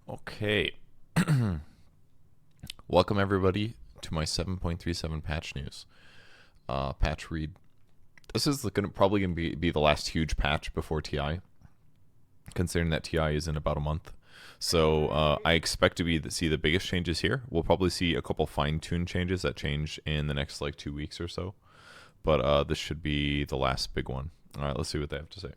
Okay. Welcome everybody to my 7.37 patch news. Patch read. This is probably going to be the last huge patch before TI, considering that TI is in about a month. So I expect to see the biggest changes here. We'll probably see a couple fine-tuned changes that change in the next 2 weeks or so. But this should be the last big one. All right, let's see what they have to say.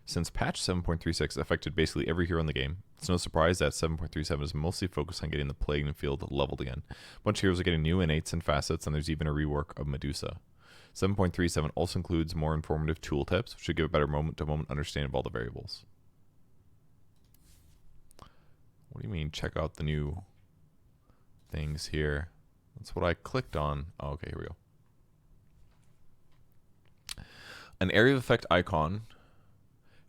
Since patch 7.36 affected basically every hero in the game, it's no surprise that 7.37 is mostly focused on getting the Plague field leveled again. A bunch of heroes are getting new innates and facets, and there's even a rework of Medusa. 7.37 also includes more informative tooltips, which should give a better moment-to-moment understanding of all the variables. What do you mean, check out the new things here? That's what I clicked on. Oh, okay, here we go. An area of effect icon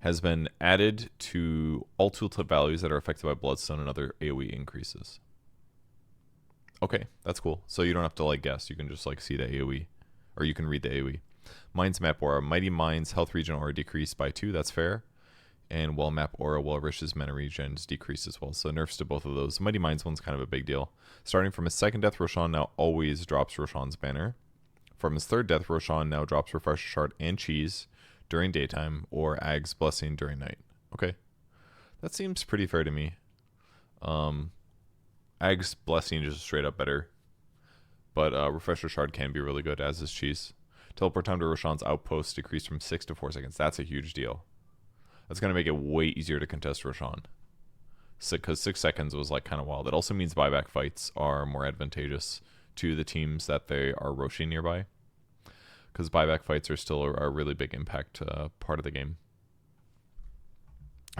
has been added to all tooltip values that are affected by Bloodstone and other AoE increases. Okay, that's cool. So you don't have to guess. You can just see the AoE, or you can read the AoE. Mind's Map Aura. Mighty Mind's health regen aura decreased by 2. That's fair. And Well Map Aura, Well Rish's mana regen decreased as well. So nerfs to both of those. Mighty Mind's one's kind of a big deal. Starting from his second death, Roshan now always drops Roshan's banner. From his third death, Roshan now drops Refresher Shard and Cheese during daytime, or Ag's Blessing during night. Okay. That seems pretty fair to me. Ag's Blessing is straight up better, but Refresher Shard can be really good, as is Cheese. Teleport time to Roshan's outpost decreased from 6 to 4 seconds. That's a huge deal. That's going to make it way easier to contest Roshan, because 6 seconds was kind of wild. It also means buyback fights are more advantageous to the teams that they are Roshing nearby, because buyback fights are still a really big impact part of the game.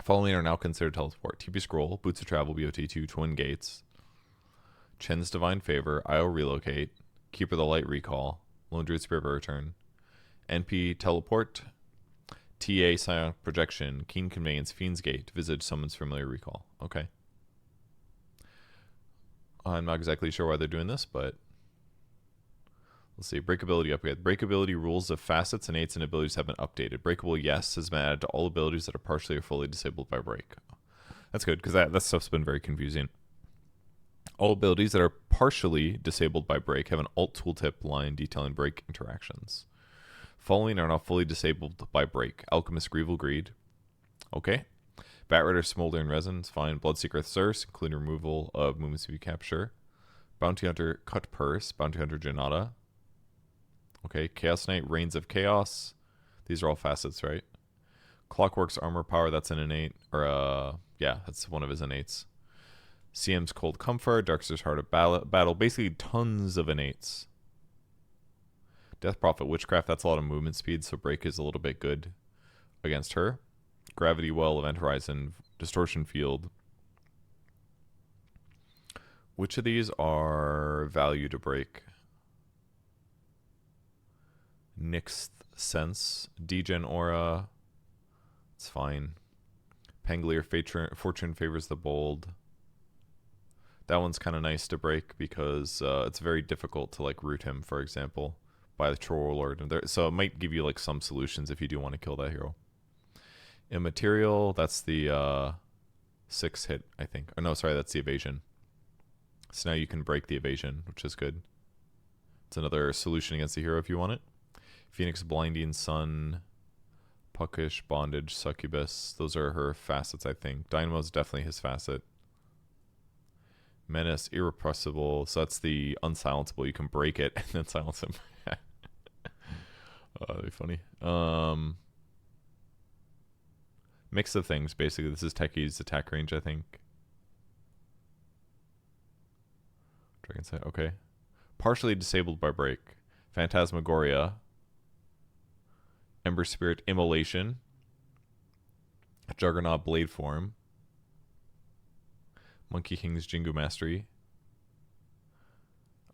Following are now considered teleport. TP Scroll, Boots of Travel, BOT2, Twin Gates, Chen's Divine Favor, IO Relocate, Keeper of the Light Recall, Lone Druid Spirit Return, NP Teleport, TA Psionic Projection, Keen Conveyance, Fiend's Gate, Visage Summons Familiar Recall. Okay. I'm not exactly sure why they're doing this, but let's see. Breakability upgrade. Breakability rules of facets, innates, and abilities have been updated. Breakable, yes, has been added to all abilities that are partially or fully disabled by break. That's good, because that stuff's been very confusing. All abilities that are partially disabled by break have an alt tooltip line detailing break interactions. Following are now fully disabled by break. Alchemist Grieval Greed. Okay. Batrider Smoldering Resins. Fine. Bloodseeker Thirst, including removal of movement speed capture. Bounty Hunter Cut Purse. Bounty Hunter Janata. Okay, Chaos Knight, Reigns of Chaos. These are all facets, right? Clockwork's Armor Power, that's an innate. Or, yeah, that's one of his innates. CM's Cold Comfort, Darkster's Heart of Battle. Basically, tons of innates. Death Prophet, Witchcraft, that's a lot of movement speed, so Break is a little bit good against her. Gravity Well, Event Horizon, Distortion Field. Which of these are value to break? Nixth Sense, Degen Aura, it's fine. Pangolier Fortune Favors the Bold. That one's kind of nice to break because it's very difficult to root him, for example, by the Troll Lord. So it might give you some solutions if you do want to kill that hero. Immaterial, that's the 6 hit, I think. Oh no, sorry, that's the evasion. So now you can break the evasion, which is good. It's another solution against the hero if you want it. Phoenix Blinding Sun, Puckish, Bondage, Succubus. Those are her facets, I think. Dynamo's definitely his facet. Menace, Irrepressible. So that's the unsilenceable. You can break it and then silence him. That'd be funny. Mix of things, basically. This is Techie's attack range, I think. Dragon Sight, okay. Partially disabled by break. Phantasmagoria. Ember Spirit Immolation, Juggernaut Blade Form, Monkey King's Jingu Mastery.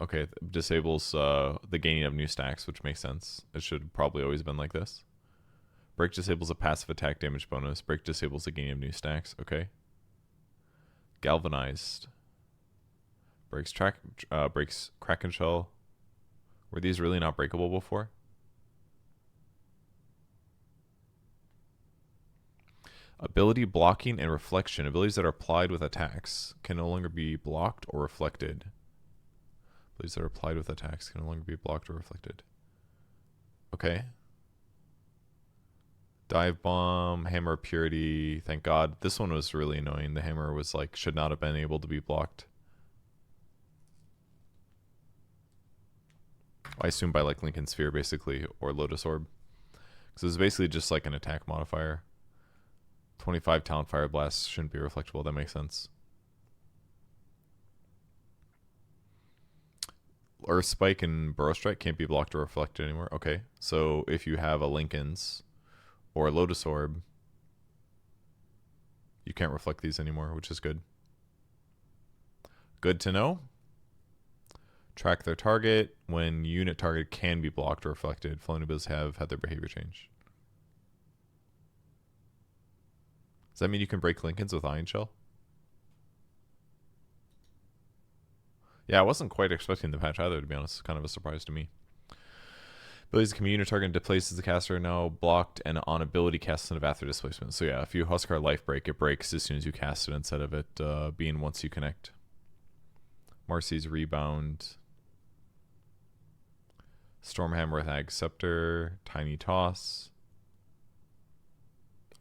Okay, disables the gaining of new stacks, which makes sense. It should probably always been like this. Break disables a passive attack damage bonus. Break disables the gaining of new stacks. Okay. Galvanized. Breaks Kraken Shell. Were these really not breakable before? Ability blocking and reflection. Abilities that are applied with attacks can no longer be blocked or reflected. Abilities that are applied with attacks can no longer be blocked or reflected. Okay. Dive bomb, hammer purity. Thank God. This one was really annoying. The hammer was like, should not have been able to be blocked. I assume by like Lincoln Sphere basically, or Lotus Orb. Because it's basically just like an attack modifier. 25 Talent Fire Blast shouldn't be reflectable. That makes sense. Earth Spike and Burrow Strike can't be blocked or reflected anymore. Okay, so if you have a Lincoln's or a Lotus Orb, you can't reflect these anymore, which is good. Good to know. Track their target. When unit target can be blocked or reflected, floating abilities have had their behavior change. Does that mean you can break Lincolns with Ion Shell? Yeah, I wasn't quite expecting the patch either, to be honest. It's kind of a surprise to me. Abilities can be unit target and displaces the caster, now blocked and on ability cast instead of after displacement. So yeah, if you Huskar Life Break, it breaks as soon as you cast it instead of it being once you connect. Marcy's Rebound. Stormhammer with Ag Scepter. Tiny Toss.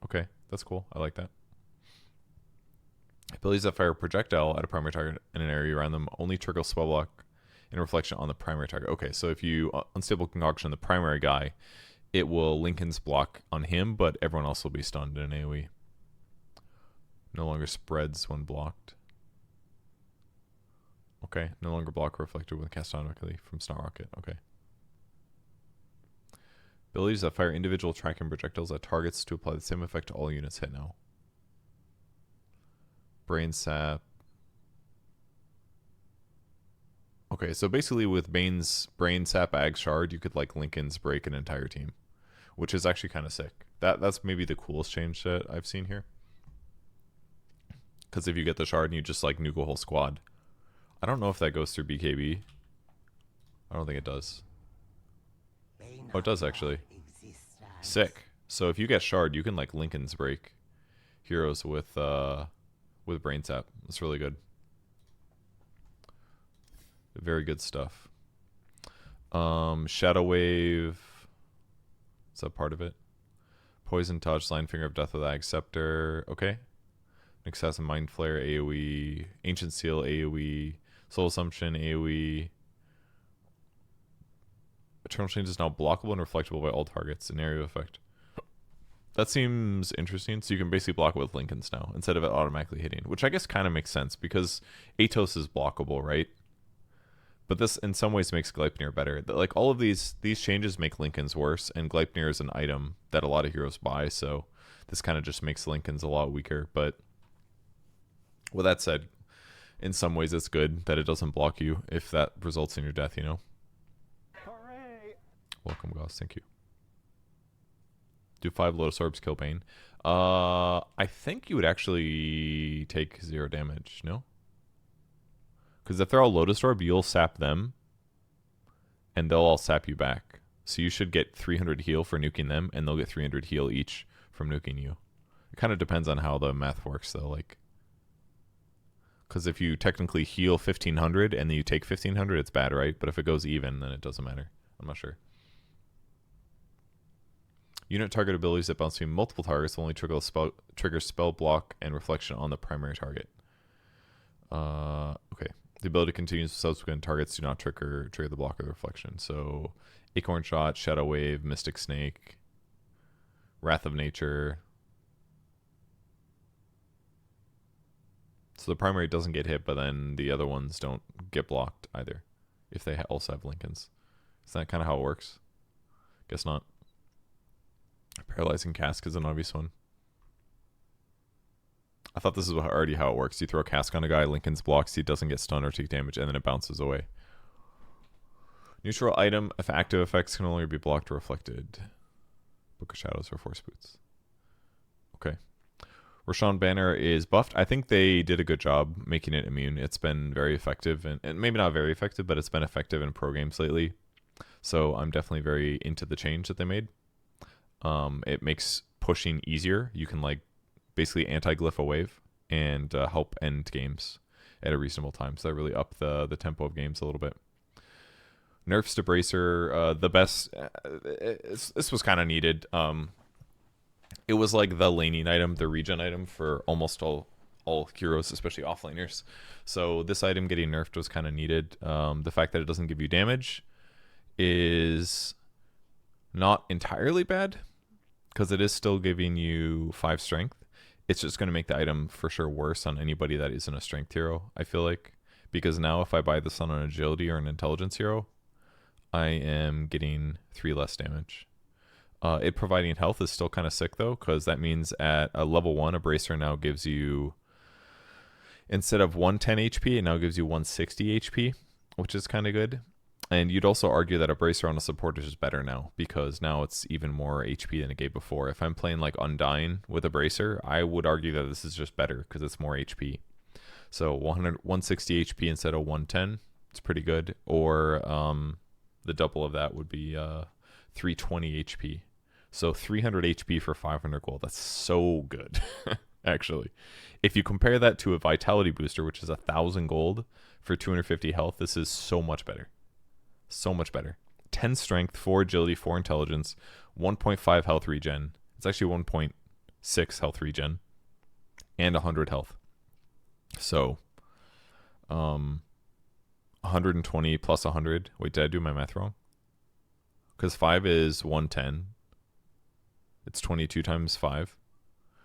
Okay, that's cool. I like that. Abilities that fire a projectile at a primary target in an area around them only trigger spell block in reflection on the primary target. Okay, so if you Unstable Concoction the primary guy, it will Lincoln's block on him, but everyone else will be stunned in an AoE. No longer spreads when blocked. Okay, no longer block or reflected when cast automatically from Snot Rocket. Okay. Abilities that fire individual tracking projectiles at targets to apply the same effect to all units hit now. Brain Sap. Okay, so basically with Bane's Brain Sap Ag Shard, you could like Lincoln's break an entire team, which is actually kind of sick. That's maybe the coolest change that I've seen here. Because if you get the Shard and you just like nuke a whole squad. I don't know if that goes through BKB. I don't think it does. Oh, it does actually. Sick. So if you get Shard, you can like Lincoln's break heroes with Brain Sap. That's really good. Very good stuff. Shadow Wave. Is that part of it? Poison Touch, Line Finger of Death with Ag Scepter. Okay. Assassin Mind Flare AoE. Ancient Seal AoE. Soul Assumption AoE. Eternal Change is now blockable and reflectable by all targets. An area of effect. That seems interesting. So you can basically block it with Lincoln's now instead of it automatically hitting, which I guess kind of makes sense because Atos is blockable, right? But this in some ways makes Gleipnir better. Like all of these changes make Lincoln's worse, and Gleipnir is an item that a lot of heroes buy, so this kind of just makes Lincoln's a lot weaker. But with that said, in some ways it's good that it doesn't block you if that results in your death, you know? Hooray! Welcome, Goss. Thank you. Do 5 Lotus Orbs kill Bane? I think you would actually take 0 damage, no? Because if they're all Lotus Orb, you'll sap them, and they'll all sap you back. So you should get 300 heal for nuking them, and they'll get 300 heal each from nuking you. It kind of depends on how the math works, though. Like, because if you technically heal 1,500 and then you take 1,500, it's bad, right? But if it goes even, then it doesn't matter. I'm not sure. Unit target abilities that bounce between multiple targets will only trigger spell block and reflection on the primary target. Okay. The ability continues with subsequent targets do not trigger the block or the reflection. So Acorn Shot, Shadow Wave, Mystic Snake, Wrath of Nature. So the primary doesn't get hit, but then the other ones don't get blocked either if they also have Lincolns. Is that kind of how it works? Guess not. Paralyzing Cask is an obvious one. I thought this is already how it works. You throw a Cask on a guy, Lincoln's blocks, he doesn't get stunned or take damage, and then it bounces away. Neutral item, if active effects can only be blocked or reflected. Book of Shadows or Force Boots. Okay. Roshan Banner is buffed. I think they did a good job making it immune. It's been very effective, and maybe not very effective, but it's been effective in pro games lately. So I'm definitely very into the change that they made. It makes pushing easier. You can like basically anti-glyph a wave and help end games at a reasonable time. So that really upped the tempo of games a little bit. Nerfs to Bracer, the best. This was kind of needed. It was like the laning item, the regen item for almost all heroes, especially offlaners. So this item getting nerfed was kind of needed. The fact that it doesn't give you damage is not entirely bad because it is still giving you 5 strength. It's just going to make the item for sure worse on anybody that isn't a strength hero, I feel like. Because now if I buy this on an agility or an intelligence hero, I am getting 3 less damage. It providing health is still kind of sick though, because that means at a level 1, a Bracer now gives you, instead of 110 HP, it now gives you 160 HP, which is kind of good. And you'd also argue that a Bracer on a support is just better now, because now it's even more HP than it gave before. If I'm playing like Undying with a Bracer, I would argue that this is just better because it's more HP. So 160 HP instead of 110, it's pretty good. Or the double of that would be 320 HP. So 300 HP for 500 gold. That's so good, actually. If you compare that to a Vitality Booster, which is 1,000 gold for 250 health, this is so much better. So much better. 10 strength, 4 agility, 4 intelligence, 1.5 health regen. It's actually 1.6 health regen, and 100 health. So 120 plus 100. Wait, did I do my math wrong? Because 5 is 110. It's 22 times 5.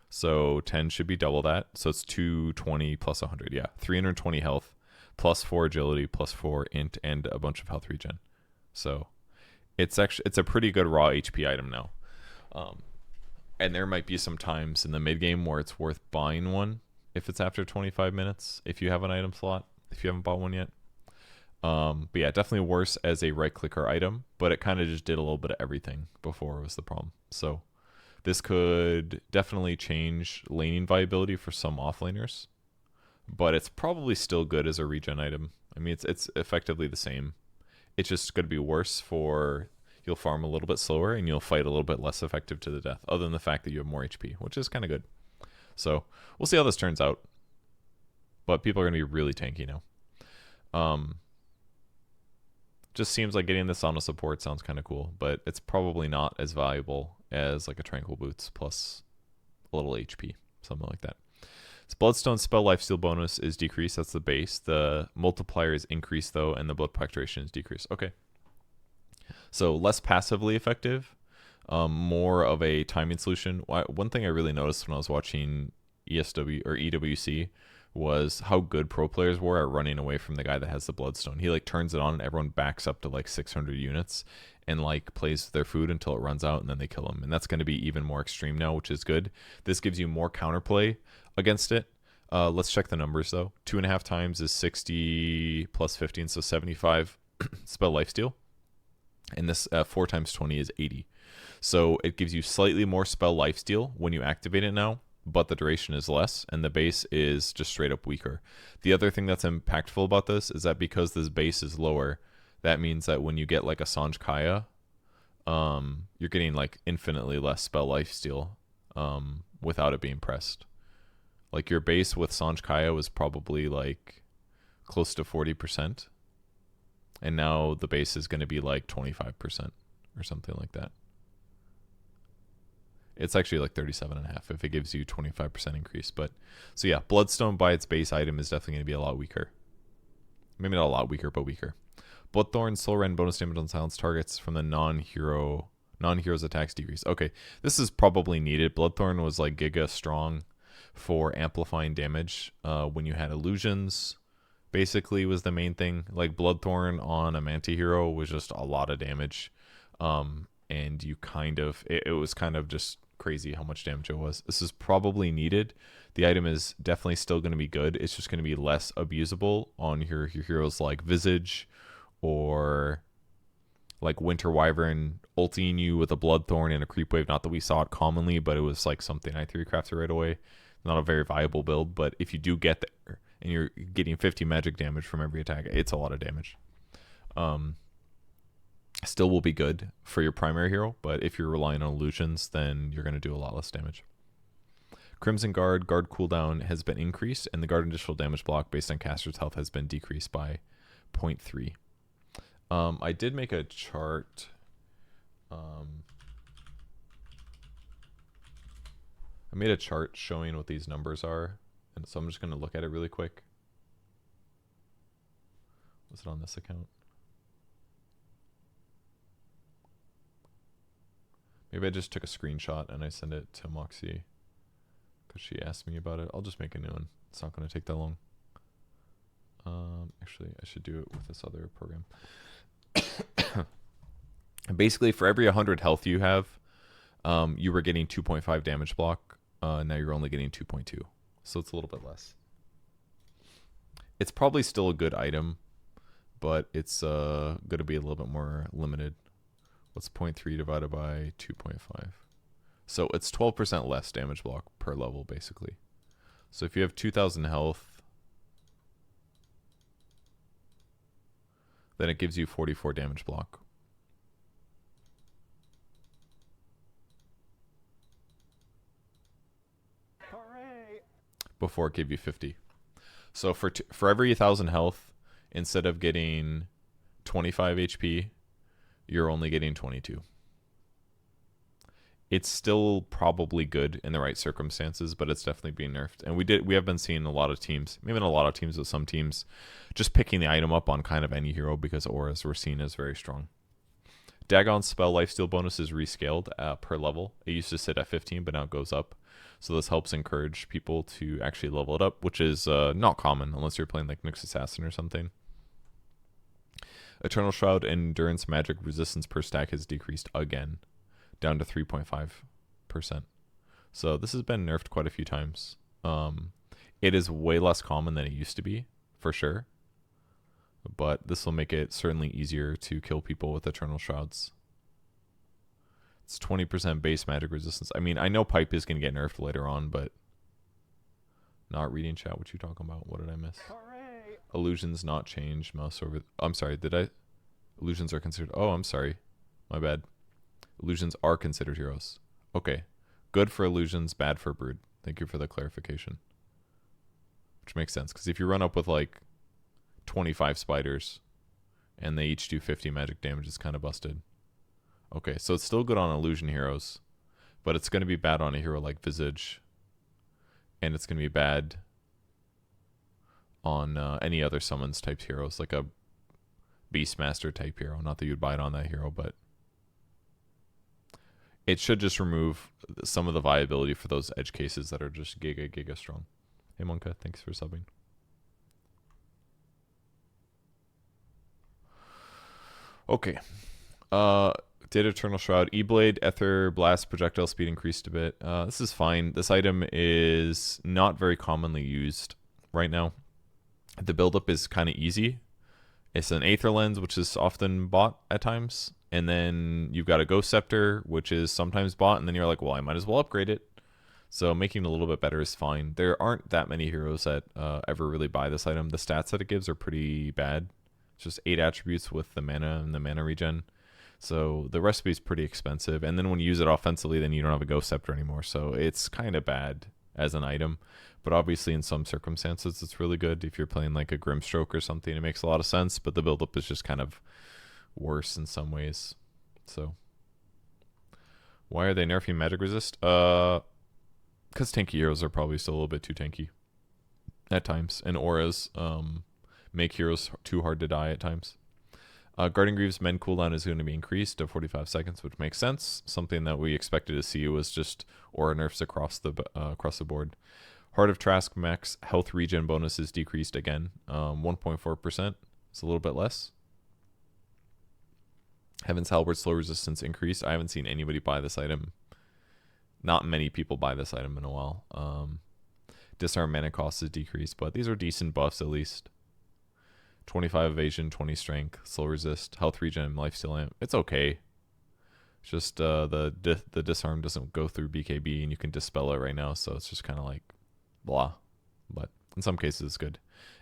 So 10 should be double that. So it's 220 plus 100. Yeah, 320 health plus 4 agility plus 4 int and a bunch of health regen. So it's a pretty good raw HP item now. And there might be some times in the mid game where it's worth buying one if it's after 25 minutes, if you have an item slot, if you haven't bought one yet. But yeah, definitely worse as a right clicker item, but it kind of just did a little bit of everything before was the problem. So this could definitely change laning viability for some offlaners, but it's probably still good as a regen item. I mean, it's effectively the same. It's just going to be worse for, you'll farm a little bit slower and you'll fight a little bit less effective to the death, other than the fact that you have more HP, which is kind of good. So we'll see how this turns out, but people are going to be really tanky now. Just seems like getting this on a support sounds kind of cool, but it's probably not as valuable as like a Tranquil Boots plus a little HP, something like that. Its Bloodstone spell lifesteal bonus is decreased. That's the base. The multiplier is increased though, and the blood pact duration is decreased. Okay. So less passively effective, more of a timing solution. One thing I really noticed when I was watching ESW or EWC was how good pro players were at running away from the guy that has the Bloodstone. He like turns it on and everyone backs up to like 600 units and like plays their food until it runs out and then they kill him. And that's going to be even more extreme now, which is good. This gives you more counterplay against it. Let's check the numbers though. 2.5 times is 60 plus 15, so 75 spell lifesteal. And this 4 times 20 is 80. So it gives you slightly more spell lifesteal when you activate it now, but the duration is less, and the base is just straight up weaker. The other thing that's impactful about this is that because this base is lower, that means that when you get like a Sanj Kaya, you're getting like infinitely less spell lifesteal without it being pressed. Like your base with Sanj Kaya was probably like close to 40%, and now the base is going to be like 25% or something like that. It's actually like 37.5 if it gives you 25% increase. But so yeah, Bloodstone by its base item is definitely going to be a lot weaker. Maybe not a lot weaker, but weaker. Bloodthorn, Soul Rend, bonus damage on silenced targets from the non-hero's attacks decrease. Okay, this is probably needed. Bloodthorn was like giga strong for amplifying damage when you had illusions. Basically was the main thing. Like Bloodthorn on a Manta hero was just a lot of damage. And you kind of, it was kind of just crazy how much damage it was. This is probably needed. The item is definitely still going to be good. It's just going to be less abusable on your heroes like Visage or like Winter Wyvern ulting you with a Bloodthorn and a Creep Wave. Not that we saw it commonly, but it was like something I 3-crafted right away. Not a very viable build, but if you do get there and you're getting 50 magic damage from every attack, it's a lot of damage. Still will be good for your primary hero, but if you're relying on illusions, then you're going to do a lot less damage. Crimson Guard cooldown has been increased, and the guard additional damage block based on caster's health has been decreased by 0.3. I did make a chart. I made a chart showing what these numbers are, and so I'm just going to look at it really quick. Was it on this account? Maybe I just took a screenshot and I sent it to Moxie because she asked me about it. I'll just make a new one. It's not going to take that long. Actually, I should do it with this other program. Basically, for every 100 health you have, you were getting 2.5 damage block. Now you're only getting 2.2. So it's a little bit less. It's probably still a good item, but it's going to be a little bit more limited. What's 0.3 divided by 2.5? So it's 12% less damage block per level, basically. So if you have 2,000 health, then it gives you 44 damage block. Hooray! Before it gave you 50. So for every 1,000 health, instead of getting 25 HP, you're only getting 22. It's still probably good in the right circumstances, but it's definitely being nerfed. And we have been seeing a lot of teams, maybe not a lot of teams, but some teams just picking the item up on kind of any hero because auras were seen as very strong. Dagon's spell lifesteal bonus is rescaled per level. It used to sit at 15, but now it goes up. So this helps encourage people to actually level it up, which is not common unless you're playing like Nyx Assassin or something. Eternal Shroud Endurance magic resistance per stack has decreased again, down to 3.5%. So this has been nerfed quite a few times. It is way less common than it used to be, for sure. But this will make it certainly easier to kill people with Eternal Shrouds. It's 20% base magic resistance. I mean, I know Pipe is going to get nerfed later on, but... Not reading chat, what you talking about? What did I miss? Hooray! Illusions not changed. Mouse over... I'm sorry, did I... Illusions are considered... Oh, I'm sorry. My bad. Illusions are considered heroes. Okay. Good for illusions, bad for brood. Thank you for the clarification. Which makes sense, because if you run up with like 25 spiders and they each do 50 magic damage, it's kind of busted. Okay, so it's still good on illusion heroes, but it's going to be bad on a hero like Visage, and it's going to be bad on any other summons type heroes, like a Beastmaster type hero. Not that you'd buy it on that hero, but it should just remove some of the viability for those edge cases that are just giga strong. Hey Monka, thanks for subbing. Okay. Did Eternal Shroud. E-Blade, Ether, Blast, projectile speed increased a bit. This is fine. This item is not very commonly used right now. The buildup is kind of easy. It's an Aether Lens, which is often bought at times. And then you've got a Ghost Scepter, which is sometimes bought. And then you're like, well, I might as well upgrade it. So making it a little bit better is fine. There aren't that many heroes that ever really buy this item. The stats that it gives are pretty bad. It's just 8 attributes with the mana and the mana regen. So the recipe is pretty expensive. And then when you use it offensively, then you don't have a Ghost Scepter anymore. So it's kind of bad as an item. But obviously in some circumstances, it's really good. If you're playing like a Grimstroke or something, it makes a lot of sense. But the buildup is just kind of worse in some ways. So why are they nerfing magic resist? Because tanky heroes are probably still a little bit too tanky at times. And auras make heroes too hard to die at times. Guardian Greaves men cooldown is going to be increased to 45 seconds, which makes sense. Something that we expected to see was just aura nerfs across the board. Heart of Trask max health regen bonus is decreased again, 1.4%. It's a little bit less. Heaven's Halberd slow resistance increased. I haven't seen anybody buy this item. Not many people buy this item in a while. Disarm mana cost is decreased, but these are decent buffs at least. 25 evasion, 20 strength, slow resist, health regen, lifesteal amp. It's okay. It's just the disarm doesn't go through BKB and you can dispel it right now, so it's just kind of like blah. But in some cases it's good.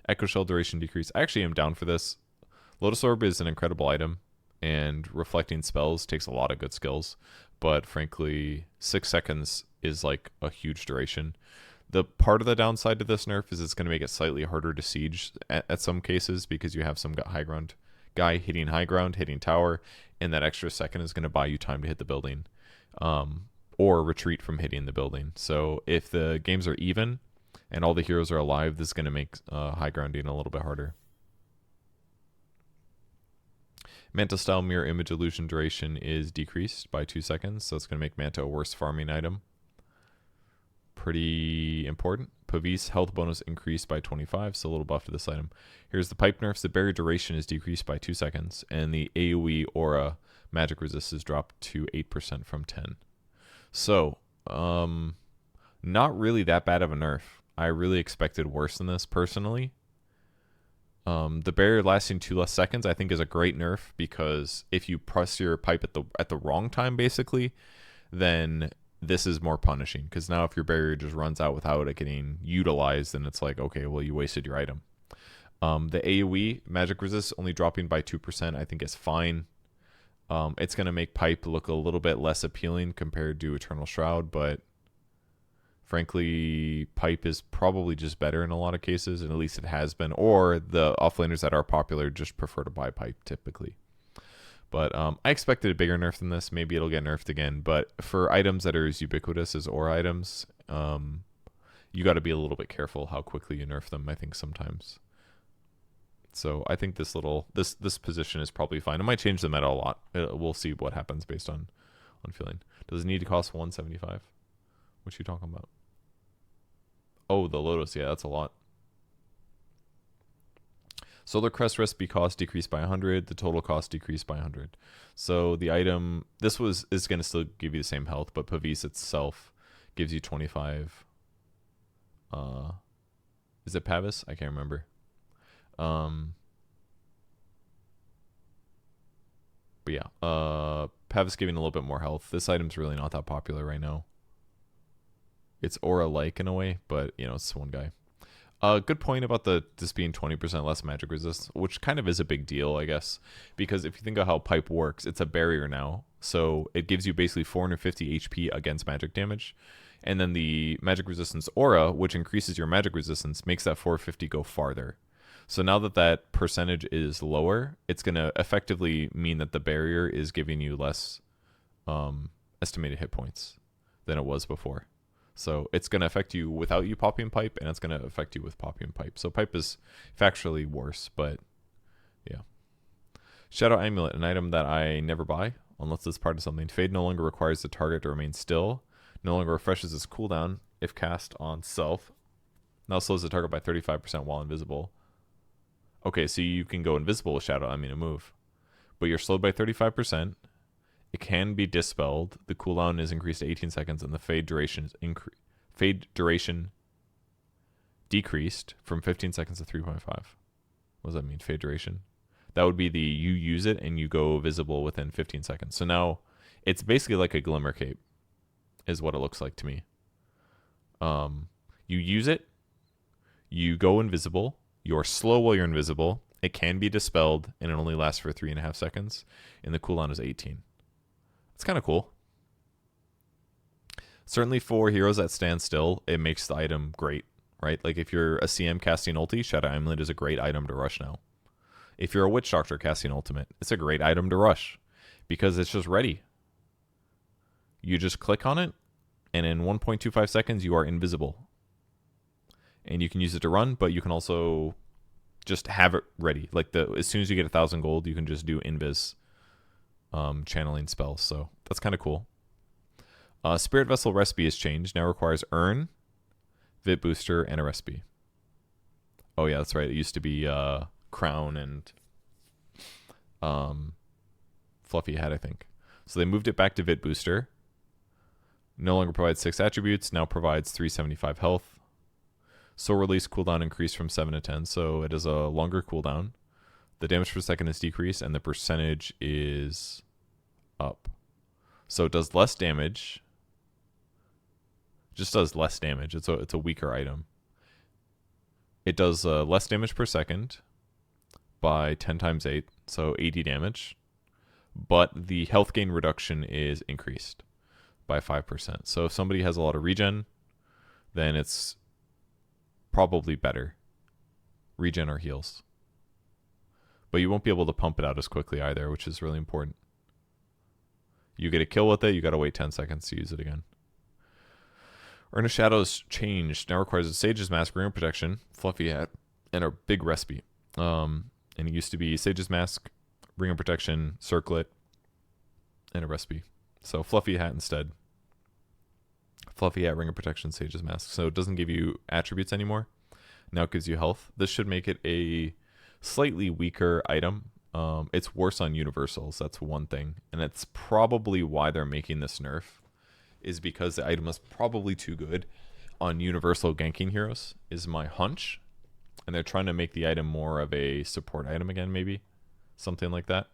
Echo Shell duration decrease. I actually am down for this. Lotus Orb is an incredible item, and reflecting spells takes a lot of good skills. but frankly, 6 seconds is like a huge duration. The part of the downside to this nerf is it's going to make it slightly harder to siege at some cases because you have some high ground guy hitting high ground, hitting tower, and that extra second is going to buy you time to hit the building, or retreat from hitting the building. So if the games are even and all the heroes are alive, this is going to make high grounding a little bit harder. Manta style mirror image illusion duration is decreased by 2 seconds, so it's going to make Manta a worse farming item. Pretty important. Pavis health bonus increased by 25, so a little buff to this item. Here's the pipe nerfs. The barrier duration is decreased by 2 seconds, and the AoE aura magic resist is dropped to 8% from 10. So, not really that bad of a nerf. I really expected worse than this, personally. The barrier lasting 2 less seconds, I think, is a great nerf, because if you press your pipe at the wrong time, basically, then this is more punishing, because now if your barrier just runs out without it getting utilized, then it's like, okay, well, you wasted your item. The AoE magic resist only dropping by 2%, I think is fine. It's going to make pipe look a little bit less appealing compared to Eternal Shroud, but frankly, pipe is probably just better in a lot of cases, and at least it has been, or the offlaners that are popular just prefer to buy pipe typically. But I expected a bigger nerf than this. Maybe it'll get nerfed again. But for items that are as ubiquitous as aura items, you got to be a little bit careful how quickly you nerf them, I think, sometimes. So I think this position is probably fine. It might change the meta a lot. We'll see what happens based on feeling. Does it need to cost 175? What you talking about? Oh, the Lotus. Yeah, that's a lot. Solar Crest recipe cost decreased by 100. The total cost decreased by 100. So the item, is going to still give you the same health, but Pavis itself gives you 25. Is it Pavis? I can't remember. But yeah, Pavis giving a little bit more health. This item's really not that popular right now. It's aura-like in a way, but you know, it's one guy. Good point about this being 20% less magic resist, which kind of is a big deal, I guess, because if you think of how pipe works, it's a barrier now, so it gives you basically 450 HP against magic damage, and then the magic resistance aura, which increases your magic resistance, makes that 450 go farther. So now that percentage is lower, it's going to effectively mean that the barrier is giving you less estimated hit points than it was before. So it's going to affect you without you popping pipe, and it's going to affect you with popping pipe. So pipe is factually worse, but yeah. Shadow Amulet, an item that I never buy unless it's part of something. Fade no longer requires the target to remain still. No longer refreshes its cooldown if cast on self. Now slows the target by 35% while invisible. Okay, so you can go invisible with Shadow Amulet move, but you're slowed by 35%. It can be dispelled. The cooldown is increased to 18 seconds, and the fade duration decreased from 15 seconds to 3.5. What does that mean? Fade duration. That would be you use it and you go visible within 15 seconds. So now it's basically like a glimmer cape, is what it looks like to me. You use it, you go invisible, you're slow while you're invisible. It can be dispelled, and it only lasts for 3.5 seconds, and the cooldown is 18. It's kind of cool. Certainly for heroes that stand still, it makes the item great, right? Like if you're a CM casting ulti, Shadow Amulet is a great item to rush now. If you're a Witch Doctor casting ultimate, it's a great item to rush because it's just ready. You just click on it, and in 1.25 seconds, you are invisible. And you can use it to run, but you can also just have it ready. Like as soon as you get 1,000 gold, you can just do invis. Channeling spells, so that's kind of cool. Spirit Vessel recipe has changed. Now requires Urn, Vit Booster, and a recipe. Oh yeah, that's right. It used to be Crown and Fluffy Hat, I think. So they moved it back to Vit Booster. No longer provides 6 attributes. Now provides 375 health. Soul Release cooldown increased from 7 to 10, so it is a longer cooldown. The damage per second is decreased, and the percentage is up. So it does less damage. Just does less damage. It's a weaker item. It does less damage per second by 10 times 8, so 80 damage. But the health gain reduction is increased. by 5%. So if somebody has a lot of regen, then it's probably better. Regen or heals. But you won't be able to pump it out as quickly either, which is really important. You get a kill with it, you gotta wait 10 seconds to use it again. Urn of Shadows changed. Now requires a Sage's Mask, Ring of Protection, Fluffy Hat, and a big Recipe. And it used to be Sage's Mask, Ring of Protection, Circlet, and a Recipe. So Fluffy Hat instead. Fluffy Hat, Ring of Protection, Sage's Mask. So it doesn't give you attributes anymore. Now it gives you health. This should make it a slightly weaker item. It's worse on universals. That's one thing. And it's probably why they're making this nerf, is because the item is probably too good on universal ganking heroes, is my hunch. And they're trying to make the item more of a support item again, maybe. Something like that.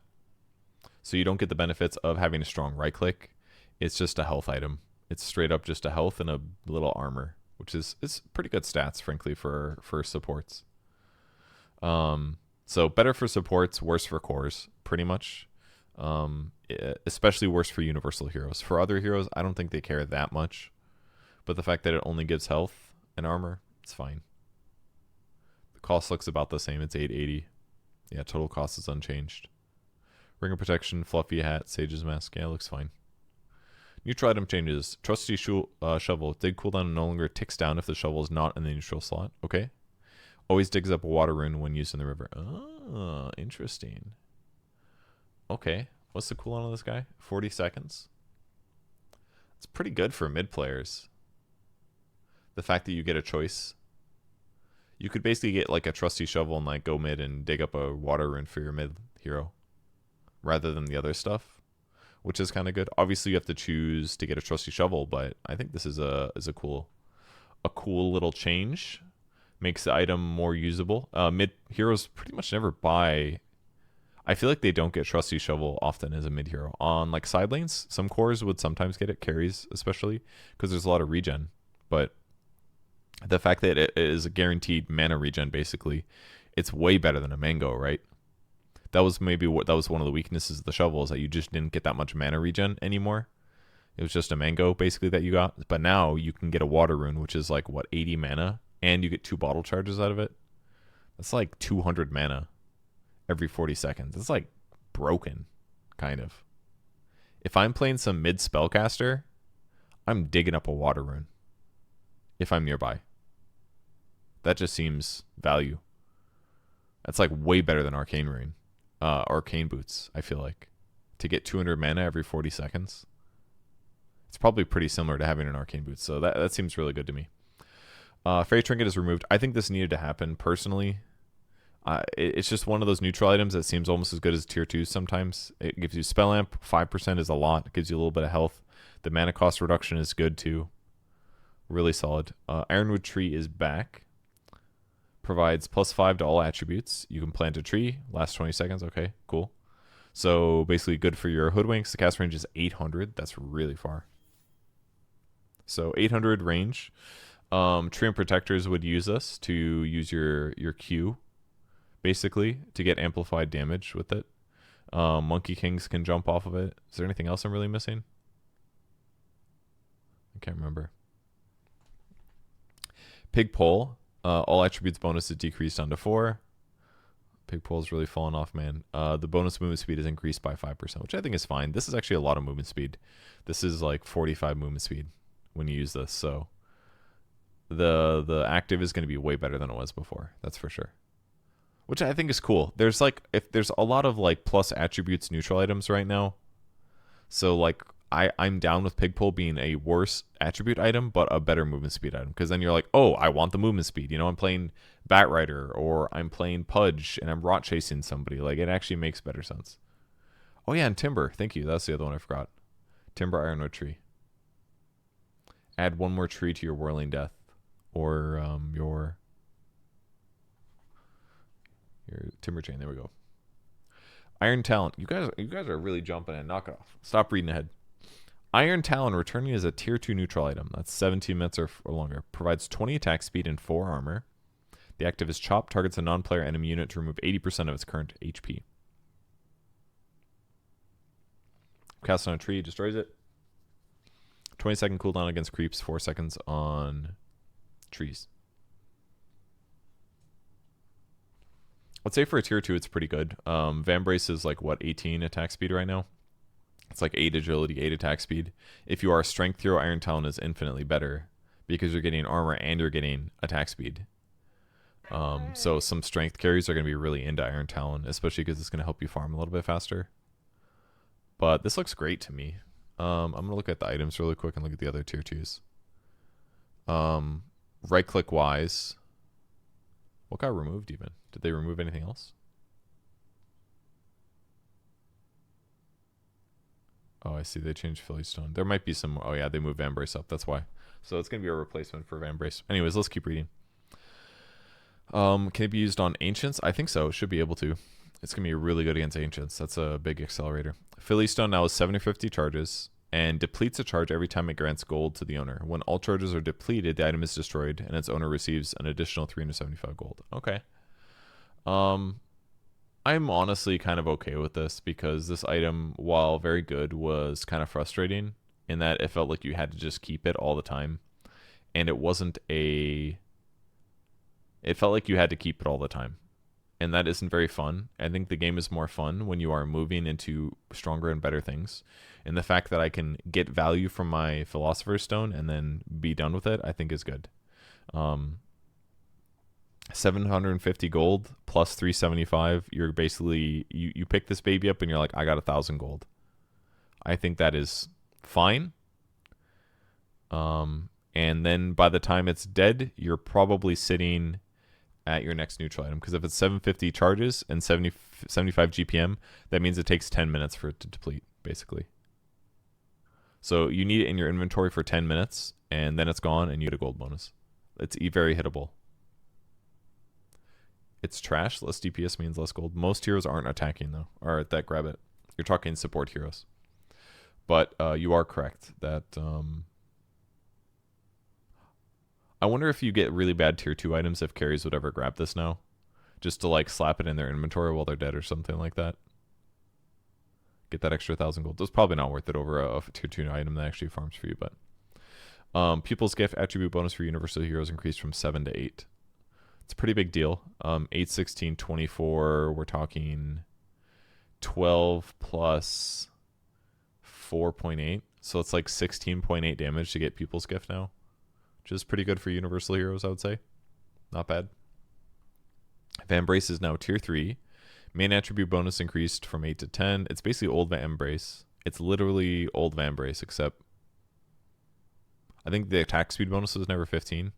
So you don't get the benefits of having a strong right click. It's just a health item. It's straight up just a health and a little armor, which is pretty good stats, frankly, for supports. So better for supports, worse for cores, pretty much. Especially worse for universal heroes. For other heroes, I don't think they care that much. But the fact that it only gives health and armor, it's fine. The cost looks about the same. It's 880. Yeah, total cost is unchanged. Ring of Protection, Fluffy Hat, Sage's Mask. Yeah, looks fine. Neutral item changes. Trusty Shovel. Dig cooldown no longer ticks down if the shovel is not in the neutral slot. Okay. Always digs up a water rune when used in the river. Oh, interesting. Okay. What's the cooldown of this guy? 40 seconds? It's pretty good for mid players. The fact that you get a choice. You could basically get like a trusty shovel and like go mid and dig up a water rune for your mid hero. Rather than the other stuff. Which is kind of good. Obviously you have to choose to get a trusty shovel, but I think this is a cool little change. Makes the item more usable. Mid heroes pretty much never buy. I feel like they don't get trusty shovel often as a mid hero. On like side lanes, some cores would sometimes get it, carries especially, because there's a lot of regen. But the fact that it is a guaranteed mana regen, basically, it's way better than a mango, right? That was one of the weaknesses of the shovel, is that you just didn't get that much mana regen anymore. It was just a mango basically that you got. But now you can get a water rune, which is like what, 80 mana, and you get 2 bottle charges out of it. That's like 200 mana every 40 seconds. It's like broken, kind of. If I'm playing some mid spellcaster, I'm digging up a water rune if I'm nearby. That just seems value. That's like way better than arcane rune. Arcane boots, I feel like, to get 200 mana every 40 seconds. It's probably pretty similar to having an arcane boot, so that seems really good to me. Fairy Trinket is removed. I think this needed to happen personally. It's just one of those neutral items that seems almost as good as tier 2s sometimes. It gives you spell amp. 5% is a lot. It gives you a little bit of health. The mana cost reduction is good too. Really solid. Ironwood Tree is back. Provides +5 to all attributes. You can plant a tree. Last 20 seconds. Okay, cool. So basically good for your hoodwinks. The cast range is 800. That's really far. So 800 range. Tree and Protectors would use this to use your Q, basically, to get amplified damage with it. Monkey Kings can jump off of it. Is there anything else I'm really missing? I can't remember. Pig Pole. All attributes bonus is decreased down to 4. Pig Pole's really fallen off, man. The bonus movement speed is increased by 5%, which I think is fine. This is actually a lot of movement speed. This is like 45 movement speed when you use this, so the active is going to be way better than it was before. That's for sure. Which I think is cool. There's a lot of like plus attributes neutral items right now. So like I'm down with Pig Pole being a worse attribute item, but a better movement speed item. Because then you're like, oh, I want the movement speed. You know, I'm playing Bat Rider or I'm playing Pudge and I'm rot chasing somebody. Like, it actually makes better sense. Oh, yeah, and Timber. Thank you. That's the other one I forgot. Timber Ironwood Tree. Add 1 more tree to your Whirling Death. Or your Timber Chain. There we go. Iron Talent. You guys are really jumping in. Knock it off. Stop reading ahead. Iron Talon returning as a tier 2 neutral item. That's 17 minutes or longer. Provides 20 attack speed and 4 armor. The active is Chop. Targets a non-player enemy unit to remove 80% of its current HP. Cast on a tree. Destroys it. 20-second cooldown against creeps, 4 seconds on trees. I'd say for a tier 2, it's pretty good. Vambrace is like, what, 18 attack speed right now? It's like 8 agility, 8 attack speed. If you are a strength hero, Iron Talon is infinitely better because you're getting armor and you're getting attack speed. So some strength carries are going to be really into Iron Talon, especially because it's going to help you farm a little bit faster. But this looks great to me. I'm going to look at the items really quick and look at the other tier 2s. Right click wise. What got removed even? Did they remove anything else? Oh, I see. They changed Philly Stone. There might be some. Oh, yeah. They moved Vambrace up. That's why. So it's going to be a replacement for Vambrace. Anyways, let's keep reading. Can it be used on Ancients? I think so. Should be able to. It's going to be really good against Ancients. That's a big accelerator. Philly Stone now has 750 charges and depletes a charge every time it grants gold to the owner. When all charges are depleted, the item is destroyed and its owner receives an additional 375 gold. Okay. I'm honestly kind of okay with this because this item, while very good, was kind of frustrating in that it felt like you had to just keep it all the time. And it wasn't a... It felt like you had to keep it all the time. And that isn't very fun. I think the game is more fun when you are moving into stronger and better things. And the fact that I can get value from my Philosopher's Stone and then be done with it, I think is good. 750 gold plus 375. You're basically, you pick this baby up and you're like, I got 1,000 gold. I think that is fine. And then by the time it's dead, you're probably sitting at your next neutral item, because if it's 750 charges and 75 GPM, that means it takes 10 minutes for it to deplete, basically. So you need it in your inventory for 10 minutes, and then it's gone, and you get a gold bonus. It's very hittable. It's trash. Less DPS means less gold. Most heroes aren't attacking, though, or that grab it. You're talking support heroes. But you are correct that... I wonder if you get really bad tier 2 items if carries would ever grab this now. Just to like slap it in their inventory while they're dead or something like that. Get that extra 1,000 gold. It's probably not worth it over a tier 2 item that actually farms for you. But Pupil's Gift attribute bonus for universal heroes increased from 7 to 8. It's a pretty big deal. 8, 16, 24. We're talking 12 plus 4.8. So it's like 16.8 damage to get Pupil's Gift now. Which is pretty good for universal heroes, I would say. Not bad. Vambrace is now tier 3. Main attribute bonus increased from 8 to 10. It's basically old Vambrace. It's literally old Vambrace, except I think the attack speed bonus was never 15.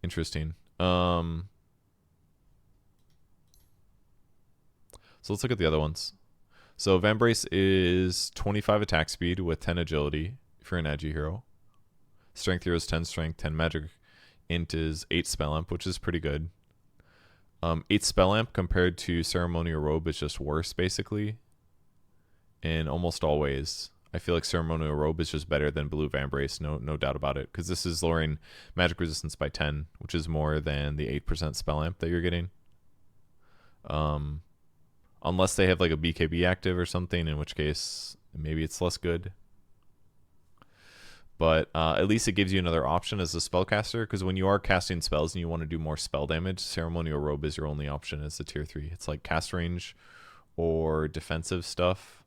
Interesting. So let's look at the other ones. So Vambrace is 25 attack speed with 10 agility if you're an Agi hero. Strength hero is 10 strength, 10 magic. Int is 8 spell amp, which is pretty good. 8 spell amp compared to ceremonial robe is just worse, basically. In almost all ways. I feel like ceremonial robe is just better than blue Vambrace, no doubt about it. Because this is lowering magic resistance by 10, which is more than the 8% spell amp that you're getting. Unless they have like a BKB active or something, in which case maybe it's less good. But at least it gives you another option as a spellcaster, because when you are casting spells and you want to do more spell damage, Ceremonial Robe is your only option as a tier 3. It's like cast range or defensive stuff,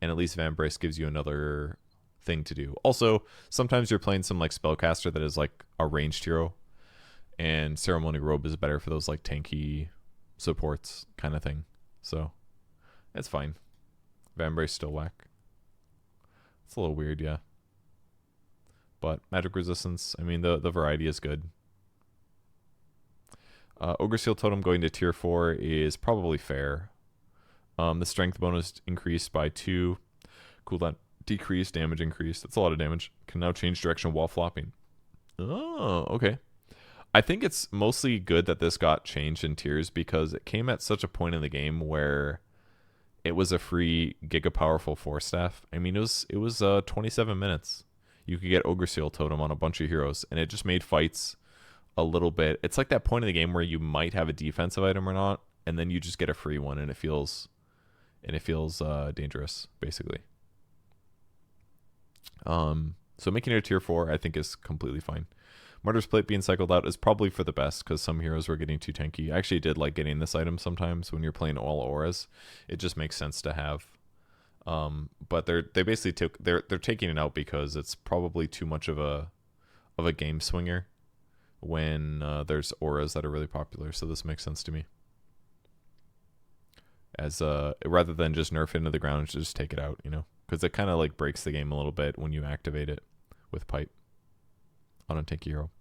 and at least Vambrace gives you another thing to do. Also, sometimes you're playing some like spellcaster that is like a ranged hero, and Ceremonial Robe is better for those like tanky supports kind of thing. So, it's fine. Vambrace still whack. It's a little weird, yeah. But magic resistance, I mean, the variety is good. Ogre Seal Totem going to tier 4 is probably fair. The strength bonus increased by 2. Cooldown decreased, damage increased. That's a lot of damage. Can now change direction while flopping. Oh, okay. I think it's mostly good that this got changed in tiers because it came at such a point in the game where it was a free Giga Powerful 4 staff. I mean, it was 27 minutes. You could get Ogre Seal Totem on a bunch of heroes, and it just made fights a little bit. It's like that point in the game where you might have a defensive item or not, and then you just get a free one, and it feels dangerous, basically. So making it a tier 4 I think is completely fine. Martyr's Plate being cycled out is probably for the best because some heroes were getting too tanky. I actually did like getting this item sometimes when you're playing all auras. It just makes sense to have. But they basically they're taking it out because it's probably too much of a game swinger when there's auras that are really popular. So this makes sense to me. As rather than just nerf it into the ground, just take it out, you know, because it kind of like breaks the game a little bit when you activate it with pipe on a tanky hero.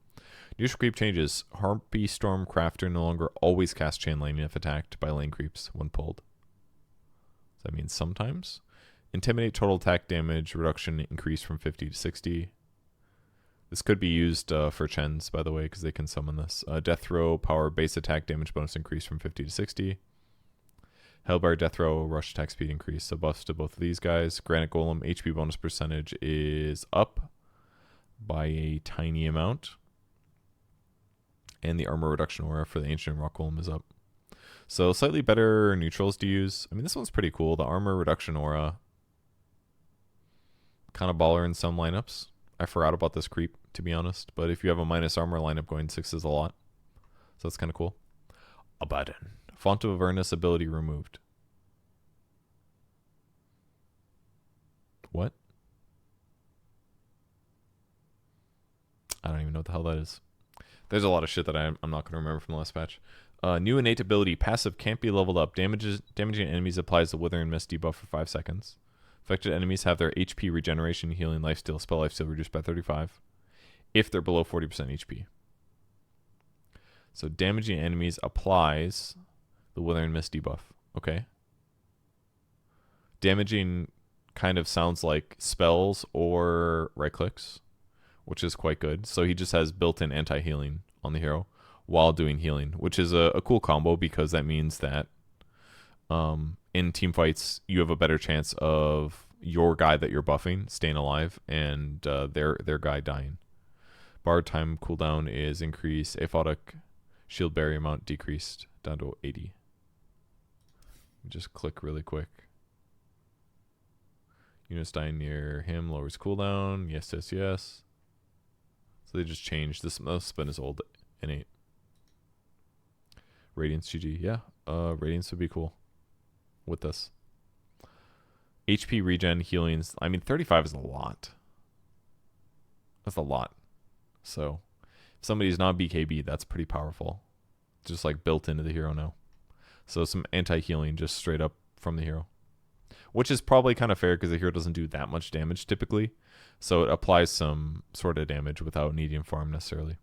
Neutral creep changes. Harpy Storm Crafter no longer always casts chain lightning if attacked by lane creeps when pulled. So that means sometimes. Intimidate total attack damage reduction increase from 50 to 60. This could be used for Chens, by the way, because they can summon this. Death Throw power base attack damage bonus increase from 50 to 60. Hellbar Death Throw rush attack speed increase. So buffs to both of these guys. Granite Golem HP bonus percentage is up by a tiny amount. And the armor reduction aura for the Ancient Rock Golem is up. So slightly better neutrals to use. I mean, this one's pretty cool. The armor reduction aura. Kind of baller in some lineups. I forgot about this creep, to be honest. But if you have a minus armor lineup, going 6 is a lot. So that's kind of cool. Abaddon. Font of Avernus ability removed. What? I don't even know what the hell that is. There's a lot of shit that I'm not going to remember from the last patch. New innate ability. Passive can't be leveled up. Damaging enemies applies the Wither and Mist debuff for 5 seconds. Affected enemies have their HP regeneration, healing, lifesteal, spell lifesteal reduced by 35 if they're below 40% HP. So damaging enemies applies the Wither and Mist debuff. Okay. Damaging kind of sounds like spells or right clicks, which is quite good. So he just has built-in anti-healing on the hero while doing healing, which is a cool combo because that means that in team fights you have a better chance of your guy that you're buffing staying alive and their guy dying. Bard time cooldown is increased. Aphotic shield barrier amount decreased down to 80. Just click really quick. Units dying near him lowers cooldown. Yes, yes, yes. So they just changed this. Must have been his old innate. Radiance GG. Yeah, Radiance would be cool with this. HP regen healings. I mean, 35 is a lot. That's a lot. So if somebody's not BKB, that's pretty powerful. Just like built into the hero now. So some anti-healing just straight up from the hero. Which is probably kind of fair because the hero doesn't do that much damage typically. So it applies some sort of damage without needing farm necessarily.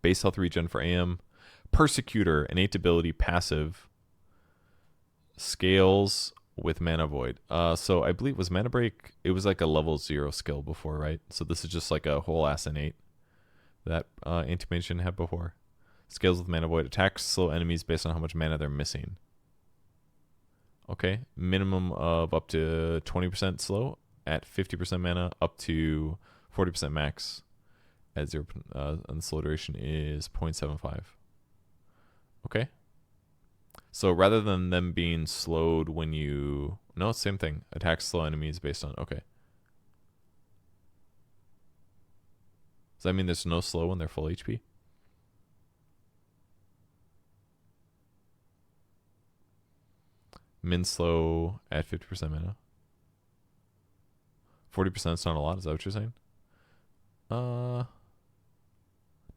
Base health regen for AM. Persecutor, innate ability, passive. Scales with Mana Void. So I believe was Mana Break, it was like a level 0 skill before, right? So this is just like a whole ass innate that Anti-Mage had before. Scales with Mana Void. Attacks slow enemies based on how much mana they're missing. Okay. Minimum of up to 20% slow at 50% mana, up to 40% max at 0. And the slow duration is 0.75. Okay. So rather than them being slowed when you... No, it's the same thing. Attacks slow enemies based on... Okay. Does that mean there's no slow when they're full HP? Min slow at 50% mana. 40% is not a lot. Is that what you're saying? No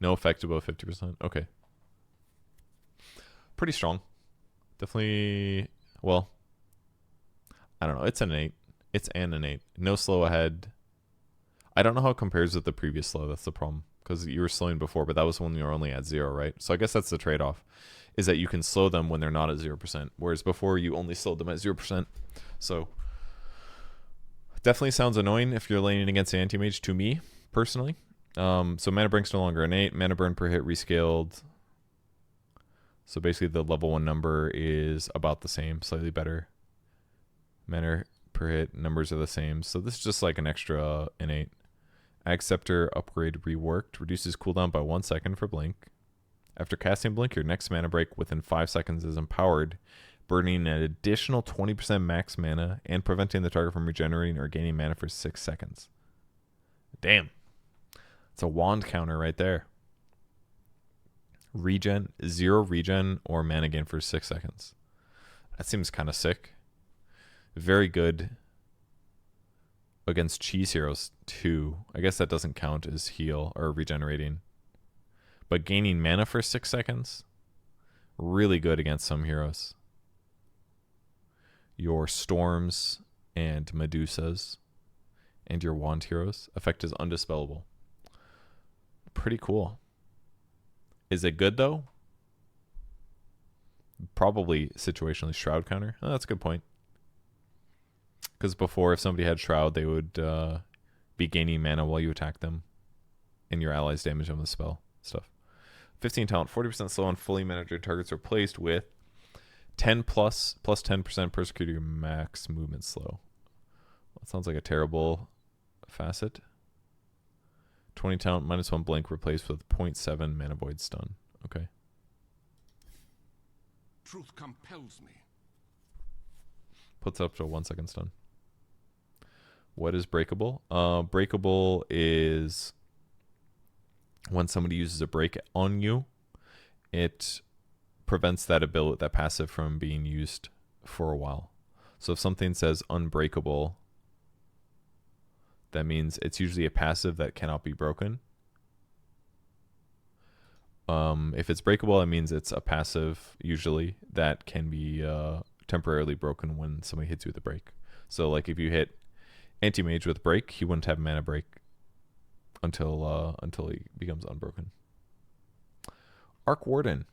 effect above 50%. Okay. Pretty strong. Definitely. Well, I don't know. It's an innate. It's an innate. No slow ahead. I don't know how it compares with the previous slow. That's the problem. Because you were slowing before, but that was when you were only at 0, right? So I guess that's the trade-off. Is that you can slow them when they're not at 0%. Whereas before you only slowed them at 0%. So definitely sounds annoying if you're laning against an anti-mage to me, personally. So Mana Brink's no longer innate. Mana burn per hit rescaled. So basically the level 1 number is about the same, slightly better. Mana per hit numbers are the same. So this is just like an extra innate. Ag Scepter upgrade reworked. Reduces cooldown by 1 second for Blink. After casting Blink, your next Mana Break within 5 seconds is empowered burning an additional 20% max mana and preventing the target from regenerating or gaining mana for 6 seconds. Damn. It's a wand counter right there. Regen, 0 regen or mana gain for 6 seconds. That seems kind of sick. Very good against cheese heroes too. I guess that doesn't count as heal or regenerating. But gaining mana for 6 seconds, really good against some heroes. Your storms and Medusas and your wand heroes. Effect is undispellable. Pretty cool. Is it good though? Probably situationally Shroud counter. Oh, that's a good point. Because before, if somebody had Shroud, they would be gaining mana while you attack them. And your allies damage them with spell stuff. 15 talent, 40% slow on fully managed targets replaced with 10 plus 10% persecutor max movement slow. That sounds like a terrible facet. 20 talent, -1 blink replaced with 0.7 mana void stun. Okay. Truth compels me. Puts up to 1 second stun. What is breakable? Breakable is when somebody uses a break on you, it prevents that ability, that passive, from being used for a while. So if something says unbreakable, that means it's usually a passive that cannot be broken. If it's breakable, that means it's a passive, usually, that can be temporarily broken when somebody hits you with a break. So like if you hit Anti-Mage with break, he wouldn't have mana break until he becomes unbroken. Arc Warden,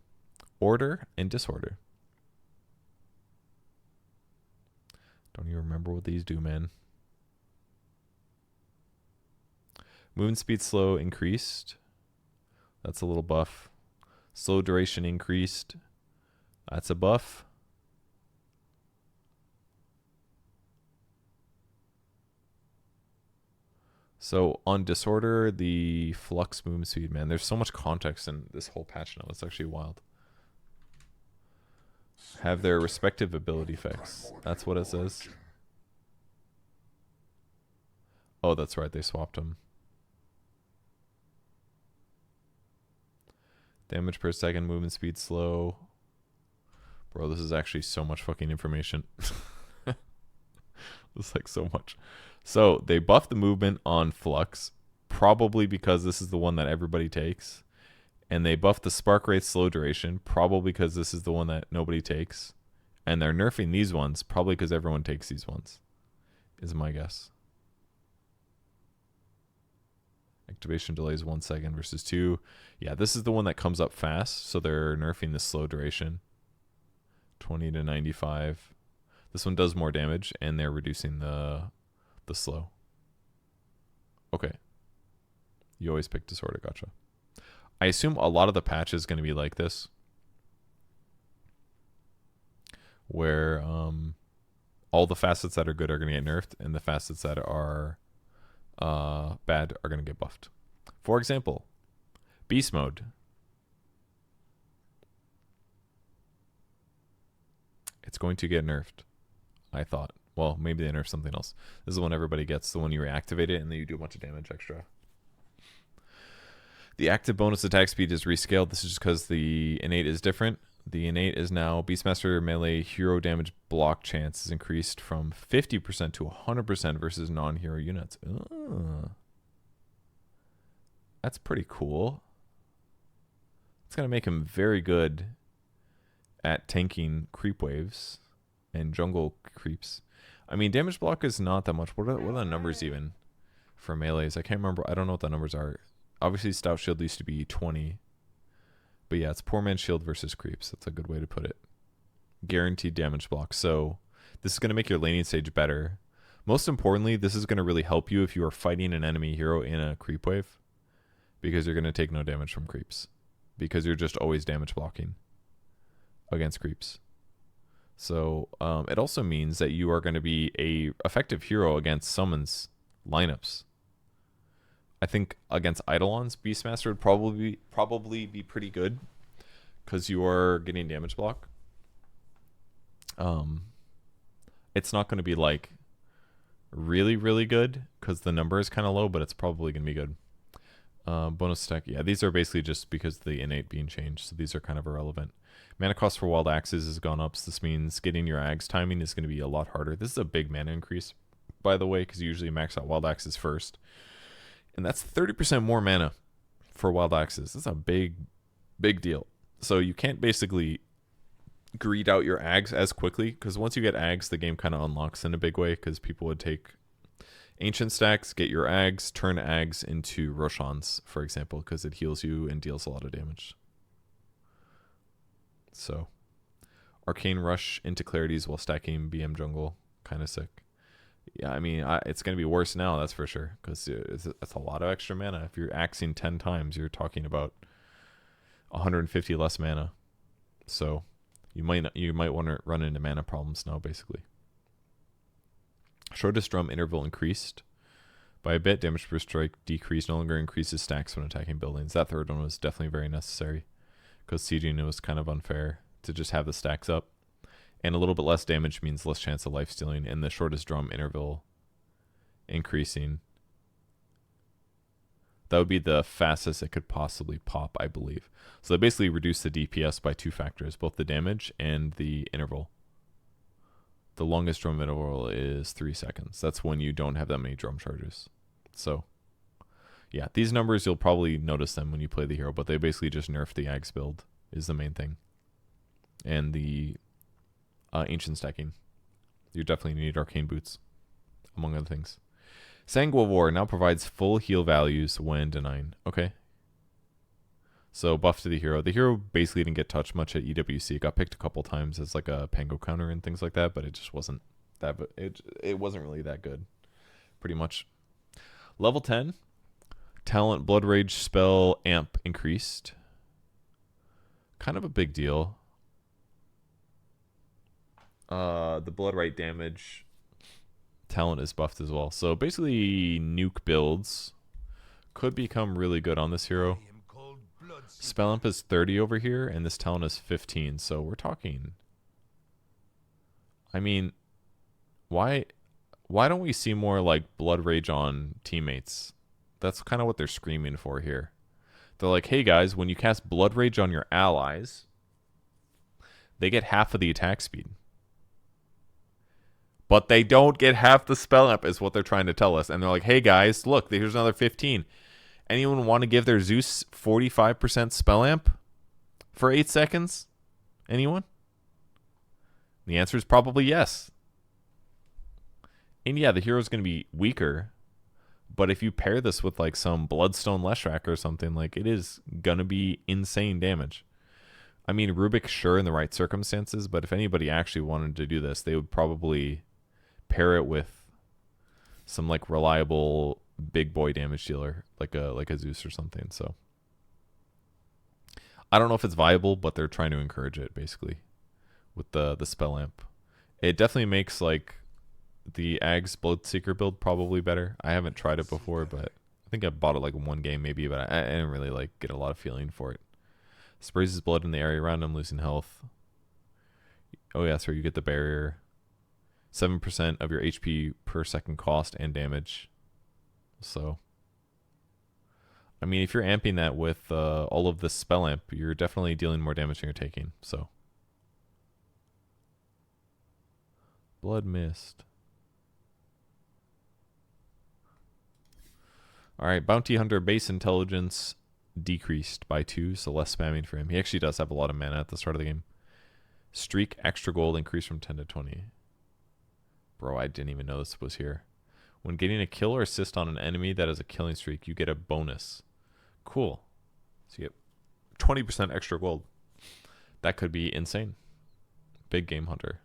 order and disorder. Don't even remember what these do, man. Movement speed slow increased. That's a little buff. Slow duration increased. That's a buff. So on disorder, the flux movement speed, man, there's so much context in this whole patch now. It's actually wild. Have their respective ability effects. That's what it says. Oh, that's right. They swapped them. Damage per second, movement speed slow. Bro, this is actually so much fucking information. This is like so much. So they buffed the movement on Flux, probably because this is the one that everybody takes. And they buffed the spark rate slow duration, probably because this is the one that nobody takes. And they're nerfing these ones, probably because everyone takes these ones, is my guess. Activation delays 1 second versus 2. Yeah, this is the one that comes up fast, so they're nerfing the slow duration. 20 to 95. This one does more damage, and they're reducing the slow. Okay. You always pick disorder, gotcha. I assume a lot of the patch is going to be like this, where all the facets that are good are going to get nerfed, and the facets that are bad are going to get buffed. For example, Beast Mode. It's going to get nerfed, I thought. Well, maybe they nerf something else. This is the one everybody gets, the one you reactivate it, and then you do a bunch of damage extra. The active bonus attack speed is rescaled. This is just because the innate is different. The innate is now Beastmaster melee hero damage block chance is increased from 50% to 100% versus non-hero units. That's pretty cool. It's going to make him very good at tanking creep waves and jungle creeps. I mean, damage block is not that much. What are the numbers even for melees? I can't remember. I don't know what the numbers are. Obviously, Stout Shield used to be 20. But yeah, it's Poor Man's Shield versus creeps. That's a good way to put it. Guaranteed damage block. So this is going to make your laning stage better. Most importantly, this is going to really help you if you are fighting an enemy hero in a creep wave, because you're going to take no damage from creeps, because you're just always damage blocking against creeps. So it also means that you are going to be a effective hero against summons lineups. I think against Eidolons, Beastmaster would probably be pretty good, because you are getting damage block. It's not going to be like really, really good because the number is kind of low, but it's probably going to be good. Bonus stack. Yeah, these are basically just because the innate being changed, so these are kind of irrelevant. Mana cost for wild axes has gone up, so this means getting your ags timing is going to be a lot harder. This is a big mana increase, by the way, because you usually max out wild axes first. And that's 30% more mana for wild axes. That's a big, big deal. So you can't basically greed out your ags as quickly, because once you get ags, the game kind of unlocks in a big way, because people would take ancient stacks, get your ags, turn ags into Roshans, for example, because it heals you and deals a lot of damage. So, Arcane Rush into Clarities while stacking BM Jungle, kind of sick. Yeah, I mean, it's going to be worse now, that's for sure, because it's a lot of extra mana. If you're axing 10 times, you're talking about 150 less mana. So, you might want to run into mana problems now, basically. Shortest drum interval increased by a bit. Damage per strike decreased. No longer increases stacks when attacking buildings. That third one was definitely very necessary, because sieging, it was kind of unfair to just have the stacks up. And a little bit less damage means less chance of life stealing, and the shortest drum interval increasing. That would be the fastest it could possibly pop, I believe. So they basically reduced the DPS by 2 factors, both the damage and the interval. The longest drum interval is 3 seconds. That's when you don't have that many drum charges. So, yeah, these numbers, you'll probably notice them when you play the hero, but they basically just nerf the Ags build is the main thing. And the ancient stacking. You definitely need arcane boots, among other things. Sanguivore now provides full heal values when denying. Okay. So buff to the hero. The hero basically didn't get touched much at EWC. It got picked a couple times as like a Pango counter and things like that, but it just wasn't that. It wasn't really that good, pretty much. Level 10, talent Blood Rage spell amp increased. Kind of a big deal. The Blood Right damage talent is buffed as well. So basically, nuke builds could become really good on this hero. Spell amp is 30 over here, and this talent is 15. So we're talking. I mean, why don't we see more like Blood Rage on teammates? That's kind of what they're screaming for here. They're like, hey guys, when you cast Blood Rage on your allies, they get half of the attack speed. But they don't get half the spell amp, is what they're trying to tell us. And they're like, hey guys, look, here's another 15. Anyone want to give their Zeus 45% spell amp for 8 seconds? Anyone? The answer is probably yes. And yeah, the hero's going to be weaker. But if you pair this with like some Bloodstone Leshrac or something, like it is going to be insane damage. I mean, Rubik, sure, in the right circumstances, but if anybody actually wanted to do this, they would probably pair it with some like reliable big boy damage dealer, like a Zeus or something. So I don't know if it's viable, but they're trying to encourage it basically with the spell amp. It definitely makes like the Ags Bloodseeker build probably better. I haven't tried it before, but I think I bought it like in one game maybe, but I didn't really like get a lot of feeling for it. Sprays his blood in the area around him, losing health. Oh yeah, so you get the barrier. 7% of your HP per second cost and damage. So, I mean, if you're amping that with all of the spell amp, you're definitely dealing more damage than you're taking. So, Blood Mist. All right, Bounty Hunter base intelligence decreased by 2, so less spamming for him. He actually does have a lot of mana at the start of the game. Streak extra gold increased from 10 to 20. Bro, I didn't even know this was here. When getting a kill or assist on an enemy that has a killing streak, you get a bonus. Cool. So you get 20% extra gold. That could be insane. Big game hunter.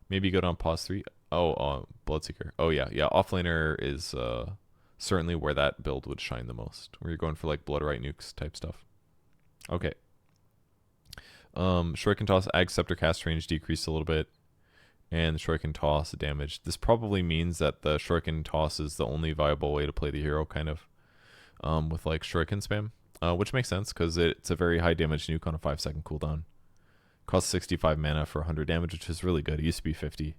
Maybe go down pause 3. Oh, Bloodseeker. Oh yeah, yeah. Offlaner is certainly where that build would shine the most. Where you're going for like Blood Right nukes type stuff. Okay. Shuriken Toss Ag Scepter cast range decreased a little bit. And the Shuriken Toss damage. This probably means that the Shuriken Toss is the only viable way to play the hero, kind of. With like Shuriken spam. Which makes sense, because it's a very high damage nuke on a 5-second cooldown. Costs 65 mana for 100 damage, which is really good. It used to be 50.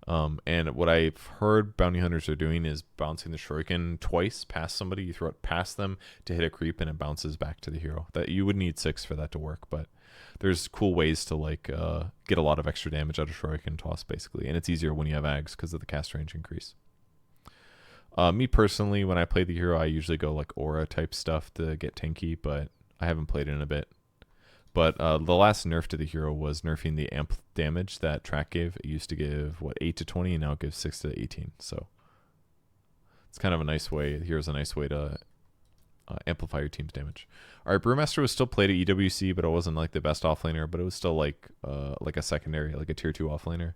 And what I've heard bounty hunters are doing is bouncing the shuriken twice past somebody. You throw it past them to hit a creep, and it bounces back to the hero. That you would need 6 for that to work, but there's cool ways to like get a lot of extra damage out of shuriken toss basically, and it's easier when you have ags because of the cast range increase. Me personally, when I play the hero, I usually go like aura type stuff to get tanky, but I haven't played it in a bit. But the last nerf to the hero was nerfing the amp damage that track gave. It used to give, 8 to 20, and now it gives 6 to 18. So it's kind of a nice way. The hero's a nice way to amplify your team's damage. All right, Brewmaster was still played at EWC, but it wasn't like the best offlaner, but it was still like a secondary, like a tier 2 offlaner.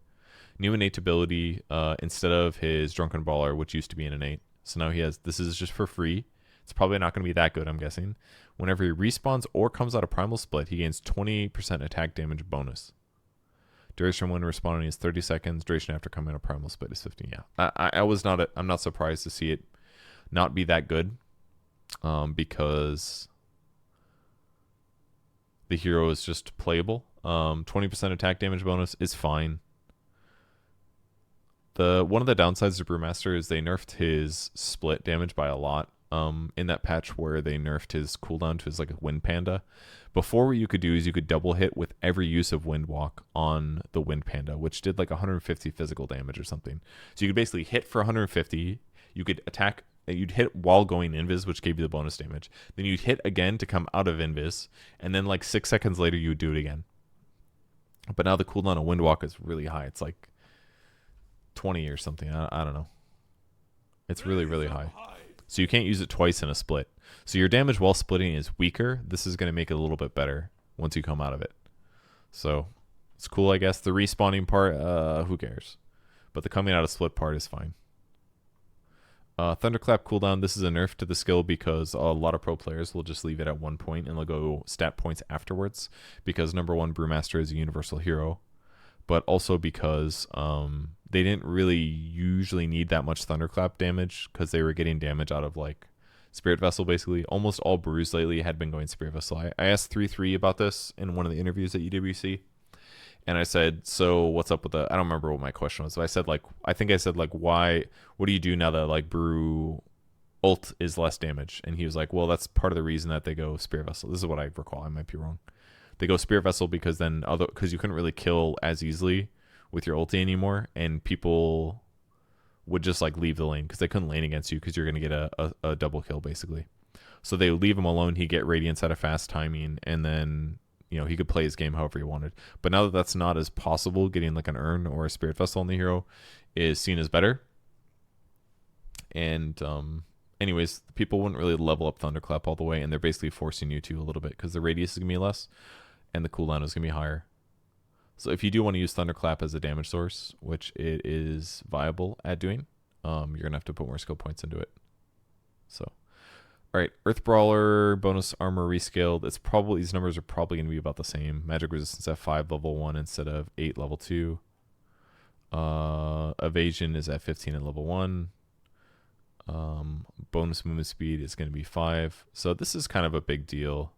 New innate ability instead of his Drunken Brawler, which used to be an innate. So now he has, this is just for free. It's probably not going to be that good, I'm guessing. Whenever he respawns or comes out of Primal Split, he gains 20% attack damage bonus. Duration when respawning is 30 seconds. Duration after coming out of Primal Split is 15. Yeah, I'm not surprised to see it not be that good, because the hero is just playable. 20% attack damage bonus is fine. One of the downsides of Brewmaster is they nerfed his split damage by a lot. In that patch where they nerfed his cooldown to his like a Wind Panda. Before, what you could do is you could double hit with every use of Windwalk on the Wind Panda, which did like 150 physical damage or something. So you could basically hit for 150. You could attack. You'd hit while going invis, which gave you the bonus damage. Then you'd hit again to come out of invis, and then like 6 seconds later you would do it again. But now the cooldown of Windwalk is really high. It's like 20 or something. I don't know. It's really, really high. So you can't use it twice in a split. So your damage while splitting is weaker. This is going to make it a little bit better once you come out of it. So it's cool, I guess. The respawning part, who cares? But the coming out of split part is fine. Thunderclap cooldown. This is a nerf to the skill because a lot of pro players will just leave it at 1 point and they'll go stat points afterwards. Because number one, Brewmaster is a universal hero. But also because they didn't really usually need that much Thunderclap damage because they were getting damage out of like Spirit Vessel basically. Almost all brews lately had been going Spirit Vessel. I asked 3-3 about this in one of the interviews at UWC. And I said, so what's up with the, I don't remember what my question was. But I said why, what do you do now that like brew ult is less damage? And he was like, well, that's part of the reason that they go Spirit Vessel. This is what I recall. I might be wrong. They go Spirit Vessel because then because you couldn't really kill as easily with your ulti anymore, and people would just like leave the lane because they couldn't lane against you because you're going to get a double kill basically. So they would leave him alone. He'd get Radiance at a fast timing, and then he could play his game however he wanted. But now that that's not as possible, getting like an urn or a Spirit Vessel on the hero is seen as better. And anyways, people wouldn't really level up Thunderclap all the way, and they're basically forcing you to a little bit because the radius is going to be less and the cooldown is going to be higher. So if you do want to use Thunderclap as a damage source, which it is viable at doing, you're going to have to put more skill points into it. So, all right, Earth Brawler, bonus armor rescaled. These numbers are probably going to be about the same. Magic resistance at 5 level 1 instead of 8 level 2. Evasion is at 15 at level 1. Bonus movement speed is going to be 5. So this is kind of a big deal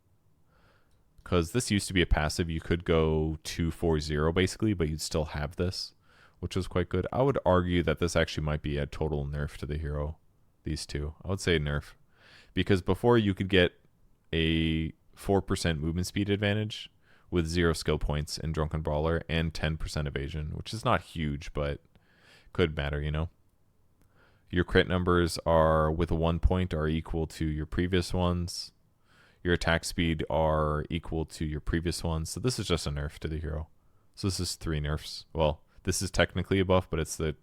because this used to be a passive. You could go 2-4-0 basically, but you'd still have this, which was quite good. I would argue that this actually might be a total nerf to the hero. These two, I would say nerf, because before you could get a 4% movement speed advantage with 0 skill points in Drunken Brawler and 10% evasion, which is not huge, but could matter, Your crit numbers are with a 1 point are equal to your previous ones. Your attack speed are equal to your previous ones. So this is just a nerf to the hero. So this is 3 nerfs. Well, this is technically a buff, but it's the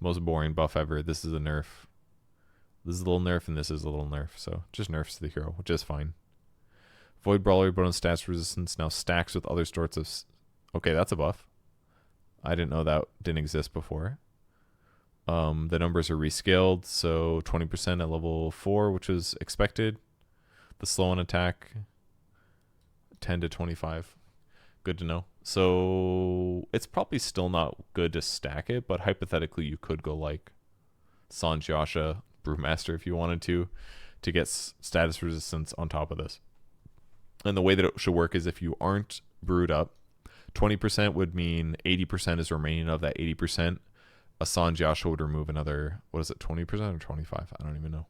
most boring buff ever. This is a nerf. This is a little nerf, and this is a little nerf. So just nerfs to the hero, which is fine. Void Brawler bonus stats resistance now stacks with other sorts of... Okay, that's a buff. I didn't know that didn't exist before. The numbers are rescaled, so 20% at level 4, which was expected. The slow on attack, 10 to 25. Good to know. So it's probably still not good to stack it, but hypothetically you could go like Sanj Yasha, Brewmaster if you wanted to get status resistance on top of this. And the way that it should work is if you aren't brewed up, 20% would mean 80% is remaining of that 80%. A Sanjiasha would remove another, what is it, 20% or 25? I don't even know.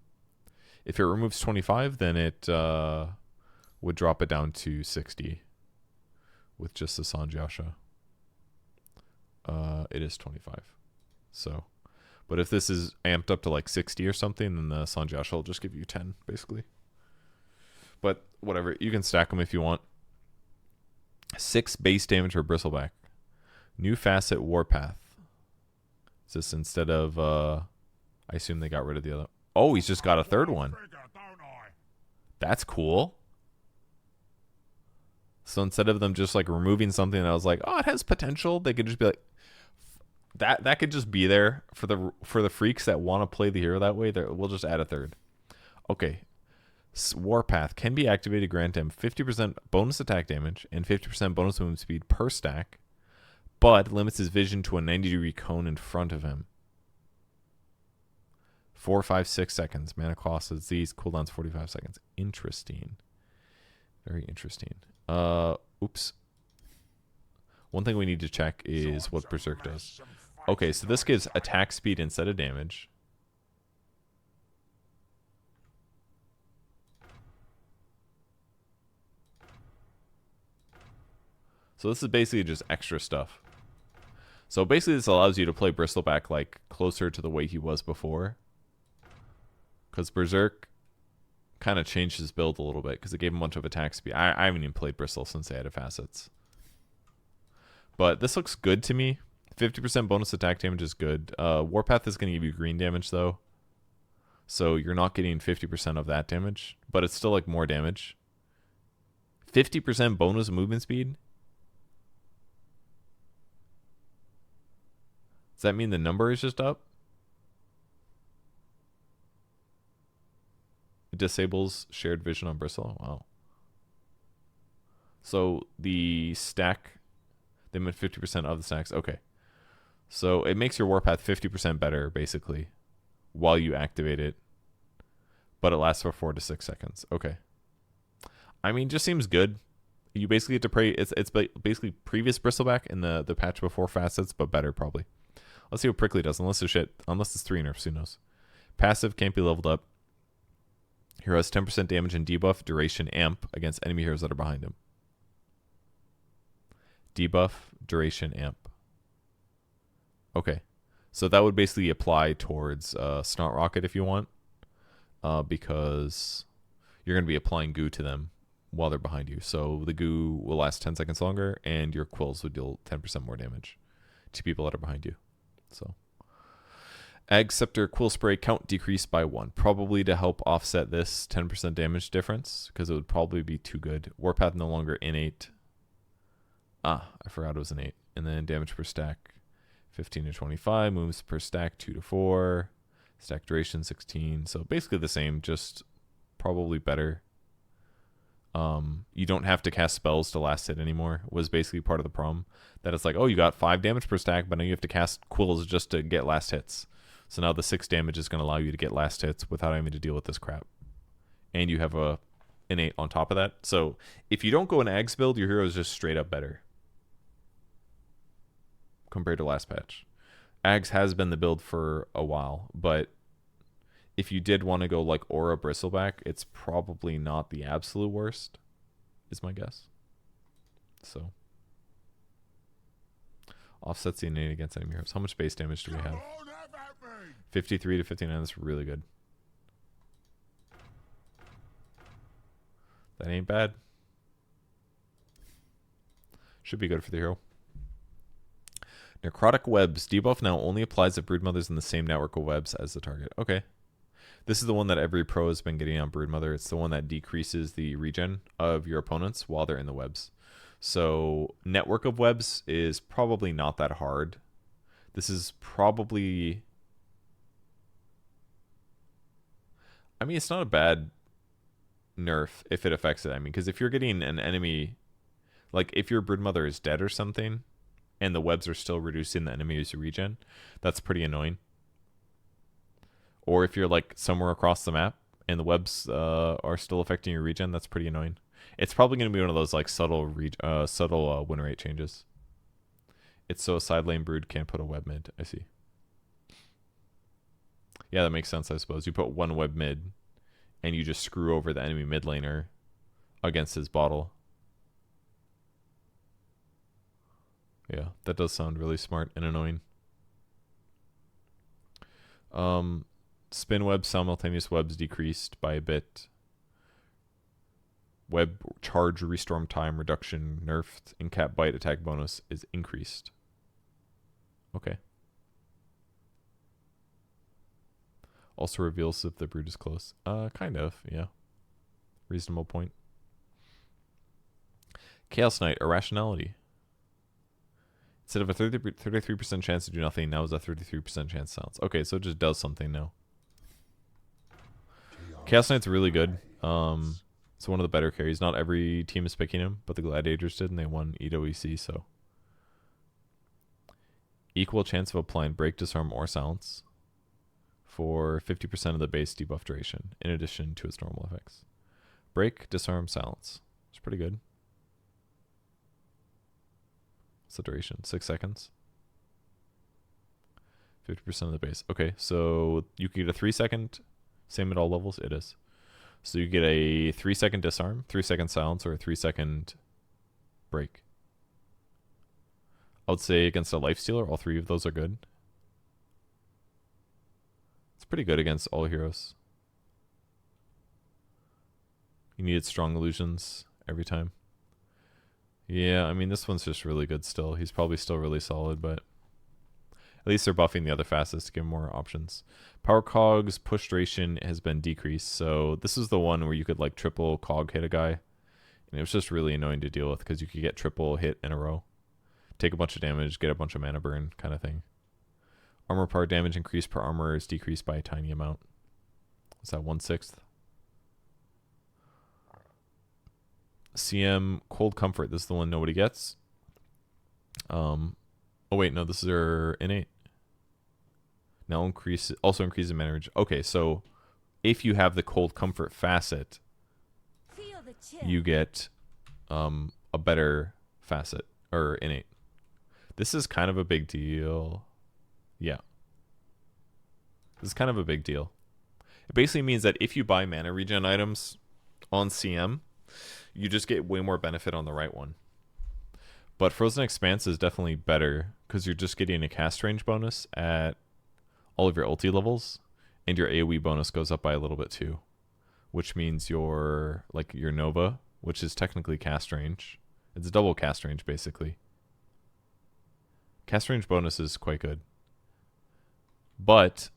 If it removes 25, then it would drop it down to 60 with just the Sanjiasha. It is 25. So, but if this is amped up to like 60 or something, then the Sanjiasha will just give you 10, basically. But whatever, you can stack them if you want. 6 base damage for Bristleback. New facet Warpath. Is this instead of, I assume they got rid of the other. Oh, he's just got a third one. That's cool. So instead of them just like removing something that I was like, oh, it has potential, they could just be like, that could just be there for the freaks that want to play the hero that way. We'll just add a third. Okay. Warpath can be activated, grant him 50% bonus attack damage and 50% bonus movement speed per stack, but limits his vision to a 90-degree cone in front of him. 4, 5, 6 seconds. Mana cost is these. Cooldowns 45 seconds. Interesting. Very interesting. Oops. One thing we need to check is what Berserk does. Okay, so this gives attack speed instead of damage. So this is basically just extra stuff. So basically this allows you to play Bristleback like closer to the way he was before. Because Berserk kind of changed his build a little bit because it gave him a bunch of attack speed. I haven't even played Bristle since they added facets. But this looks good to me. 50% bonus attack damage is good. Warpath is going to give you green damage though. So you're not getting 50% of that damage. But it's still like more damage. 50% bonus movement speed? Does that mean the number is just up? It disables shared vision on Bristle. Wow. So the stack, they meant 50% of the stacks. Okay. So it makes your Warpath 50% better, basically, while you activate it. But it lasts for 4 to 6 seconds. Okay. I mean, just seems good. You basically get to pray. It's basically previous Bristleback in the patch before facets, but better, probably. Let's see what Prickly does, unless it's 3 nerfs, who knows. Passive can't be leveled up. Hero has 10% damage and debuff, duration, amp against enemy heroes that are behind him. Debuff, duration, amp. Okay. So that would basically apply towards Snot Rocket if you want. Because you're going to be applying goo to them while they're behind you. So the goo will last 10 seconds longer, and your quills would deal 10% more damage to people that are behind you. So, Ag Scepter Quill Spray count decreased by 1, probably to help offset this 10% damage difference, because it would probably be too good. Warpath no longer innate. I forgot it was an 8. And then damage per stack, 15 to 25. Moves per stack, 2 to 4. Stack duration, 16. So basically the same, just probably better. You don't have to cast spells to last hit anymore, was basically part of the problem. That it's like, oh, you got 5 damage per stack, but now you have to cast quills just to get last hits. So now the 6 damage is going to allow you to get last hits without having to deal with this crap. And you have an 8 on top of that. So if you don't go an Ags build, your hero is just straight up better compared to last patch. Ags has been the build for a while, but if you did want to go like Aura Bristleback, it's probably not the absolute worst, is my guess. So, offsets the innate against enemy heroes. How much base damage do we have? 53 to 59. That's really good. That ain't bad. Should be good for the hero. Necrotic Webs. Debuff now only applies if Broodmother's in the same network of webs as the target. Okay. This is the one that every pro has been getting on Broodmother. It's the one that decreases the regen of your opponents while they're in the webs. So network of webs is probably not that hard. This is probably... I mean, it's not a bad nerf if it affects it. I mean, because if you're getting an enemy... Like, if your Broodmother is dead or something, and the webs are still reducing the enemy's regen, that's pretty annoying. Or if you're like somewhere across the map and the webs are still affecting your regen, that's pretty annoying. It's probably going to be one of those like subtle win rate changes. It's so a side lane brood can't put a web mid. I see. Yeah, that makes sense, I suppose. You put one web mid, and you just screw over the enemy mid laner against his bottle. Yeah, that does sound really smart and annoying. Spin web, simultaneous webs decreased by a bit. Web charge restorm time reduction nerfed. And cap bite attack bonus is increased. Okay. Also reveals if the brood is close. Kind of, yeah. Reasonable point. Chaos Knight, irrationality. Instead of a 33% chance to do nothing, now is a 33% chance to silence. Okay, so it just does something now. Chaos Knight's really good. It's one of the better carries. Not every team is picking him, but the Gladiators did, and they won EWC, so. Equal chance of applying break, disarm, or silence for 50% of the base debuff duration, in addition to its normal effects. Break, disarm, silence. It's pretty good. What's the duration? 6 seconds. 50% of the base. Okay, so you can get a 3-second, same at all levels. It is. So you get a 3-second disarm, 3-second silence, or a 3-second break. I would say against a lifestealer, all three of those are good. It's pretty good against all heroes. You needed strong illusions every time. Yeah, I mean, this one's just really good still. He's probably still really solid, but at least they're buffing the other facets to give more options. Power cogs push duration has been decreased, so this is the one where you could like triple cog hit a guy, and it was just really annoying to deal with because you could get triple hit in a row, take a bunch of damage, get a bunch of mana burn kind of thing. Armor power damage increased per armor is decreased by a tiny amount. What's that, 1/6? CM Cold Comfort. This is the one nobody gets. Oh wait, no, this is their innate. Now also increases mana range. Okay, so if you have the Cold Comfort facet, you get a better facet or innate. This is kind of a big deal. Yeah. This is kind of a big deal. It basically means that if you buy mana regen items on CM, you just get way more benefit on the right one. But Frozen Expanse is definitely better because you're just getting a cast range bonus at all of your ulti levels, and your AoE bonus goes up by a little bit too, which means your Nova, which is technically cast range. It's double cast range basically. Cast range bonus is quite good. But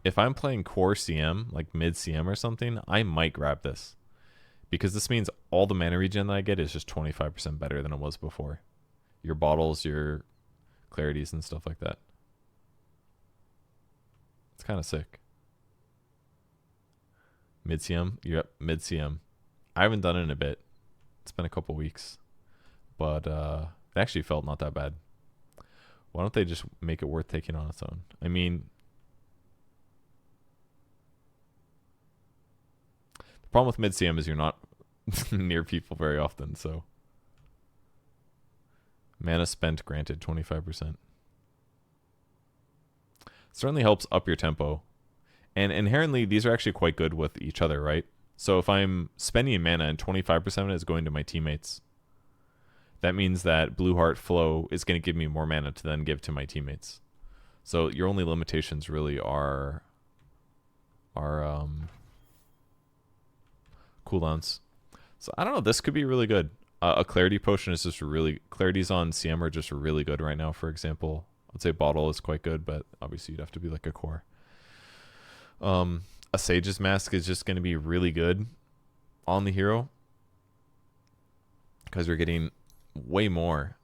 if I'm playing core CM, like mid CM or something, I might grab this. Because this means all the mana regen that I get is just 25% better than it was before. Your bottles, your clarities, and stuff like that. It's kind of sick. Mid CM? Yep, mid CM. I haven't done it in a bit. It's been a couple weeks. But it actually felt not that bad. Why don't they just make it worth taking on its own? I mean, the problem with mid CM is you're not near people very often, so. Mana spent granted 25%. Certainly helps up your tempo. And inherently, these are actually quite good with each other, right? So if I'm spending mana and 25% of it is going to my teammates, that means that Blue Heart Flow is going to give me more mana to then give to my teammates. So your only limitations really are cooldowns. So I don't know, this could be really good. A Clarity Potion is just really... Clarities on CM are just really good right now, for example. I'd say Bottle is quite good, but obviously you'd have to be like a core. A Sage's Mask is just going to be really good on the hero, because you're getting way more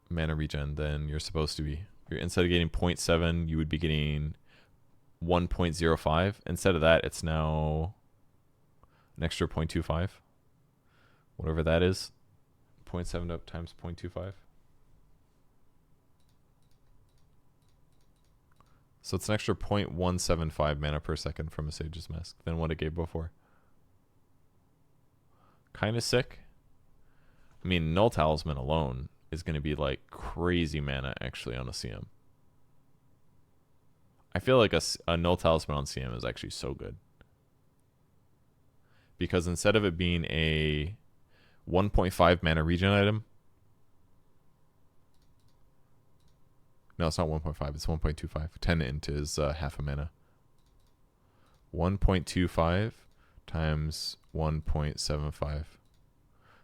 mana regen than you're supposed to be. Instead of getting 0.7, you would be getting 1.05. Instead of that, it's now an extra 0.25. Whatever that is. 0.7 up times 0.25. So it's an extra 0.175 mana per second from a Sage's Mask than what it gave before. Kind of sick. I mean, Null Talisman alone is going to be like crazy mana actually on a CM. I feel like a null talisman on CM is actually so good. Because instead of it being a 1.5 mana regen item. No, it's not 1.5. It's 1.25. 10 int is half a mana. 1.25 times 1.75.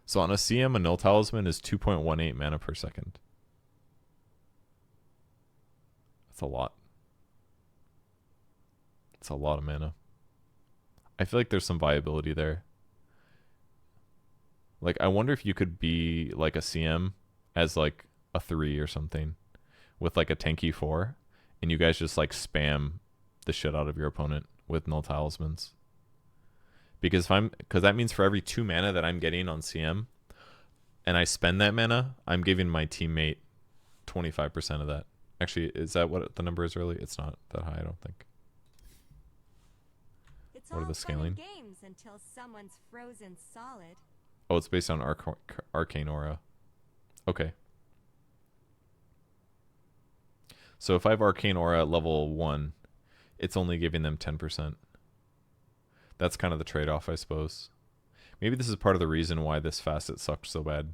So on a CM, a null talisman is 2.18 mana per second. That's a lot. It's a lot of mana. I feel like there's some viability there. Like, I wonder if you could be like a CM as like a 3 or something with like a tanky 4, and you guys just like spam the shit out of your opponent with null talismans. Because that means for every 2 mana that I'm getting on CM and I spend that mana, I'm giving my teammate 25% of that. Actually, is that what the number is really? It's not that high, I don't think. What are the scaling? Games until someone's frozen solid. Oh, it's based on arcane aura. Okay. So if I have arcane aura at level 1, it's only giving them 10%. That's kind of the trade-off, I suppose. Maybe this is part of the reason why this facet sucked so bad.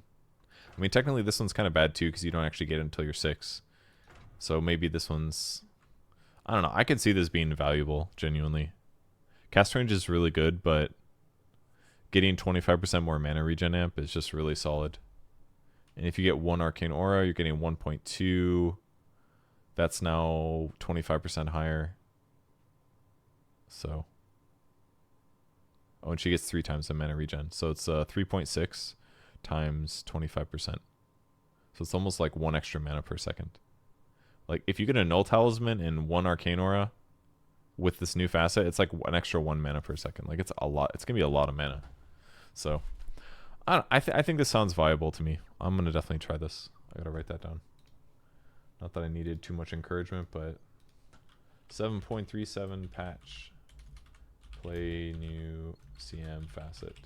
I mean, technically this one's kind of bad too, because you don't actually get it until you're 6. So maybe this one's... I don't know. I could see this being valuable, genuinely. Cast range is really good, but getting 25% more mana regen amp is just really solid. And if you get 1 arcane aura, you're getting 1.2. That's now 25% higher. So... Oh, and she gets 3 times the mana regen. So it's 3.6 times 25%. So it's almost like 1 extra mana per second. Like, if you get a null talisman and 1 arcane aura with this new facet, it's like an extra 1 mana per second. Like, it's a lot. It's going to be a lot of mana. So, I think this sounds viable to me. I'm going to definitely try this. I got to write that down. Not that I needed too much encouragement, but 7.37 patch. Play new CM facet.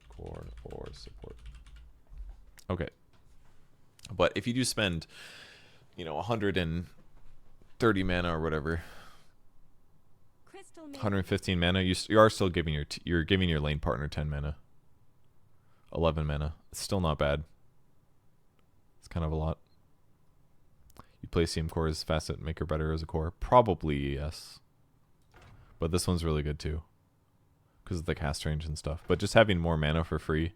Core or support. Okay. But if you do spend, 130 mana or whatever, 115 mana, you are still giving you're giving your lane partner 10 mana. 11 mana. It's still not bad. It's kind of a lot. You play CM core as facet, make her better as a core? Probably yes. But this one's really good too, because of the cast range and stuff. But just having more mana for free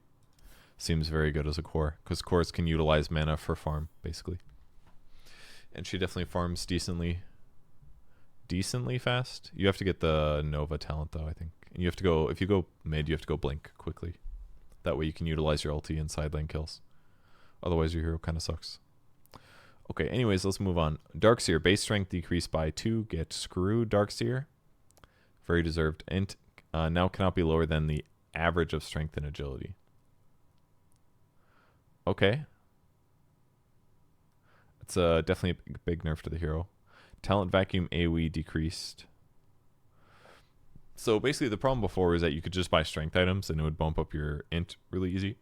seems very good as a core, because cores can utilize mana for farm, basically. And she definitely farms decently fast. You have to get the Nova talent though, I think. And you have to go, if you go mid, you have to go blink quickly. That way you can utilize your ulti in side lane kills. Otherwise your hero kind of sucks. Okay, anyways, let's move on. Darkseer, base strength decreased by 2. Get screwed, Darkseer. Very deserved. Int now cannot be lower than the average of strength and agility. Okay. It's definitely a big nerf to the hero. Talent vacuum AoE decreased. So basically the problem before is that you could just buy strength items and it would bump up your int really easy.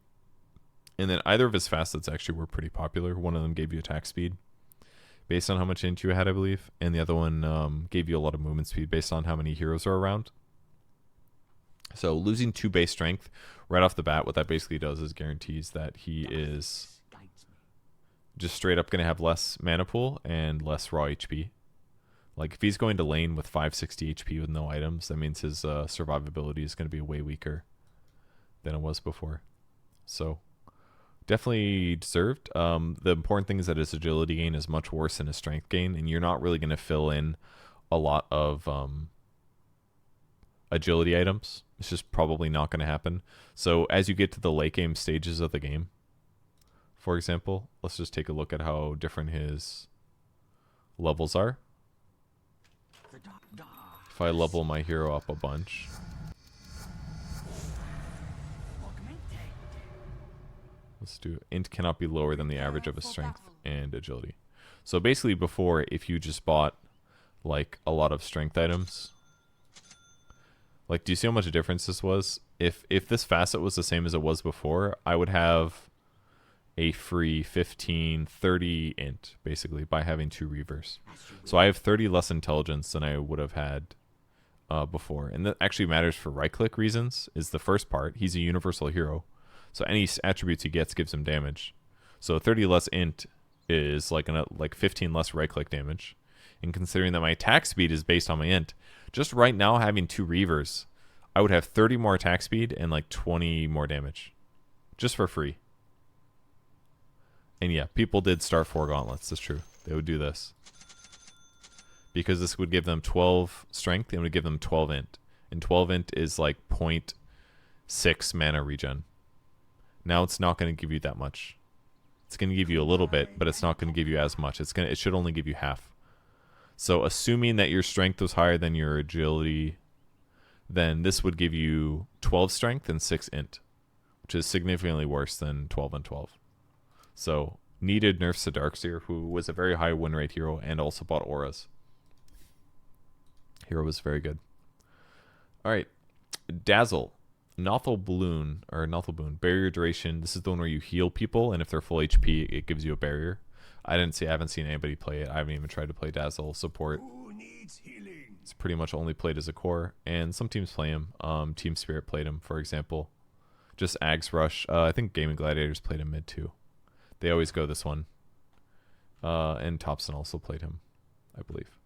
And then either of his facets actually were pretty popular. One of them gave you attack speed based on how much int you had, I believe. And the other one gave you a lot of movement speed based on how many heroes are around. So losing 2 base strength right off the bat, what that basically does is guarantees that he is just straight up going to have less mana pool and less raw HP. Like if he's going to lane with 560 HP with no items, that means his survivability is going to be way weaker than it was before. So definitely deserved. The important thing is that his agility gain is much worse than his strength gain, and you're not really going to fill in a lot of agility items. It's just probably not going to happen. So as you get to the late game stages of the game, for example, let's just take a look at how different his levels are. If I level my hero up a bunch, let's do int cannot be lower than the average of his strength and agility. So basically before, if you just bought like a lot of strength items, like do you see how much a difference this was? If this facet was the same as it was before, I would have a free 15, 30 int, basically, by having 2 reavers. So I have 30 less intelligence than I would have had before. And that actually matters for right-click reasons, is the first part. He's a universal hero. So any attributes he gets gives him damage. So 30 less int is like 15 less right-click damage. And considering that my attack speed is based on my int, just right now having 2 reavers, I would have 30 more attack speed and like 20 more damage. Just for free. And yeah, people did start 4 gauntlets. That's true. They would do this. Because this would give them 12 strength, and it would give them 12 int. And 12 int is like 0.6 mana regen. Now it's not going to give you that much. It's going to give you a little bit, but it's not going to give you as much. It should only give you half. So assuming that your strength was higher than your agility, then this would give you 12 strength and 6 int, which is significantly worse than 12 and 12. So needed nerfs to Darkseer, who was a very high win rate hero and also bought auras. Hero was very good. All right, Dazzle, Nothal Balloon barrier duration. This is the one where you heal people, and if they're full HP, it gives you a barrier. I haven't seen anybody play it. I haven't even tried to play Dazzle support. Who needs healing? It's pretty much only played as a core, and some teams play him. Team Spirit played him, for example. Just Ags Rush. I think Gaming Gladiators played him mid too. They always go this one. And Thompson also played him, I believe.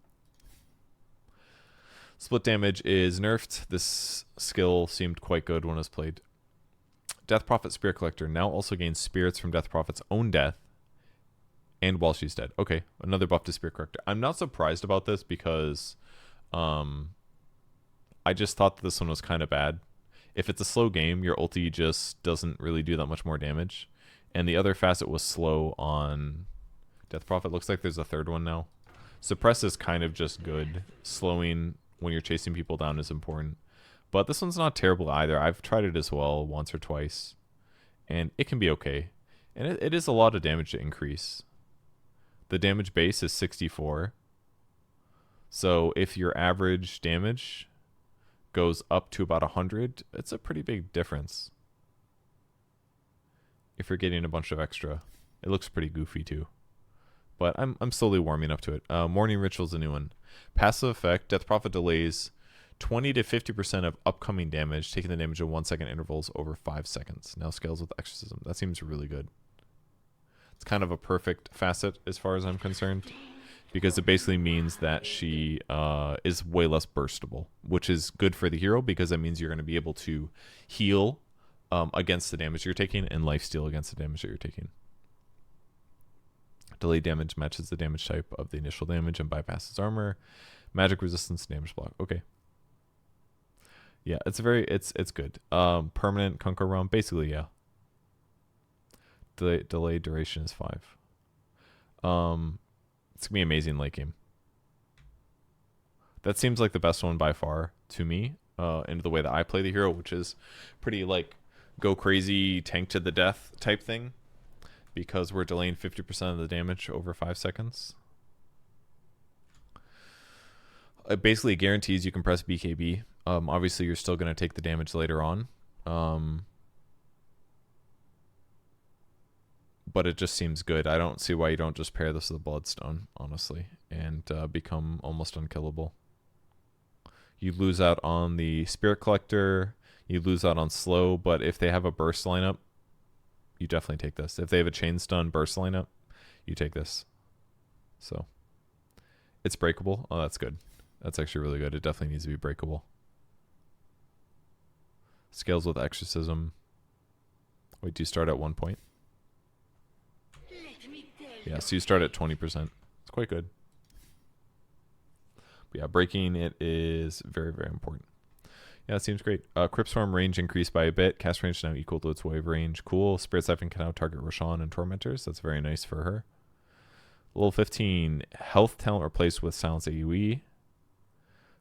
Split damage is nerfed. This skill seemed quite good when it was played. Death Prophet Spirit Collector now also gains spirits from Death Prophet's own death and while she's dead. Okay, another buff to Spirit Collector. I'm not surprised about this because I just thought that this one was kind of bad. If it's a slow game, your ulti just doesn't really do that much more damage. And the other facet was slow on Death Prophet. Looks like there's a third one now. Suppress is kind of just good. Slowing when you're chasing people down is important. But this one's not terrible either. I've tried it as well once or twice. And it can be okay. And it is a lot of damage to increase. The damage base is 64. So if your average damage goes up to about 100, it's a pretty big difference. If you're getting a bunch of extra. It looks pretty goofy too. But I'm slowly warming up to it. Morning Ritual's a new one. Passive effect, Death Prophet delays 20 to 50% of upcoming damage, taking the damage in 1 second intervals over 5 seconds. Now scales with Exorcism. That seems really good. It's kind of a perfect facet as far as I'm concerned, because it basically means that she is way less burstable, which is good for the hero because that means you're going to be able to heal against the damage you're taking and lifesteal against the damage that you're taking. Delayed damage matches the damage type of the initial damage and bypasses armor. Magic resistance, damage block. Okay. Yeah, it's good. Permanent Conquer Realm, basically, yeah. Delayed duration is 5. It's gonna be amazing late game. That seems like the best one by far to me, into the way that I play the hero, which is pretty like go crazy, tank to the death type thing. Because we're delaying 50% of the damage over 5 seconds. It basically guarantees you can press BKB. Obviously, you're still going to take the damage later on. But it just seems good. I don't see why you don't just pair this with a Bloodstone, honestly, and become almost unkillable. You lose out on the Spirit Collector. You lose out on slow, but if they have a burst lineup, you definitely take this. If they have a chain stun burst lineup, you take this. So it's breakable. Oh, that's good. That's actually really good. It definitely needs to be breakable. Scales with Exorcism. Wait, do you start at 1 point? Yeah, so you start at 20%. It's quite good. But yeah, breaking it is very, very important. Yeah, it seems great. Crypt Swarm range increased by a bit. Cast range now equal to its wave range. Cool. Spirit Siphon can now target Roshan and Tormentors. That's very nice for her. Level 15. Health talent replaced with Silence AoE.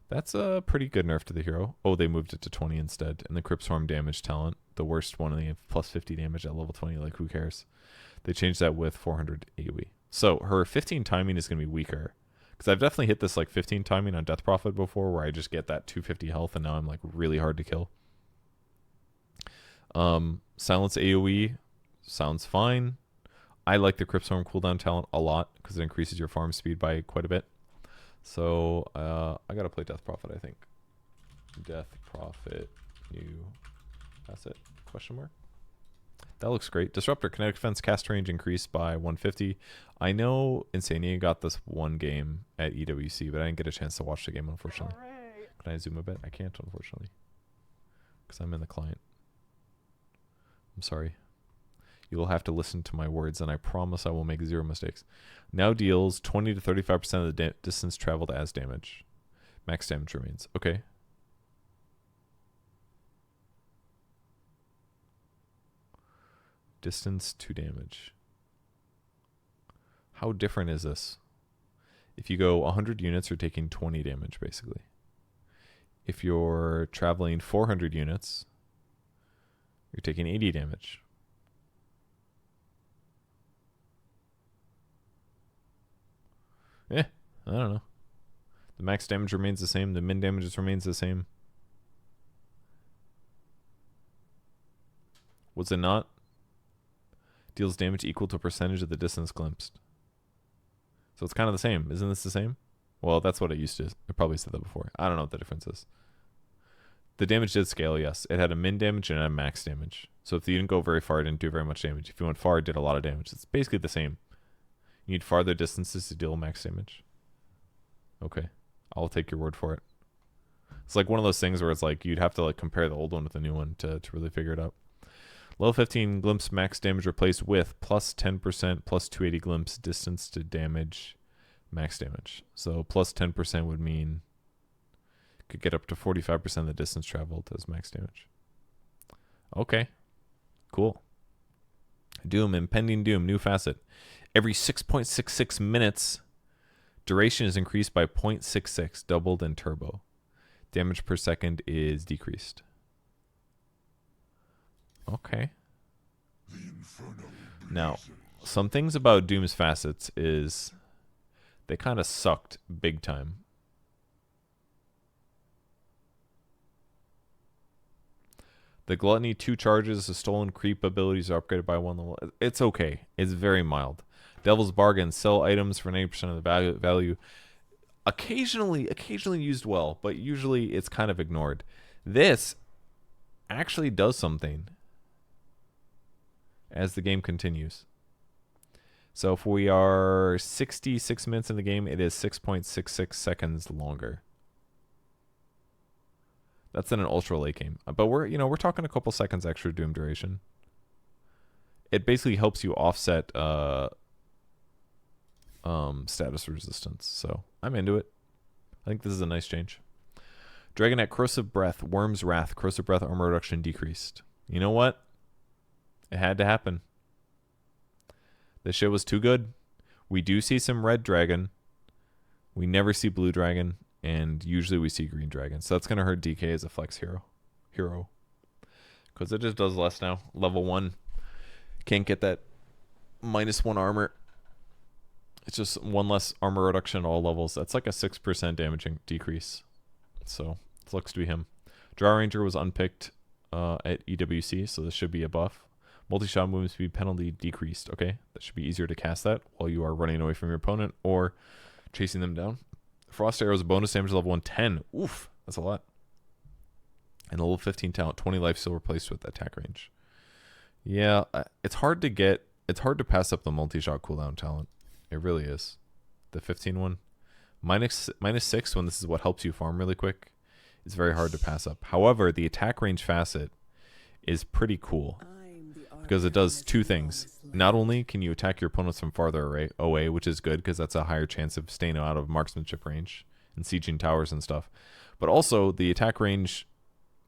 That's a pretty good nerf to the hero. Oh, they moved it to 20 instead. And the Crypt Swarm damage talent, the worst one, the plus 50 damage at level 20. Like, who cares? They changed that with 400 AoE. So her 15 timing is going to be weaker. Because I've definitely hit this like 15 timing on Death Prophet before where I just get that 250 health and now I'm like really hard to kill. Silence AoE sounds fine. I like the Cryptstorm cooldown talent a lot because it increases your farm speed by quite a bit. So I gotta play Death Prophet, I think. Death Prophet, new asset, question mark. That looks great. Disruptor, kinetic defense, cast range increased by 150. I know Insania got this one game at EWC, but I didn't get a chance to watch the game, unfortunately. Hooray! Can I zoom a bit? I can't, unfortunately, because I'm in the client. I'm sorry. You will have to listen to my words, and I promise I will make 0 mistakes. Now deals 20 to 35% of the distance traveled as damage. Max damage remains. Okay. Distance to damage. How different is this? If you go 100 units, you're taking 20 damage, basically. If you're traveling 400 units, you're taking 80 damage. I don't know. The max damage remains the same. The min damage remains the same. Was it not? Deals damage equal to a percentage of the distance glimpsed. So it's kind of the same. Isn't this the same? Well, that's what it used to. I probably said that before. I don't know what the difference is. The damage did scale, yes. It had a min damage and a max damage. So if you didn't go very far, it didn't do very much damage. If you went far, it did a lot of damage. It's basically the same. You need farther distances to deal max damage. Okay. I'll take your word for it. It's like one of those things where it's like you'd have to like compare the old one with the new one to really figure it out. Level 15 glimpse max damage replaced with plus 10% plus 280 glimpse distance to damage max damage. So plus 10% would mean could get up to 45% of the distance traveled as max damage. Okay. Cool. Doom, impending doom, new facet. Every 6.66 minutes, duration is increased by 0.66, doubled and turbo. Damage per second is decreased. Okay. Now, some things about Doom's facets is they kind of sucked big time. The Gluttony 2 charges, the stolen creep abilities are upgraded by 1 level. It's okay. It's very mild. Devil's Bargain, sell items for 90% of the value. Occasionally used well, but usually it's kind of ignored. This actually does something as the game continues. So if we are 66 minutes in the game, it is 6.66 seconds longer. That's in an ultra late game. But we're talking a couple seconds extra Doom duration. It basically helps you offset status resistance. So I'm into it. I think this is a nice change. Dragonet, Corrosive Breath, Worm's Wrath, Corrosive Breath armor reduction decreased. You know what? It had to happen. This shit was too good. We do see some red dragon. We never see blue dragon. And usually we see green dragon. So that's going to hurt DK as a flex hero. Because it just does less now. Level 1. Can't get that -1 armor. It's just 1 less armor reduction at all levels. That's like a 6% damaging decrease. So it looks to be him. Draw Ranger was unpicked at EWC. So this should be a buff. Multi-shot movement speed penalty decreased. Okay. That should be easier to cast that while you are running away from your opponent or chasing them down. Frost Arrow is bonus damage level 110. Oof, that's a lot. And level 15 talent, 20 life still replaced with attack range. Yeah, it's hard to pass up the multi-shot cooldown talent. It really is. The 15 one. Minus 6 when this is what helps you farm really quick. It's very hard to pass up. However, the attack range facet is pretty cool. Because it does 2 things. Not only can you attack your opponents from farther away, which is good because that's a higher chance of staying out of marksmanship range and sieging towers and stuff, but also the attack range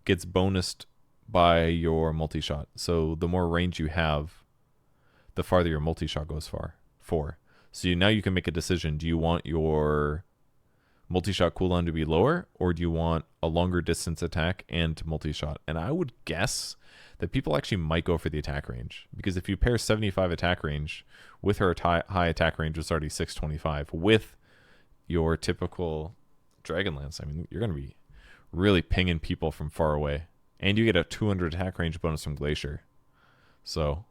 gets bonused by your multi-shot. So the more range you have, the farther your multi-shot goes for. So now you can make a decision. Do you want your multi-shot cooldown to be lower, or do you want a longer distance attack and multi-shot? And I would guess that people actually might go for the attack range, because if you pair 75 attack range with her high attack range, which is already 625, with your typical Dragonlance, I mean, you're going to be really pinging people from far away. And you get a 200 attack range bonus from Glacier. So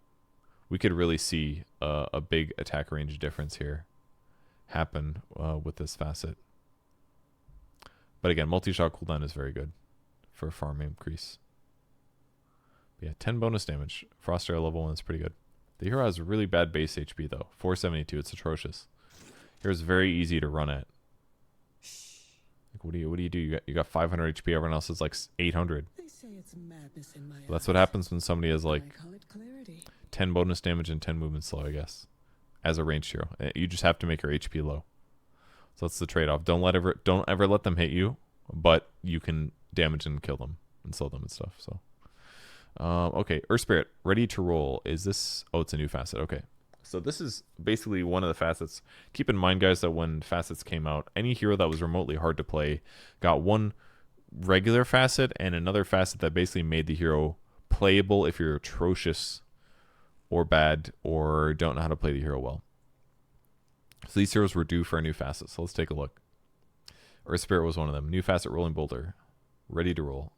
we could really see a big attack range difference here happen with this facet. But again, multi-shot cooldown is very good for farm increase. But yeah, 10 bonus damage. Frost Arrow level 1 is pretty good. The hero has really bad base HP though. 472, it's atrocious. Hero's very easy to run at. Like, what do you do? You got 500 HP, everyone else is like 800. They say it's madness in my Well, that's what happens when somebody has eyes. like I call it clarity. 10 bonus damage and 10 movement slow, I guess. As a ranged hero. You just have to make your HP low. So that's the trade-off. Don't ever let them hit you, but you can damage and kill them and slow them and stuff. So okay, Earth Spirit, ready to roll. Is this it's a new facet. Okay. So this is basically one of the facets. Keep in mind, guys, that when facets came out, any hero that was remotely hard to play got one regular facet and another facet that basically made the hero playable if you're atrocious or bad or don't know how to play the hero well. So these heroes were due for a new facet. So let's take a look. Earth Spirit was one of them. New facet, Rolling Boulder. Ready to roll.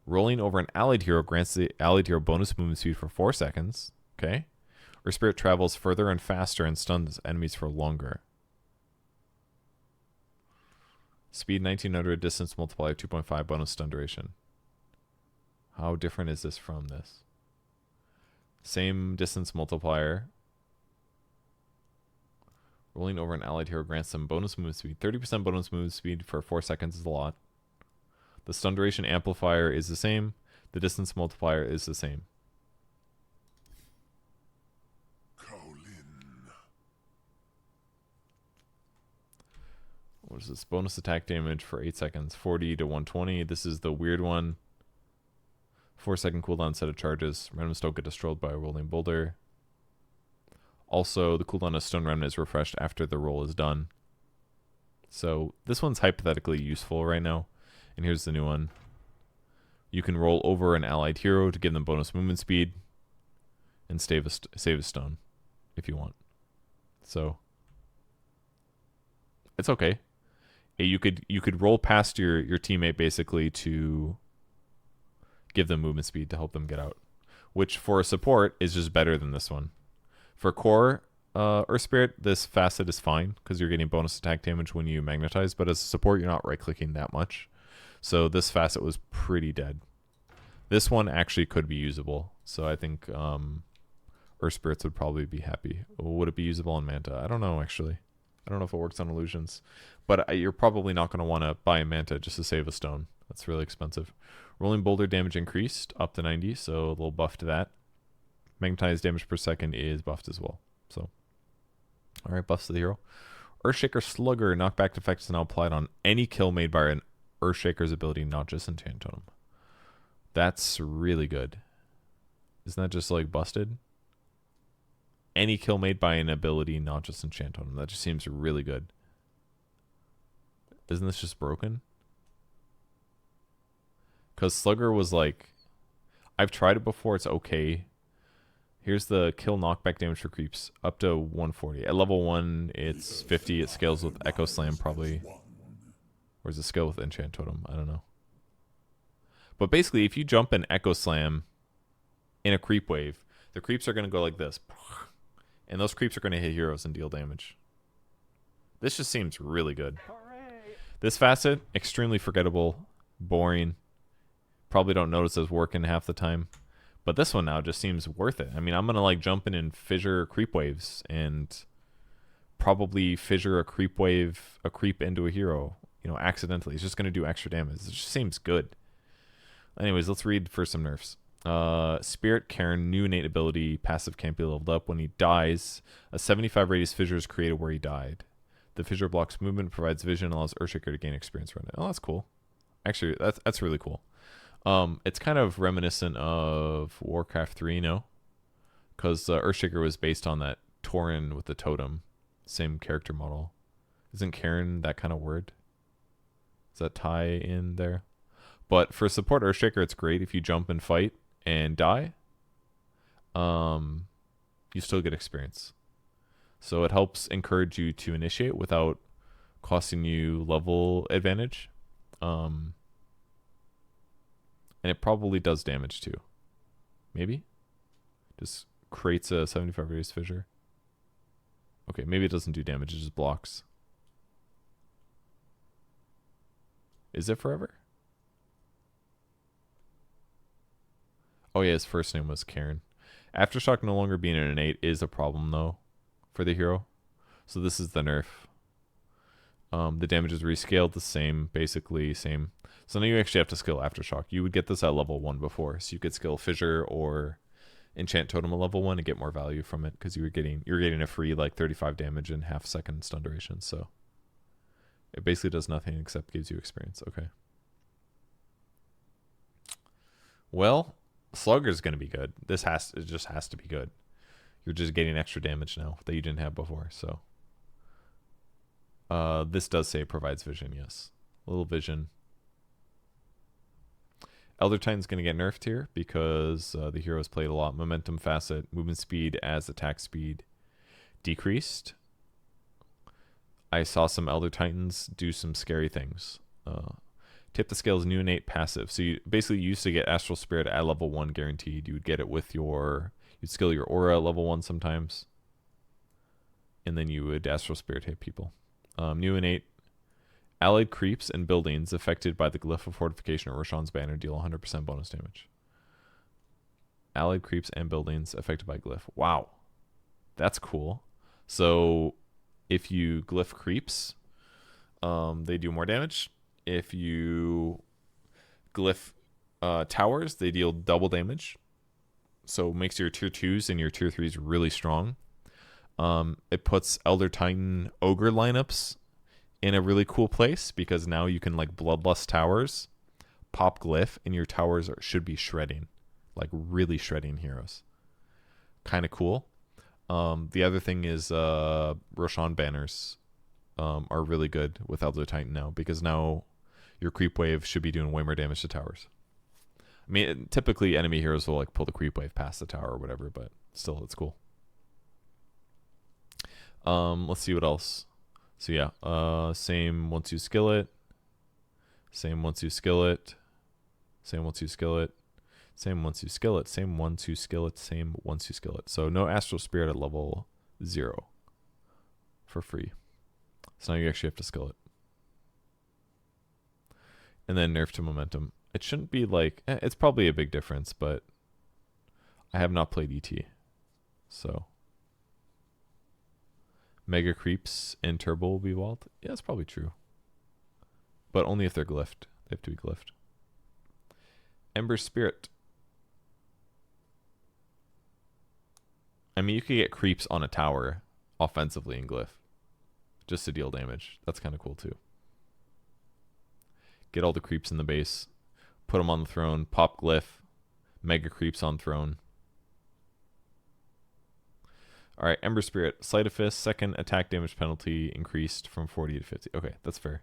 Rolling over an allied hero grants the allied hero bonus movement speed for 4 seconds. Okay. Earth Spirit travels further and faster and stuns enemies for longer. Speed 1900, distance multiplier 2.5, bonus stun duration. How different is this from this? Same distance multiplier. Rolling over an allied hero grants some bonus movement speed. 30% bonus movement speed for 4 seconds is a lot. The stun duration amplifier is the same. The distance multiplier is the same. What is this? Bonus attack damage for 8 seconds. 40 to 120. This is the weird one. 4-second cooldown set of charges. Remnants don't get destroyed by a rolling boulder. Also, the cooldown of Stone Remnant is refreshed after the roll is done. So this one's hypothetically useful right now. And here's the new one. You can roll over an allied hero to give them bonus movement speed and save a stone if you want. So it's okay. You could roll past your teammate basically to give them movement speed to help them get out, which for a support is just better than this one. For core Earth Spirit, this facet is fine because you're getting bonus attack damage when you magnetize, but as a support, you're not right-clicking that much. So this facet was pretty dead. This one actually could be usable, so I think Earth Spirits would probably be happy. Would it be usable on Manta? I don't know, actually. I don't know if it works on illusions, but you're probably not going to want to buy a Manta just to save a stone. That's really expensive. Rolling Boulder damage increased up to 90, so a little buff to that. Magnetized damage per second is buffed as well. So, all right, buffs to the hero. Earthshaker Slugger knockback effect is now applied on any kill made by an Earthshaker's ability, not just Enchant Totem. That's really good. Isn't that just like busted? Any kill made by an ability, not just Enchant Totem. That just seems really good. Isn't this just broken? Because Slugger was like, I've tried it before, it's okay. Here's the kill knockback damage for creeps, up to 140. At level 1, it's 50. It scales with Echo Slam, probably. Or is it scale with Enchant Totem? I don't know. But basically, if you jump in Echo Slam in a creep wave, the creeps are going to go like this. And those creeps are going to hit heroes and deal damage. This just seems really good. Hooray! This facet, extremely forgettable, boring. Probably don't notice it's working half the time. But this one now just seems worth it. I mean, I'm going to like jump in and fissure creep waves and probably fissure a creep into a hero, you know, accidentally. It's just going to do extra damage. It just seems good. Anyways, let's read for some nerfs. Spirit Cairn, new innate ability, passive can't be leveled up. When he dies, a 75 radius fissure is created where he died. The fissure blocks movement, provides vision, and allows Earthshaker to gain experience from it. Oh, that's cool. Actually, that's really cool. It's kind of reminiscent of Warcraft 3, no? Because Earthshaker was based on that Tauren with the totem. Same character model. Isn't Cairn that kind of word? Does that tie in there? But for support Earthshaker, it's great if you jump and fight and die. You still get experience. So it helps encourage you to initiate without costing you level advantage. And it probably does damage too. Maybe? Just creates a 75 radius fissure. Okay, maybe it doesn't do damage, it just blocks. Is it forever? Oh yeah, his first name was Karen. Aftershock no longer being an innate is a problem though for the hero. So this is the nerf. The damage is rescaled the same, basically same. So now you actually have to skill Aftershock. You would get this at level 1 before. So you could skill Fissure or Enchant Totem at level 1 and get more value from it because you were getting a free like 35 damage and half second stun duration. So it basically does nothing except gives you experience. Okay. Well, Slugger's going to be good. It just has to be good. You're just getting extra damage now that you didn't have before. So this does say it provides vision, yes. A little vision. Elder Titan's going to get nerfed here because the hero's played a lot. Momentum facet, movement speed as attack speed decreased. I saw some Elder Titans do some scary things. Tip the Scale's new innate passive. So you basically used to get Astral Spirit at level 1 guaranteed. You would get it with you'd skill your aura at level 1 sometimes. And then you would Astral Spirit hit people. New innate. Allied creeps and buildings affected by the Glyph of Fortification or Roshan's Banner deal 100% bonus damage. Allied creeps and buildings affected by Glyph. Wow. That's cool. So if you Glyph creeps, they do more damage. If you Glyph towers, they deal double damage. So it makes your tier 2s and your tier 3s really strong. It puts Elder Titan Ogre lineups in a really cool place because now you can like Bloodlust towers, pop Glyph, and your towers should be shredding, like really shredding heroes. Kind of cool. The other thing is Roshan banners are really good with Elder Titan now because now your creep wave should be doing way more damage to towers. I mean, typically enemy heroes will like pull the creep wave past the tower or whatever, but still, it's cool. Let's see what else. So yeah, same once you skill it. Same once you skill it. Same once you skill it. Same once you skill it. Same once you skill it. Same once you skill it. So no Astral Spirit at level 0 for free. So now you actually have to skill it. And then nerf to momentum. It shouldn't be like, it's probably a big difference, but I have not played ET. So Mega creeps and turbo will be walled. Yeah, that's probably true. But only if they're glyphed. They have to be glyphed. Ember Spirit. I mean, you could get creeps on a tower offensively in glyph just to deal damage. That's kind of cool too. Get all the creeps in the base. Put them on the throne. Pop glyph. Mega creeps on throne. All right, Ember Spirit. Sleight of Fist, second attack damage penalty increased from 40 to 50. Okay, that's fair.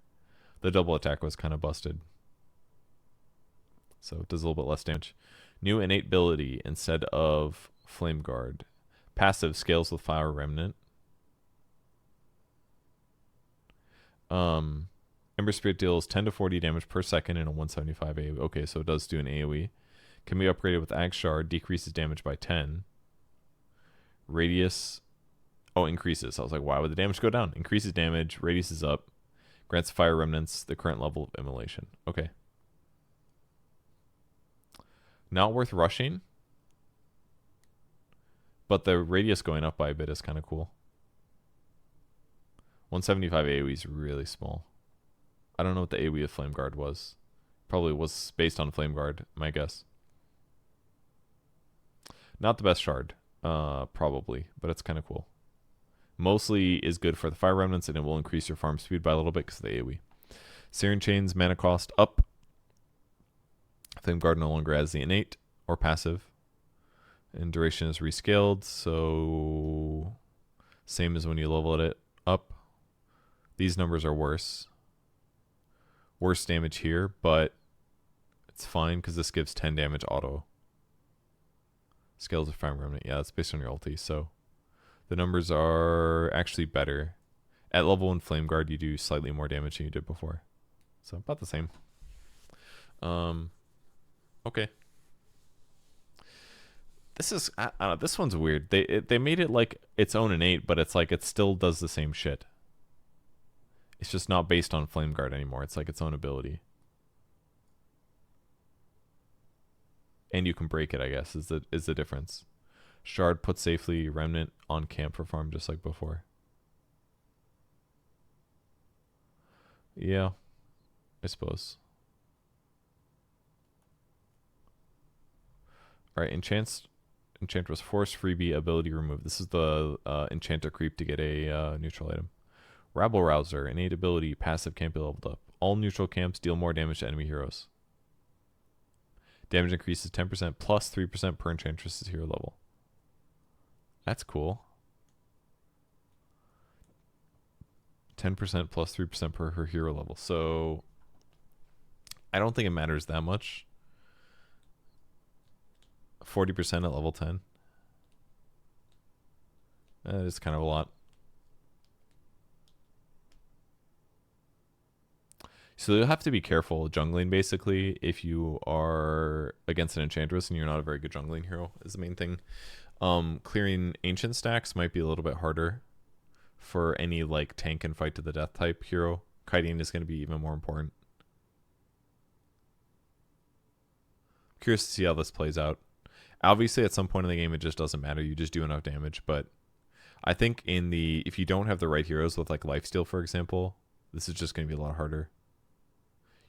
The double attack was kind of busted. So it does a little bit less damage. New innate ability instead of Flame Guard. Passive scales with Fire Remnant. Ember Spirit deals 10 to 40 damage per second in a 175 AoE. Okay, so it does do an AoE. Can be upgraded with Ag Shard. Decreases damage by 10. Radius. Oh, increases. I was like, why would the damage go down? Increases damage. Radius is up. Grants Fire Remnants the current level of Immolation. Okay. Not worth rushing. But the radius going up by a bit is kind of cool. 175 AoE is really small. I don't know what the AoE of Flame Guard was. Probably was based on Flame Guard, my guess. Not the best shard, probably, but it's kind of cool. Mostly is good for the Fire Remnants, and it will increase your farm speed by a little bit because of the AoE. Searing Chains, mana cost up. Flame Guard no longer has the innate or passive. And duration is rescaled, so same as when you level it up. These numbers are worse. Worse damage here, but it's fine because this gives 10 damage auto. Scales of Fire Remnant. Yeah, that's based on your ulti, so the numbers are actually better. At level 1 Flame Guard, you do slightly more damage than you did before. So about the same. Okay. This is I don't know, this one's weird. They made it like its own innate, but it's like it still does the same shit. It's just not based on Flame Guard anymore. It's like its own ability. And you can break it, I guess, is the difference. Shard put safely, Remnant on camp for farm just like before. Yeah, I suppose. Alright, Enchantress Force freebie ability removed. This is the Enchanter creep to get a neutral item. Rabble Rouser, innate ability, passive can't be leveled up. All neutral camps deal more damage to enemy heroes. Damage increases 10% plus 3% per Enchantress's hero level. That's cool. 10% plus 3% per her hero level. So I don't think it matters that much. 40% at level 10. That is kind of a lot. So you'll have to be careful jungling, basically, if you are against an Enchantress and you're not a very good jungling hero, is the main thing. Clearing ancient stacks might be a little bit harder for any like tank and fight to the death type hero. Kiting is going to be even more important. Curious to see how this plays out. Obviously, at some point in the game, it just doesn't matter. You just do enough damage. But I think if you don't have the right heroes with like lifesteal, for example, this is just going to be a lot harder.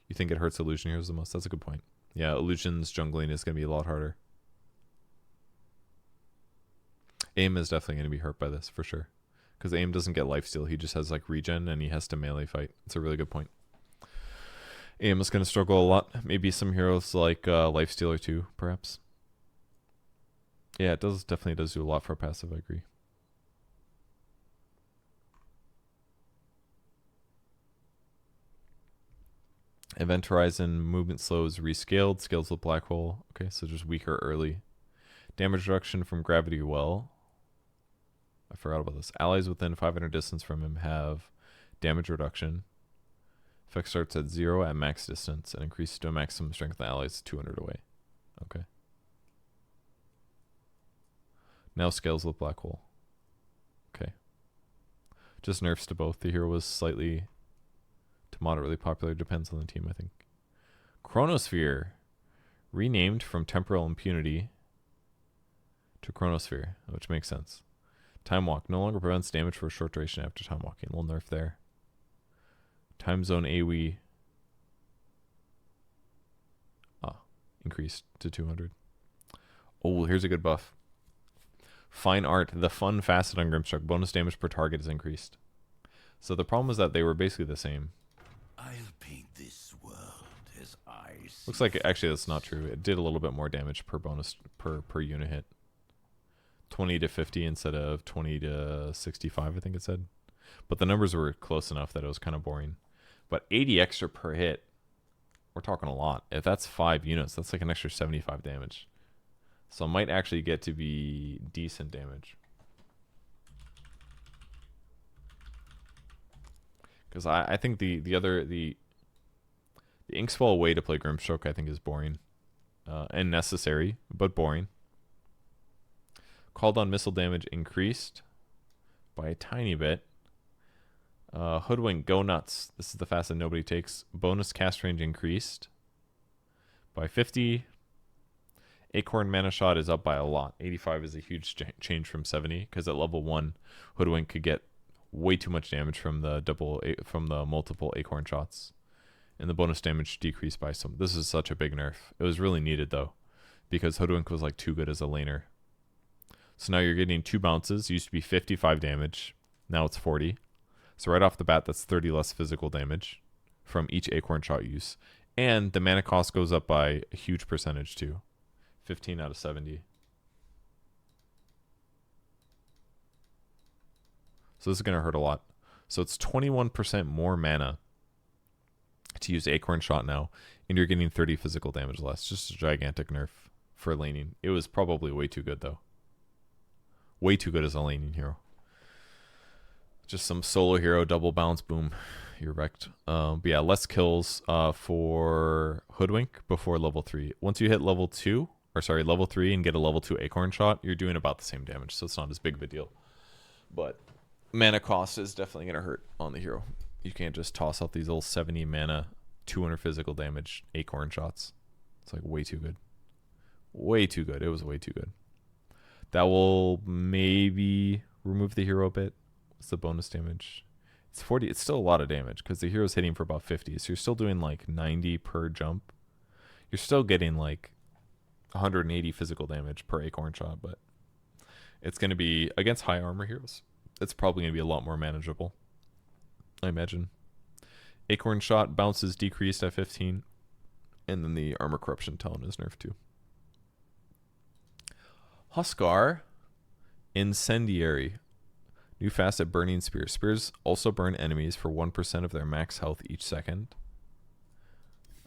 You think it hurts illusion heroes the most? That's a good point. Yeah, illusion's jungling is going to be a lot harder. Aim is definitely going to be hurt by this for sure. Because Aim doesn't get lifesteal. He just has like regen and he has to melee fight. It's a really good point. Aim is going to struggle a lot. Maybe some heroes like lifesteal or two, perhaps. Yeah, it definitely does do a lot for a passive, I agree. Event Horizon, movement slows rescaled, scales with black hole. Okay, so just weaker early. Damage reduction from gravity well. I forgot about this. Allies within 500 distance from him have damage reduction. Effect starts at 0 at max distance and increases to a maximum strength of allies 200 away. Okay. Now scales with black hole. Okay. Just nerfs to both. The hero was slightly to moderately popular. Depends on the team, I think. Chronosphere. Renamed from Temporal Impunity to Chronosphere, which makes sense. Time Walk. No longer prevents damage for a short duration after time walking. A little nerf there. Time Zone AoE. Increased to 200. Oh, here's a good buff. Fine Art. The fun facet on Grimstruck. Bonus damage per target is increased. So the problem is that they were basically the same. I'll paint this world as I see. Looks like actually that's not true. It did a little bit more damage per bonus per unit hit. 20 to 50 instead of 20 to 65, I think it said. But the numbers were close enough that it was kind of boring. But 80 extra per hit. We're talking a lot. If that's 5 units, that's like an extra 75 damage. So it might actually get to be decent damage. Because I think the Inksfall way to play Grimstroke I think is boring. And necessary, but boring. Called on missile damage increased by a tiny bit. Hoodwink, go nuts. This is the fast that nobody takes. Bonus cast range increased by 50. Acorn Mana Shot is up by a lot. 85 is a huge change from 70 because at level 1, Hoodwink could get way too much damage from the multiple Acorn shots. And the bonus damage decreased by some. This is such a big nerf. It was really needed though because Hoodwink was like too good as a laner. So now you're getting 2 bounces. It used to be 55 damage. Now it's 40. So right off the bat, that's 30 less physical damage from each Acorn shot use. And the mana cost goes up by a huge percentage too. 15 out of 70. So this is going to hurt a lot. So it's 21% more mana to use Acorn shot now. And you're getting 30 physical damage less. Just a gigantic nerf for laning. It was probably way too good though. Way too good as a laning hero. Just some solo hero, double bounce, boom, you're wrecked. But yeah, less kills for Hoodwink before level 3. Once you hit level 2, level 3 and get a level 2 acorn shot, you're doing about the same damage, so it's not as big of a deal. But mana cost is definitely going to hurt on the hero. You can't just toss out these little 70 mana, 200 physical damage acorn shots. It's like way too good. Way too good. It was way too good. That will maybe remove the hero a bit. What's the bonus damage? It's 40. It's still a lot of damage because the hero's hitting for about 50. So you're still doing like 90 per jump. You're still getting like 180 physical damage per acorn shot, but it's going to be against high armor heroes. It's probably going to be a lot more manageable, I imagine. Acorn shot bounces decreased at 15, and then the armor corruption talent is nerfed too. Huskar, Incendiary. New facet, Burning Spear. Spears also burn enemies for 1% of their max health each second.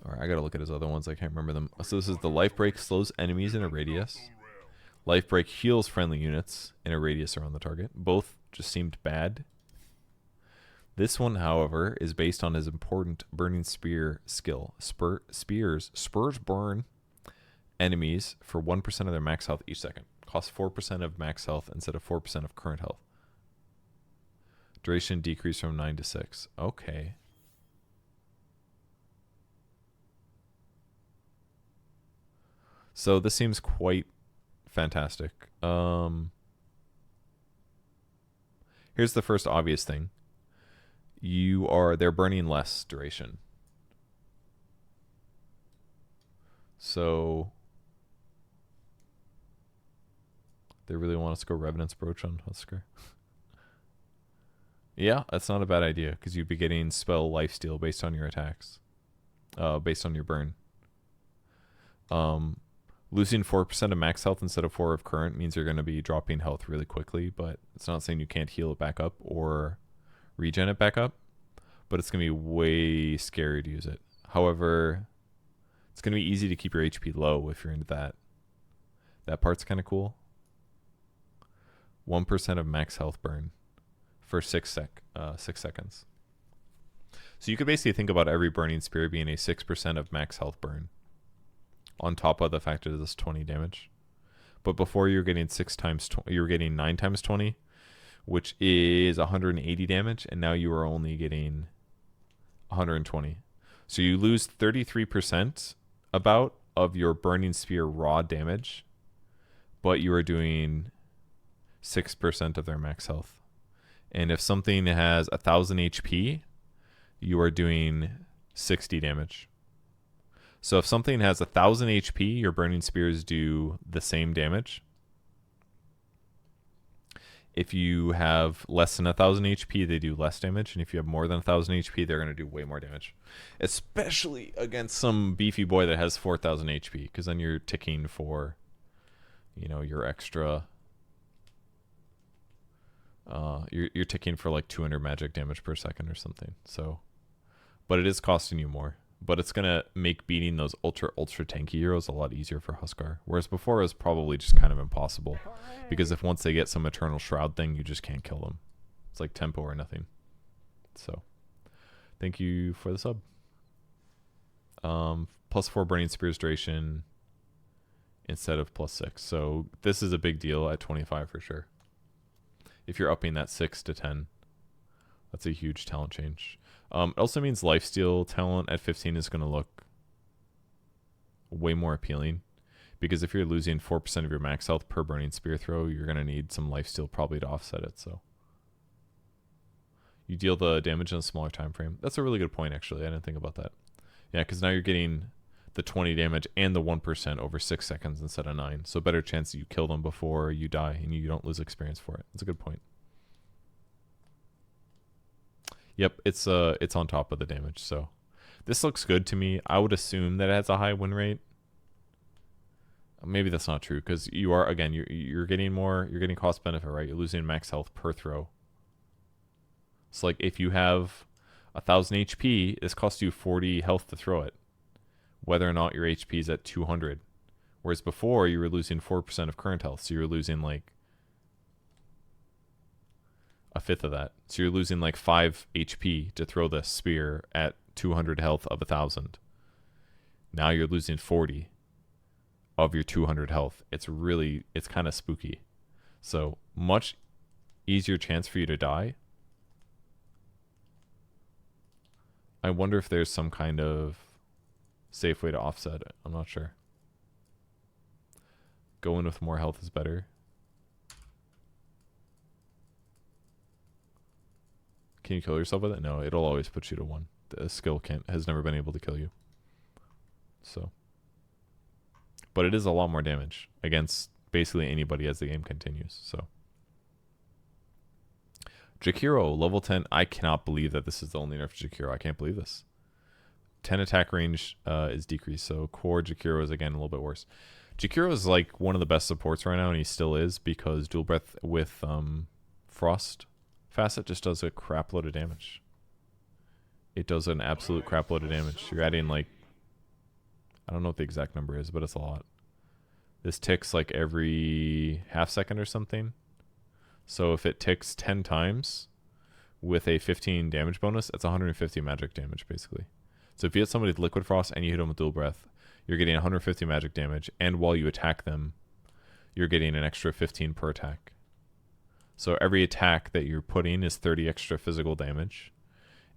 Alright, I gotta look at his other ones. I can't remember them. So this is the Life Break slows enemies in a radius. Life Break heals friendly units in a radius around the target. Both just seemed bad. This one, however, is based on his important Burning Spear skill. Spurs burn enemies for 1% of their max health each second. Costs 4% of max health instead of 4% of current health. Duration decrease from 9 to 6. Okay. So this seems quite fantastic. Here's the first obvious thing. They're burning less duration. So they really want us to go Revenant's Brooch on Huskar. Yeah, that's not a bad idea because you'd be getting spell lifesteal based on your attacks. Based on your burn. Losing 4% of max health instead of 4 of current means you're going to be dropping health really quickly, but it's not saying you can't heal it back up or regen it back up, but it's going to be way scary to use it. However, it's going to be easy to keep your HP low if you're into that. That part's kind of cool. 1% of max health burn for 6 seconds. So you could basically think about every Burning Spear being a 6% of max health burn on top of the fact that it's 20 damage. But before you're getting 9 times 20, which is 180 damage, and now you are only getting 120. So you lose 33% about of your Burning Spear raw damage, but you are doing 6% of their max health. And if something has 1,000 HP, you are doing 60 damage. So if something has 1,000 HP, your Burning Spears do the same damage. If you have less than 1,000 HP, they do less damage. And if you have more than 1,000 HP, they're going to do way more damage. Especially against some beefy boy that has 4,000 HP. Because then you're ticking for, your extra... you're ticking for like 200 magic damage per second or something. So, but it is costing you more. But it's going to make beating those ultra tanky heroes a lot easier for Huskar. Whereas before it was probably just kind of impossible. Because if once they get some Eternal Shroud thing, you just can't kill them. It's like tempo or nothing. So, thank you for the sub. +4 Burning Spears duration instead of +6. So this is a big deal at 25 for sure. If you're upping that 6 to 10, that's a huge talent change. It also means lifesteal talent at 15 is going to look way more appealing. Because if you're losing 4% of your max health per Burning Spear throw, you're going to need some lifesteal probably to offset it. So you deal the damage in a smaller time frame. That's a really good point, actually. I didn't think about that. Yeah, because now you're getting the 20 damage and the 1% over 6 seconds instead of 9. So better chance that you kill them before you die and you don't lose experience for it. That's a good point. Yep, it's on top of the damage. So this looks good to me. I would assume that it has a high win rate. Maybe that's not true because you are, again, you're getting more, you're getting cost benefit, right? You're losing max health per throw. So like if you have 1,000 HP, this costs you 40 health to throw it, whether or not your HP is at 200. Whereas before you were losing 4% of current health, so you're losing like a fifth of that. So you're losing like 5 HP to throw the spear at 200 health of 1,000. Now you're losing 40 of your 200 health. It's kind of spooky. So much easier chance for you to die. I wonder if there's some kind of safe way to offset it. I'm not sure. Going with more health is better. Can you kill yourself with it? No, it'll always put you to 1. The skill has never been able to kill you. So, but it is a lot more damage against basically anybody as the game continues. So, Jakiro, level 10. I cannot believe that this is the only nerf to Jakiro. I can't believe this. 10 attack range is decreased. So core Jakiro is again a little bit worse. Jakiro is like one of the best supports right now, and he still is, because dual breath with Frost Facet just does a crap load of damage. It does an absolute crap load of damage. You're adding like, I don't know what the exact number is, but it's a lot. This ticks like every half second or something. So if it ticks 10 times with a 15 damage bonus, it's 150 magic damage basically. So if you hit somebody with Liquid Frost and you hit them with Dual Breath, you're getting 150 magic damage, and while you attack them, you're getting an extra 15 per attack. So every attack that you're putting is 30 extra physical damage,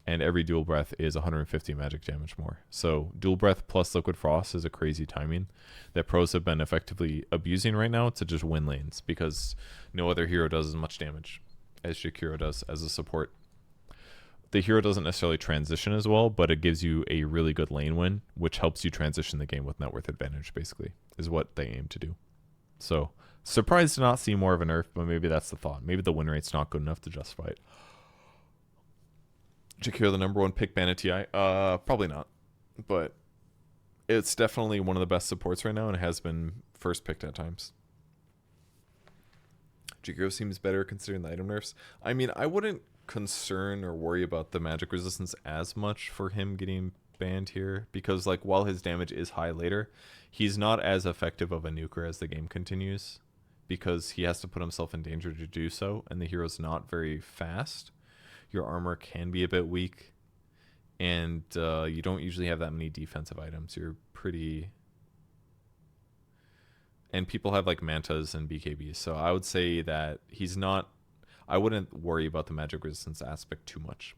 and every Dual Breath is 150 magic damage more. So Dual Breath plus Liquid Frost is a crazy timing that pros have been effectively abusing right now to just win lanes, because no other hero does as much damage as Jakiro does as a support. The hero doesn't necessarily transition as well, but it gives you a really good lane win, which helps you transition the game with net worth advantage, basically, is what they aim to do. So, surprised to not see more of a nerf, but maybe that's the thought. Maybe the win rate's not good enough to justify it. Jakiro, the number 1 pick ban at TI? Probably not. But it's definitely one of the best supports right now, and it has been first picked at times. Jakiro seems better considering the item nerfs. I mean, I wouldn't concern or worry about the magic resistance as much for him getting banned here, because like while his damage is high later, he's not as effective of a nuker as the game continues, because he has to put himself in danger to do so, and the hero's not very fast. Your armor can be a bit weak, and you don't usually have that many defensive items. You're pretty, and people have like mantas and BKBs, so I would say that he's not, I wouldn't worry about the magic resistance aspect too much,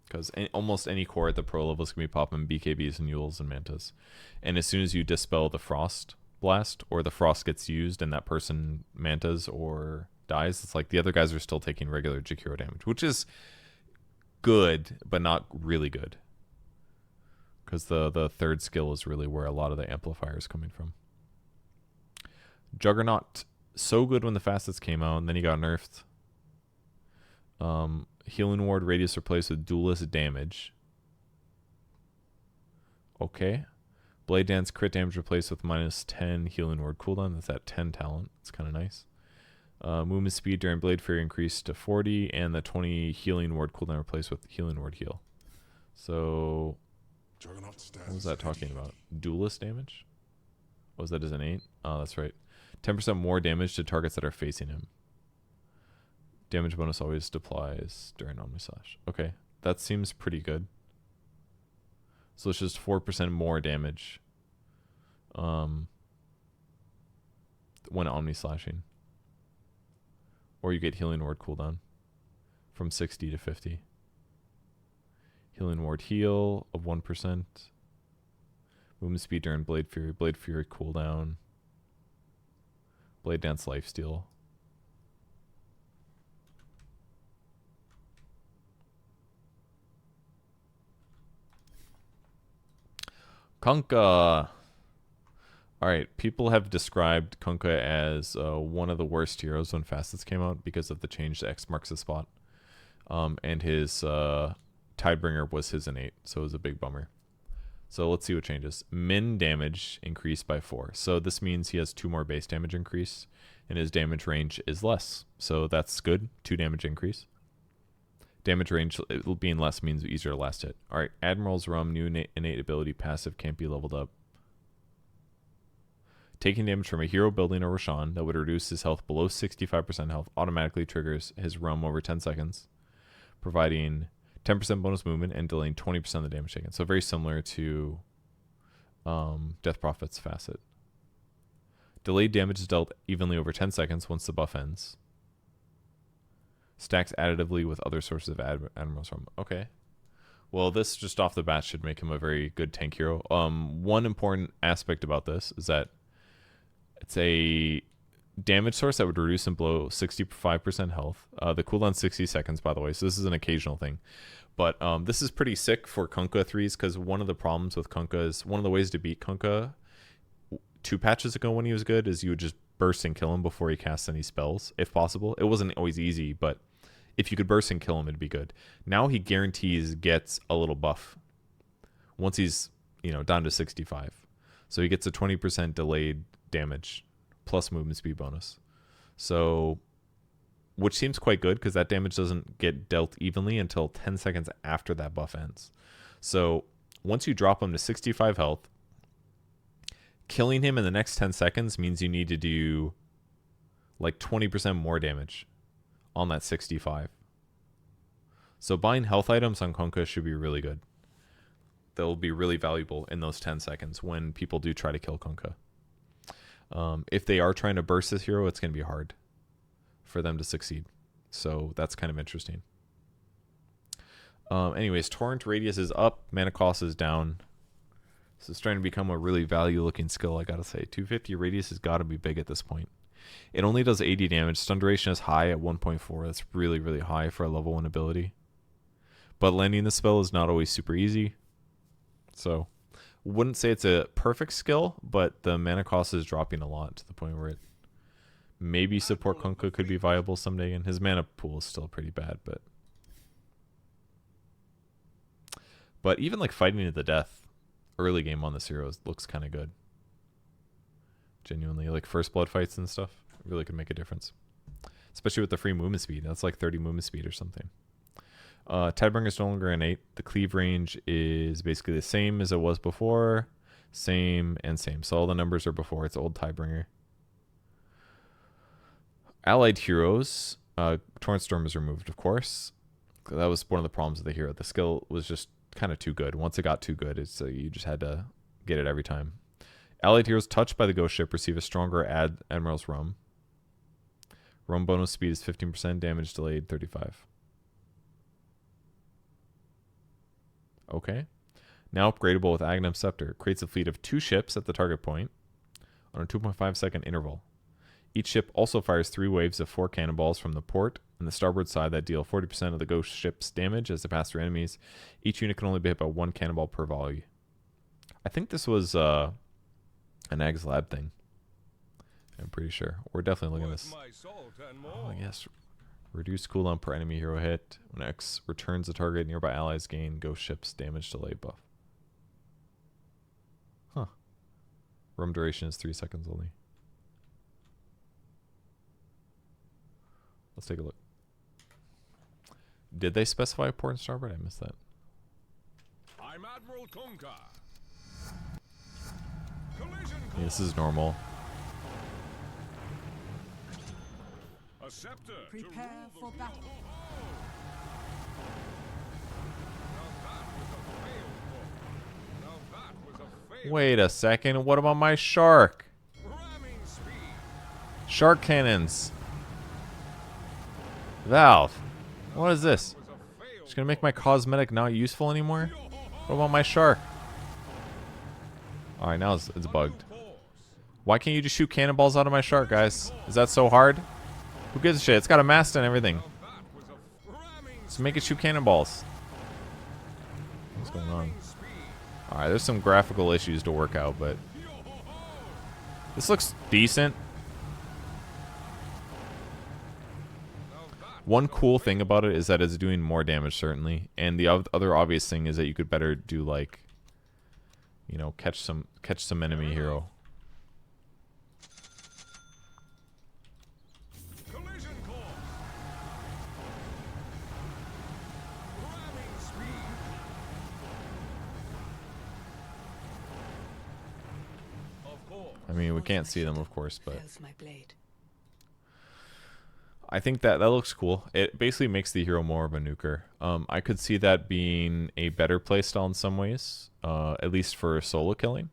because almost any core at the pro levels can be popping BKBs and Yules and mantas, and as soon as you dispel the frost blast, or the frost gets used and that person mantas or dies, it's like the other guys are still taking regular Jakiro damage, which is good but not really good, because the third skill is really where a lot of the amplifier is coming from. Juggernaut, so good when the facets came out, and then he got nerfed. Healing ward radius replaced with duelist damage. Okay. Blade Dance crit damage replaced with minus 10 healing ward cooldown. That's at 10 talent. It's kind of nice. Movement speed during Blade Fury increased to 40, and the 20 healing ward cooldown replaced with healing ward heal. So, what was that talking about? Duelist damage? Was that as an 8? Oh, that's right. 10% more damage to targets that are facing him. Damage bonus always applies during Omni Slash. Okay, that seems pretty good. So it's just 4% more damage when Omni Slashing. Or you get Healing Ward cooldown from 60 to 50. Healing Ward heal of 1%. Movement speed during Blade Fury. Blade Fury cooldown. Blade Dance lifesteal. Kunkka. Alright, people have described Kunkka as one of the worst heroes when Facets came out because of the change to X marks the spot. And his Tidebringer was his innate, so it was a big bummer. So let's see what changes. Min damage increased by 4. So this means he has 2 more base damage increase, and his damage range is less. So that's good. 2 damage increase. Damage range being less means easier to last hit. Alright, Admiral's Rum, new innate ability, passive, can't be leveled up. Taking damage from a hero building or Roshan that would reduce his health below 65% health automatically triggers his Rum over 10 seconds, providing 10% bonus movement and delaying 20% of the damage taken. So very similar to Death Prophet's Facet. Delayed damage is dealt evenly over 10 seconds once the buff ends. Stacks additively with other sources of Admiral's Rum. Okay. Well, this just off the bat should make him a very good tank hero. One important aspect about this is that it's a damage source that would reduce him below 65% health. The cooldown's 60 seconds, by the way, so this is an occasional thing. But this is pretty sick for Kunkka 3s, because one of the problems with Kunkka is, one of the ways to beat Kunkka 2 patches ago when he was good, is you would just burst and kill him before he casts any spells, if possible. It wasn't always easy, but if you could burst and kill him, it'd be good. Now he guarantees gets a little buff once he's, you know, down to 65. So he gets a 20% delayed damage plus movement speed bonus. So, which seems quite good because that damage doesn't get dealt evenly until 10 seconds after that buff ends. So once you drop him to 65 health, killing him in the next 10 seconds means you need to do like 20% more damage on that 65. So buying health items on Kunkka should be really good. They'll be really valuable in those 10 seconds when people do try to kill Kunkka. If they are trying to burst this hero, it's going to be hard for them to succeed. So that's kind of interesting. Anyways, Torrent Radius is up, Mana Cost is down. So it's starting to become a really value-looking skill, I gotta say. 250 Radius has got to be big at this point. It only does 80 damage. Stun duration is high at 1.4. That's really, really high for a level 1 ability. But landing the spell is not always super easy. So, wouldn't say it's a perfect skill, but the mana cost is dropping a lot to the point where it maybe support Kunkka could be viable someday. And his mana pool is still pretty bad, but even like fighting to the death early game on this hero looks kind of good. Genuinely, like first blood fights and stuff really could make a difference, especially with the free movement speed. That's like 30 movement speed or something. Tidebringer is no longer an 8. The cleave range is basically the same as it was before. Same and same. So all the numbers are before. It's old Tidebringer. Allied heroes. Torrent Storm is removed, of course. That was one of the problems with the hero. The skill was just kind of too good. Once it got too good, it's you just had to get it every time. Allied heroes touched by the ghost ship receive a stronger Admiral's Rum. Rum bonus speed is 15%. Damage delayed 35. Okay. Now upgradable with Aghanim Scepter. Creates a fleet of 2 ships at the target point on a 2.5 second interval. Each ship also fires 3 waves of 4 cannonballs from the port and the starboard side that deal 40% of the ghost ship's damage as they pass through enemies. Each unit can only be hit by 1 cannonball per volley. I think this was an Ag's Lab thing. I'm pretty sure. We're definitely looking at this. Oh, yes. Reduce cooldown per enemy hero hit. When X returns the target, nearby allies gain ghost ship's damage delay buff. Huh. Roam duration is 3 seconds only. Let's take a look. Did they specify port and starboard? I missed that. I'm Admiral Kunkka. Yeah, this is normal. A scepter. Prepare for battle. Wait a second. What about my shark? Shark cannons. Valve. What is this? Just gonna make my cosmetic not useful anymore? What about my shark? Alright, now it's bugged. Why can't you just shoot cannonballs out of my shark, guys? Is that so hard? Who gives a shit? It's got a mast and everything. Just make it shoot cannonballs. What's going on? Alright, there's some graphical issues to work out, but this looks decent. One cool thing about it is that it's doing more damage, certainly. And the other obvious thing is that you could better do, like, you know, catch some enemy hero. I mean, we can't see them, of course, but Fells my blade. I think that looks cool. It basically makes the hero more of a nuker. I could see that being a better playstyle in some ways, at least for solo killing.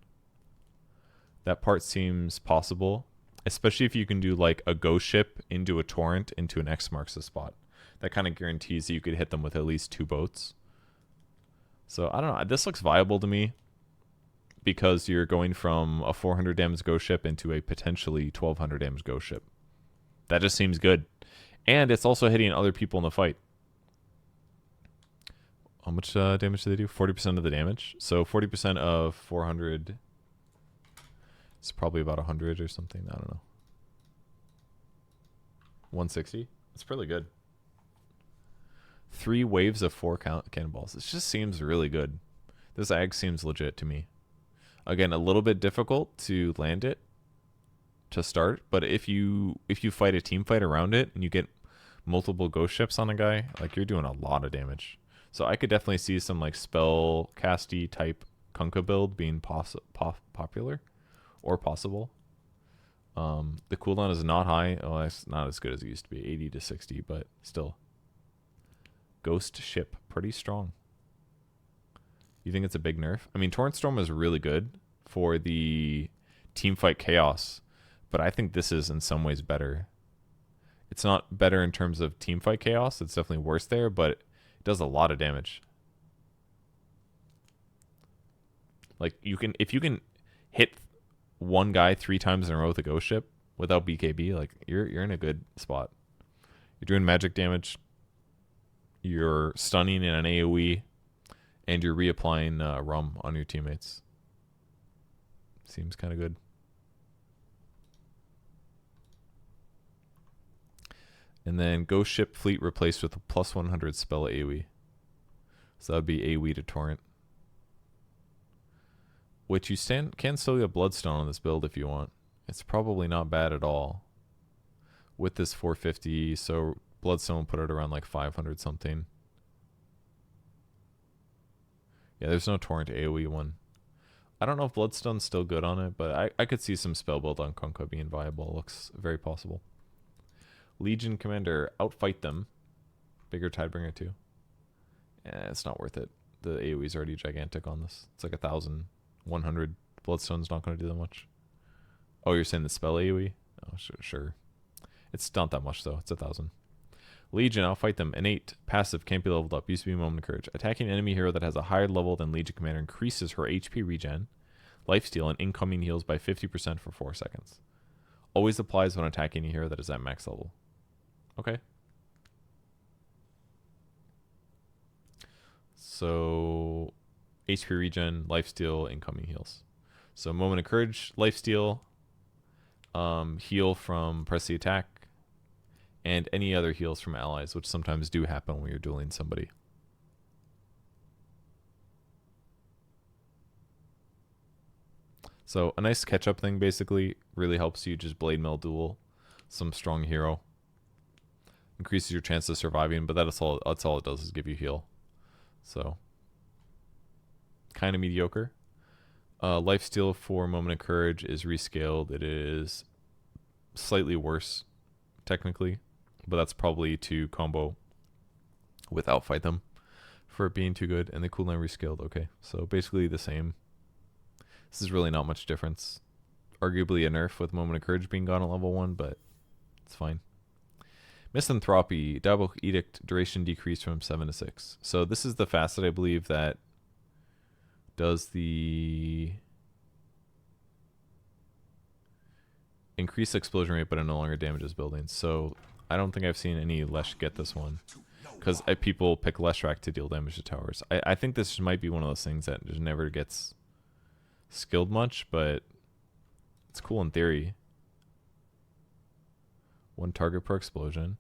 That part seems possible. especially if you can do like a ghost ship into a torrent into an X marks the spot. That kind of guarantees that you could hit them with at least 2 boats. So I don't know. This looks viable to me because you're going from a 400 damage ghost ship into a potentially 1200 damage ghost ship. That just seems good. And it's also hitting other people in the fight. How much damage do they do? 40% of the damage. So 40% of 400 is probably about 100 or something. I don't know. 160? That's pretty good. 3 waves of 4 cannonballs. It just seems really good. This ag seems legit to me. Again, a little bit difficult to land it to start, but if you fight a team fight around it and you get multiple ghost ships on a guy, like you're doing a lot of damage. So I could definitely see some like spell casty type Kunkka build being popular or possible. The cooldown is not high. Oh, it's not as good as it used to be, 80 to 60, but still. Ghost ship, pretty strong. You think it's a big nerf? I mean, Torrent Storm is really good for the teamfight chaos, but I think this is in some ways better. It's not better in terms of teamfight chaos. It's definitely worse there, but it does a lot of damage. Like if you can hit one guy 3 times in a row with a ghost ship without BKB, like you're in a good spot. You're doing magic damage. You're stunning in an AoE, and you're reapplying rum on your teammates. Seems kind of good. And then Ghost Ship Fleet replaced with a plus 100 spell AoE. So that would be AoE to Torrent. Which you can still get Bloodstone on this build if you want. It's probably not bad at all. With this 450, so Bloodstone put it around like 500 something. Yeah, there's no Torrent AoE one. I don't know if Bloodstone's still good on it, but I could see some spell build on Kunkka being viable. It looks very possible. Legion Commander, outfight them. Bigger Tidebringer too. Yeah, it's not worth it. The AoE is already gigantic on this. It's like 1,100. Bloodstone's not going to do that much. Oh, you're saying the spell AoE? Oh, sure. It's not that much though. It's 1,000. Legion, outfight them. Innate, passive, can't be leveled up. Used to be Moment of Courage. Attacking an enemy hero that has a higher level than Legion Commander increases her HP regen, lifesteal, and incoming heals by 50% for 4 seconds. Always applies when attacking a hero that is at max level. Okay. So, HP regen, lifesteal, incoming heals. So, Moment of Courage, lifesteal, heal from press the attack, and any other heals from allies, which sometimes do happen when you're dueling somebody. So a nice catch-up thing basically really helps you just blade mail duel some strong hero. Increases your chance of surviving, but that's all it does is give you heal. So kind of mediocre. Lifesteal for Moment of Courage is rescaled. It is slightly worse technically, but that's probably to combo with outfight them for it being too good. And the cooldown rescaled. Okay, so basically the same. This is really not much difference. Arguably a nerf with Moment of Courage being gone at level 1, but it's fine. Misanthropy, Diabolic Edict, duration decreased from 7 to 6. So this is the facet, I believe, that does the increased explosion rate, but it no longer damages buildings. So I don't think I've seen any Lesh get this one, because people pick Leshrac to deal damage to towers. I think this might be one of those things that just never gets skilled much, but it's cool in theory. 1 target per explosion.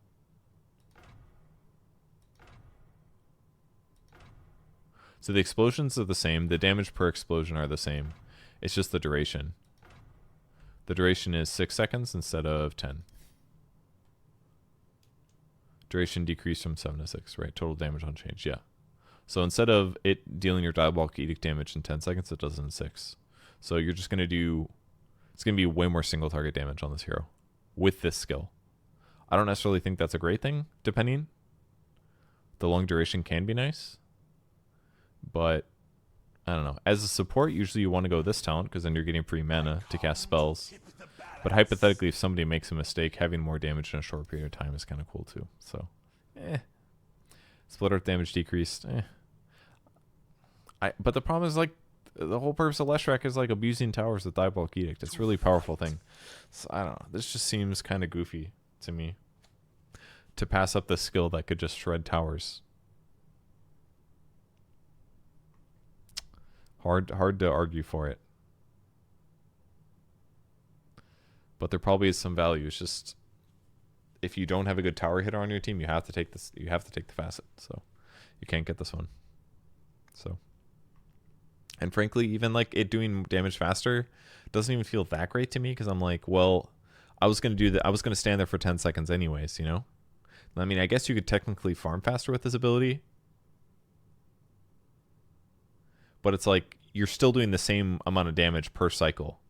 So the explosions are the same. The damage per explosion are the same. It's just the duration. The duration is 6 seconds instead of 10. Duration decreased from 7 to 6, right? Total damage unchanged, yeah. So instead of it dealing your Diabolic Edict damage in 10 seconds, it does it in 6. So you're just going to do... It's going to be way more single target damage on this hero with this skill. I don't necessarily think that's a great thing, depending. The long duration can be nice. But, I don't know. As a support, usually you want to go this talent, because then you're getting free mana to cast spells. But hypothetically, if somebody makes a mistake, having more damage in a short period of time is kind of cool too. So, Split Earth damage decreased. But the problem is, like, the whole purpose of Leshrac is like abusing towers with Diabolic Edict. It's a really powerful thing. So I don't know. This just seems kind of goofy to me. To pass up the skill that could just shred towers. Hard to argue for it. But there probably is some value. It's just if you don't have a good tower hitter on your team, you have to take this. You have to take the facet. So you can't get this one. So, and frankly, even like it doing damage faster doesn't even feel that great to me because I'm like, well, I was gonna do that. I was gonna stand there for 10 seconds anyways. You know. I mean, I guess you could technically farm faster with this ability. But it's like you're still doing the same amount of damage per cycle.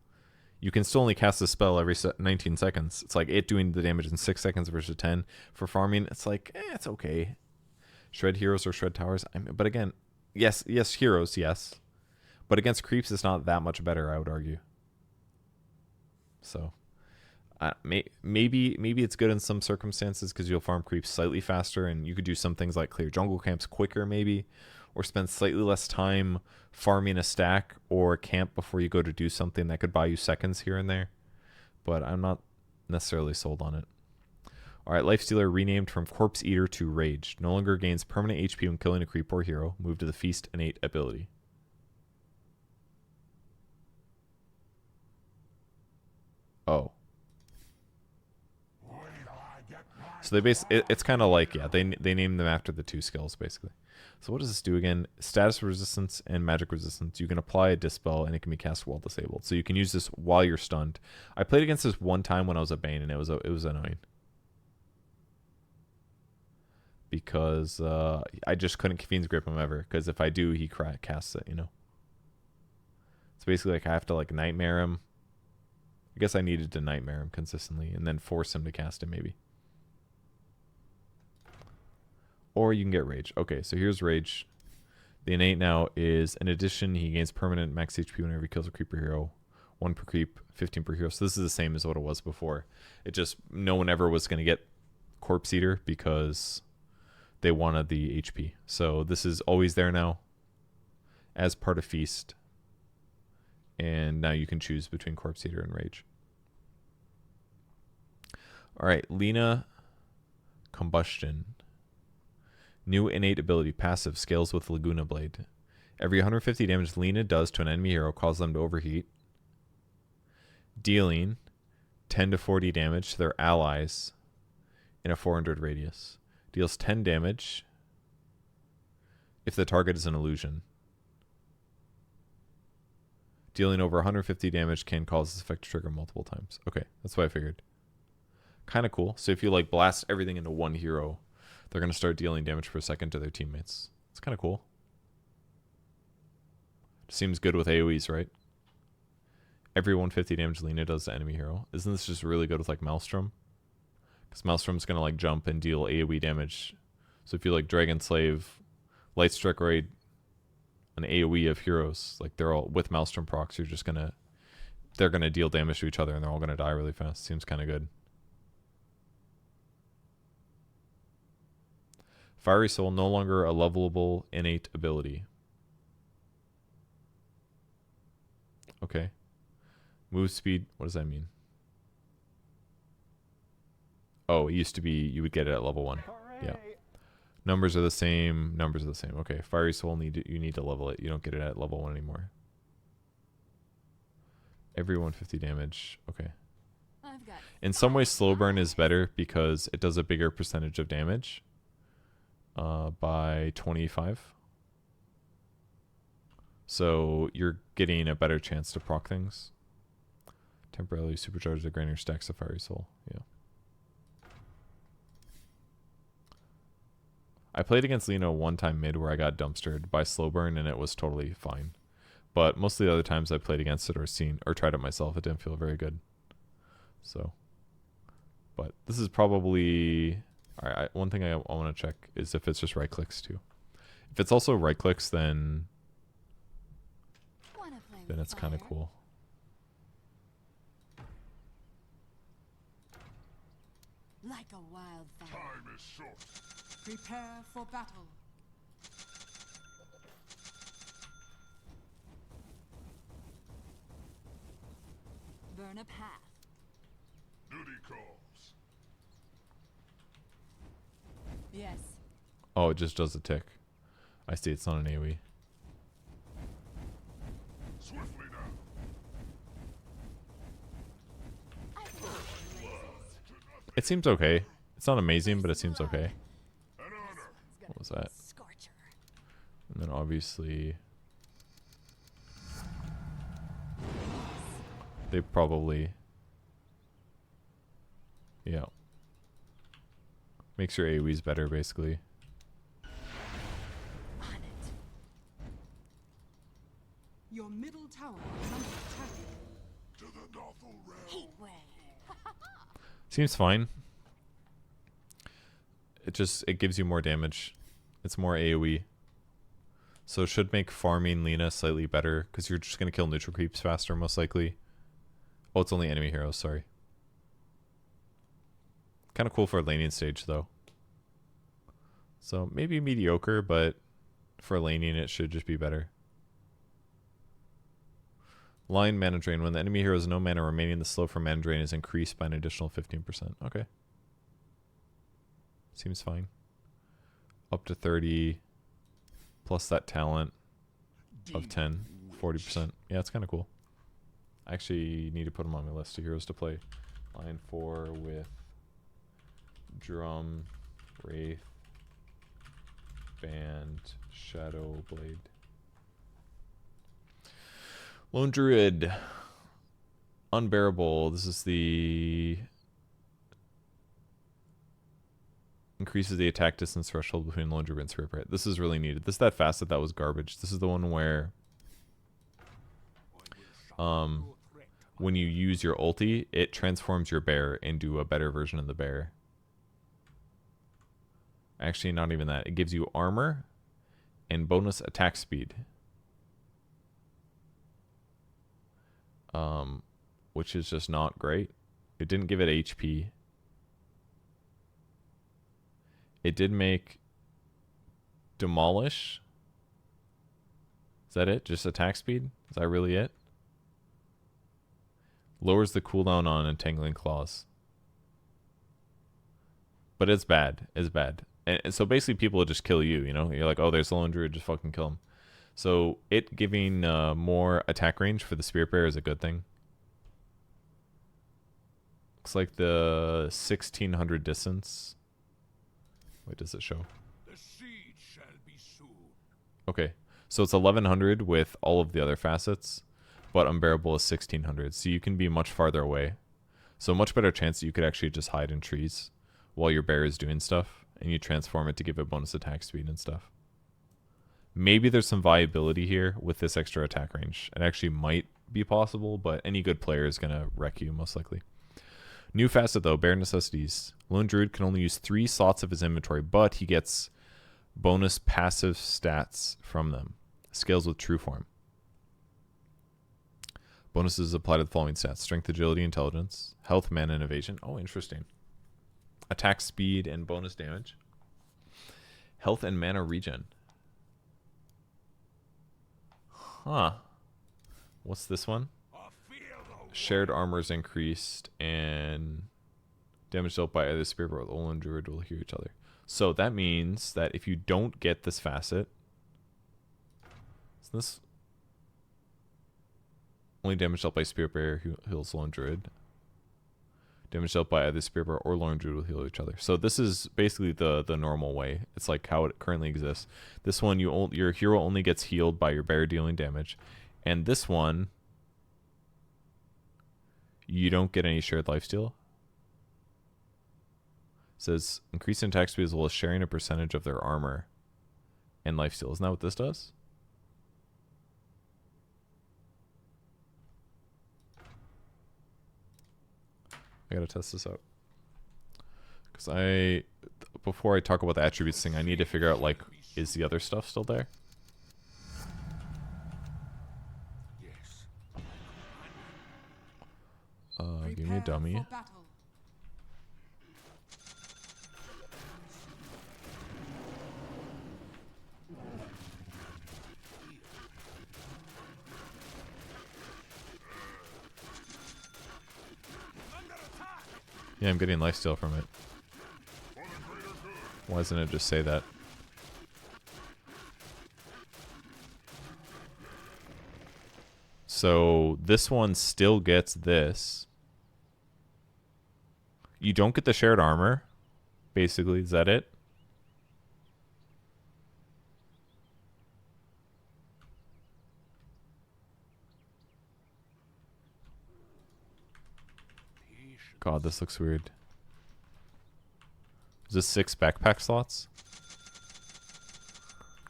You can still only cast a spell every 19 seconds. It's like it doing the damage in 6 seconds versus 10. For farming, it's like, it's okay. Shred heroes or shred towers. But again, yes, heroes, yes. But against creeps, it's not that much better, I would argue. So, maybe it's good in some circumstances because you'll farm creeps slightly faster and you could do some things like clear jungle camps quicker maybe. Or spend slightly less time farming a stack or camp before you go to do something that could buy you seconds here and there. But I'm not necessarily sold on it. Alright, Lifestealer renamed from Corpse Eater to Rage. No longer gains permanent HP when killing a creep or hero. Move to the Feast innate ability. Oh. So they it's kind of like, yeah, they named them after the two skills, basically. So what does this do again? Status resistance and magic resistance. You can apply a dispel and it can be cast while disabled. So you can use this while you're stunned. I played against this one time when I was a Bane and it was annoying. Because I just couldn't Fiend's Grip him ever. Because if I do, he casts it, you know. It's basically like I have to like Nightmare him. I guess I needed to Nightmare him consistently and then force him to cast it maybe. Or you can get Rage. Okay, so here's Rage. The innate now is, in addition, he gains permanent max HP whenever he kills a creeper hero. 1 per creep, 15 per hero. So this is the same as what it was before. It just, no one ever was going to get Corpse Eater because they wanted the HP. So this is always there now as part of Feast. And now you can choose between Corpse Eater and Rage. Alright, Lina Combustion. New innate ability, passive, scales with Laguna Blade. Every 150 damage Lina does to an enemy hero causes them to overheat, dealing 10 to 40 damage to their allies in a 400 radius. Deals 10 damage if the target is an illusion. Dealing over 150 damage can cause this effect to trigger multiple times. Okay, that's what I figured. Kind of cool. So if you like blast everything into one hero, they're going to start dealing damage per second to their teammates. It's kind of cool. Seems good with AoEs, right? Every 150 damage Lina does to enemy hero. Isn't this just really good with like Maelstrom? Because Maelstrom's going to like jump and deal AoE damage. So if you like Dragon Slave, Light Strike Raid, an AoE of heroes, like they're all with Maelstrom procs, they're going to deal damage to each other and they're all going to die really fast. Seems kind of good. Fiery Soul, no longer a levelable innate ability. Okay. Move speed, what does that mean? Oh, it used to be you would get it at level 1. Yeah. Numbers are the same. Okay. Fiery Soul, you need to level it. You don't get it at level 1 anymore. Every 150 damage. Okay. In some ways, Slow Burn is better because it does a bigger percentage of damage. By 25. So you're getting a better chance to proc things. Temporarily supercharge the greater stacks of Fiery Soul. Yeah. I played against Lino one time mid where I got dumpstered by Slow Burn and it was totally fine. But most of the other times I played against it or tried it myself, it didn't feel very good. So, but this is probably... Alright, one thing I want to check is if it's just right clicks too. If it's also right clicks, then it's kind of cool. Like a wildfire. Time is short. Prepare for battle. Burn a path. Duty calls. Yes. Oh, it just does a tick. I see. It's not an AoE. Swiftly now. It seems okay. It's not amazing, but it seems okay. An honor. What was that? Scorcher. And then obviously they probably, yeah, makes your AoEs better basically. On it. Your middle tower is under attack. To the Nothel realm. Heat wave. Seems fine. It gives you more damage. It's more AoE. So it should make farming Lena slightly better because you're just gonna kill neutral creeps faster most likely. Oh, it's only enemy heroes, sorry. Kind of cool for a laning stage though. So maybe mediocre, but for laning it should just be better. Line mana drain. When the enemy hero has no mana remaining, the slow for mana drain is increased by an additional 15%. Okay. Seems fine. Up to 30 plus that talent of 10, 40%. Yeah, it's kind of cool. I actually need to put them on my list of heroes to play. Line 4 with Drum, Wraith, Band, Shadow Blade. Lone Druid. Unbearable. This is the... increases the attack distance threshold between Lone Druid and Spirit Pirate. This is really needed. This is that facet that was garbage. This is the one where when you use your ulti, it transforms your bear into a better version of the bear. Actually, not even that. It gives you armor and bonus attack speed. Which is just not great. It didn't give it HP. It did make Demolish. Is that it? Just attack speed? Is that really it? Lowers the cooldown on Entangling Claws. But it's bad. It's bad. And so basically people will just kill you, you know? You're like, oh, there's a Lone Druid, just fucking kill him. So it giving more attack range for the Spirit Bearer is a good thing. Looks like the 1600 distance. Wait, does it show? The siege shall be soon. Okay, so it's 1100 with all of the other facets, but Unbearable is 1600, so you can be much farther away. So much better chance that you could actually just hide in trees while your bear is doing stuff, and you transform it to give it bonus attack speed and stuff. Maybe there's some viability here with this extra attack range. It actually might be possible, but any good player is going to wreck you most likely. New facet though, Bear Necessities. Lone Druid can only use 3 slots of his inventory, but he gets bonus passive stats from them. Scales with True Form. Bonuses apply to the following stats: Strength, Agility, Intelligence, Health, Mana, and Evasion. Oh, interesting. Attack speed and bonus damage. Health and Mana regen. Huh. What's this one? Shared armor is increased and damage dealt by either Spirit or the Lone Druid will heal each other. So that means that if you don't get this facet, is this only damage dealt by Spirit Bearer who heals Lone Druid? Damage dealt by either Spirit Bearer or Lone Druid will heal each other. So this is basically the normal way. It's like how it currently exists. This one, your hero only gets healed by your bear dealing damage, and this one, you don't get any shared lifesteal. It says increase in attack speed as well as sharing a percentage of their armor and lifesteal. Isn't that what this does? I gotta test this out. Because before I talk about the attributes thing, I need to figure out, like, is the other stuff still there? Yes. Give me a dummy. For battle. Yeah, I'm getting lifesteal from it. Why doesn't it just say that? So this one still gets this. You don't get the shared armor, basically. Is that it? God, this looks weird. Is this 6 backpack slots?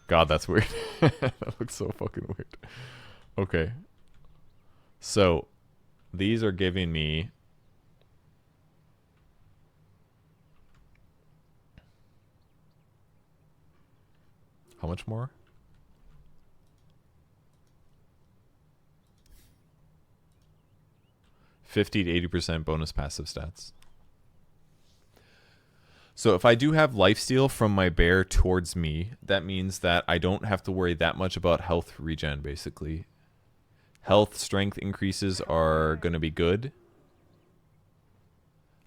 God, that's weird. That looks so fucking weird. Okay. So, these are giving me... How much more? 50 to 80% bonus passive stats. So if I do have lifesteal from my bear towards me, that means that I don't have to worry that much about health regen, basically. Health strength increases are going to be good.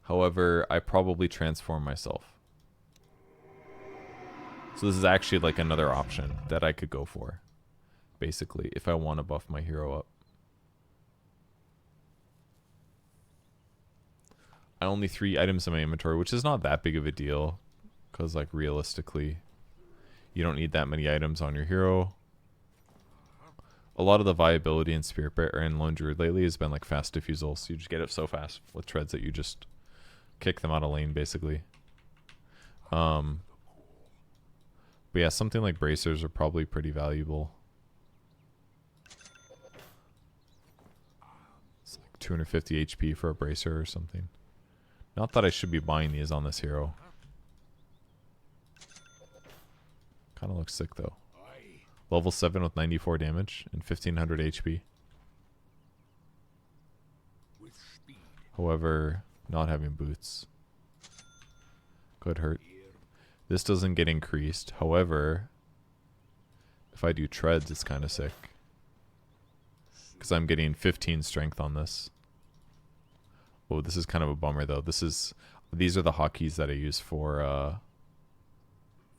However, I probably transform myself. So this is actually like another option that I could go for, basically, if I want to buff my hero up. I only 3 items in my inventory, which is not that big of a deal, because like realistically, you don't need that many items on your hero. A lot of the viability in Spirit Bear and Lone Druid lately has been like fast diffusal, so you just get it so fast with treads that you just kick them out of lane, basically. But yeah, something like bracers are probably pretty valuable. It's like 250 HP for a bracer or something. Not that I should be buying these on this hero. Kind of looks sick though. Level 7 with 94 damage and 1500 HP. However, not having boots could hurt. This doesn't get increased. However, if I do treads, it's kind of sick. Because I'm getting 15 strength on this. Oh, this is kind of a bummer though. These are the hotkeys that I use for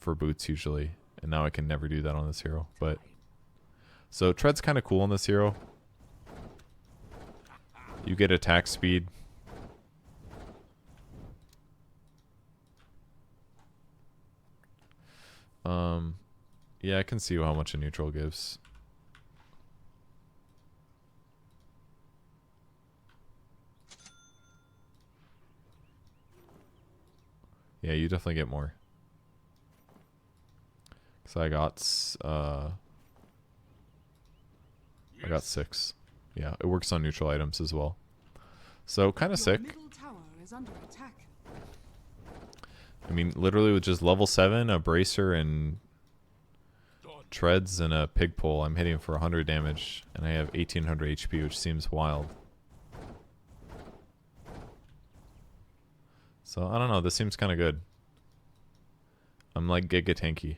boots usually, and now I can never do that on this hero. But so tread's kind of cool on this hero. You get attack speed. Yeah, I can see how much a neutral gives. Yeah, you definitely get more. So I got 6. Yeah, it works on neutral items as well. So kind of sick. Middle tower is under attack. I mean, literally with just level 7, a bracer, and treads, and a pig pole, I'm hitting for 100 damage, and I have 1800 HP, which seems wild. So, I don't know, this seems kind of good. I'm like giga tanky.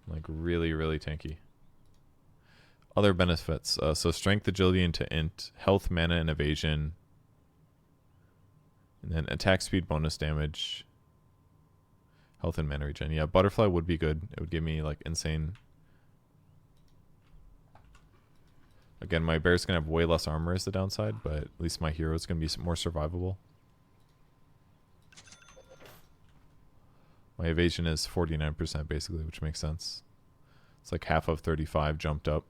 Like really, really tanky. Other benefits. So strength, agility into int, health, mana, and evasion. And then attack speed, bonus damage. Health and mana regen. Yeah, butterfly would be good. It would give me like insane. Again, my bear's going to have way less armor as the downside, but at least my hero is going to be more survivable. My evasion is 49% basically, which makes sense. It's like half of 35 jumped up.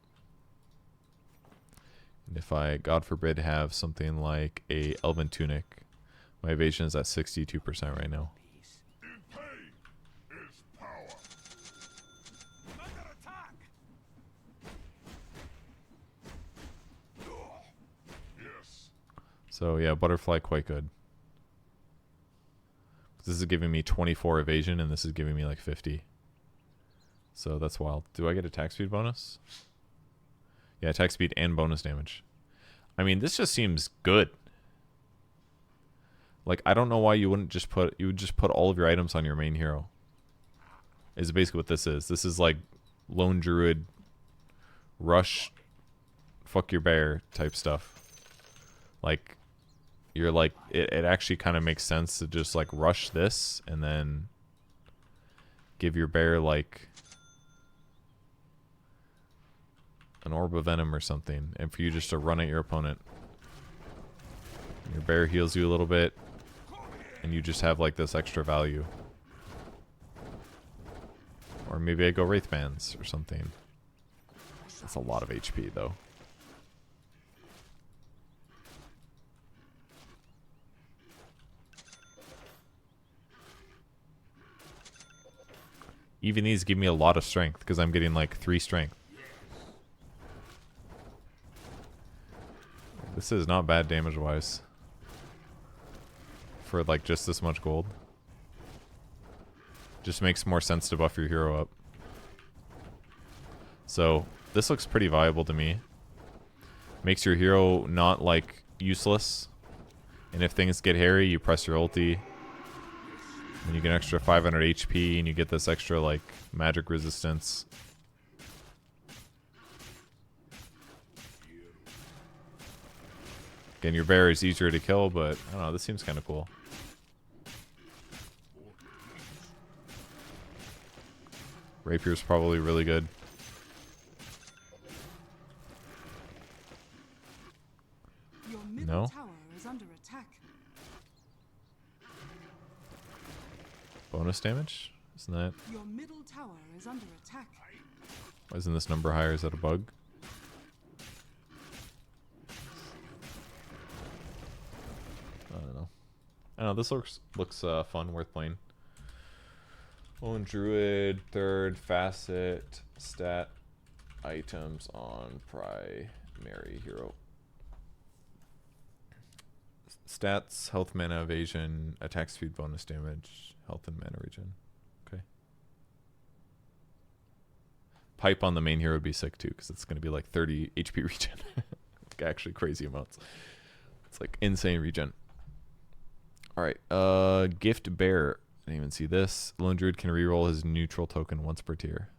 And if I, God forbid, have something like a Elven Tunic, my evasion is at 62% right now. So yeah, butterfly quite good. This is giving me 24 evasion, and this is giving me like 50. So that's wild. Do I get attack speed bonus? Yeah, attack speed and bonus damage. I mean, this just seems good. Like, I don't know why you would just put all of your items on your main hero. Is basically what this is. This is like Lone Druid, rush, fuck your bear type stuff. Like, you're like, it actually kind of makes sense to just like rush this and then give your bear like an orb of venom or something, and for you just to run at your opponent. Your bear heals you a little bit, and you just have like this extra value. Or maybe I go Wraith Bands or something. That's a lot of HP though. Even these give me a lot of strength because I'm getting like 3 strength. This is not bad damage wise. For like just this much gold. Just makes more sense to buff your hero up. So this looks pretty viable to me. Makes your hero not like useless. And if things get hairy, you press your ulti. And you get an extra 500 HP and you get this extra like magic resistance. Again, your bear is easier to kill, but I don't know, this seems kind of cool. Rapier's probably really good. Your middle No? tower is under attack. Bonus damage? Isn't that... Your middle tower is under attack. Why isn't this number higher? Is that a bug? I don't know. I don't know, this looks fun, worth playing. Lone Druid, third facet, stat, items on primary hero. Stats, health, mana, evasion, attack speed, bonus damage, health and mana regen. Okay. Pipe on the main hero would be sick too, because it's going to be like 30 HP regen. Like actually crazy amounts. It's like insane regen. Alright, Gift Bear. I didn't even see this. Lone Druid can reroll his neutral token once per tier.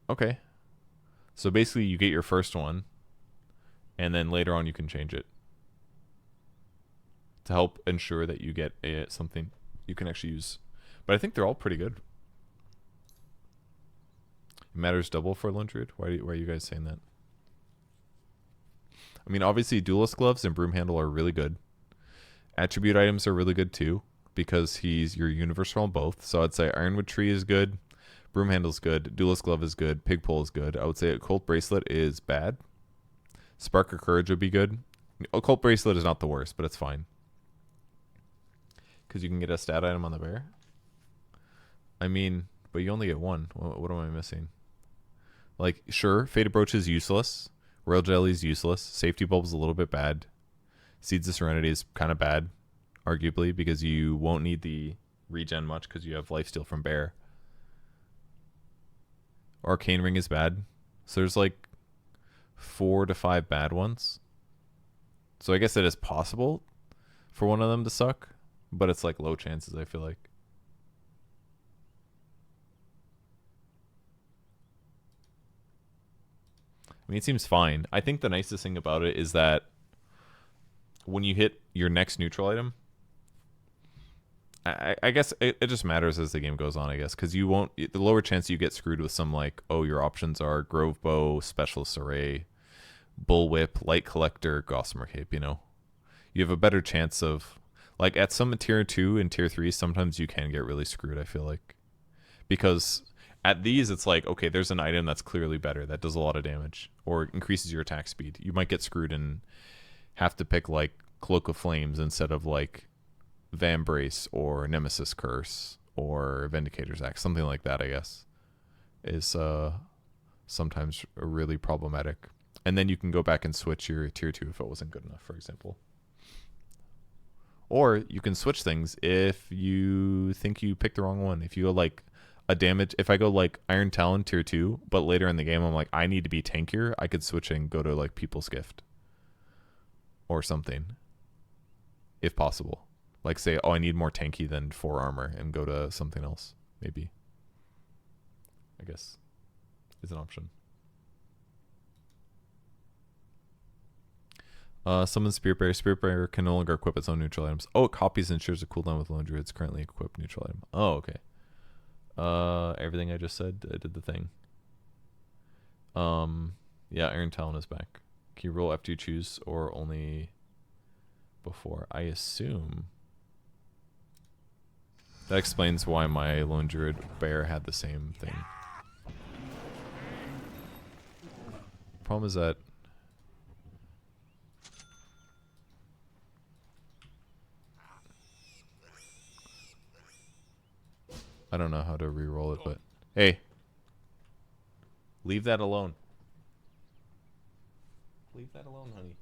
Okay. So basically you get your first one, and then later on you can change it. To help ensure that you get something you can actually use. But I think they're all pretty good. It matters double for Lone Druid? Why are you guys saying that? I mean, obviously Duelist Gloves and Broom Handle are really good. Attribute items are really good too, because he's your universal on both. So I'd say Ironwood Tree is good, Broom Handle's good, Duelist Glove is good, Pigpole is good. I would say Occult Bracelet is bad. Spark of Courage would be good. Occult Bracelet is not the worst, but it's fine. Because you can get a stat item on the bear. I mean, but you only get one. What am I missing? Like, sure, Faded Brooch is useless. Royal Jelly is useless. Safety Bulb is a little bit bad. Seeds of Serenity is kind of bad, arguably, because you won't need the regen much because you have Lifesteal from Bear. Arcane Ring is bad. So there's like 4 to 5 bad ones. So I guess it is possible for one of them to suck, but it's like low chances, I feel like. I mean, it seems fine. I think the nicest thing about it is that when you hit your next neutral item, I guess it just matters as the game goes on, I guess, because you won't, the lower chance you get screwed with some like, oh, your options are Grove Bow, Specialist Array, Bullwhip, Light Collector, Gossamer Cape, you know. You have a better chance of, like at some tier 2 and tier 3, sometimes you can get really screwed, I feel like. Because at these, it's like, okay, there's an item that's clearly better, that does a lot of damage, or increases your attack speed. You might get screwed and have to pick like Cloak of Flames instead of like Vambrace or Nemesis Curse or Vindicator's Axe, something like that, I guess, is sometimes really problematic. And then you can go back and switch your tier 2 if it wasn't good enough, for example. Or you can switch things if you think you picked the wrong one. If you go like a damage, if I go like Iron Talon tier 2, but later in the game I'm like, I need to be tankier, I could switch and go to like People's Gift or something, if possible. Like say, oh, I need more tanky than 4 armor, and go to something else, maybe. I guess is an option. Summon Spirit Bearer. Spirit Bearer can no longer equip its own neutral items. Oh, it copies and shares a cooldown with lone druids currently equipped neutral item. Oh, okay. Everything I just said, I did the thing. Yeah, Iron Talon is back. Can you roll after you choose or only before? I assume that explains why my lone druid bear had the same thing. Problem is that I don't know how to re-roll it, but hey, leave that alone. Leave that alone, honey.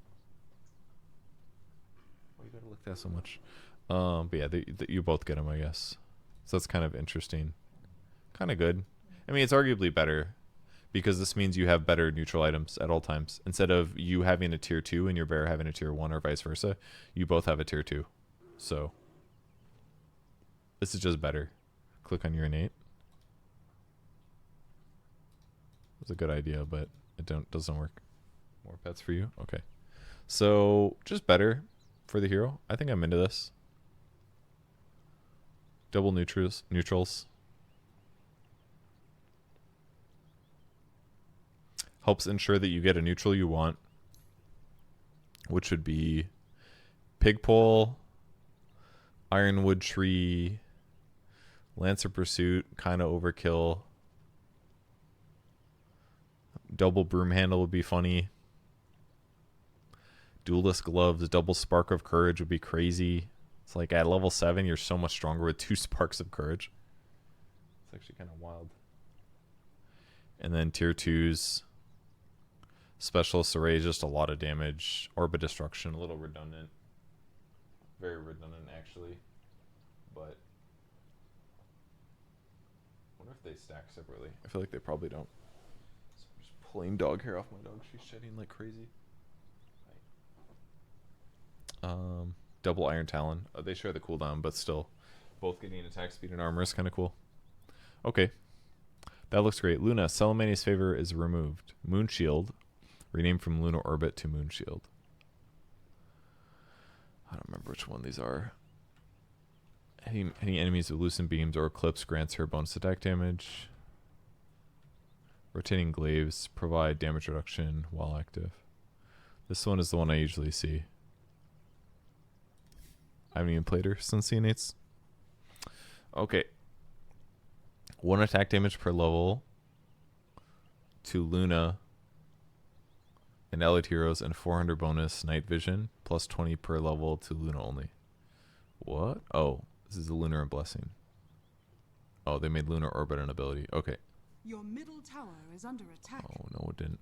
Why you gotta lick that so much? But yeah, you both get them, I guess. So that's kind of interesting. Kind of good. I mean, it's arguably better because this means you have better neutral items at all times. Instead of you having a tier 2 and your bear having a tier 1 or vice versa, you both have a tier 2. So this is just better. Click on your innate. It's a good idea, but it doesn't work. More pets for you? Okay. So just better for the hero. I think I'm into this. Double neutrals. Helps ensure that you get a neutral you want, which would be Pigpole, Ironwood Tree, Lancer Pursuit, kind of overkill. Double Broom Handle would be funny. Duelist Gloves, double Spark of Courage would be crazy. It's like at level 7, you're so much stronger with 2 Sparks of Courage. It's actually kind of wild. And then tier 2s. Specialist Array, just a lot of damage. Orbit Destruction, a little redundant. Very redundant, actually. But I wonder if they stack separately. I feel like they probably don't. So I'm just pulling dog hair off my dog. She's shedding like crazy. Double Iron Talon. They share the cooldown, but still, both getting attack speed and armor is kind of cool. Okay, that looks great. Luna, Salamania's favor is removed. Moon Shield, renamed from Lunar Orbit to Moon Shield. I don't remember which one these are. Any enemies with Lucent Beams or Eclipse grants her bonus attack damage. Rotating Glaives provide damage reduction while active. This one is the one I usually see. I haven't even played her since the innates. Okay. 1 attack damage per level to Luna and allied heroes, and 400 bonus night vision, plus 20 per level to Luna only. What? Oh, this is the Lunar and Blessing. Oh, they made Lunar Orbit an ability. Okay. Your middle tower is under attack. Oh, no, it didn't.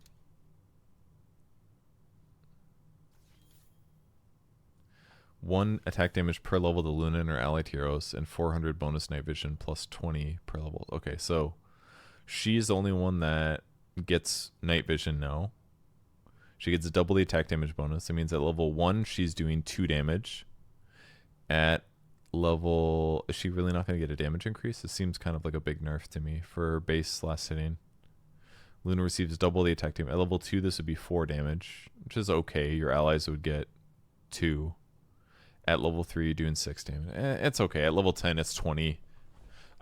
One attack damage per level to Luna and her allied heroes, and 400 bonus night vision plus 20 per level. Okay, so she's the only one that gets night vision now. She gets double the attack damage bonus. That means at level 1, she's doing 2 damage. At level... Is she really not going to get a damage increase? It seems kind of like a big nerf to me for base last hitting. Luna receives double the attack damage. At level 2, this would be 4 damage, which is okay. Your allies would get 2. At level 3, you're doing 6 damage. It's okay. At level 10, it's 20.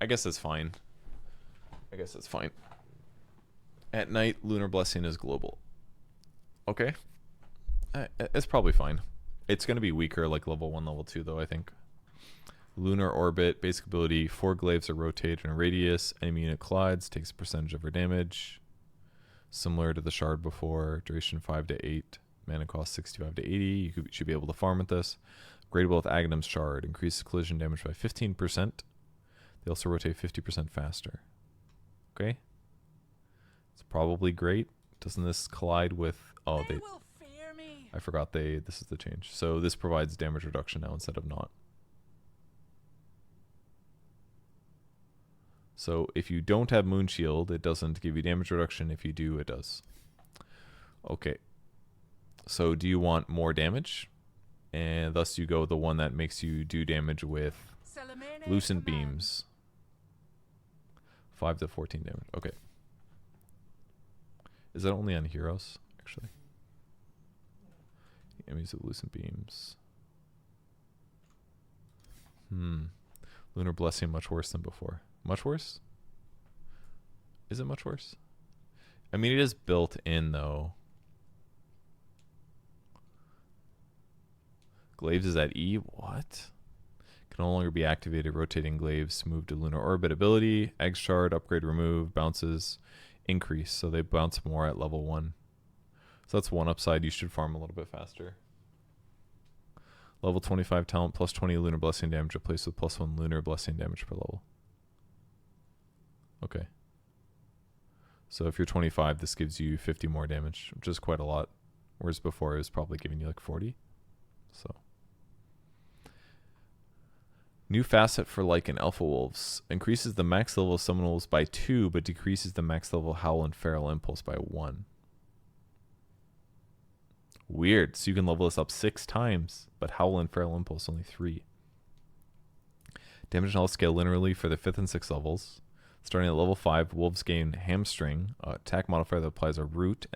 I guess that's fine. At night, Lunar Blessing is global. Okay. It's probably fine. It's going to be weaker like level 1, level 2, though, I think. Lunar Orbit, basic ability, 4 glaives are rotated in a radius. Enemy unit collides, takes a percentage of her damage. Similar to the Shard before. Duration 5 to 8. Mana cost 65 to 80. You should be able to farm with this. Gradable with Aghanim's Shard. Increases collision damage by 15%. They also rotate 50% faster. Okay. It's probably great. Doesn't this collide with... Oh, they will fear me. I forgot this is the change. So this provides damage reduction now instead of not. So if you don't have Moon Shield, it doesn't give you damage reduction. If you do, it does. Okay. So do you want more damage? And thus you go with the one that makes you do damage with Lucent Beams. 5 to 14 damage. Okay. Is that only on heroes, actually? Enemies with lucent beams. Lunar Blessing much worse than before. Much worse? Is it much worse? I mean, it is built in, though. Glaives is at E? What? Can no longer be activated. Rotating glaives. Move to lunar orbit ability. Egg shard. Upgrade remove. Bounces increase. So they bounce more at level 1. So that's one upside. You should farm a little bit faster. Level 25 talent plus 20 lunar blessing damage replaced with plus 1 lunar blessing damage per level. Okay. So if you're 25, this gives you 50 more damage, which is quite a lot. Whereas before it was probably giving you like 40. So. New facet for Lycan Alpha Wolves. Increases the max level of Summon Wolves by 2, but decreases the max level Howl and Feral Impulse by 1. Weird. So you can level this up 6 times, but Howl and Feral Impulse only 3. Damage and health scale linearly for the 5th and 6th levels. Starting at level 5, Wolves gain Hamstring, attack modifier that applies a root,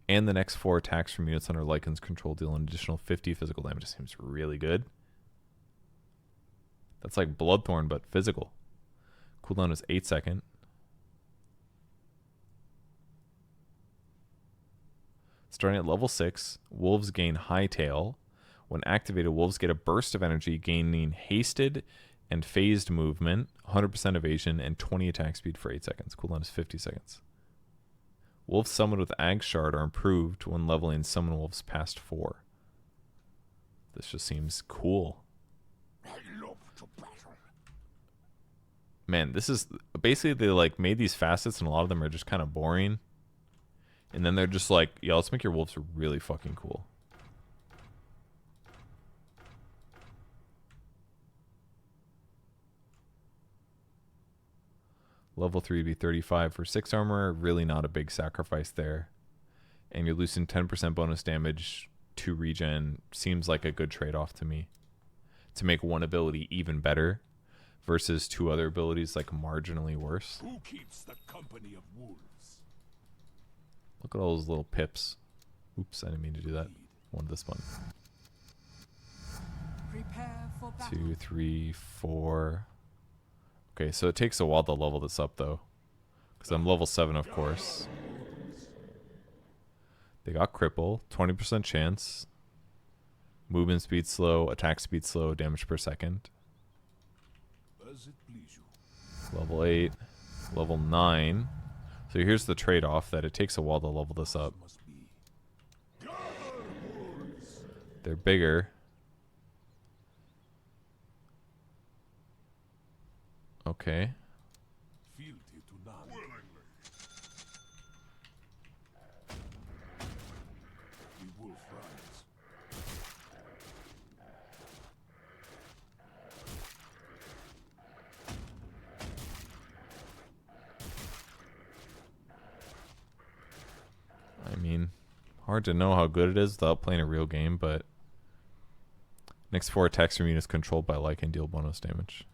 and the next 4 attacks from units under Lycan's control deal an additional 50 physical damage. It seems really good. That's like Bloodthorn, but physical. Cooldown is 8 seconds. Starting at level 6, Wolves gain Hightail. When activated, Wolves get a burst of energy, gaining hasted and phased movement, 100% evasion, and 20 attack speed for 8 seconds. Cooldown is 50 seconds. Wolves summoned with Ag Shard are improved when leveling Summon Wolves past 4. This just seems cool. Man, this is basically they like made these facets and a lot of them are just kind of boring. And then they're just like, yeah, let's make your wolves really fucking cool. Level 3 would be 35 for 6 armor. Really not a big sacrifice there. And you're losing 10% bonus damage to regen. Seems like a good trade-off to me. To make one ability even better versus 2 other abilities like marginally worse. Who keeps the company of wolves? Look at all those little pips. Oops, I didn't mean to do that. One this one. Prepare for battle. 2, 3, 4. Okay, so it takes a while to level this up though. Because I'm level 7, of course. They got cripple, 20% chance. Movement speed slow, attack speed slow, damage per second. As it please you. Level 8. Level 9. So here's the trade-off that it takes a while to level this up. Must be. They're bigger. Okay. Fealty to none. The wolf rides. I mean, hard to know how good it is without playing a real game, but next 4 attacks from units controlled by Lycan deal bonus damage.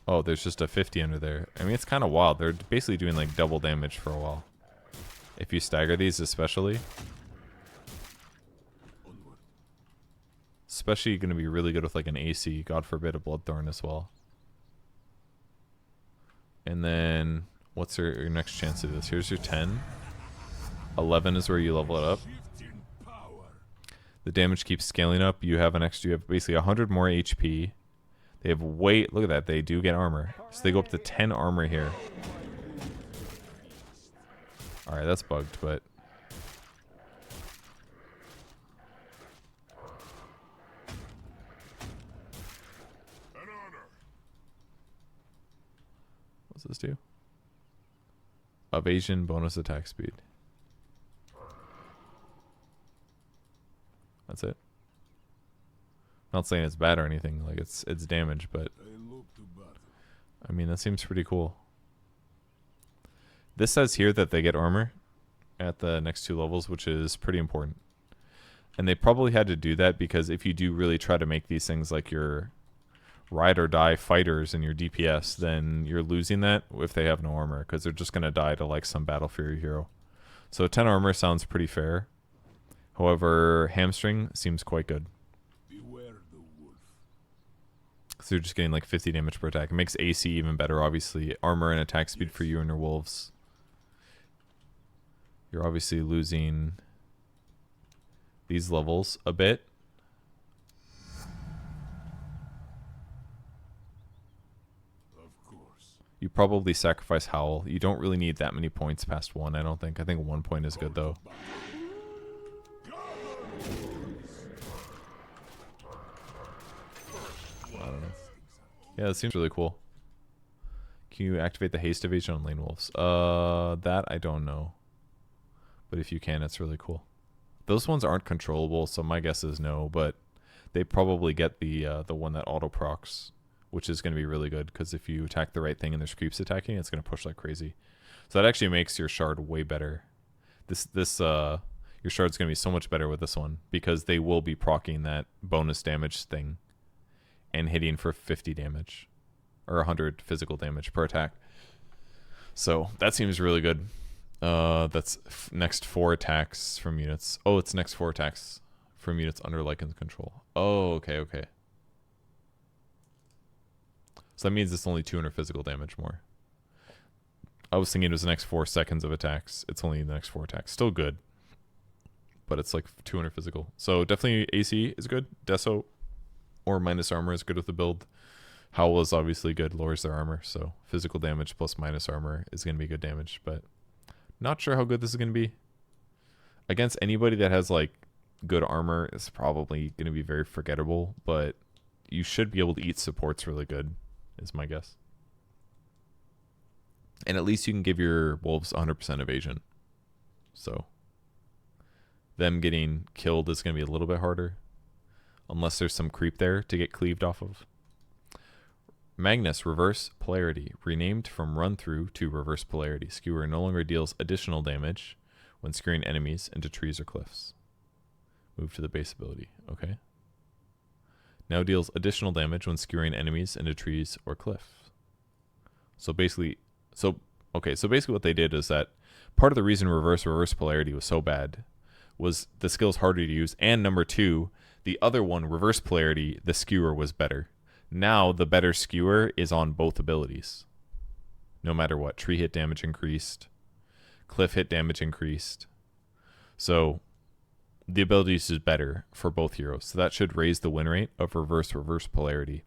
Oh, there's just a 50 under there. I mean, it's kind of wild. They're basically doing like double damage for a while. If you stagger these especially. Onward. Especially going to be really good with like an AC. God forbid a Bloodthorn as well. And then, what's your next chance to do this? Here's your 10. 11 is where you level it up. Shift in power. The damage keeps scaling up. You have you have basically 100 more HP. They have look at that, they do get armor. So they go up to 10 armor here. Alright, that's bugged, but... An honor. What's this do? Evasion, bonus attack speed. That's it. Not saying it's bad or anything, like it's damage, but I look to battle. I mean that seems pretty cool. This says here that they get armor at the next 2 levels, which is pretty important. And they probably had to do that because if you do really try to make these things like your ride or die fighters in your DPS, then you're losing that if they have no armor, because they're just going to die to like some Battle Fury hero. So 10 armor sounds pretty fair. However, hamstring seems quite good. Beware the wolf. So you're just getting like 50 damage per attack. It makes AC even better, obviously. Armor and attack speed for you and your wolves. You're obviously losing these levels a bit. Of course. You probably sacrifice Howl. You don't really need that many points past 1, I don't think. I think 1 point is good, though. I don't know. Yeah, that seems really cool. Can you activate the haste evasion on lane wolves? That I don't know. But if you can, it's really cool. Those ones aren't controllable, so my guess is no, but they probably get the one that auto procs, which is going to be really good, because if you attack the right thing and there's creeps attacking, it's going to push like crazy. So that actually makes your shard way better. Your shard's going to be so much better with this one, because they will be proccing that bonus damage thing and hitting for 50 damage or 100 physical damage per attack. So that seems really good. That's next 4 attacks from units. Oh, it's next 4 attacks from units under Lycan's control. Oh, okay. So that means it's only 200 physical damage more. I was thinking it was the next 4 seconds of attacks. It's only the next 4 attacks. Still good, but it's like 200 physical. So definitely AC is good. Deso or minus armor is good with the build. Howl is obviously good, lowers their armor. So physical damage plus minus armor is going to be good damage, but not sure how good this is going to be. Against anybody that has like good armor, it's probably going to be very forgettable, but you should be able to eat supports really good, is my guess. And at least you can give your wolves 100% evasion. So them getting killed is going to be a little bit harder, unless there's some creep there to get cleaved off of. Magnus Reverse Polarity, renamed from Run Through to Reverse Polarity. Skewer no longer deals additional damage when skewering enemies into trees or cliffs. Move to the base ability. Okay. Now deals additional damage when skewering enemies into trees or cliffs. So basically what they did is that part of the reason Reverse Polarity was so bad was the skill's harder to use, and number 2, the other one, Reverse Polarity, the skewer was better. Now the better skewer is on both abilities. No matter what. Tree hit damage increased. Cliff hit damage increased. So the abilities is better for both heroes. So that should raise the win rate of Reverse Polarity.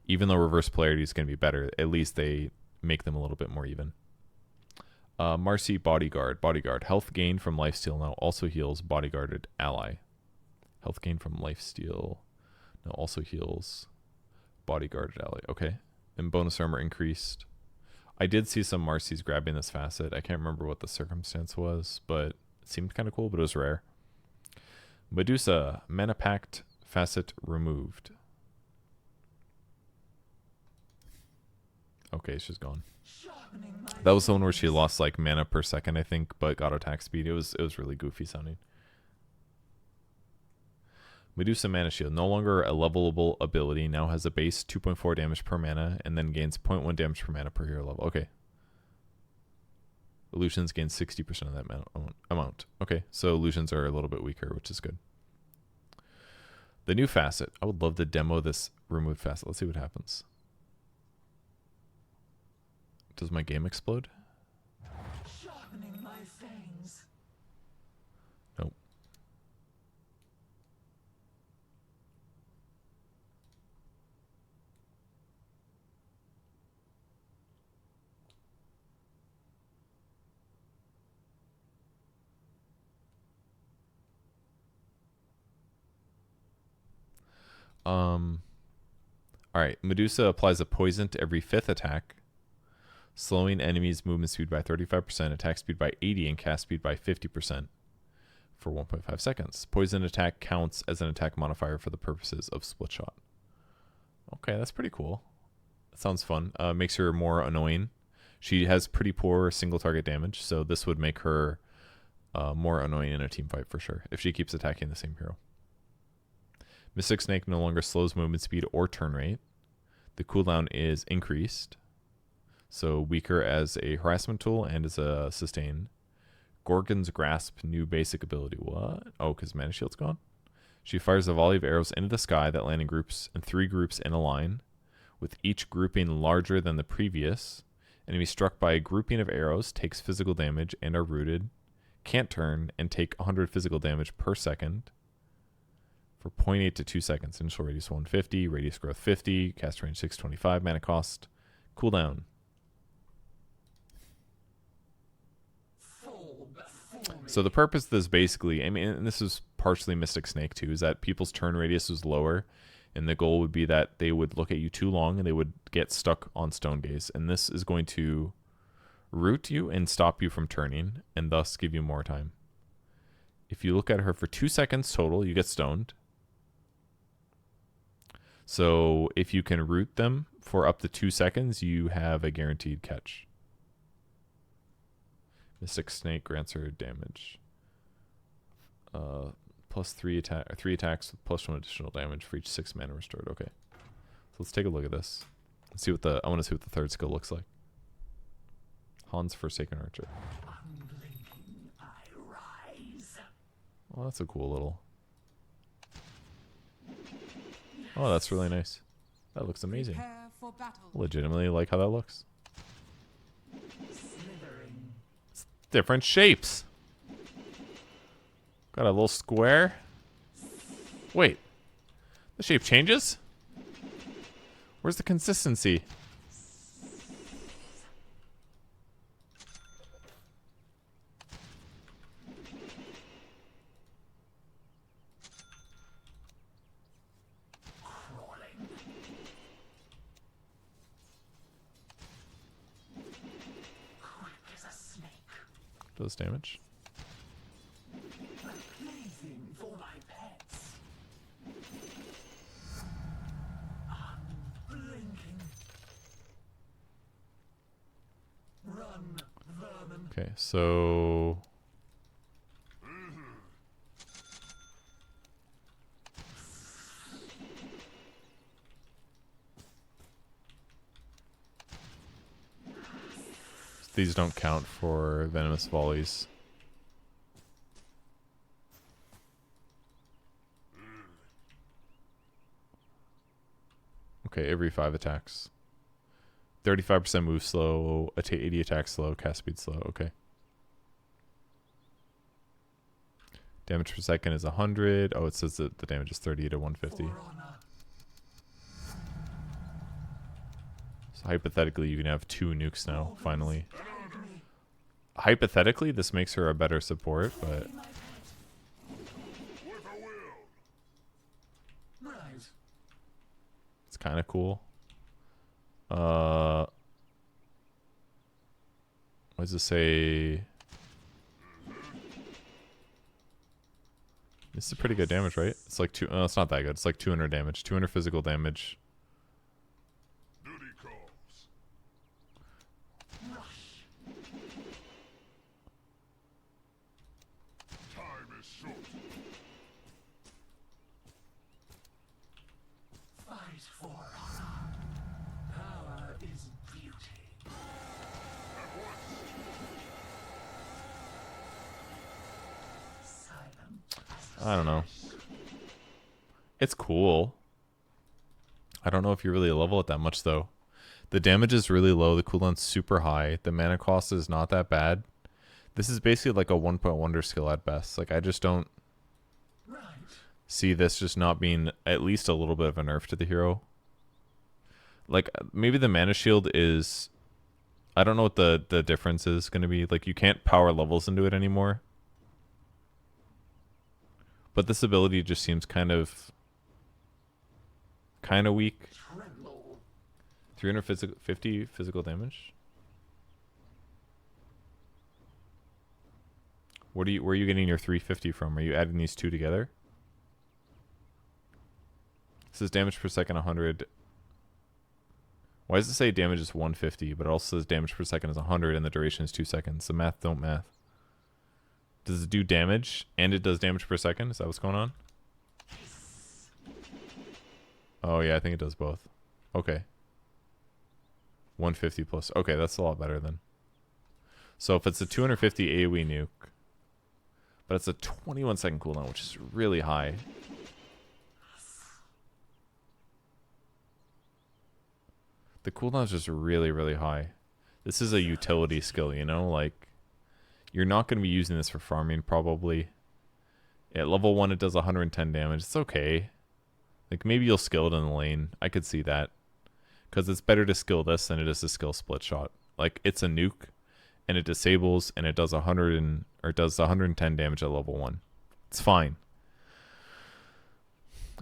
Even though Reverse Polarity is going to be better, at least they make them a little bit more even. Marcy Bodyguard. Health gain from lifesteal now also heals bodyguarded ally. Health gain from lifesteal now also heals bodyguarded ally. Okay. And bonus armor increased. I did see some Marcy's grabbing this facet. I can't remember what the circumstance was, but it seemed kind of cool, but it was rare. Medusa. Mana Pact facet removed. Okay, she's gone. That was the one where she lost like mana per second, I think, but got attack speed. It was really goofy sounding. Medusa Mana Shield, no longer a levelable ability, now has a base 2.4 damage per mana, and then gains 0.1 damage per mana per hero level. Okay. Illusions gain 60% of that amount. Okay, so illusions are a little bit weaker, which is good. The new facet. I would love to demo this removed facet. Let's see what happens. Does my game explode? Sharpening my fangs. Nope. Alright, Medusa applies a poison to every 5th attack, slowing enemies' movement speed by 35%, attack speed by 80%, and cast speed by 50% for 1.5 seconds. Poison attack counts as an attack modifier for the purposes of split shot. Okay, that's pretty cool. That sounds fun. Makes her more annoying. She has pretty poor single target damage, so this would make her more annoying in a team fight for sure, if she keeps attacking the same hero. Mystic Snake no longer slows movement speed or turn rate. The cooldown is increased. So weaker as a harassment tool and as a sustain. Gorgon's Grasp, new basic ability. What? Oh, because Mana Shield's gone? She fires a volley of arrows into the sky that land in groups and 3 groups in a line, with each grouping larger than the previous. Enemies struck by a grouping of arrows takes physical damage and are rooted, can't turn, and take 100 physical damage per second for 0.8 to 2 seconds. Initial radius 150, radius growth 50, cast range 625, mana cost, cooldown. So the purpose of this basically, I mean, and this is partially Mystic Snake too, is that people's turn radius was lower, and the goal would be that they would look at you too long and they would get stuck on Stone Gaze. And this is going to root you and stop you from turning, and thus give you more time. If you look at her for 2 seconds total, you get stoned. So if you can root them for up to 2 seconds, you have a guaranteed catch. Mystic Snake grants her damage. Plus 3 attacks with plus 1 additional damage for each 6 mana restored. Okay. So let's take a look at this. Let's see what I want to see what the third skill looks like. Han's Forsaken Archer. Unblinking, I rise. Oh, that's a cool little. Oh, that's really nice. That looks amazing. Prepare for battle. Legitimately like how that looks. Slithering. Different shapes. Got a little square. Wait. The shape changes? Where's the consistency? Crawling. Quick as a snake. Does damage. Plaything for my pets. Unblinking. Run, vermin. Okay, so these don't count for venomous volleys. Okay, every 5 attacks. 35% move slow, 80 attack slow, cast speed slow. Okay. Damage per second is 100. Oh, it says that the damage is 30 to 150. For honor. So hypothetically, you can have 2 nukes now, finally. Hug me. Hypothetically, this makes her a better support, but Be my pet. Right. it's kind of cool. What does it say? This is pretty good damage, right? It's like it's not that good. It's like 200 damage, 200 physical damage. Duty calls. Rush. Time is short. Fight for honor. Power is beauty. Silent. I don't know. It's cool. I don't know if you really level it that much, though. The damage is really low. The cooldown's super high. The mana cost is not that bad. This is basically like a 1-point wonder skill at best. Like, I just don't Right. see this just not being at least a little bit of a nerf to the hero. Like, maybe the mana shield is... I don't know what the difference is going to be. Like, you can't power levels into it anymore. But this ability just seems kind of weak. Tremble. 350 physical damage. Where are you getting your 350 from? Are you adding these two together? It says damage per second 100. Why does it say damage is 150, but it also says damage per second is 100 and the duration is 2 seconds? The math don't math. Does it do damage and it does damage per second? Is that what's going on? Oh yeah, I think it does both. Okay. 150 plus. Okay, that's a lot better then. So if it's a 250 AoE nuke, but it's a 21-second cooldown, which is really high. The cooldown is just really, really high. This is a utility skill, you know? Like, you're not going to be using this for farming, probably. At level 1, it does 110 damage. It's okay. Like, maybe you'll skill it in the lane. I could see that. Because it's better to skill this than it is to skill split shot. Like, it's a nuke, and it disables, and it does 110 damage at level 1. It's fine.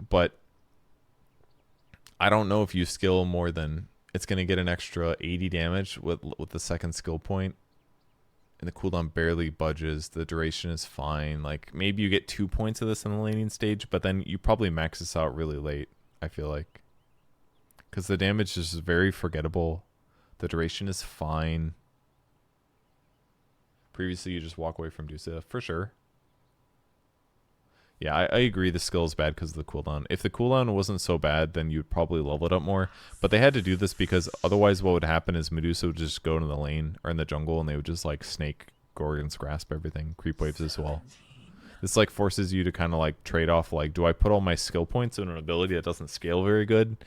But I don't know if you skill more than... It's going to get an extra 80 damage with the second skill point. And the cooldown barely budges. The duration is fine. Like, maybe you get 2 points of this in the laning stage, but then you probably max this out really late, I feel like. Because the damage is very forgettable. The duration is fine. Previously, you just walk away from Dusa, for sure. Yeah, I agree the skill is bad because of the cooldown. If the cooldown wasn't so bad, then you'd probably level it up more. But they had to do this because otherwise what would happen is Medusa would just go to the lane or in the jungle and they would just like snake, Gorgon's grasp everything. Creep waves as well. This like forces you to kind of like trade off like, do I put all my skill points in an ability that doesn't scale very good,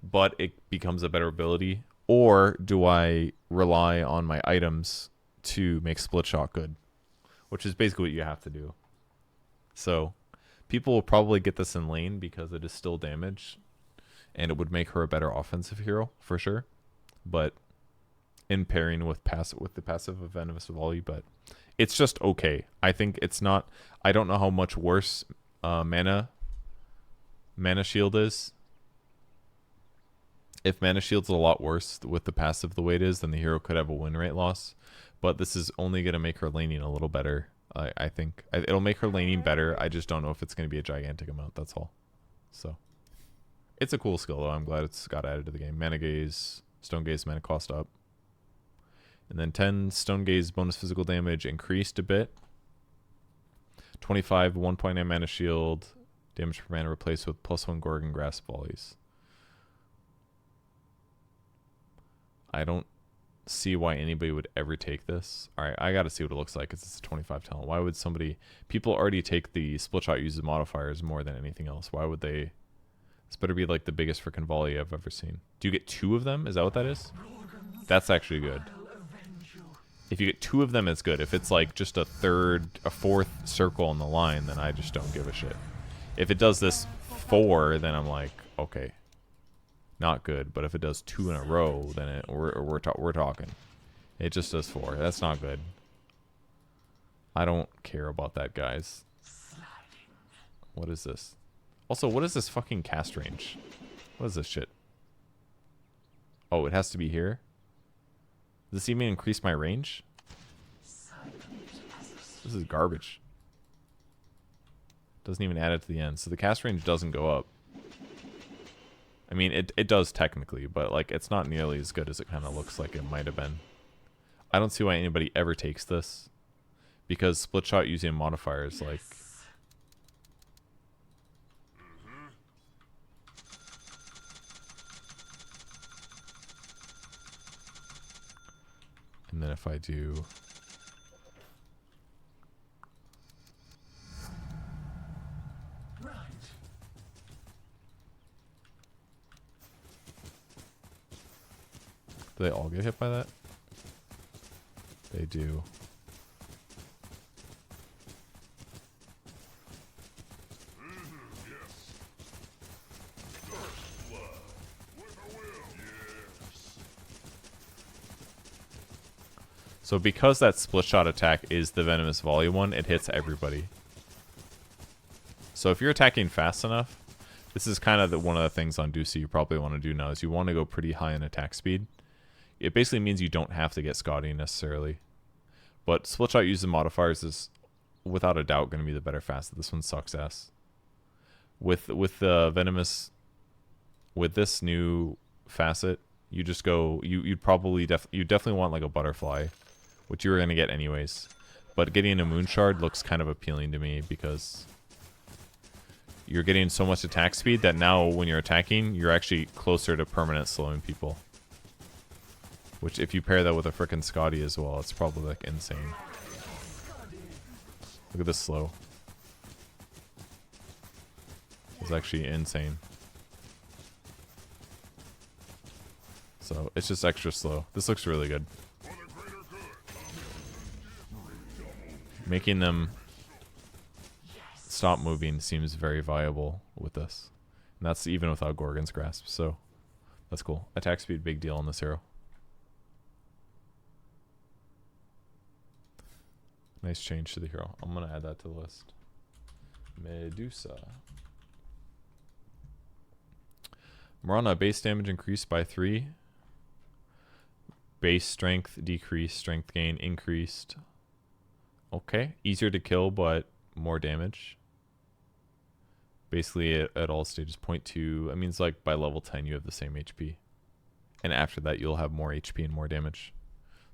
but it becomes a better ability? Or do I rely on my items to make split shot good? Which is basically what you have to do. So, people will probably get this in lane because it is still damage, and it would make her a better offensive hero for sure. But in pairing with the passive of Venomous Volley, but it's just okay. I think it's not. I don't know how much worse mana shield is. If mana shield's a lot worse with the passive the way it is, then the hero could have a win rate loss. But this is only going to make her laning a little better. I think it'll make her laning better. I just don't know if it's going to be a gigantic amount. That's all. So it's a cool skill though. I'm glad it's got added to the game. Mana Gaze, Stone Gaze mana cost up, and then 10 Stone Gaze bonus physical damage increased a bit. 25 1.9 mana shield damage per mana replaced with +1 Gorgon grasp volleys. I don't see why anybody would ever take this. All right, I got to see what it looks like because it's a 25 talent. Why would somebody... People already take the split shot uses modifiers more than anything else. Why would they... This better be like the biggest freaking volley I've ever seen. Do you get 2 of them? Is that what that is? That's actually good. If you get 2 of them, it's good. If it's like just a fourth circle on the line, then I just don't give a shit. If it does this 4, then I'm like, okay. Not good, but if it does 2 in a row, then we're talking. It just does 4. That's not good. I don't care about that, guys. What is this? Also, what is this fucking cast range? What is this shit? Oh, it has to be here? Does this even increase my range? This is garbage. Doesn't even add it to the end. So the cast range doesn't go up. I mean, it does technically, but like it's not nearly as good as it kind of looks like it might have been. I don't see why anybody ever takes this, because split shot using modifiers like. And then if I do. Do they all get hit by that? They do. So because that split shot attack is the Venomous Volley one, it hits everybody. So if you're attacking fast enough, this is kind of one of the things on Ducey you probably want to do now, is you want to go pretty high in attack speed. It basically means you don't have to get Scotty necessarily. But split shot using modifiers is without a doubt going to be the better facet. This one sucks ass. With the Venomous, with this new facet, you just go, you'd definitely want like a butterfly, which you were going to get anyways. But getting a Moon Shard looks kind of appealing to me because you're getting so much attack speed that now when you're attacking, you're actually closer to permanent slowing people. Which, if you pair that with a frickin' Scotty as well, it's probably like insane. Look at this slow. It's actually insane. So it's just extra slow. This looks really good. Making them stop moving seems very viable with this. And that's even without Gorgon's Grasp, so that's cool. Attack speed, big deal on this hero. Nice change to the hero. I'm going to add that to the list. Medusa. Marana, base damage increased by 3. Base strength decreased, strength gain increased. Okay, easier to kill, but more damage. Basically, at all stages, 0.2. That means like by level 10, you have the same HP. And after that, you'll have more HP and more damage.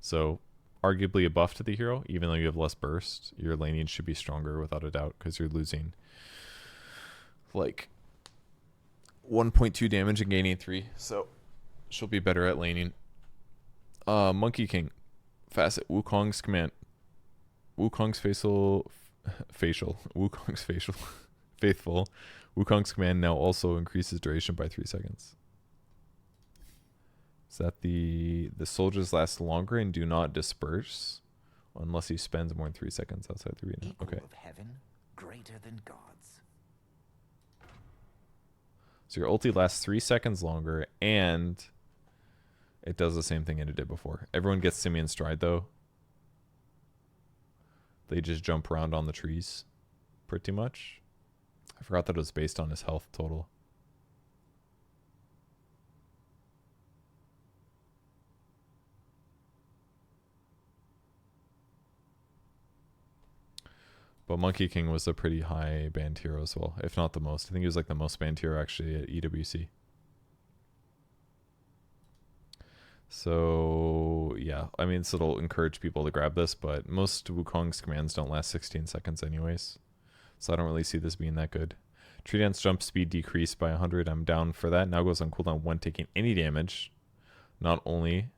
So, arguably a buff to the hero, even though you have less burst. Your laning should be stronger without a doubt, because you're losing like 1.2 damage and gaining 3. So, she'll be better at laning. Monkey King. Facet. Wukong's command. Wukong's facial. Wukong's facial. Faithful. Wukong's command now also increases duration by 3 seconds. Is that the soldiers last longer and do not disperse unless he spends more than 3 seconds outside the arena? Okay. Of heaven, greater than gods. So your ulti lasts 3 seconds longer and it does the same thing it did before. Everyone gets Simian Stride though. They just jump around on the trees pretty much. I forgot that it was based on his health total. But Monkey King was a pretty high banned hero as well, if not the most. I think he was like the most banned hero actually at EWC. So, yeah. I mean, so it'll encourage people to grab this, but most Wukong's commands don't last 16 seconds anyways. So I don't really see this being that good. Tree Dance jump speed decreased by 100. I'm down for that. Now goes on cooldown when taking any damage, not only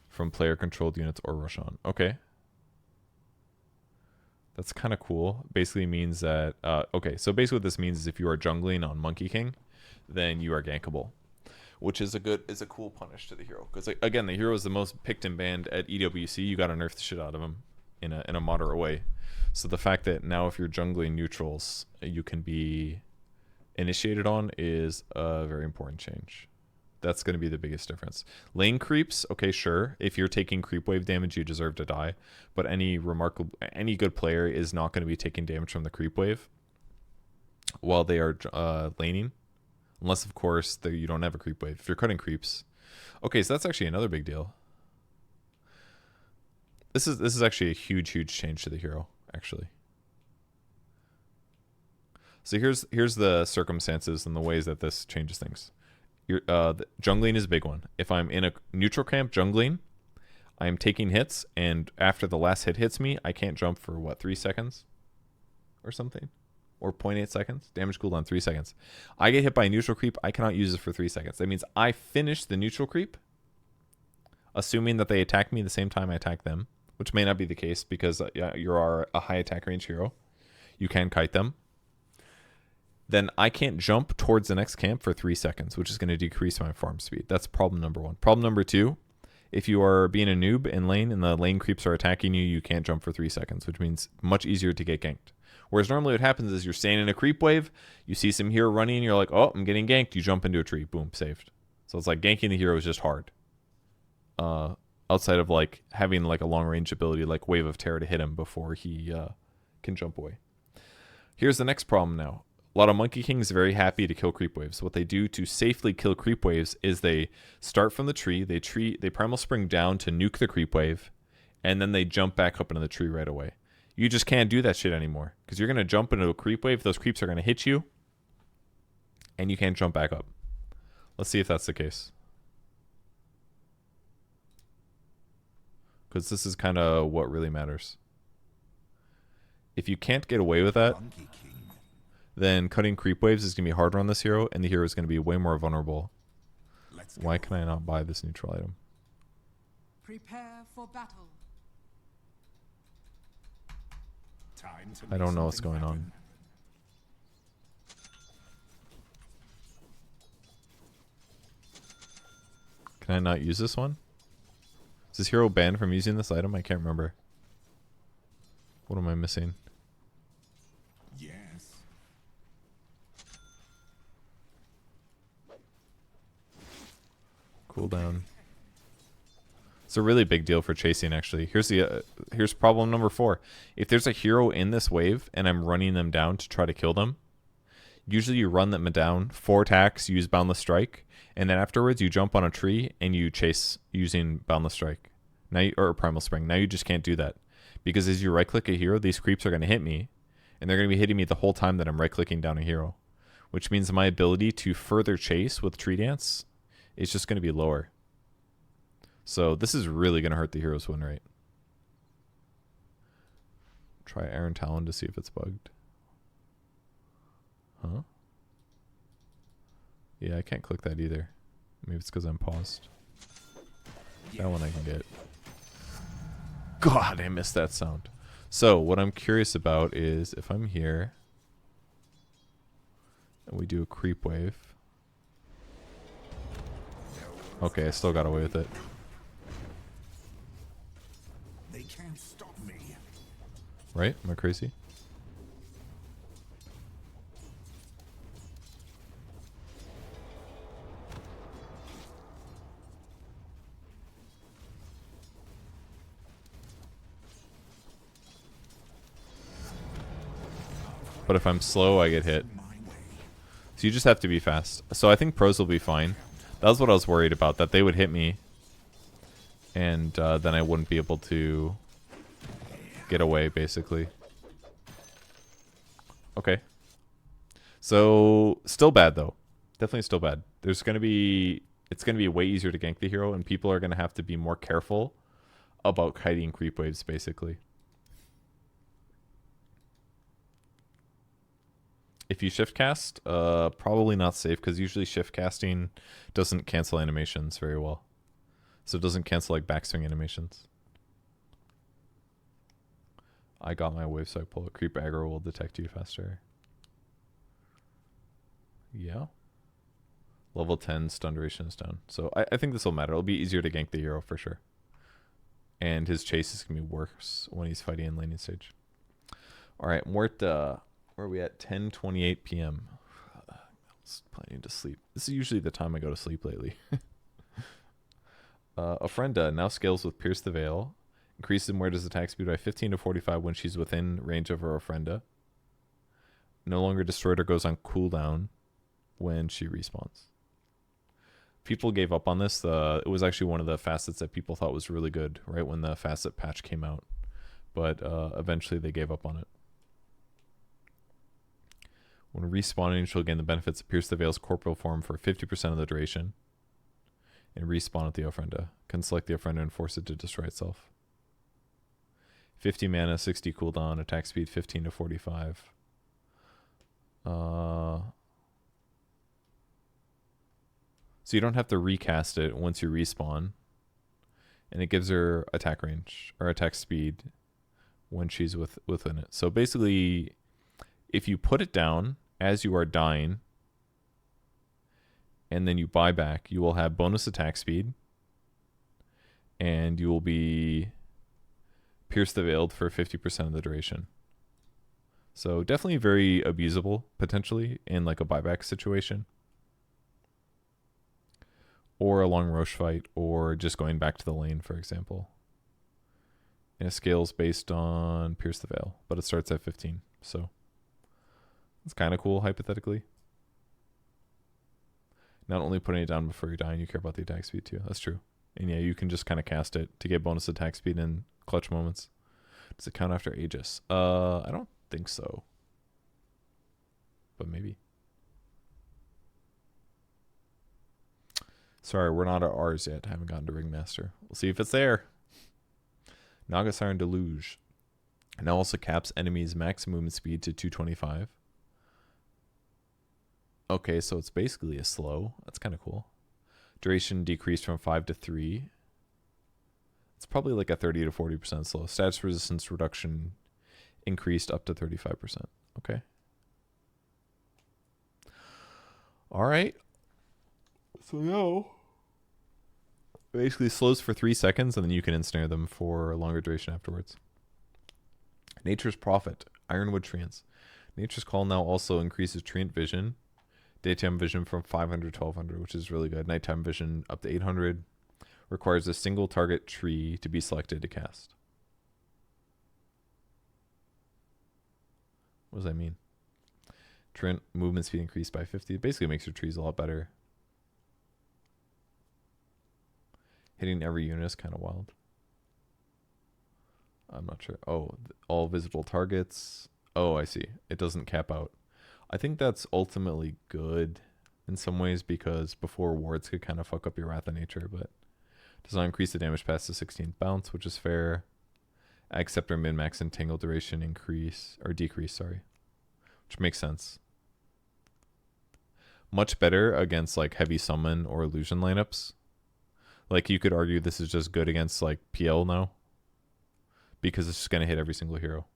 from player-controlled units or Roshan. Okay. That's kind of cool. Basically means that... okay, so basically what this means is if you are jungling on Monkey King, then you are gankable. Which is a cool punish to the hero. Because, like, again, the hero is the most picked and banned at EWC. You got to nerf the shit out of him in a moderate way. So the fact that now if you're jungling neutrals, you can be initiated on is a very important change. That's going to be the biggest difference. Lane creeps, okay, sure. If you're taking creep wave damage, you deserve to die. But any good player is not going to be taking damage from the creep wave while they are laning. Unless, of course, you don't have a creep wave. If you're cutting creeps. Okay, so that's actually another big deal. This is actually a huge, huge change to the hero, actually. So here's the circumstances and the ways that this changes things. The jungling is a big one. If I'm in a neutral camp jungling, I'm taking hits, and after the last hit hits me, I can't jump for, what, 3 seconds? Or something? Or 0.8 seconds? Damage cooldown, 3 seconds. I get hit by a neutral creep, I cannot use it for 3 seconds. That means I finish the neutral creep, assuming that they attack me the same time I attack them, which may not be the case because you are a high attack range hero. You can kite them. Then I can't jump towards the next camp for 3 seconds, which is going to decrease my farm speed. That's problem number 1. Problem number 2, if you are being a noob in lane and the lane creeps are attacking you, you can't jump for 3 seconds, which means much easier to get ganked. Whereas normally what happens is you're staying in a creep wave, you see some hero running, and you're like, oh, I'm getting ganked. You jump into a tree. Boom, saved. So it's like ganking the hero is just hard. Outside of like having like a long range ability like Wave of Terror to hit him before he can jump away. Here's the next problem now. A lot of Monkey Kings are very happy to kill creep waves. What they do to safely kill creep waves is they start from the tree, they primal spring down to nuke the creep wave, and then they jump back up into the tree right away. You just can't do that shit anymore because you're going to jump into a creep wave, those creeps are going to hit you, and you can't jump back up. Let's see if that's the case. Because this is kind of what really matters. If you can't get away with that, then cutting creep waves is going to be harder on this hero, and the hero is going to be way more vulnerable. Why can I not buy this neutral item? Prepare for battle. Time to I don't know what's going on. Can I not use this one? Is this hero banned from using this item? I can't remember. What am I missing? Yes. Cooldown. It's a really big deal for chasing, actually. Here's problem number 4. If there's a hero in this wave and I'm running them down to try to kill them, usually you run them down, 4 attacks, use Boundless Strike, and then afterwards you jump on a tree and you chase using Boundless Strike. Or Primal Spring. Now you just can't do that. Because as you right-click a hero, these creeps are going to hit me, and they're going to be hitting me the whole time that I'm right-clicking down a hero. Which means my ability to further chase with Tree Dance is just going to be lower. So this is really going to hurt the hero's win rate. Try Iron Talon to see if it's bugged. Huh? Yeah, I can't click that either. Maybe it's because I'm paused. That one I can get. God, I missed that sound. So what I'm curious about is if I'm here and we do a creep wave. Okay, I still got away with it. They can't stop me. Right? Am I crazy? But if I'm slow, I get hit. So you just have to be fast. So I think pros will be fine. That was what I was worried about, that they would hit me. And then I wouldn't be able to get away, basically. Okay. So, still bad, though. Definitely still bad. It's going to be way easier to gank the hero, and people are going to have to be more careful about kiting creep waves, basically. If you shift cast, probably not safe, because usually shift casting doesn't cancel animations very well. So it doesn't cancel like backswing animations. I got my wave, so I pull it. Creep aggro will detect you faster. Yeah. Level 10 stun duration is down. So I think this will matter. It'll be easier to gank the hero for sure. And his chase is going to be worse when he's fighting in laning stage. Alright, we're at where are we at? 10:28 p.m. I was planning to sleep. This is usually the time I go to sleep lately. Ofrenda now scales with Pierce the Veil. Increases Muerta's attack speed by 15 to 45 when she's within range of her Ofrenda. No longer destroyed or goes on cooldown when she respawns. People gave up on this. It was actually one of the facets that people thought was really good right when the facet patch came out. But eventually they gave up on it. When respawning, she'll gain the benefits of Pierce the Veil's corporeal form for 50% of the duration. And respawn at the Ofrenda. Can select the Ofrenda and force it to destroy itself. 50 mana, 60 cooldown, attack speed 15 to 45. So you don't have to recast it once you respawn. And it gives her attack range, or attack speed, when she's within it. So basically, if you put it down as you are dying, and then you buy back, you will have bonus attack speed, and you will be Pierce the Veiled for 50% of the duration. So definitely very abusable, potentially, in like a buyback situation. Or a long Roche fight, or just going back to the lane, for example. And it scales based on Pierce the Veil, but it starts at 15, so it's kind of cool, hypothetically. Not only putting it down before you're dying, you care about the attack speed too. That's true. And yeah, you can just kind of cast it to get bonus attack speed in clutch moments. Does it count after Aegis? I don't think so. But maybe. Sorry, we're not at ours yet. I haven't gotten to Ringmaster. We'll see if it's there. Naga Siren Deluge. Now also caps enemies' max movement speed to 225. Okay, so it's basically a slow. That's kind of cool. Duration decreased from 5 to 3. It's probably like a 30 to 40% slow. Status resistance reduction increased up to 35%. Okay. All right. So now, basically slows for 3 seconds, and then you can ensnare them for a longer duration afterwards. Nature's Prophet, Ironwood Treants. Nature's Call now also increases treant vision. Daytime vision from 500 to 1200, which is really good. Nighttime vision up to 800. Requires a single target tree to be selected to cast. What does that mean? Treant movement speed increased by 50. It basically makes your trees a lot better. Hitting every unit is kind of wild. I'm not sure. Oh, all visible targets. Oh, I see. It doesn't cap out. I think that's ultimately good in some ways because before wards could kind of fuck up your Wrath of Nature, but does not increase the damage past the 16th bounce, which is fair. Except our min-max and tangle duration increase, or decrease, sorry. Which makes sense. Much better against like heavy summon or illusion lineups. Like you could argue this is just good against like PL now. Because it's just going to hit every single hero.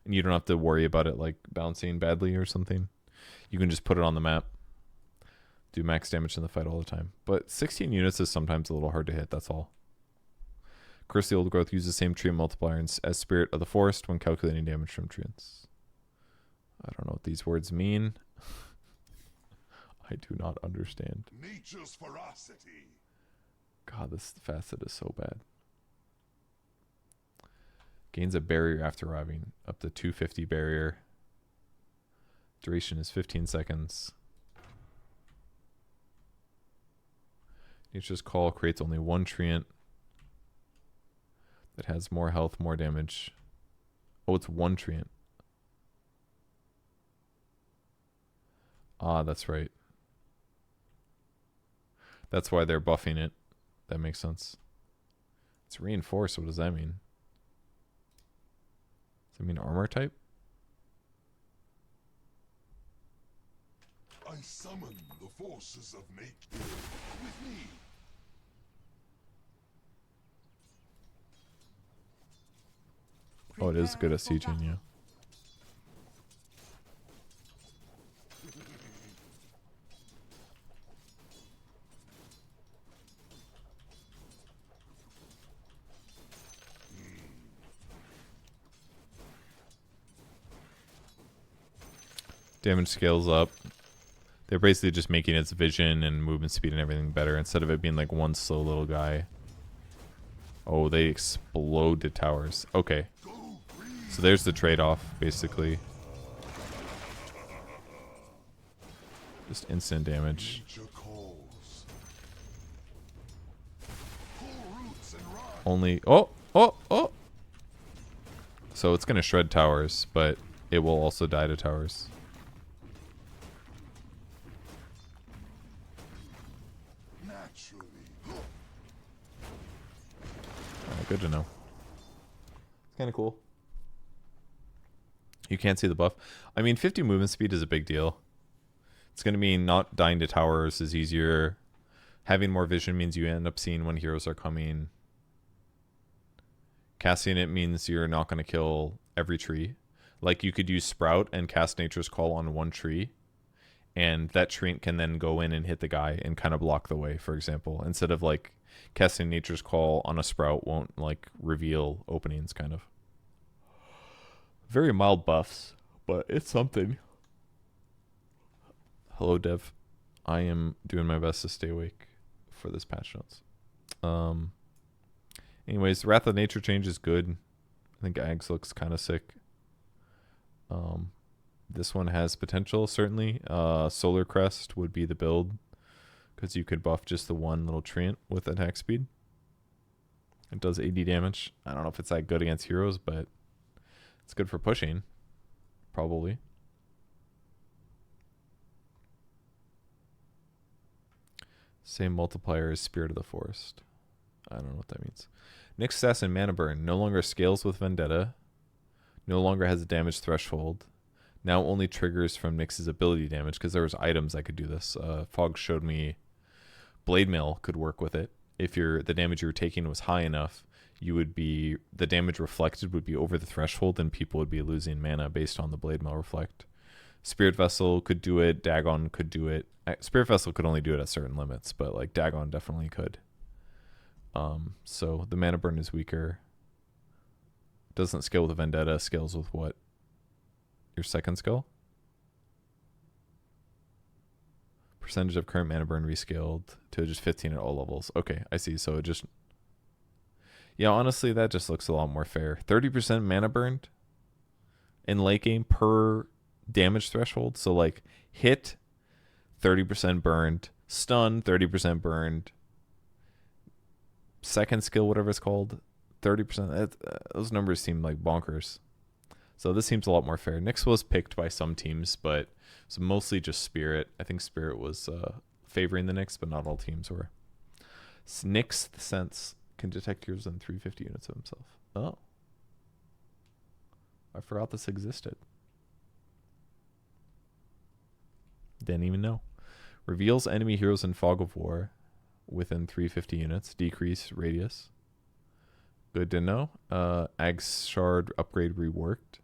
And you don't have to worry about it like bouncing badly or something. You can just put it on the map. Do max damage in the fight all the time. But 16 units is sometimes a little hard to hit, that's all. Curse the Old Growth uses the same tree multiplier as Spirit of the Forest when calculating damage from treants. I don't know what these words mean. I do not understand. Nature's ferocity. God, this facet is so bad. Gains a barrier after arriving. Up to 250 barrier. Duration is 15 seconds. Nature's Call creates only one treant that has more health, more damage. Oh, it's one treant. Ah, that's right. That's why they're buffing it. That makes sense. It's reinforced. What does that mean? Does it mean armor type? I summon the forces of nature with me. Oh, it is good at sieging, yeah. Damage scales up. They're basically just making its vision and movement speed and everything better instead of it being like one slow little guy. Oh, they explode the towers. Okay. So there's the trade-off, basically. Just instant damage. Nature calls. Pull roots and run. Only... Oh! So it's going to shred towers, but it will also die to towers. Naturally. Good to know. It's kind of cool. You can't see the buff. I mean, 50 movement speed is a big deal. It's going to mean not dying to towers is easier. Having more vision means you end up seeing when heroes are coming. Casting it means you're not going to kill every tree. Like you could use Sprout and cast Nature's Call on one tree. And that treant can then go in and hit the guy and kind of block the way, for example. Instead of like casting Nature's Call on a Sprout won't like reveal openings kind of. Very mild buffs, but it's something. Hello, Dev. I am doing my best to stay awake for this patch notes. Anyways, Wrath of Nature change is good. I think Ags looks kind of sick. This one has potential, certainly. Solar Crest would be the build because you could buff just the one little treant with attack speed. It does 80 damage. I don't know if it's that good against heroes, but it's good for pushing, probably. Same multiplier as Spirit of the Forest. I don't know what that means. Nyx Assassin Mana Burn no longer scales with Vendetta. No longer has a damage threshold. Now only triggers from Nyx's ability damage because there was items that could do this. Fog showed me Blade Mail could work with it. if the damage you were taking was high enough, the damage reflected would be over the threshold, and people would be losing mana based on the blade mail reflect. Spirit Vessel could do it. Dagon could do it. Spirit Vessel could only do it at certain limits, but like Dagon definitely could. So the mana burn is weaker. Doesn't scale with a Vendetta. Scales with what? Your second skill? Percentage of current mana burn rescaled to just 15 at all levels. Okay, I see. So it just... Yeah, honestly, that just looks a lot more fair. 30% mana burned in late game per damage threshold. So like hit, 30% burned. Stun, 30% burned. Second skill, whatever it's called, 30%. Those numbers seem like bonkers. So this seems a lot more fair. Nyx was picked by some teams, but it's mostly just Spirit. I think Spirit was favoring the Nyx, but not all teams were. Nyx, the Sense, can detect heroes in 350 units of himself. Oh. I forgot this existed. Didn't even know. Reveals enemy heroes in Fog of War within 350 units. Decrease radius. Good to know. Ag's Shard upgrade reworked.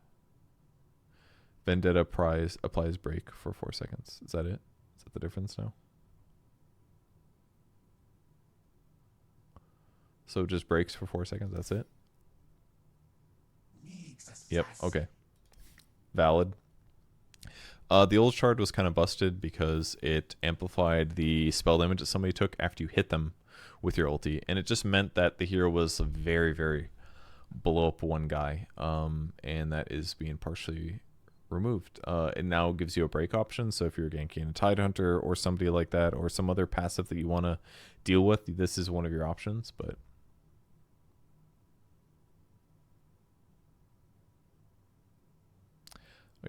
Vendetta applies break for 4 seconds. Is that it? Is that the difference now? So it just breaks for 4 seconds. That's it? Yep. Okay. Valid. The old shard was kind of busted because it amplified the spell damage that somebody took after you hit them with your ulti, and it just meant that the hero was very, very blow up one guy, and that is being partially removed. It now gives you a break option, so if you're ganking a Tidehunter or somebody like that, or some other passive that you want to deal with, this is one of your options. But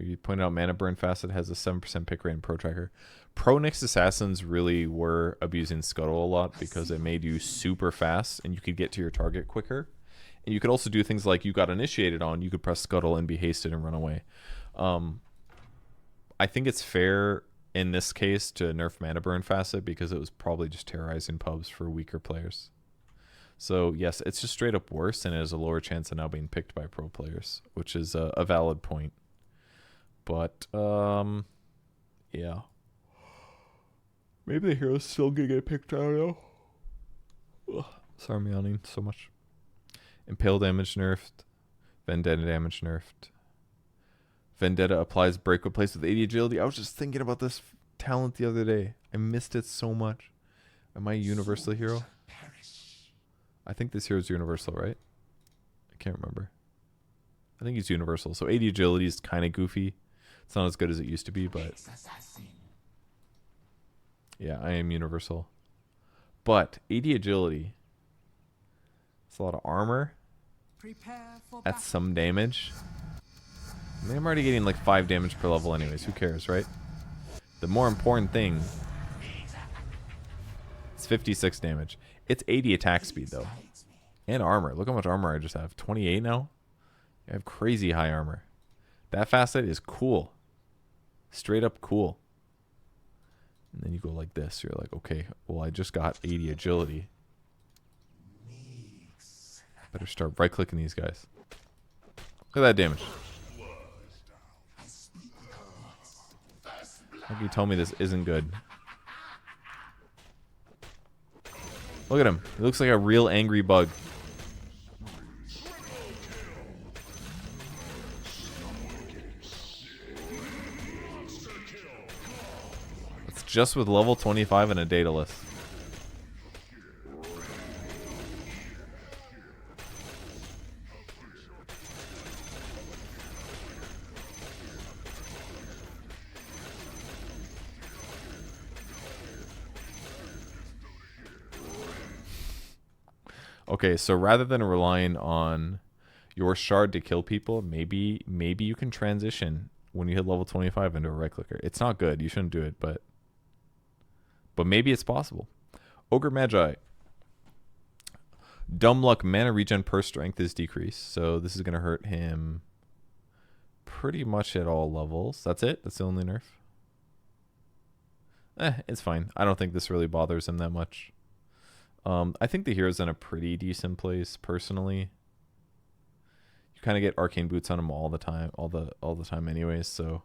you pointed out Mana Burn Facet has a 7% pick rate in Pro Tracker. Pro Nyx Assassins really were abusing Scuttle a lot because it made you super fast and you could get to your target quicker. And you could also do things like you got initiated on, you could press Scuttle and be hasted and run away. I think it's fair in this case to nerf Mana Burn Facet because it was probably just terrorizing pubs for weaker players. So yes, it's just straight up worse, and it has a lower chance of now being picked by pro players, which is a valid point. But, yeah. Maybe the hero's still gonna get picked out, though. Ugh, sorry I'm yawning so much. Impale damage nerfed. Vendetta damage nerfed. Vendetta applies break replace with 80 agility. I was just thinking about this talent the other day. I missed it so much. Am I a universal hero? I think this hero's universal, right? I can't remember. I think he's universal. So 80 agility is kind of goofy. It's not as good as it used to be, but yeah, I am universal. But 80 agility, it's a lot of armor. That's some damage. I mean, I'm already getting like 5 damage per level anyways. Who cares, right? The more important thing, it's 56 damage. It's 80 attack speed, though. And armor. Look how much armor I just have. 28 now? I have crazy high armor. That facet is cool. Straight up cool. And then you go like this. You're like, okay, well, I just got 80 agility. Better start right-clicking these guys. Look at that damage. How can you tell me this isn't good? Look at him. He looks like a real angry bug. It's just with level 25 and a data list. Okay, so rather than relying on your shard to kill people, maybe you can transition when you hit level 25 into a right clicker. It's not good. You shouldn't do it, but maybe it's possible. Ogre Magi. Dumb Luck mana regen per strength is decreased, so this is going to hurt him pretty much at all levels. That's it? That's the only nerf? It's fine. I don't think this really bothers him that much. I think the hero's in a pretty decent place personally. You kind of get arcane boots on him all the time, all the time anyways, so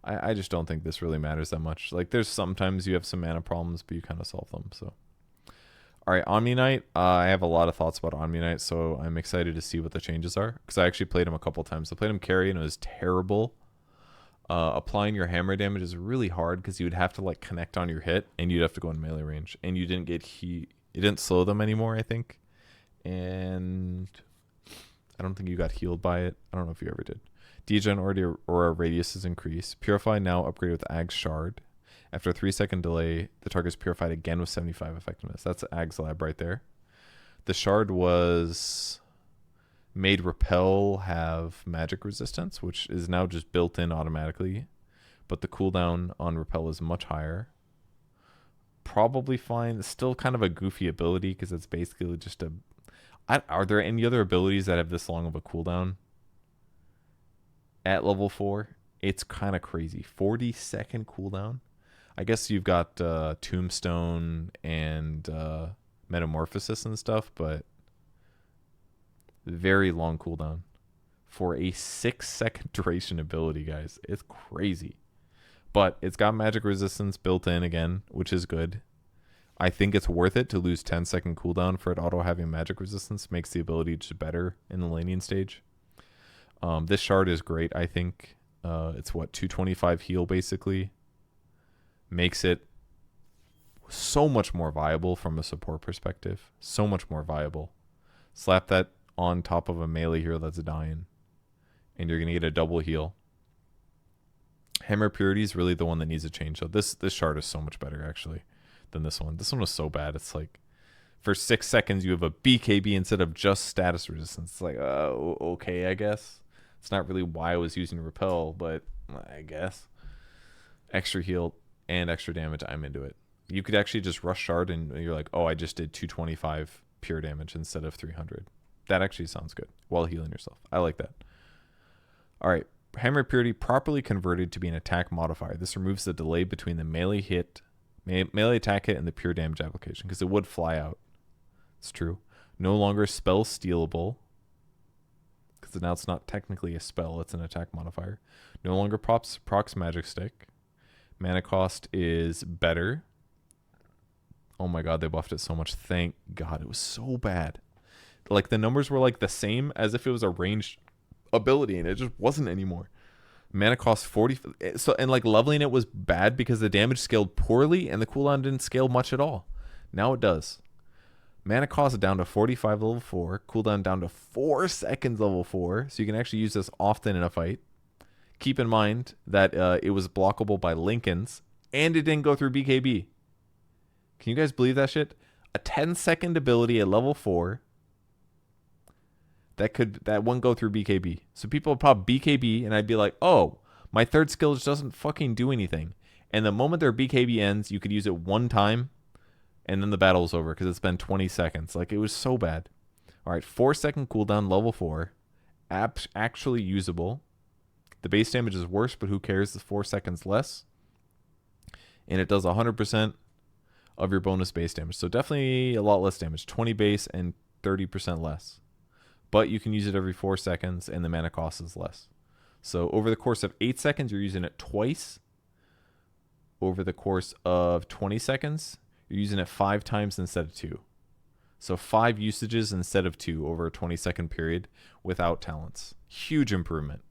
I just don't think this really matters that much. Like, there's sometimes you have some mana problems, but you kind of solve them. So, all right, Omni Knight. I have a lot of thoughts about Omni Knight, so I'm excited to see what the changes are because I actually played him a couple times. I played him carry and it was terrible. Applying your hammer damage is really hard because you would have to like connect on your hit and you'd have to go in melee range, and you didn't get it didn't slow them anymore, I think, and I don't think you got healed by it. I don't know if you ever did. Degen Aura radius is increased. Purify now upgraded with Ag's Shard. After a 3-second delay, the target is purified again with 75 effectiveness. That's Ag's Lab right there. The Shard was made Repel have magic resistance, which is now just built in automatically. But the cooldown on Repel is much higher. Probably fine. It's still kind of a goofy ability because it's basically just a... Are there any other abilities that have this long of a cooldown? At level 4, it's kind of crazy. 40-second cooldown. I guess you've got Tombstone and Metamorphosis and stuff, but very long cooldown for a 6-second duration ability, guys. It's crazy. But it's got magic resistance built in again, which is good. I think it's worth it to lose 10-second cooldown for it auto having magic resistance. Makes the ability just better in the laning stage. This shard is great, I think. It's what, 225 heal basically. Makes it so much more viable from a support perspective. So much more viable. Slap that on top of a melee hero that's dying, and you're going to get a double heal. Hammer Purity is really the one that needs a change. So this shard is so much better, actually, than this one. This one was so bad. It's like, for 6 seconds, you have a BKB instead of just status resistance. It's like, okay, I guess. It's not really why I was using Repel, but I guess. Extra heal and extra damage, I'm into it. You could actually just rush shard and you're like, oh, I just did 225 pure damage instead of 300. That actually sounds good while healing yourself. I like that. All right. Hammer Purity properly converted to be an attack modifier. This removes the delay between the melee attack hit and the pure damage application because it would fly out. It's true. No longer spell stealable because now it's not technically a spell. It's an attack modifier. No longer procs magic stick. Mana cost is better. Oh my god, they buffed it so much. Thank god. It was so bad. Like, the numbers were like the same as if it was a ranged ability, and it just wasn't anymore. Mana cost 40. So, and like, leveling it was bad because the damage scaled poorly and the cooldown didn't scale much at all. Now it does. Mana cost down to 45 level 4. Cooldown down to 4 seconds level 4. So you can actually use this often in a fight. Keep in mind that it was blockable by Lincolns, and it didn't go through BKB. Can you guys believe that shit? A 10-second ability at level 4 that won't go through BKB. So people would pop BKB, and I'd be like, oh, my third skill just doesn't fucking do anything. And the moment their BKB ends, you could use it one time, and then the battle's over because it's been 20 seconds. Like, it was so bad. All right, 4-second cooldown, level 4. Actually usable. The base damage is worse, but who cares? It's 4 seconds less. And it does 100% of your bonus base damage. So definitely a lot less damage. 20 base and 30% less. But you can use it every 4 seconds, and the mana cost is less. So over the course of 8 seconds, you're using it twice. Over the course of 20 seconds, you're using it 5 times instead of 2. So 5 usages instead of 2 over a 20-second period without talents. Huge improvement.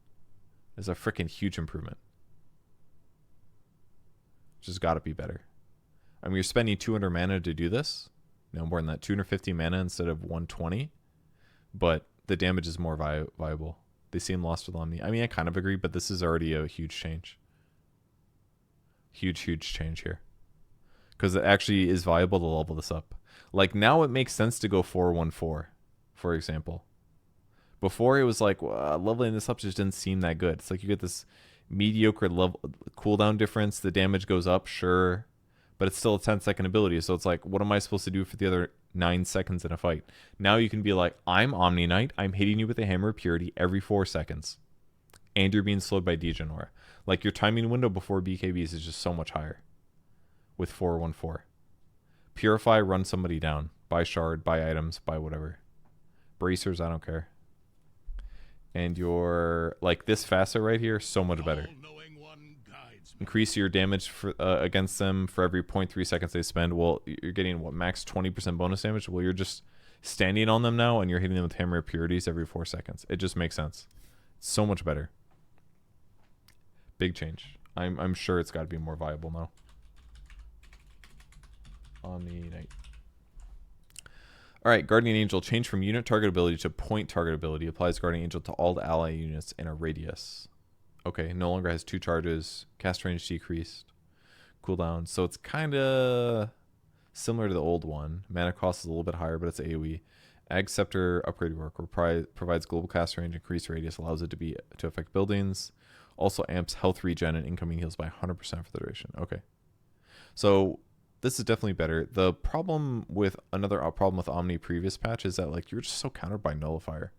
It's a freaking huge improvement. Just got to be better. I mean, you're spending 200 mana to do this. No more than that. 250 mana instead of 120. But the damage is more viable. They seem lost with Omni. I mean, I kind of agree, but this is already a huge change. Huge change here. Because it actually is viable to level this up. Like, now it makes sense to go 4-1-4, for example. Before, it was like, leveling this up just didn't seem that good. It's like you get this mediocre level cooldown difference. The damage goes up, sure. But it's still a 10-second ability. So it's like, what am I supposed to do for the other 9 seconds in a fight? Now you can be like, I'm Omni Knight. I'm hitting you with a Hammer of Purity every 4 seconds. And you're being slowed by Degen Aura. Like, your timing window before BKBs is just so much higher. with 414. Purify, run somebody down. Buy shard, buy items, buy whatever. Bracers, I don't care. And your, like, this facet right here, so much better. Increase your damage for against them for every 0.3 seconds they spend. Well, you're getting, what, max 20% bonus damage? Well, you're just standing on them now, and you're hitting them with Hammer of Purities every 4 seconds. It just makes sense. It's so much better. Big change. I'm sure it's got to be more viable now. Omni Knight. Alright, Guardian Angel. Change from unit target ability to point target ability. Applies Guardian Angel to all the ally units in a radius. Okay, no longer has 2 charges. Cast range decreased. Cooldown. So it's kind of similar to the old one. Mana cost is a little bit higher, but it's AoE. Ag Scepter upgrade work. Provides global cast range, increased radius, allows it to affect buildings. Also amps health regen and incoming heals by 100% for the duration. Okay. So this is definitely better. The problem with problem with Omni previous patch is that, like, you're just so countered by Nullifier.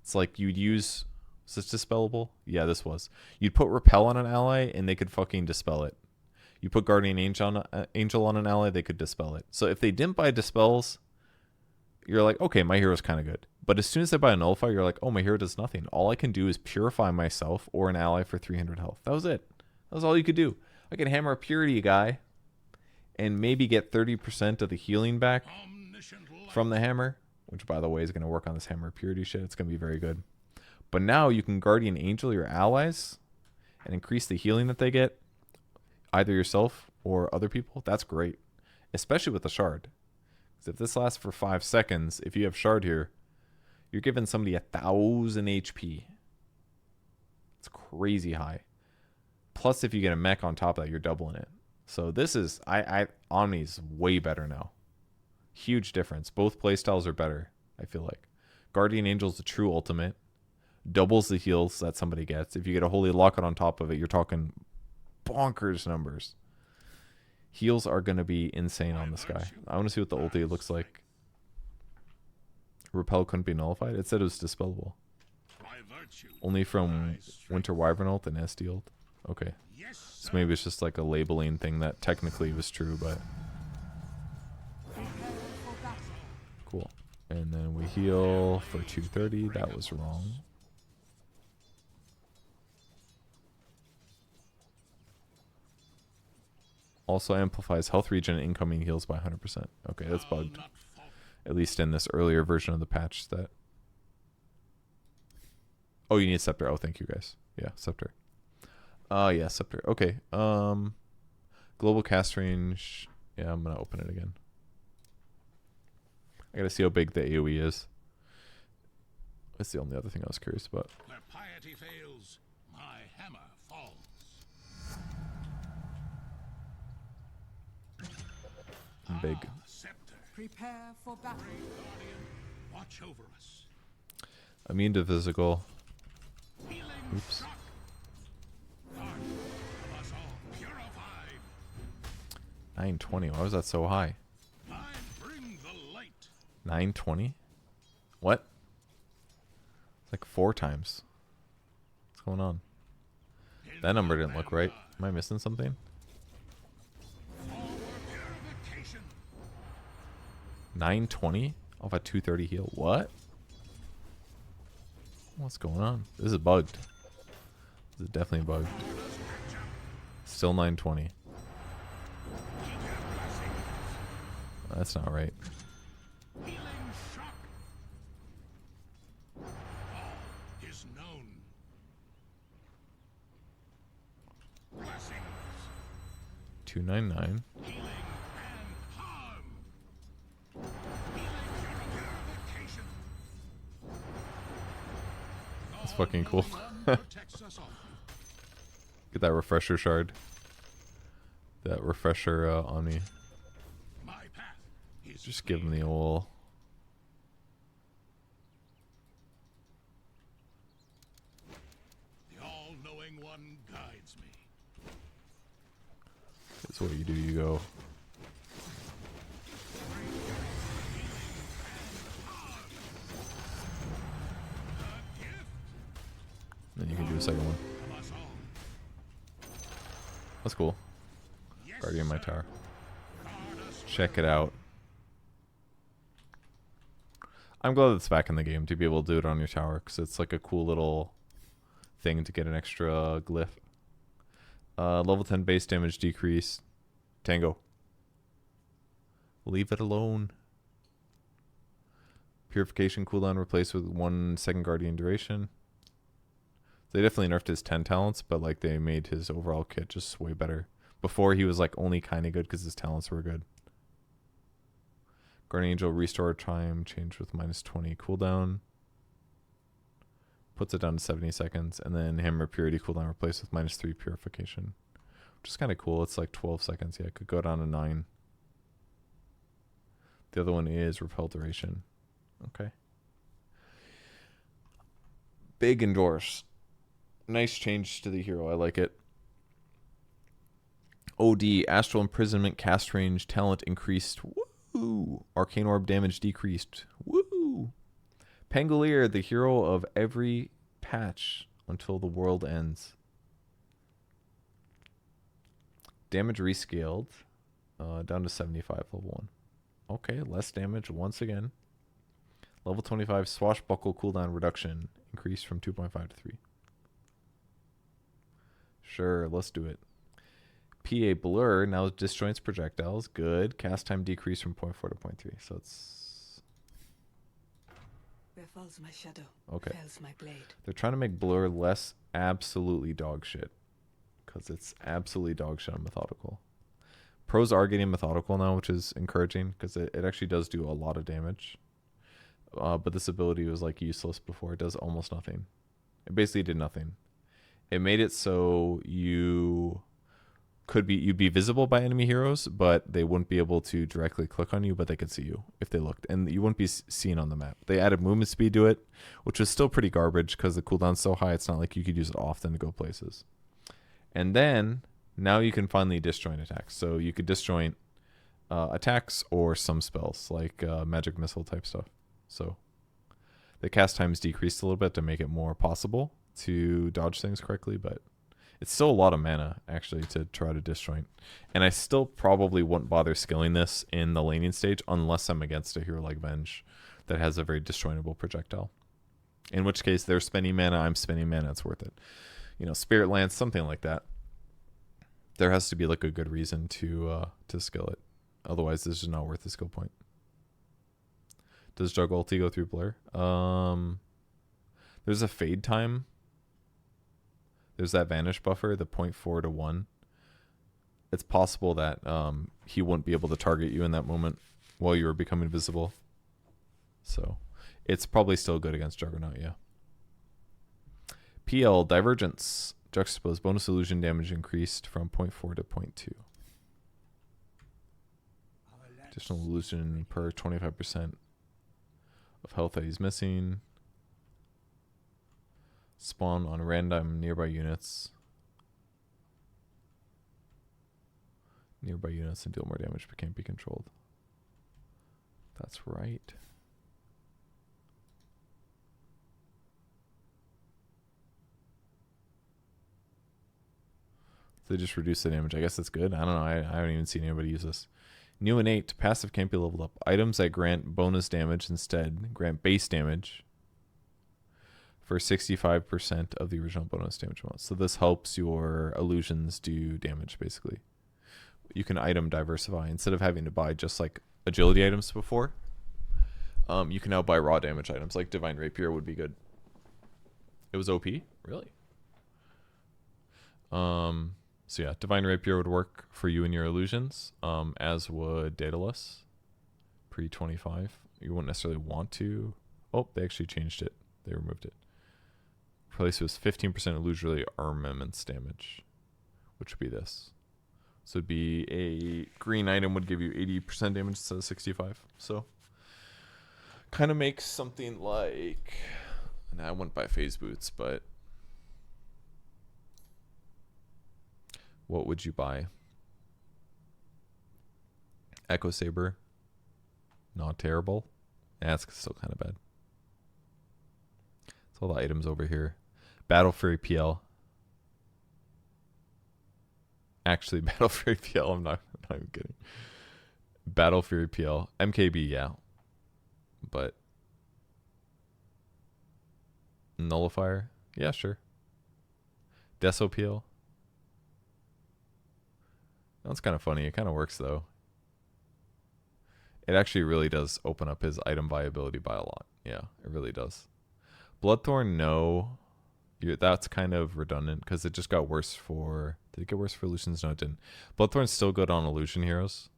It's like you'd use, is this dispellable? Yeah, this was. You'd put Repel on an ally and they could fucking dispel it. You put Guardian Angel on an ally, they could dispel it. So if they didn't buy dispels, you're like, okay, my hero's kind of good. But as soon as they buy a Nullifier, you're like, oh, my hero does nothing. All I can do is purify myself or an ally for 300 health. That was it. That was all you could do. I could hammer a purity guy and maybe get 30% of the healing back from the hammer, which, by the way, is going to work on this hammer of purity shit. It's going to be very good. But now you can Guardian Angel your allies and increase the healing that they get, either yourself or other people. That's great, especially with the shard. Because if this lasts for 5 seconds, if you have shard here, you're giving somebody 1,000 HP. It's crazy high. Plus, if you get a mech on top of that, you're doubling it. So this is, Omni's way better now. Huge difference. Both playstyles are better, I feel like. Guardian Angel's the true ultimate. Doubles the heals that somebody gets. If you get a Holy Locket on top of it, you're talking bonkers numbers. Heals are going to be insane on this guy. I want to see what the ulti looks like. Repel couldn't be nullified? It said it was dispellable. Only from Winter Wyvern ult and SD ult? Okay. So maybe it's just like a labeling thing that technically was true, but... Cool. And then we heal for 230. That was wrong. Also amplifies health regen and incoming heals by 100%. Okay, that's bugged. At least in this earlier version of the patch that... Oh, you need Scepter. Oh, thank you guys. Yeah, Scepter. Yeah, Scepter. Okay. Global cast range. Yeah, I'm going to open it again. I got to see how big the AoE is. That's the only other thing I was curious about. Where piety fails, my hammer falls. Big. Scepter. Prepare for battle. Guardian, watch over us. Immune to physical. Healing Oops. shock. Part of us all purified. 920. Why was that so high? I bring the light. 920? What? It's like 4 times. What's going on? That number didn't look right. Am I missing something? Forward purification. 920 off a 230 heal. What? What's going on? This is bugged. This is definitely bugged. Still 920. That's not right. Healing shock. All is known. Blessings. 299. Healing and harm. Healing purification. That's fucking cool. One protects us all. Get that refresher shard. That refresher Omni. My path is Just give him the old... the all-knowing one guides me. That's what you do. You go. Then you can do a second one. Of us all. That's cool. Yes, Guardian my tower. Check it out. I'm glad it's back in the game to be able to do it on your tower, because it's like a cool little thing to get an extra glyph. Level 10 base damage decrease. Tango. Leave it alone. Purification cooldown replaced with 1 second guardian duration. They definitely nerfed his 10 talents, but like they made his overall kit just way better. Before he was like only kind of good because his talents were good. Guardian Angel restore time changed with -20 cooldown. Puts it down to 70 seconds. And then Hammer Purity cooldown replaced with -3 purification. Which is kind of cool. It's like 12 seconds. Yeah, it could go down to 9. The other one is repel duration. Okay. Big endorse. Nice change to the hero. I like it. OD, Astral Imprisonment, cast range, talent increased. Woo! Arcane Orb damage decreased. Woo! Pangolier, the hero of every patch until the world ends. Damage rescaled. Down to 75, level 1. Okay, less damage once again. Level 25, Swashbuckle cooldown reduction. Increased from 2.5 to 3. Sure, let's do it. PA Blur now disjoints projectiles. Good. Cast time decreased from 0.4 to 0.3. So it's... Where falls my shadow, Okay. fells my blade. They're trying to make Blur less absolutely dog shit. Because it's absolutely dog shit on Methodical. Pros are getting Methodical now, which is encouraging. Because it actually does do a lot of damage. But this ability was like useless before. It does almost nothing. It basically did nothing. It made it so you'd be visible by enemy heroes, but they wouldn't be able to directly click on you, but they could see you if they looked, and you wouldn't be seen on the map. They added movement speed to it, which was still pretty garbage because the cooldown's so high. It's not like you could use it often to go places. And then now you can finally disjoint attacks. So you could disjoint attacks or some spells like magic missile type stuff. So the cast times decreased a little bit to make it more possible to dodge things correctly, but it's still a lot of mana actually to try to disjoint. And I still probably wouldn't bother skilling this in the laning stage unless I'm against a hero like Venge that has a very disjointable projectile. In which case they're spending mana, I'm spending mana, it's worth it. You know, Spirit Lance, something like that. There has to be like a good reason to skill it. Otherwise this is not worth the skill point. Does Jug ulti go through Blur? There's a fade time. There's that vanish buffer, the 0.4 to 1. It's possible that he wouldn't be able to target you in that moment while you were becoming visible. So it's probably still good against Juggernaut, yeah. PL Divergence. Juxtapose bonus illusion damage increased from 0.4 to 0.2. Additional illusion per 25% of health that he's missing. Spawn on random nearby units. And deal more damage but can't be controlled. That's right. So they just reduce the damage. I guess that's good. I don't know. I haven't even seen anybody use this. New innate. Passive can't be leveled up. Items that grant bonus damage instead grant base damage for 65% of the original bonus damage amount. So this helps your illusions do damage, basically. You can item diversify. Instead of having to buy just like agility items before, you can now buy raw damage items. Like Divine Rapier would be good. It was OP? Really? So yeah, Divine Rapier would work for you and your illusions, as would Daedalus. Pre-25. You wouldn't necessarily want to... Oh, they actually changed it. They removed it. Replace it with 15% illusory armaments damage, which would be this. So it'd be a green item would give you 80% damage instead of 65. So kind of makes something like... Nah, I wouldn't buy phase boots, but... What would you buy? Echo Saber. Not terrible. That's still kind of bad. It's all the items over here. Battle Fury PL. actually Battle Fury PL. I'm not even kidding. Battle Fury PL. MKB, yeah. But Nullifier? Yeah, sure. Deso PL. That's kind of funny. It kind of works though. It actually really does open up his item viability by a lot. Yeah, it really does. Bloodthorn, no. That's kind of redundant because it just got worse for... Did it get worse for illusions? No, it didn't. Bloodthorn's still good on illusion heroes.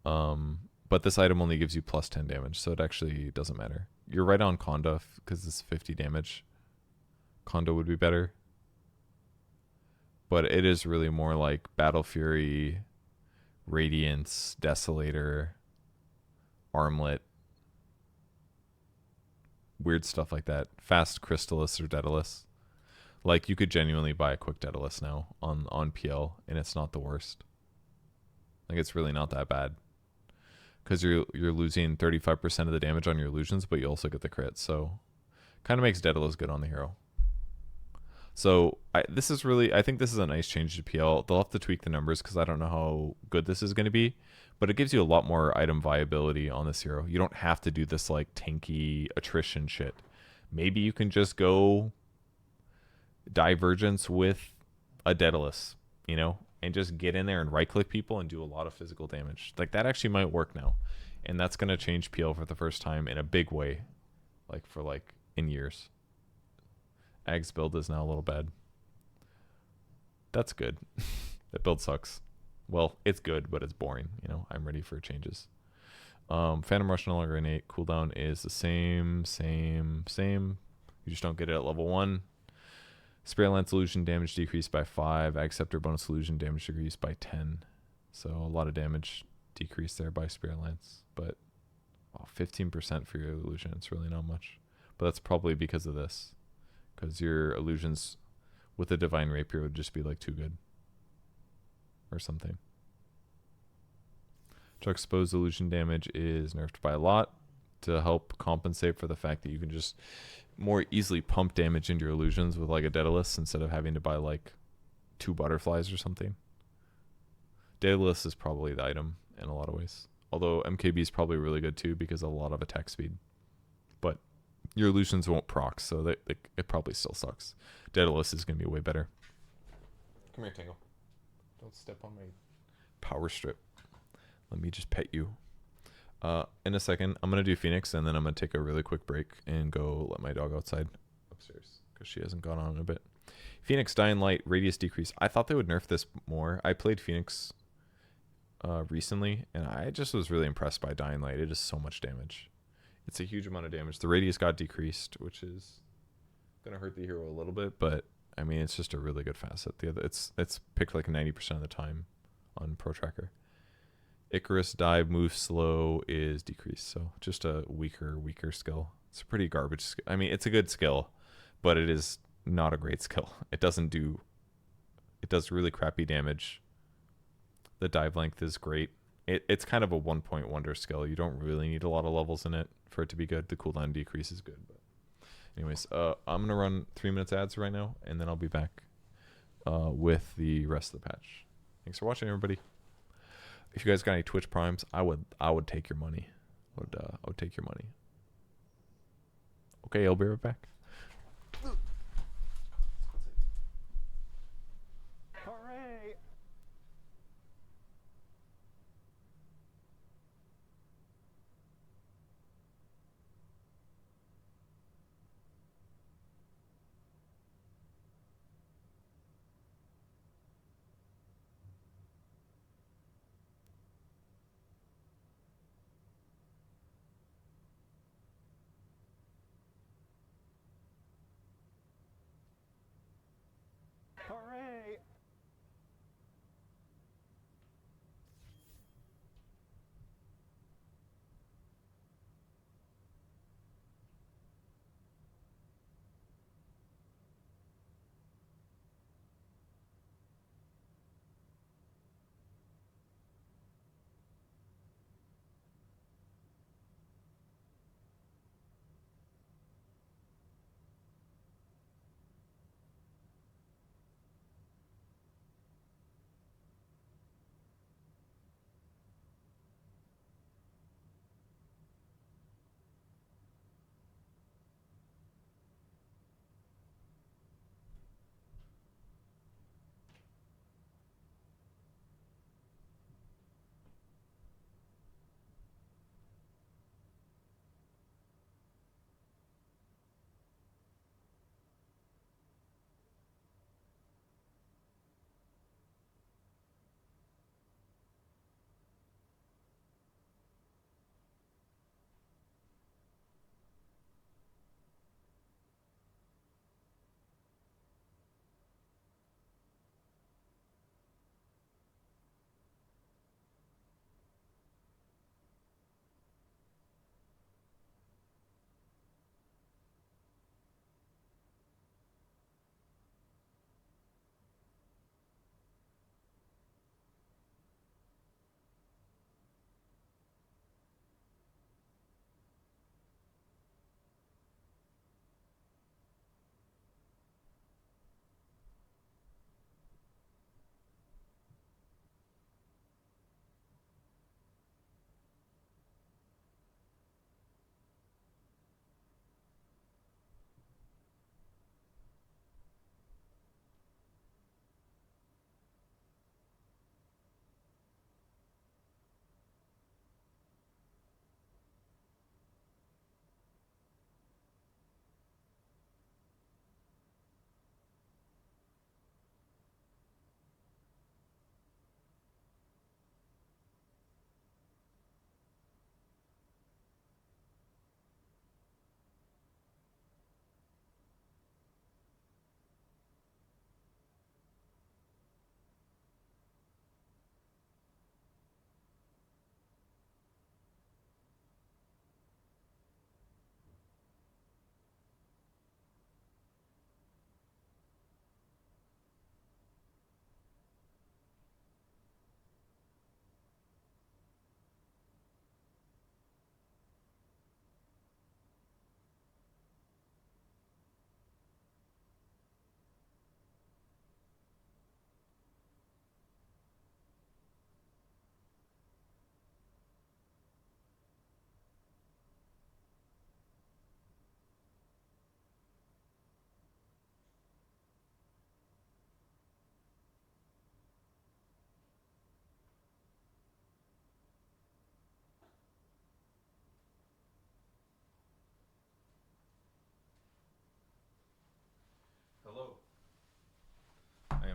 But this item only gives you plus 10 damage, so it actually doesn't matter. You're right on Conda because it's 50 damage. Conda would be better. But it is really more like Battle Fury, Radiance, Desolator, Armlet, weird stuff like that. Fast Crystallis or Daedalus. Like, you could genuinely buy a quick Daedalus now on PL, and it's not the worst. Like, it's really not that bad. Because you're losing 35% of the damage on your illusions, but you also get the crit. So, kind of makes Daedalus good on the hero. So, I think this is a nice change to PL. They'll have to tweak the numbers because I don't know how good this is going to be. But it gives you a lot more item viability on this hero. You don't have to do this, like, tanky attrition shit. Maybe you can just go Divergence with a Daedalus, you know? And just get in there and right-click people and do a lot of physical damage. Like, that actually might work now. And that's going to change PL for the first time in a big way. Like, in years. Ag's build is now a little bad. That's good. That build sucks. Well, it's good, but it's boring. You know, I'm ready for changes. Phantom Rush no longer innate. Cooldown is the same. You just don't get it at level 1. Spirit Lance illusion damage decreased by 5. Ag Scepter bonus illusion damage decreased by 10. So a lot of damage decreased there by Spirit Lance. But 15% for your illusion. It's really not much. But that's probably because of this. Because your illusions with the Divine Rapier would just be like too good. Or something. Juxtaposed illusion damage is nerfed by a lot to help compensate for the fact that you can just more easily pump damage into your illusions with like a Daedalus instead of having to buy like 2 butterflies or something. Daedalus is probably the item in a lot of ways. Although MKB is probably really good too because of a lot of attack speed. But your illusions won't proc, so it probably still sucks. Daedalus is going to be way better. Come here, Tango. Don't step on my power strip. Let me just pet you. In a second, I'm going to do Phoenix, and then I'm going to take a really quick break and go let my dog outside upstairs because she hasn't gone on in a bit. Phoenix, Dying Light, Radius Decrease. I thought they would nerf this more. I played Phoenix recently, and I just was really impressed by Dying Light. It is so much damage. It's a huge amount of damage. The Radius got decreased, which is going to hurt the hero a little bit, but I mean, it's just a really good facet. It's picked like 90% of the time on Pro Tracker. Icarus dive move slow is decreased, so just a weaker skill. It's a pretty garbage skill. I mean, it's a good skill, but it is not a great skill. It does really crappy damage. The dive length is great. It's kind of a 1-point wonder skill. You don't really need a lot of levels in it for it to be good. The cooldown decrease is good, but anyways, I'm gonna run 3 minutes ads right now, and then I'll be back with the rest of the patch. Thanks for watching, everybody. If you guys got any Twitch Primes, I would take your money. I would take your money. Okay, I'll be right back. Hooray!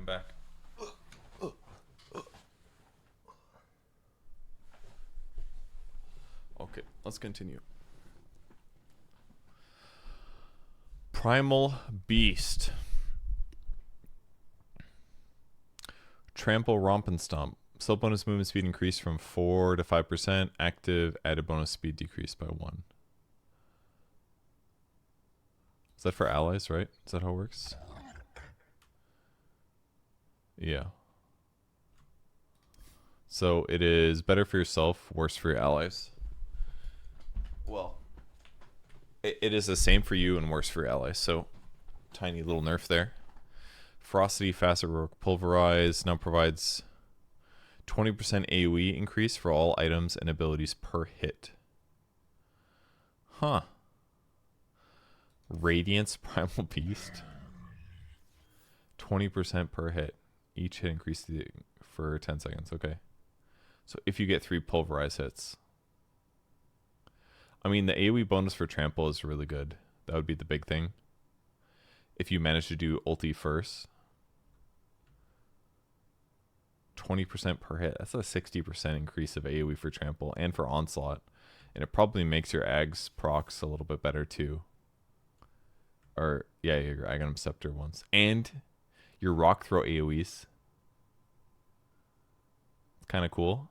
back. Okay, let's continue. Primal Beast. Trample, Romp, and Stomp. Self bonus movement speed increased from 4 to 5%. Active added bonus speed decreased by 1. Is that for allies, right? Is that how it works? Yeah. So it is better for yourself, worse for your allies. Well, it is the same for you and worse for your allies. So tiny little nerf there. Ferocity, Fast Heroic, Pulverize now provides 20% AoE increase for all items and abilities per hit. Huh. Radiance, Primal Beast. 20% per hit. Each hit increase for 10 seconds. Okay. So if you get 3 Pulverize hits. I mean, the AoE bonus for Trample is really good. That would be the big thing. If you manage to do ulti first. 20% per hit. That's a 60% increase of AoE for Trample and for Onslaught. And it probably makes your Ags procs a little bit better too. Or, yeah, your Aghanim Scepter ones. And your Rock Throw AoEs. It's kind of cool.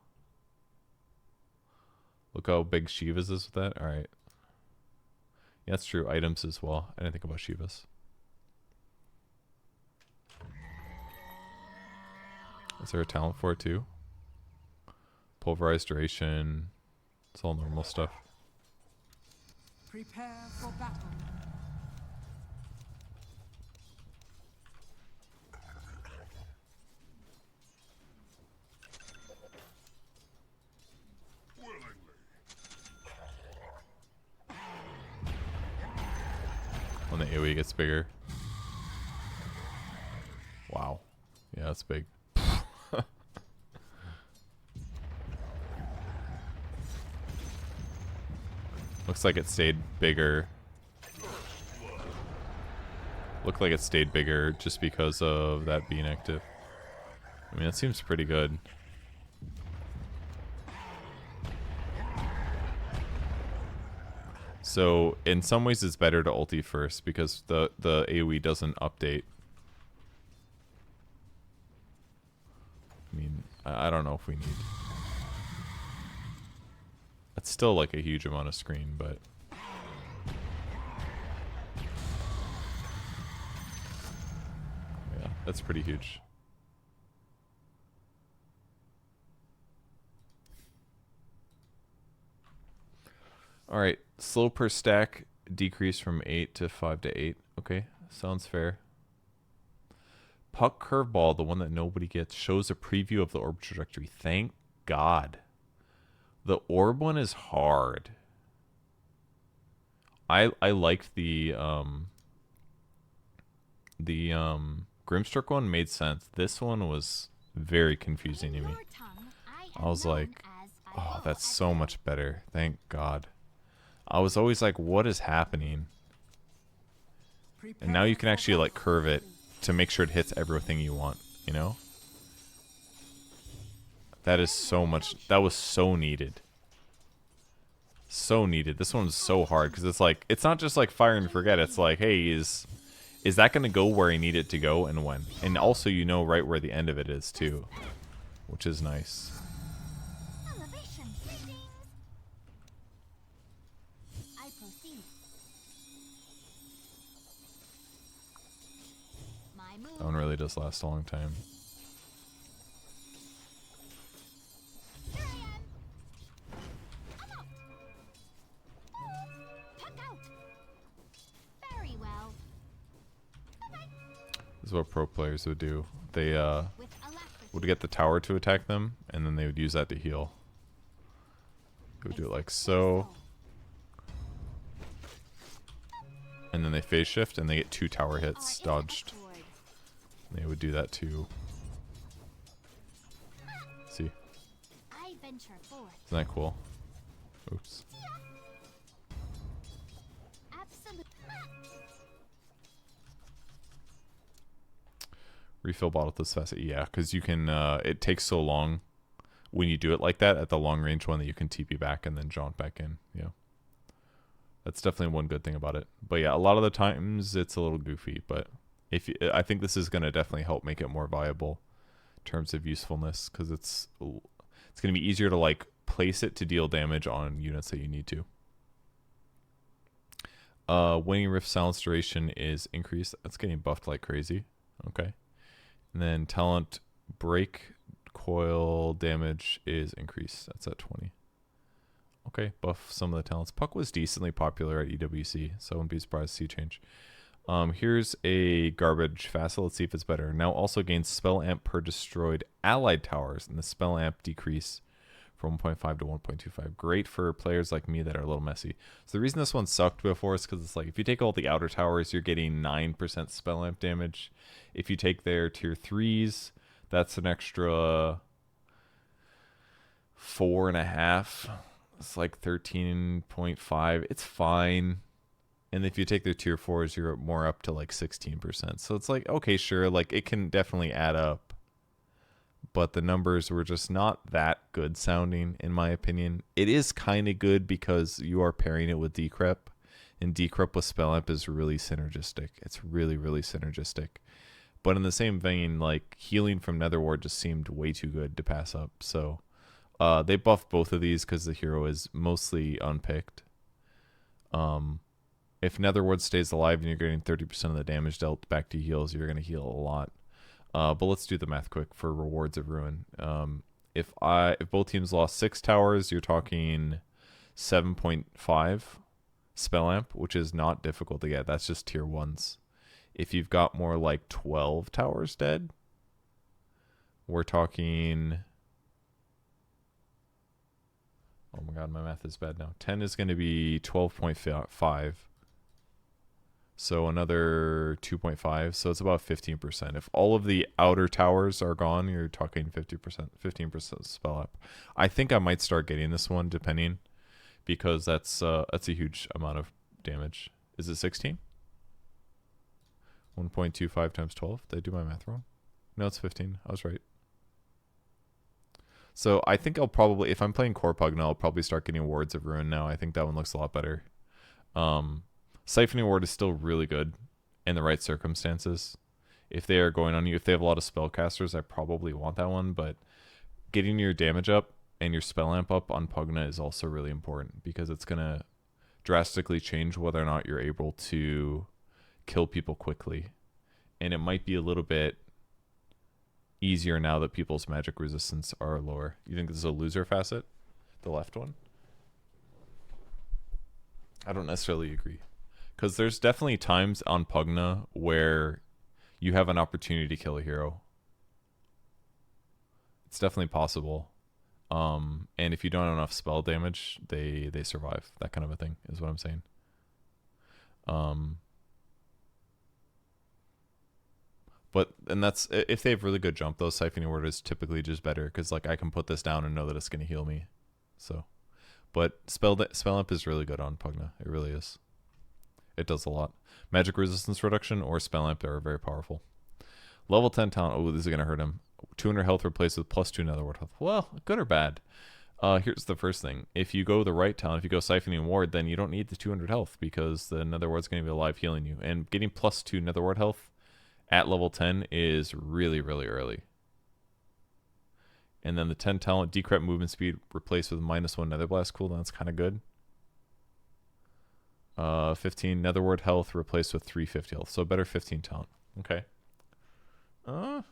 Look how big Shiva's is with that. Alright. Yeah, that's true. Items as well. I didn't think about Shiva's. Is there a talent for it too? Pulverized duration. It's all normal stuff. Prepare for battle. When the AoE gets bigger. Wow. Yeah, that's big. Looks like it stayed bigger. Looked like it stayed bigger just because of that being active. I mean, that seems pretty good. So, in some ways it's better to ulti first because the AoE doesn't update. I mean, I don't know if we need... That's still like a huge amount of screen, but... Yeah, that's pretty huge. Alright, slow per stack decrease from 8 to 5 to 8. Okay, sounds fair. Puck Curveball, the one that nobody gets, shows a preview of the orb trajectory. Thank God. The orb one is hard. I liked the Grimstroke one made sense. This one was very confusing to me. I was like, oh, that's so much better. Thank God. I was always like, what is happening? And now you can actually like curve it to make sure it hits everything you want, you know? That is so much. That was so needed. So needed. This one's so hard because it's like, it's not just like fire and forget. It's like, hey, is that going to go where I need it to go and when? And also, you know right where the end of it is too, which is nice. That one really does last a long time. This is what pro players would do. They would get the tower to attack them, and then they would use that to heal. They would do it like so. And then they phase shift, and they get 2 tower hits dodged. And they would do that too. See? Isn't that cool? Oops. Refill bottle this fast. Yeah, because you can. It takes so long when you do it like that at the long range one that you can TP back and then jaunt back in. Yeah, that's definitely one good thing about it. But yeah, a lot of the times it's a little goofy. But if you, I think this is gonna definitely help make it more viable in terms of usefulness, because it's gonna be easier to like place it to deal damage on units that you need to. Winning Rift silence duration is increased. That's getting buffed like crazy. Okay. And then talent break coil damage is increased. That's at 20. Okay, buff some of the talents. Puck was decently popular at EWC, so I wouldn't be surprised to see change. Here's a garbage facet. Let's see if it's better. Now also gains spell amp per destroyed allied towers, and the spell amp decrease from 1.5 to 1.25. Great for players like me that are a little messy. So the reason this one sucked before is because it's like if you take all the outer towers, you're getting 9% spell amp damage. If you take their tier 3s, that's an extra 4.5. It's like 13.5. It's fine. And if you take their tier 4s, you're more up to like 16%. So it's like, okay, sure, like it can definitely add up. But the numbers were just not that good sounding, in my opinion. It is kind of good because you are pairing it with Decrep, and Decrep with Spell Amp is really synergistic. It's really, really synergistic. But in the same vein, like healing from Netherward just seemed way too good to pass up. So they buffed both of these because the hero is mostly unpicked. If Netherward stays alive and you're getting 30% of the damage dealt back to heals, you're going to heal a lot. But let's do the math quick for rewards of ruin. If both teams lost 6 towers, you're talking 7.5 spell amp, which is not difficult to get. That's just tier 1s. If you've got more like 12 towers dead, we're talking... Oh my god, my math is bad now. 10 is going to be 12.5. So another 2.5. So it's about 15%. If all of the outer towers are gone, you're talking 15% spell up. I think I might start getting this one, depending, because that's a huge amount of damage. Is it 16? 1.25 times 12. Did I do my math wrong? No, it's 15. I was right. So I think I'll probably, if I'm playing Core Pug now, I'll probably start getting Wards of Ruin now. I think that one looks a lot better. Siphoning Ward is still really good in the right circumstances. If they are going on you, if they have a lot of spellcasters, I probably want that one. But getting your damage up and your spell amp up on Pugna is also really important, because it's going to drastically change whether or not you're able to kill people quickly. And it might be a little bit easier now that people's magic resistance are lower. You think this is a loser facet? The left one? I don't necessarily agree. Because there's definitely times on Pugna where you have an opportunity to kill a hero. It's definitely possible. And if you don't have enough spell damage, they survive. That kind of a thing is what I'm saying. And that's, if they have really good jump, though, Siphoning Ward is typically just better, because like I can put this down and know that it's going to heal me. So, but spell amp is really good on Pugna. It really is. It does a lot. Magic resistance reduction or spell amp are very powerful. Level 10 talent. Oh, this is going to hurt him. 200 health replaced with +2 Netherward health. Well, good or bad? Here's the first thing. If you go the right talent, if you go Siphoning Ward, then you don't need the 200 health, because the Netherward's going to be alive healing you. And getting +2 Netherward health at level 10 is really, really early. And then the 10 talent Decrep movement speed replaced with -1 Netherblast cooldown. That's kind of good. 15 Netherward health replaced with 350 health. So better 15 talent. Okay. I'm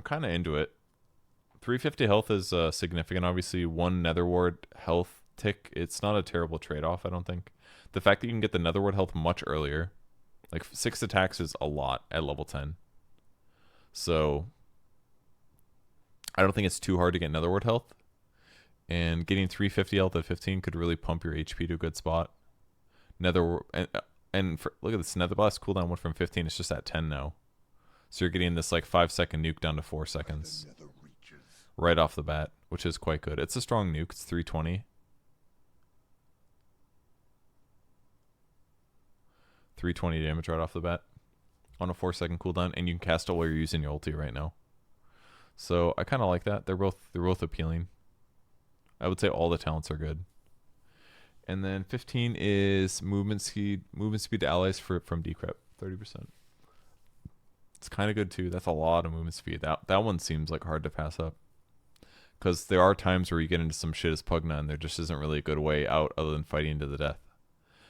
kind of into it. 350 health is significant. Obviously, 1 Netherward health tick. It's not a terrible trade-off, I don't think. The fact that you can get the Netherward health much earlier, like 6 attacks is a lot at level 10. So I don't think it's too hard to get Netherward health. And getting 350 health at 15 could really pump your HP to a good spot. Look at this, Netherblast cooldown went from 15, it's just at 10 now. So you're getting this like 5-second nuke down to 4 seconds right off the bat, which is quite good. It's a strong nuke. It's 320. 320 damage right off the bat. on a 4-second cooldown, and you can cast it while you're using your ulti right now. So I kind of like that. They're both appealing. I would say all the talents are good. And then 15 is movement speed to allies from decrep, 30%. It's kind of good too. That's a lot of movement speed. That one seems like hard to pass up. Because there are times where you get into some shit as Pugna and there just isn't really a good way out other than fighting to the death.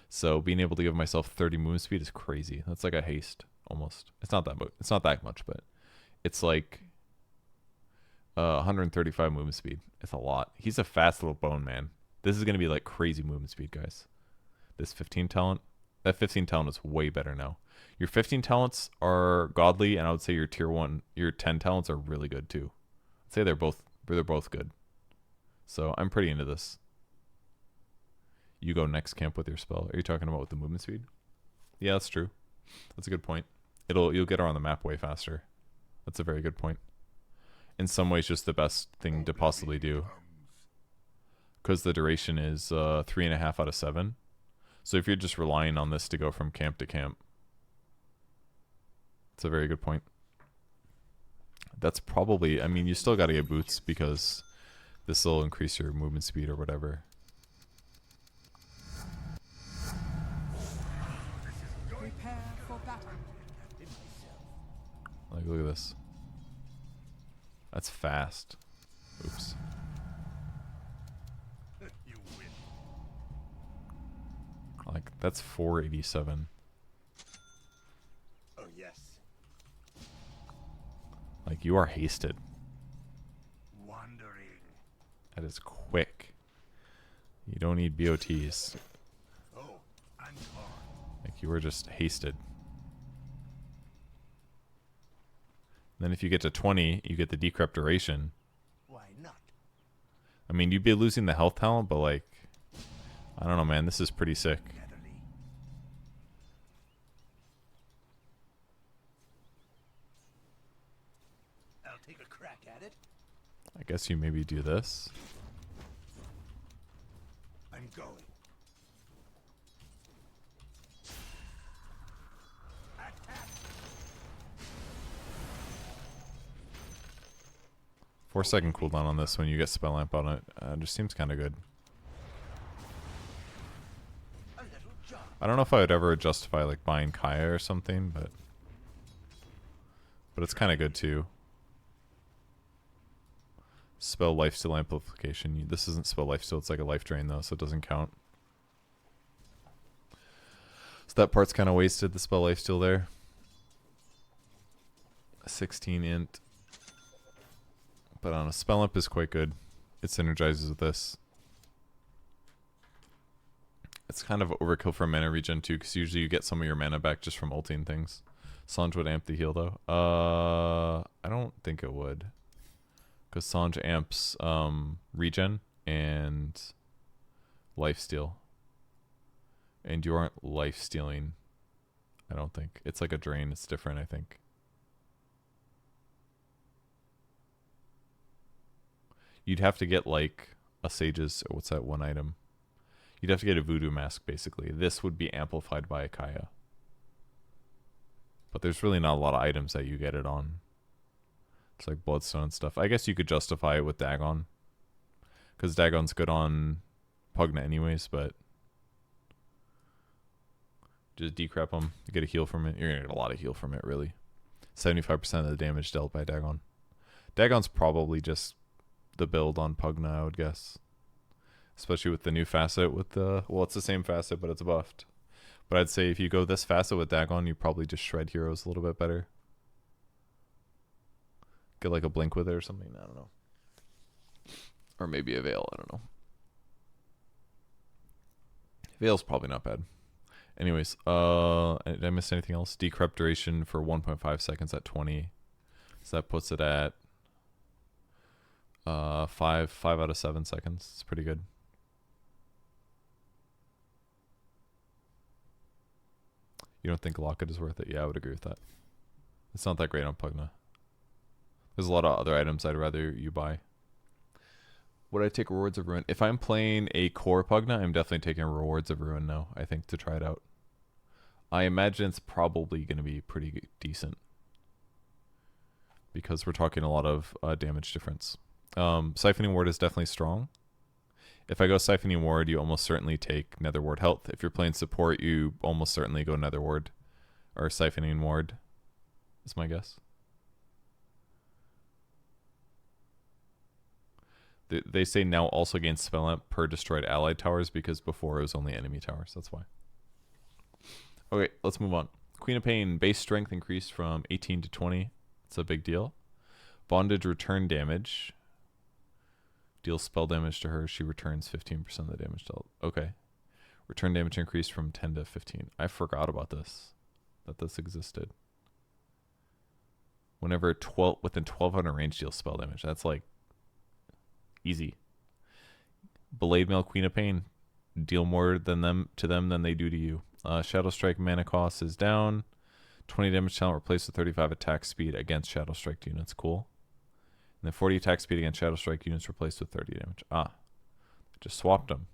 So being able to give myself 30 movement speed is crazy. That's like a haste almost. It's not that much, but it's like 135 movement speed. It's a lot. He's a fast little bone man. This is going to be like crazy movement speed, guys. This 15 talent, that 15 talent is way better now. Your 15 talents are godly, and I would say your tier 1, your 10 talents are really good too. I'd say they're both good. So I'm pretty into this. You go next camp with your spell. Are you talking about with the movement speed? Yeah, that's true. That's a good point. You'll get her on the map way faster. That's a very good point. In some ways, just the best thing to possibly do. Because the duration is 3.5 out of 7. So if you're just relying on this to go from camp to camp, it's a very good point. That's probably, I mean, you still got to get boots because this will increase your movement speed or whatever. Prepare for battle. Like, look at this. That's fast. Oops. You win. Like, that's 487. Oh yes. Like, you are hasted. Wandering. That is quick. You don't need BOTs. Oh, I'm gone. Like, you were just hasted. Then if you get to 20, you get the decrep duration. Why not? I mean, you'd be losing the health talent, but like, I don't know, man. This is pretty sick. Gatherly. I'll take a crack at it. I guess you maybe do this. I'm going. Attack. 4-second cooldown on this when you get spell lamp on it. Just seems kind of good. A little job. I don't know if I would ever justify like buying Kaya or something, but it's kind of good too. Spell lifesteal amplification. This isn't spell lifesteal, it's like a life drain though, so it doesn't count. So that part's kind of wasted, the spell lifesteal there. 16 int. But on a spell imp is quite good. It synergizes with this. It's kind of overkill for mana regen too, because usually you get some of your mana back just from ulting things. Sange would amp the heal though. I don't think it would. Because Sange amps regen and lifesteal. And you aren't lifestealing, I don't think. It's like a drain, it's different, I think. You'd have to get like a Sage's, or what's that one item? You'd have to get a Voodoo Mask basically. This would be amplified by a Kaya. But there's really not a lot of items that you get it on. It's like Bloodstone and stuff. I guess you could justify it with Dagon. Because Dagon's good on Pugna anyways, but just decrep him. You get a heal from it. You're going to get a lot of heal from it, really. 75% of the damage dealt by Dagon. Dagon's probably just the build on Pugna, I would guess. Especially with the new facet with the... Well, it's the same facet, but it's buffed. But I'd say if you go this facet with Dagon, you probably just shred heroes a little bit better. Get like a blink with it or something. I don't know. Or maybe a veil. I don't know. Veil's probably not bad. Anyways, did I miss anything else? Decrep duration for 1.5 seconds at 20. So that puts it at 5 out of 7 seconds. It's pretty good. You don't think Locket is worth it? Yeah, I would agree with that. It's not that great on Pugna. There's a lot of other items I'd rather you buy. Would I take Rewards of Ruin? If I'm playing a core Pugna, I'm definitely taking Rewards of Ruin now, I think, to try it out. I imagine it's probably going to be pretty decent because we're talking a lot of damage difference. Siphoning Ward is definitely strong. If I go Siphoning Ward, you almost certainly take Nether Ward health. If you're playing support, you almost certainly go Nether Ward or Siphoning Ward is my guess. They say now also gains spell amp per destroyed allied towers because before it was only enemy towers. That's why. Okay, let's move on. Queen of Pain base strength increased from 18 to 20. It's a big deal. Bondage return damage. Deals spell damage to her. She returns 15% of the damage dealt. Okay. Return damage increased from 10 to 15. I forgot about this. That this existed. Whenever within 1200 range deals spell damage. That's like easy. Blade Mail Queen of Pain. Deal more to them than they do to you. Shadow Strike mana cost is down. 20 damage talent replaced with 35 attack speed against Shadow Strike units. Cool. And then 40 attack speed against Shadow Strike units replaced with 30 damage. Ah. Just swapped them.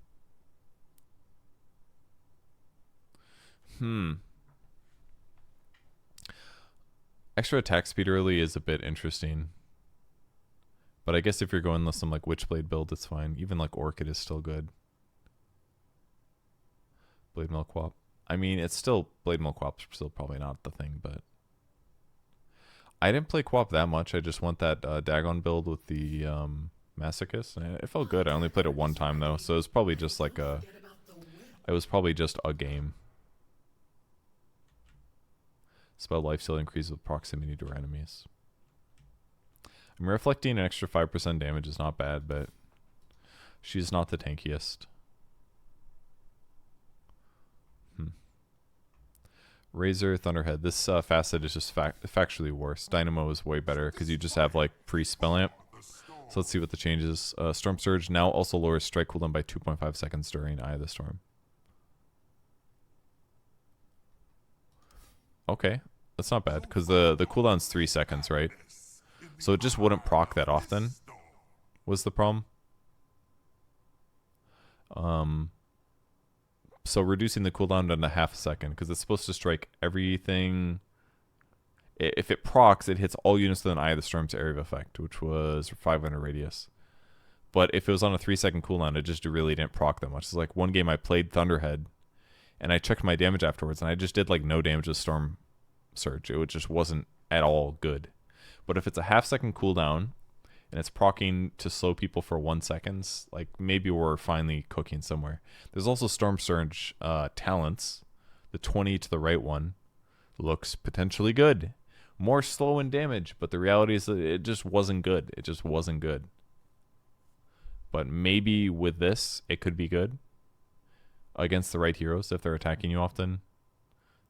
Extra attack speed early is a bit interesting. But I guess if you're going with some like Witchblade build, it's fine. Even like Orchid is still good. Blade Mail Quap. I mean, it's still Blade Mail Quap's still probably not the thing, but I didn't play Quap that much. I just went that Dagon build with the Masochist. And it felt good. I only played it one time though, so it was probably just like a. It was probably just a game. Spell lifesteal increases with proximity to enemies. I'm reflecting an extra 5% damage is not bad, but she's not the tankiest. Razor, Thunderhead. This facet is just factually worse. Dynamo is way better because you just have like pre-spell amp. So let's see what the changes. Storm Surge now also lowers strike cooldown by 2.5 seconds during Eye of the Storm. Okay, that's not bad because the cooldown's 3 seconds, right? So it just wouldn't proc that often. Was the problem? So reducing the cooldown to half a second because it's supposed to strike everything. If it procs, it hits all units within Eye of the Storm's area of effect, which was 500 radius. But if it was on a 3-second cooldown, it just really didn't proc that much. It's like one game I played Thunderhead, and I checked my damage afterwards, and I just did like no damage with Storm Surge. It just wasn't at all good. But if it's a half-second cooldown, and it's proccing to slow people for 1 second, like maybe we're finally cooking somewhere. There's also Storm Surge talents. The 20 to the right one looks potentially good. More slow in damage, but the reality is that it just wasn't good. It just wasn't good. But maybe with this, it could be good. Against the right heroes, if they're attacking you often.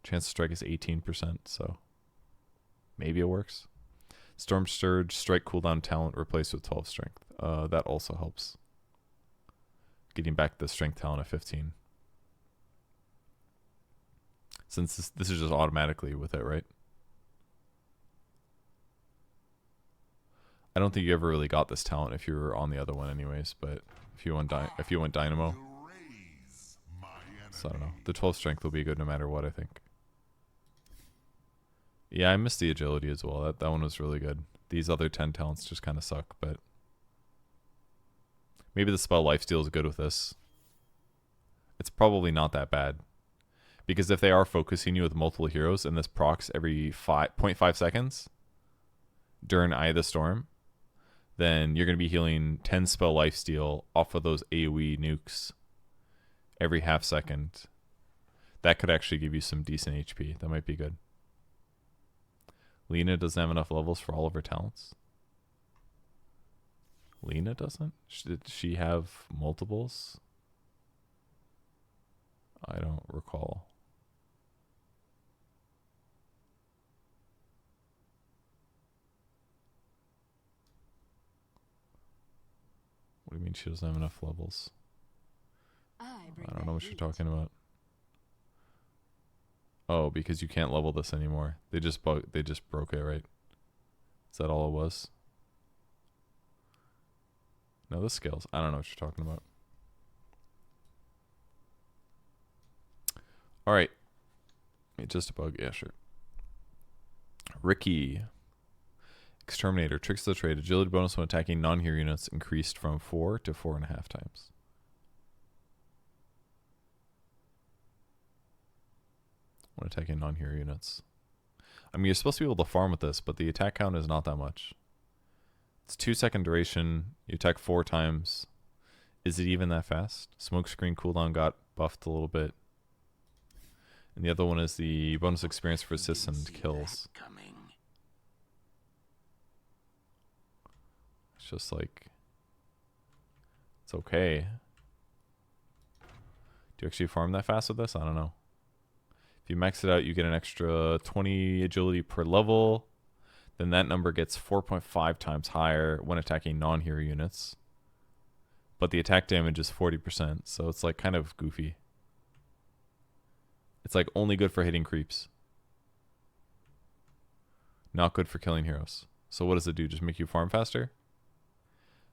Chance to strike is 18%, so maybe it works. Storm Surge, strike cooldown talent replaced with 12 strength. That also helps. Getting back the strength talent of 15. Since this is just automatically with it, right? I don't think you ever really got this talent if you were on the other one anyways, but if you went Dynamo. So I don't know. The 12 strength will be good no matter what, I think. Yeah, I missed the agility as well. That one was really good. These other 10 talents just kind of suck, but maybe the spell lifesteal is good with this. It's probably not that bad. Because if they are focusing you with multiple heroes and this procs every 0.5 seconds during Eye of the Storm, then you're going to be healing 10 spell lifesteal off of those AoE nukes every half second. That could actually give you some decent HP. That might be good. Lena doesn't have enough levels for all of her talents. Lena doesn't? Did she have multiples? I don't recall. What do you mean she doesn't have enough levels? I don't know what you're talking about. Oh, because you can't level this anymore. They just broke it, right? Is that all it was? No, this scales. I don't know what you're talking about. All right. Wait, just a bug? Yeah, sure. Ricky. Exterminator. Tricks of the trade. Agility bonus when attacking non-hero units increased from 4 to 4.5 times. When attacking non-hero units. I mean, you're supposed to be able to farm with this, but the attack count is not that much. It's 2-second duration. You attack 4 times. Is it even that fast? Smoke screen cooldown got buffed a little bit. And the other one is the bonus experience for assists and kills. It's just like, it's okay. Do you actually farm that fast with this? I don't know. If you max it out, you get an extra 20 agility per level. Then that number gets 4.5 times higher when attacking non-hero units. But the attack damage is 40%, so it's like kind of goofy. It's like only good for hitting creeps. Not good for killing heroes. So what does it do? Just make you farm faster?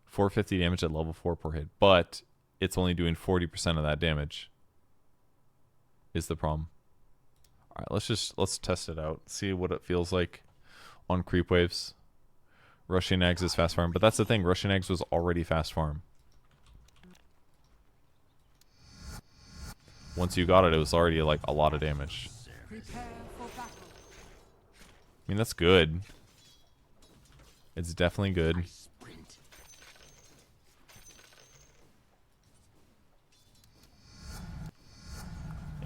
450 damage at level 4 per hit. But it's only doing 40% of that damage. Is the problem. Alright, let's test it out. See what it feels like on creep waves. Rushing eggs is fast farm. But that's the thing. Rushing eggs was already fast farm. Once you got it, it was already like a lot of damage. Prepare for battle. I mean, that's good. It's definitely good.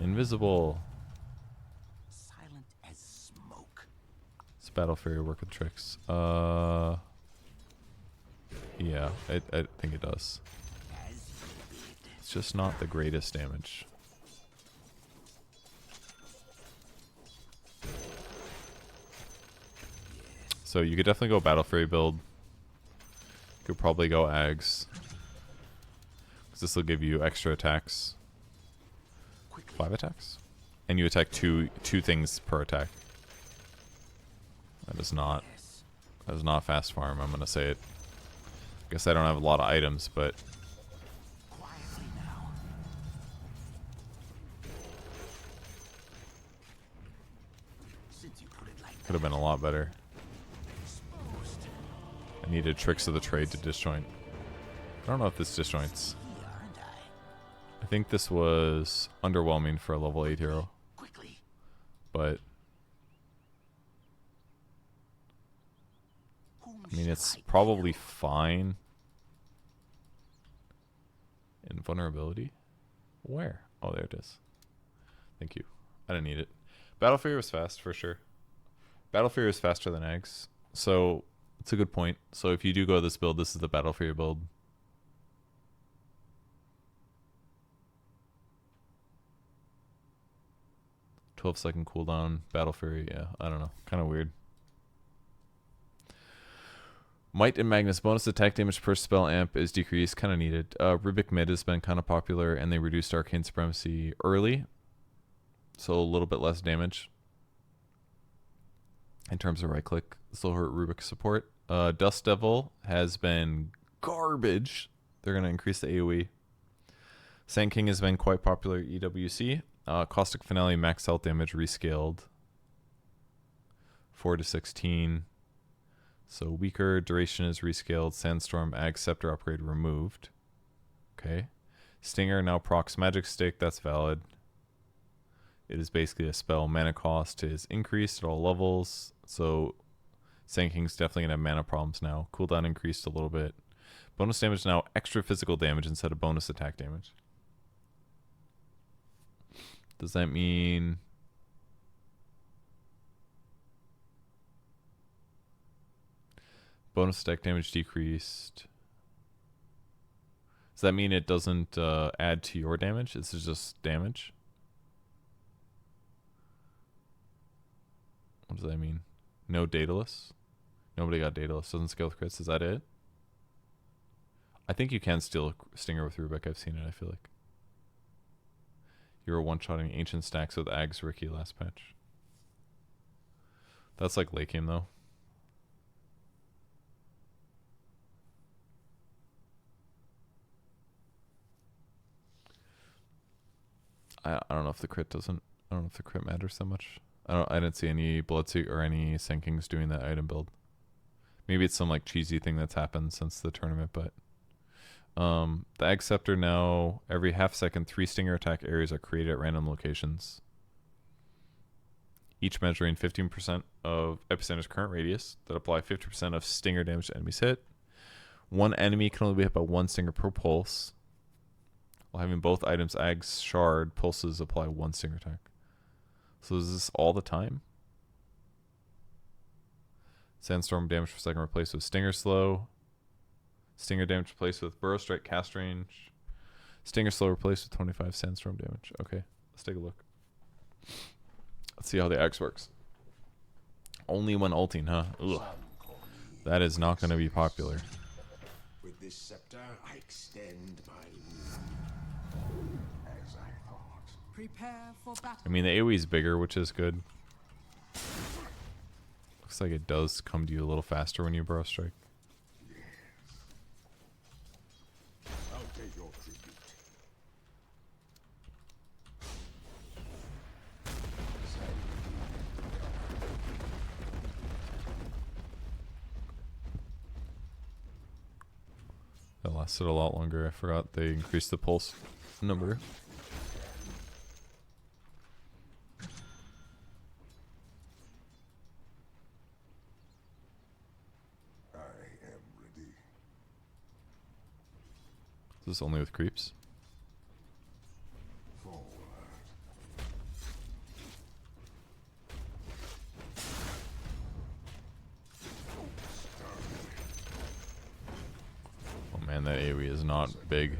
Invisible. Silent as smoke. It's Battle Fury work with tricks. Yeah, I think it does. It's just not the greatest damage. So you could definitely go Battle Fury build. You could probably go Ags. Because this will give you extra attacks. 5 attacks? And you attack two things per attack. That is not fast farm, I'm gonna say it. Guess I don't have a lot of items, but Quietly now. Since you put it like could have been a lot better. exposed, I needed tricks of the trade to disjoint. I don't know if this disjoints. aren't I? I think this was underwhelming for a level 8 hero, Quickly. but Whom I mean, shall it's I probably kill? fine. Invulnerability? Where? Oh, there it is. Thank you. I didn't need it. Battle Fury was fast, for sure. Battle Fury is faster than eggs. So, it's a good point. So, if you do go this build, this is the Battle Fury build. "12-second cooldown, Battle Fury." Yeah, I don't know. Kind of weird. Might and Magnus bonus attack damage per spell amp is decreased. Kind of needed. Rubik mid has been kind of popular, and they reduced Arcane Supremacy early. So a little bit less damage. In terms of right click, this will hurt Rubik support. Dust Devil has been garbage. They're going to increase the AoE. Sand King has been quite popular at EWC. Caustic Finale max health damage rescaled. 4 to 16. So weaker, duration is rescaled, Sandstorm, Ag Scepter upgrade removed. Okay. Stinger now procs Magic Stick, that's valid. It is basically a spell. Mana cost is increased at all levels. So Sand King's definitely going to have mana problems now. Cooldown increased a little bit. Bonus damage now extra physical damage instead of bonus attack damage. Does that mean... bonus attack damage decreased? Does that mean it doesn't add to your damage? This is just damage? What does that mean? No Daedalus? Nobody got Daedalus. Doesn't scale with crits. Is that it? I think you can steal a Stinger with Rubik. I've seen it, I feel like. You were one-shotting Ancient Stacks with Ags Ricky last patch. That's like late game, though. I don't know if the crit doesn't I don't know if the crit matters so much. I didn't see any Bloodseek or any Senkings doing that item build. Maybe it's some like cheesy thing that's happened since the tournament, but the Egg Scepter now, every half second, 3 stinger attack areas are created at random locations, each measuring 15% of Epicenter's current radius that apply 50% of stinger damage to enemies hit. One enemy can only be hit by 1 stinger per pulse, while having both items Agg's Shard pulses apply 1 stinger attack. So is this all the time? Sandstorm damage per second replaced with Stinger Slow. Stinger damage replaced with Burrow Strike cast range. Stinger Slow replaced with 25 Sandstorm damage. Okay, let's take a look. Let's see how the X works. Only when ulting, huh? Ugh. That is not going to be popular. With this scepter, I extend my rule. As I thought. Prepare for battle. I mean, the AoE is bigger, which is good. Looks like it does come to you a little faster when you Burrow Strike. I'll take your tribute. That lasted a lot longer. I forgot they increased the pulse number. I am ready. Is this only with creeps? Forward. Oh man, that AoE is not big.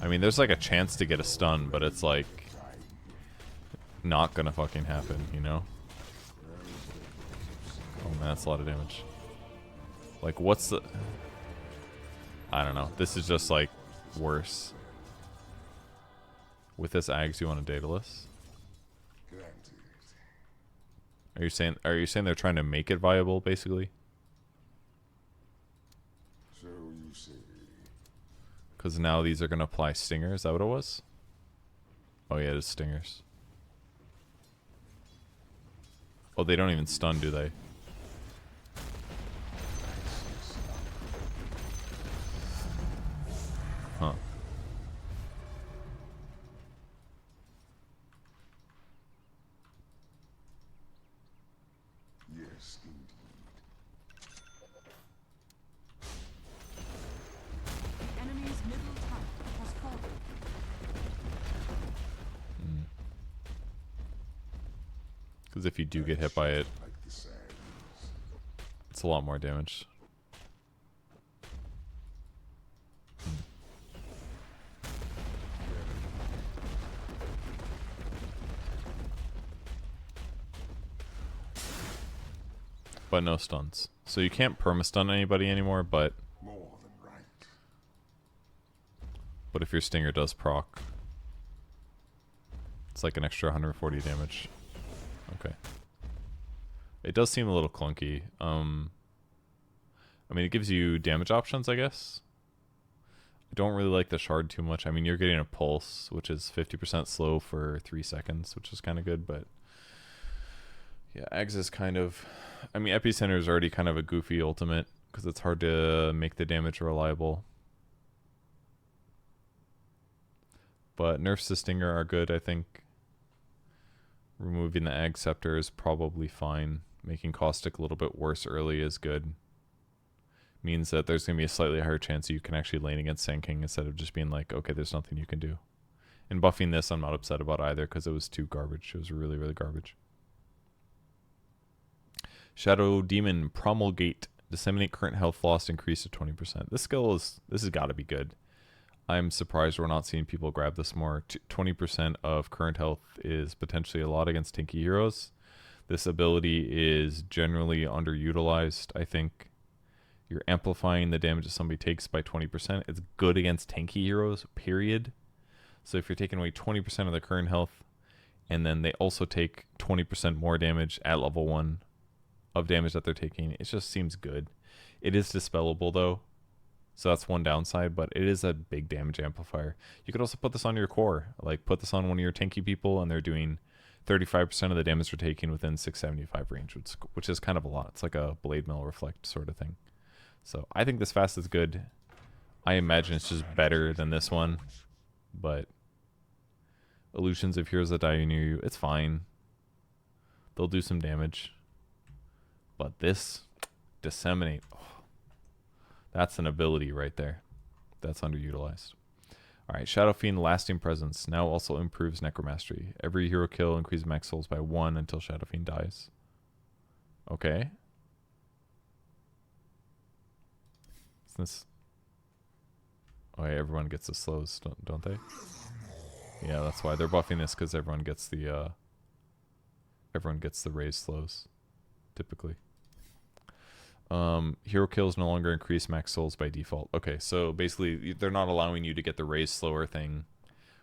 I mean, there's like a chance to get a stun, but it's like not gonna fucking happen, you know? Oh man, that's a lot of damage. Like, what's the... I don't know. This is just like worse. With this Ags, you want a Daedalus? Granted. Are you saying they're trying to make it viable, basically? So you say. Because now these are going to apply Stinger. Is that what it was? Oh yeah, it is Stingers. Oh, they don't even stun, do they? Huh. Yes, indeed. Enemy's middle tower has fallen. Because if you do get hit by it, Like the sands. it's a lot more damage. But no stuns. So you can't perma-stun anybody anymore, but More than right. if your Stinger does proc, it's like an extra 140 damage. Okay. It does seem a little clunky. I mean, it gives you damage options, I guess. I don't really like the Shard too much. I mean, you're getting a Pulse, which is 50% slow for 3 seconds, which is kind of good, but... Yeah, Ags is kind of... I mean, Epicenter is already kind of a goofy ultimate, because it's hard to make the damage reliable. But nerfs to Stinger are good, I think. Removing the Ag Scepter is probably fine. Making Caustic a little bit worse early is good. Means that there's going to be a slightly higher chance you can actually lane against Sand King instead of just being like, okay, there's nothing you can do. And buffing this, I'm not upset about either, because it was too garbage. It was really, really garbage. Shadow Demon Promulgate. Disseminate current health loss increase to 20%. This skill is... This has got to be good. I'm surprised we're not seeing people grab this more. 20% of current health is potentially a lot against tanky heroes. This ability is generally underutilized. I think you're amplifying the damage that somebody takes by 20%. It's good against tanky heroes, period. So if you're taking away 20% of their current health, and then they also take 20% more damage at level 1 of damage that they're taking, it just seems good. It is dispellable though, So that's one downside, but it is a big damage amplifier. You could also put this on your core. Like put this on one of your tanky people and they're doing 35% of the damage they're taking within 675 range, which is kind of a lot. It's like a blade mill reflect sort of thing. So I think this fast is good. I imagine it's just better than this one, but illusions of heroes that die near you, it's fine. They'll do some damage. But this, disseminate, oh, that's an ability right there. That's underutilized. Alright, Shadow Fiend Lasting Presence now also improves Necromastery. Every hero kill increases max souls by 1 until Shadow Fiend dies. Okay. Is this... Oh yeah, everyone gets the slows, don't they? Yeah, that's why they're buffing this, because everyone gets the raised slows, typically. Hero kills no longer increase max souls by default. Okay, so basically they're not allowing you to get the raised slower thing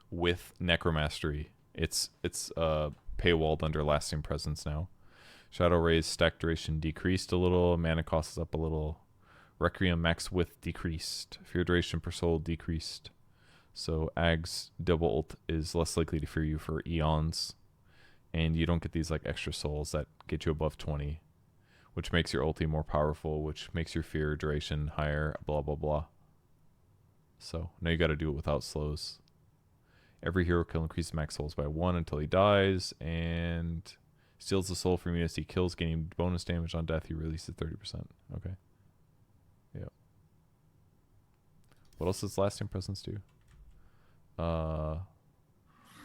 with Necromastery. It's paywalled under Lasting Presence now. Shadow Raise stack duration decreased a little, mana cost is up a little. Requiem max width decreased. Fear duration per soul decreased. So Ag's double ult is less likely to fear you for eons. And you don't get these like extra souls that get you above 20. Which makes your ulti more powerful, which makes your fear duration higher, blah blah blah. So now you gotta do it without slows. Every hero kill increases max souls by 1 until he dies, and steals the soul from units he kills, gaining bonus damage on death. He releases 30%. Okay. Yep. What else does Lasting Presence do?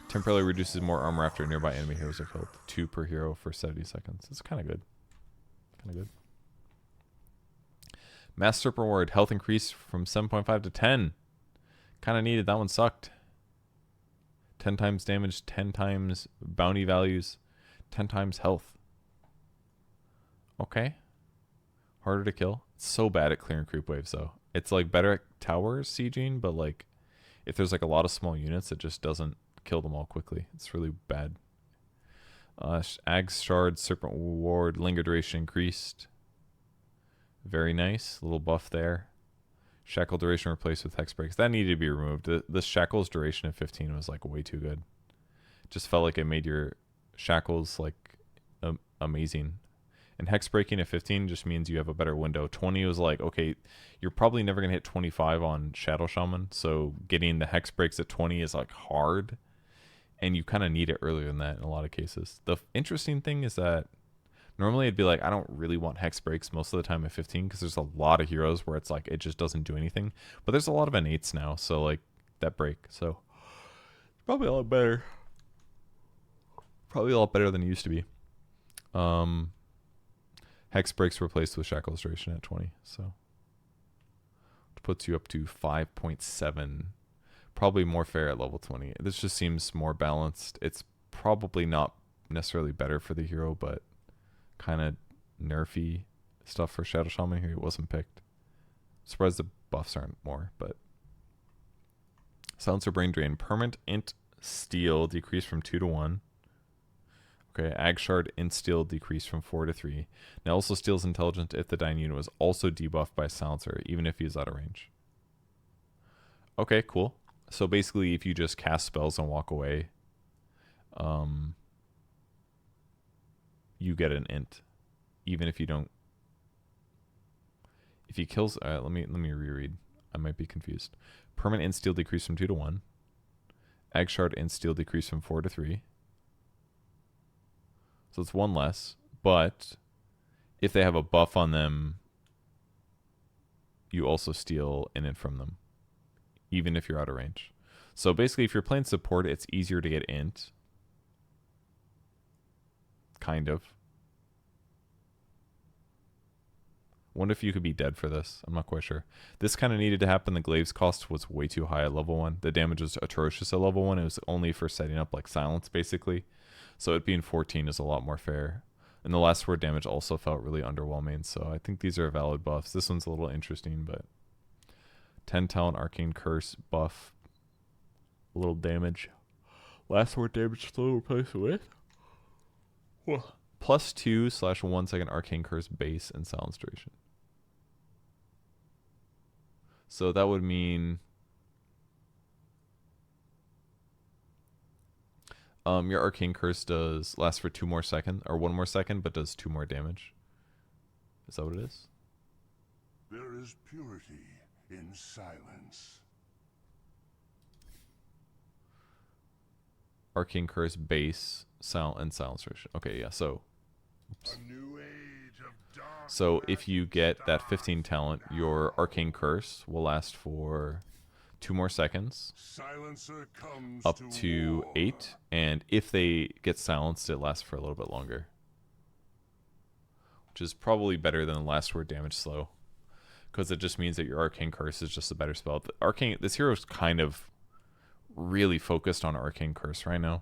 Temporarily reduces more armor after nearby enemy heroes are killed. 2 per hero for 70 seconds. It's kind of good. Kind of good. Master Reward. Health increase from 7.5 to 10. Kind of needed. That one sucked. 10 times damage, 10 times bounty values, 10 times health. Okay. Harder to kill. It's so bad at clearing creep waves, though. It's like better at towers sieging, but like if there's like a lot of small units, it just doesn't kill them all quickly. It's really bad. Ag's Shard, Serpent Ward, Linger Duration increased. Very nice. Little buff there. Shackle Duration replaced with Hex Breaks. That needed to be removed. The Shackles duration of 15 was like way too good. Just felt like it made your Shackles like amazing. And Hex Breaking at 15 just means you have a better window. 20 was like, okay, you're probably never going to hit 25 on Shadow Shaman. So getting the Hex Breaks at 20 is like hard. And you kind of need it earlier than that in a lot of cases. The interesting thing is that normally it'd be like, I don't really want Hex Breaks most of the time at 15 because there's a lot of heroes where it's like it just doesn't do anything. But there's a lot of N8s now, so like that break. So probably a lot better. Probably a lot better than it used to be. Hex Breaks replaced with Shackles duration at 20. So it puts you up to 5.7. Probably more fair at level 20. This just seems more balanced. It's probably not necessarily better for the hero, but kind of nerfy stuff for Shadow Shaman here. It wasn't picked. Surprised the buffs aren't more, but Silencer Brain Drain. Permanent int steal decreased from 2 to 1. Okay, Ag Shard int steal decreased from 4 to 3. Now also steals intelligence if the dying unit was also debuffed by Silencer, even if he's out of range. Okay, cool. So basically, if you just cast spells and walk away, you get an int, even if you don't. If he kills, let me reread. I might be confused. Permanent int steal decrease from 2 to 1. Ag Shard int steal decrease from 4 to 3. So it's 1 less. But if they have a buff on them, you also steal an int from them, even if you're out of range. So basically, if you're playing support, it's easier to get int. Kind of. Wonder if you could be dead for this. I'm not quite sure. This kind of needed to happen. The Glaive's cost was way too high at level 1. The damage was atrocious at level 1. It was only for setting up like silence, basically. So it being 14 is a lot more fair. And the last word damage also felt really underwhelming. So I think these are valid buffs. This one's a little interesting, but 10 talent arcane curse buff, a little damage. Last word damage slow replaced with +2/1 second arcane curse base and silence duration. So that would mean your arcane curse does last for 2 more seconds or 1 more second, but does 2 more damage. Is that what it is? There is purity in silence. Arcane curse base and silence version. Okay, yeah. So, oops. A new age of dark. So if you get that 15 talent, your arcane curse will last for 2 more seconds, Silencer comes up to war. 8, and if they get silenced, it lasts for a little bit longer, which is probably better than the last word damage slow, because it just means that your arcane curse is just a better spell. This hero is kind of really focused on arcane curse right now,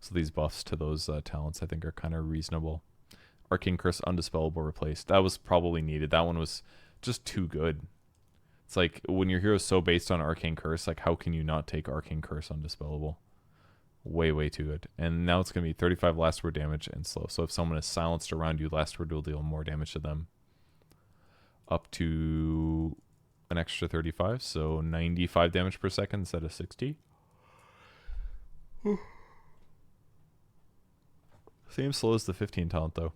so these buffs to those talents I think are kind of reasonable. Arcane curse undispellable replaced. That was probably needed. That one was just too good. It's like when your hero's so based on arcane curse, like how can you not take arcane curse undispellable? Way too good. And now it's gonna be 35 last word damage and slow. So if someone is silenced around you, last word will deal more damage to them. Up to an extra 35, so 95 damage per second instead of 60. Same slow as the 15 talent though.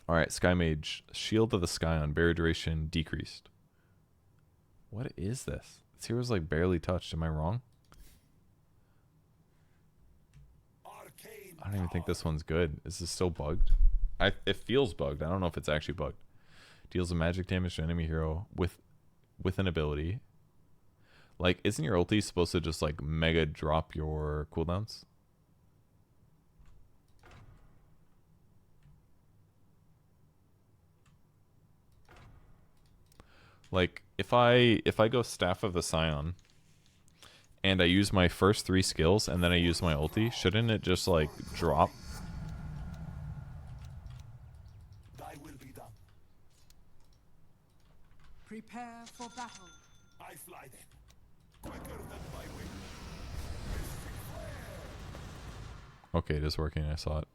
Alright, Sky Mage. Shield of the Sky on barrier duration decreased. What is this? This hero's like barely touched. Am I wrong? I don't even think this one's good. Is this still bugged? It feels bugged. I don't know if it's actually bugged. Deals a magic damage to enemy hero with an ability. Like, isn't your ulti supposed to just like mega drop your cooldowns? Like, if I go Staff of the Scion and I use my first 3 skills and then I use my ulti, shouldn't it just like drop? Thy will be done. Prepare for battle. I fly then. Quicker than my wing. Okay, it is working. I saw it.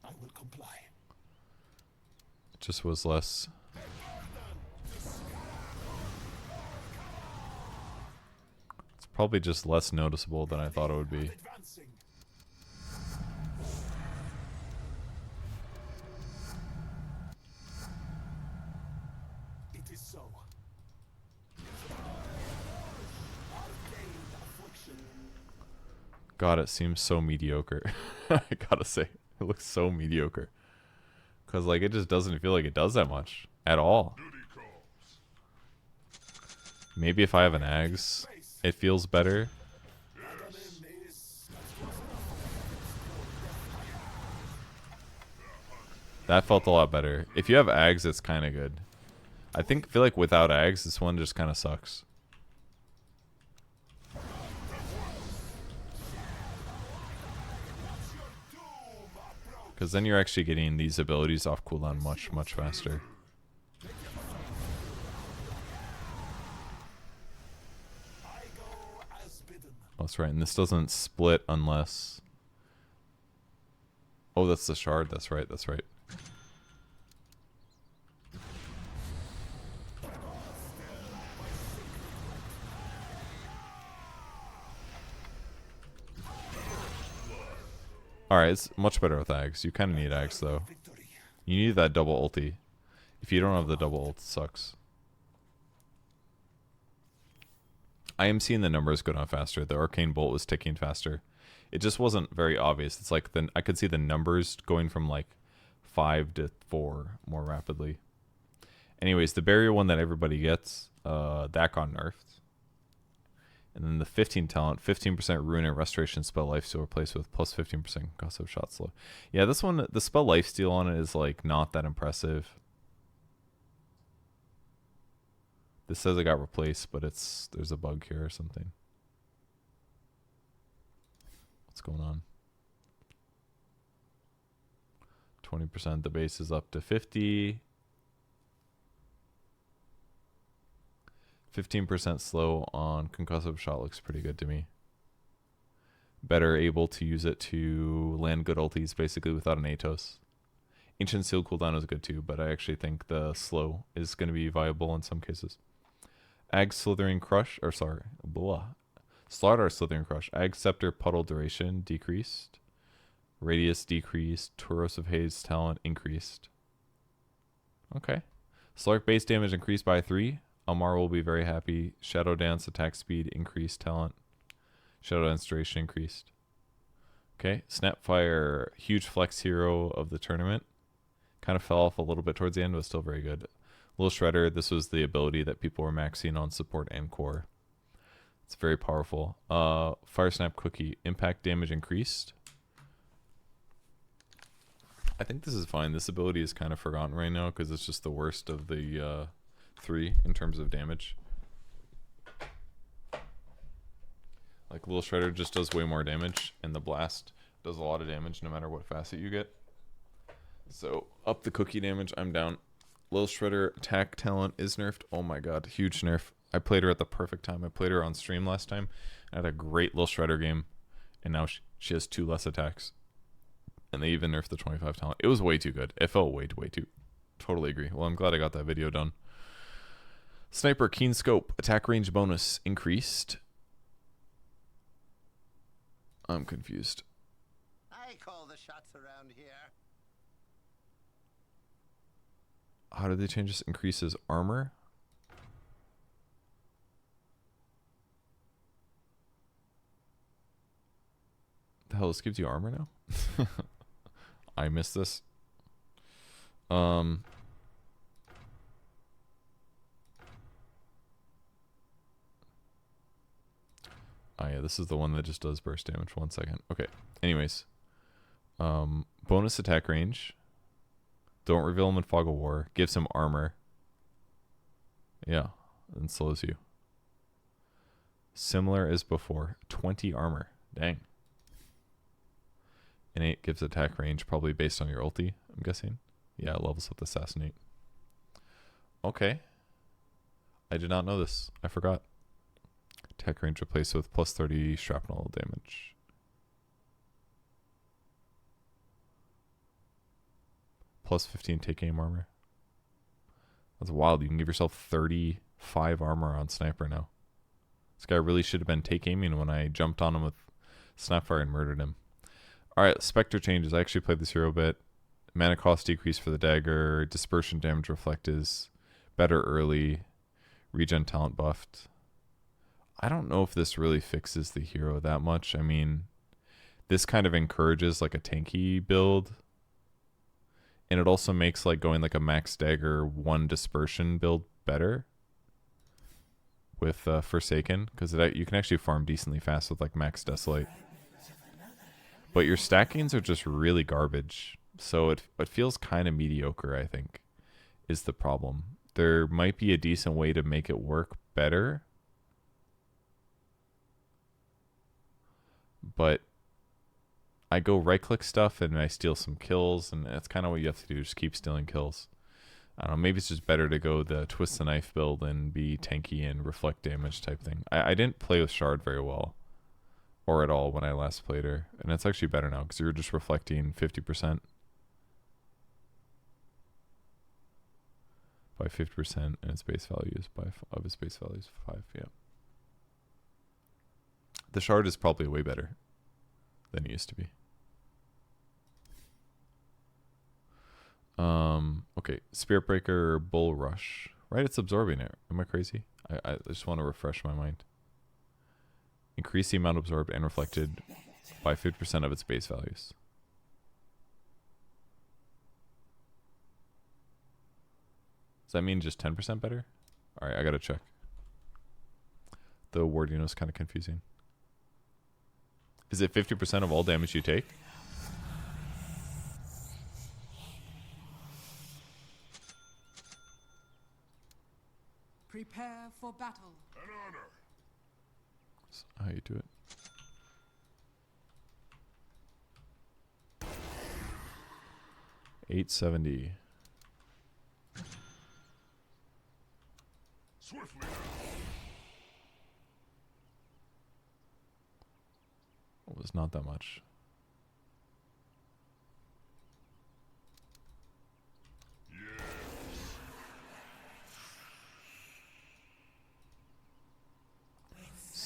I will comply. It just was less. It's probably just less noticeable than I thought it would be. Advancing. It is so. Arcane affliction. God, it seems so mediocre. I gotta say, it looks so mediocre. Because, like, it just doesn't feel like it does that much at all. Maybe if I have an Ags, it feels better. That felt a lot better. If you have Ags, it's kind of good. I feel like without Ags, this one just kind of sucks. Because then you're actually getting these abilities off cooldown much faster. Oh, that's right, and this doesn't split unless... Oh, that's the shard, that's right, that's right. Alright, it's much better with Ags. You kind of need Ags, though. You need that double ulti. If you don't have the double ult, it sucks. I am seeing the numbers go down faster. The Arcane Bolt was ticking faster. It just wasn't very obvious. It's like I could see the numbers going from like 5 to 4 more rapidly. Anyways, the barrier one that everybody gets, that got nerfed. And then the 15 talent, 15% rune and restoration spell lifesteal replaced with plus 15% concussive shot slow. Yeah, this one, the spell lifesteal on it is like not that impressive. This says it got replaced, but there's a bug here or something. What's going on? 20%, the base is up to 50. 15% slow on concussive shot looks pretty good to me. Better able to use it to land good ultis basically without an Atos. Ancient Seal cooldown is good too, but I actually think the slow is going to be viable in some cases. Ag Slithering Crush, or sorry, blah. Slaughter Slithering Crush. Ag Scepter Puddle duration decreased. Radius decreased. Tauros of Haze talent increased. Okay. Slark base damage increased by 3. Amar will be very happy. Shadow Dance attack speed increased talent. Shadow Dance duration increased. Okay. Snapfire, huge flex hero of the tournament. Kind of fell off a little bit towards the end, but still very good. Little Shredder, this was the ability that people were maxing on support and core. It's very powerful. Fire Snap Cookie, impact damage increased. I think this is fine. This ability is kind of forgotten right now because it's just the worst of the 3 in terms of damage. Like Little Shredder just does way more damage, and the Blast does a lot of damage no matter what facet you get. So up the cookie damage, I'm down. Little Shredder attack talent is nerfed. Oh my god, huge nerf. I played her at the perfect time. I played her on stream last time. I had a great Little Shredder game, and now she has 2 less attacks. And they even nerfed the 25 talent. It was way too good. It felt way too. Totally agree. Well, I'm glad I got that video done. Sniper Keen Scope. Attack range bonus increased. I'm confused. I call the shots around here. How did they change this? Increases armor? The hell, this gives you armor now? I missed this. Oh yeah, this is the one that just does burst damage. 1 second. Okay. Anyways. Bonus attack range. Don't reveal him in Fog of War. Gives him armor. Yeah. And slows you. Similar as before. 20 armor. Dang. Innate gives attack range, probably based on your ulti, I'm guessing. Yeah, levels with Assassinate. Okay. I did not know this. I forgot. Attack range replaced with plus 30 shrapnel damage. Plus 15 take aim armor. That's wild. You can give yourself 35 armor on Sniper now. This guy really should have been take aiming when I jumped on him with Snapfire and murdered him. Alright, Spectre changes. I actually played this hero a bit. Mana cost decrease for the dagger. Dispersion damage reflect is better early. Regen talent buffed. I don't know if this really fixes the hero that much. I mean, this kind of encourages like a tanky build. And it also makes like going like a max dagger 1 dispersion build better with Forsaken, because you can actually farm decently fast with like max Desolate. But your stackings are just really garbage. So it feels kind of mediocre, I think, is the problem. There might be a decent way to make it work better. But I go right-click stuff and I steal some kills, and that's kind of what you have to do, just keep stealing kills. I don't know, maybe it's just better to go the Twist the Knife build and be tanky and reflect damage type thing. I didn't play with Shard very well, or at all when I last played her, and it's actually better now because you're just reflecting 50% by 50%, and its base value is of its base value is 5. Yeah, the Shard is probably way better than it used to be. Okay, Spirit Breaker, Bull Rush, right? It's absorbing it. Am I crazy? I just want to refresh my mind. Increase the amount absorbed and reflected by 50% of its base values. Does that mean just 10% better? Alright, I gotta check. The wording was kind of confusing. Is it 50% of all damage you take? Prepare for battle. An honor. That's how you do it. $870. Swiftly now. It was not that much.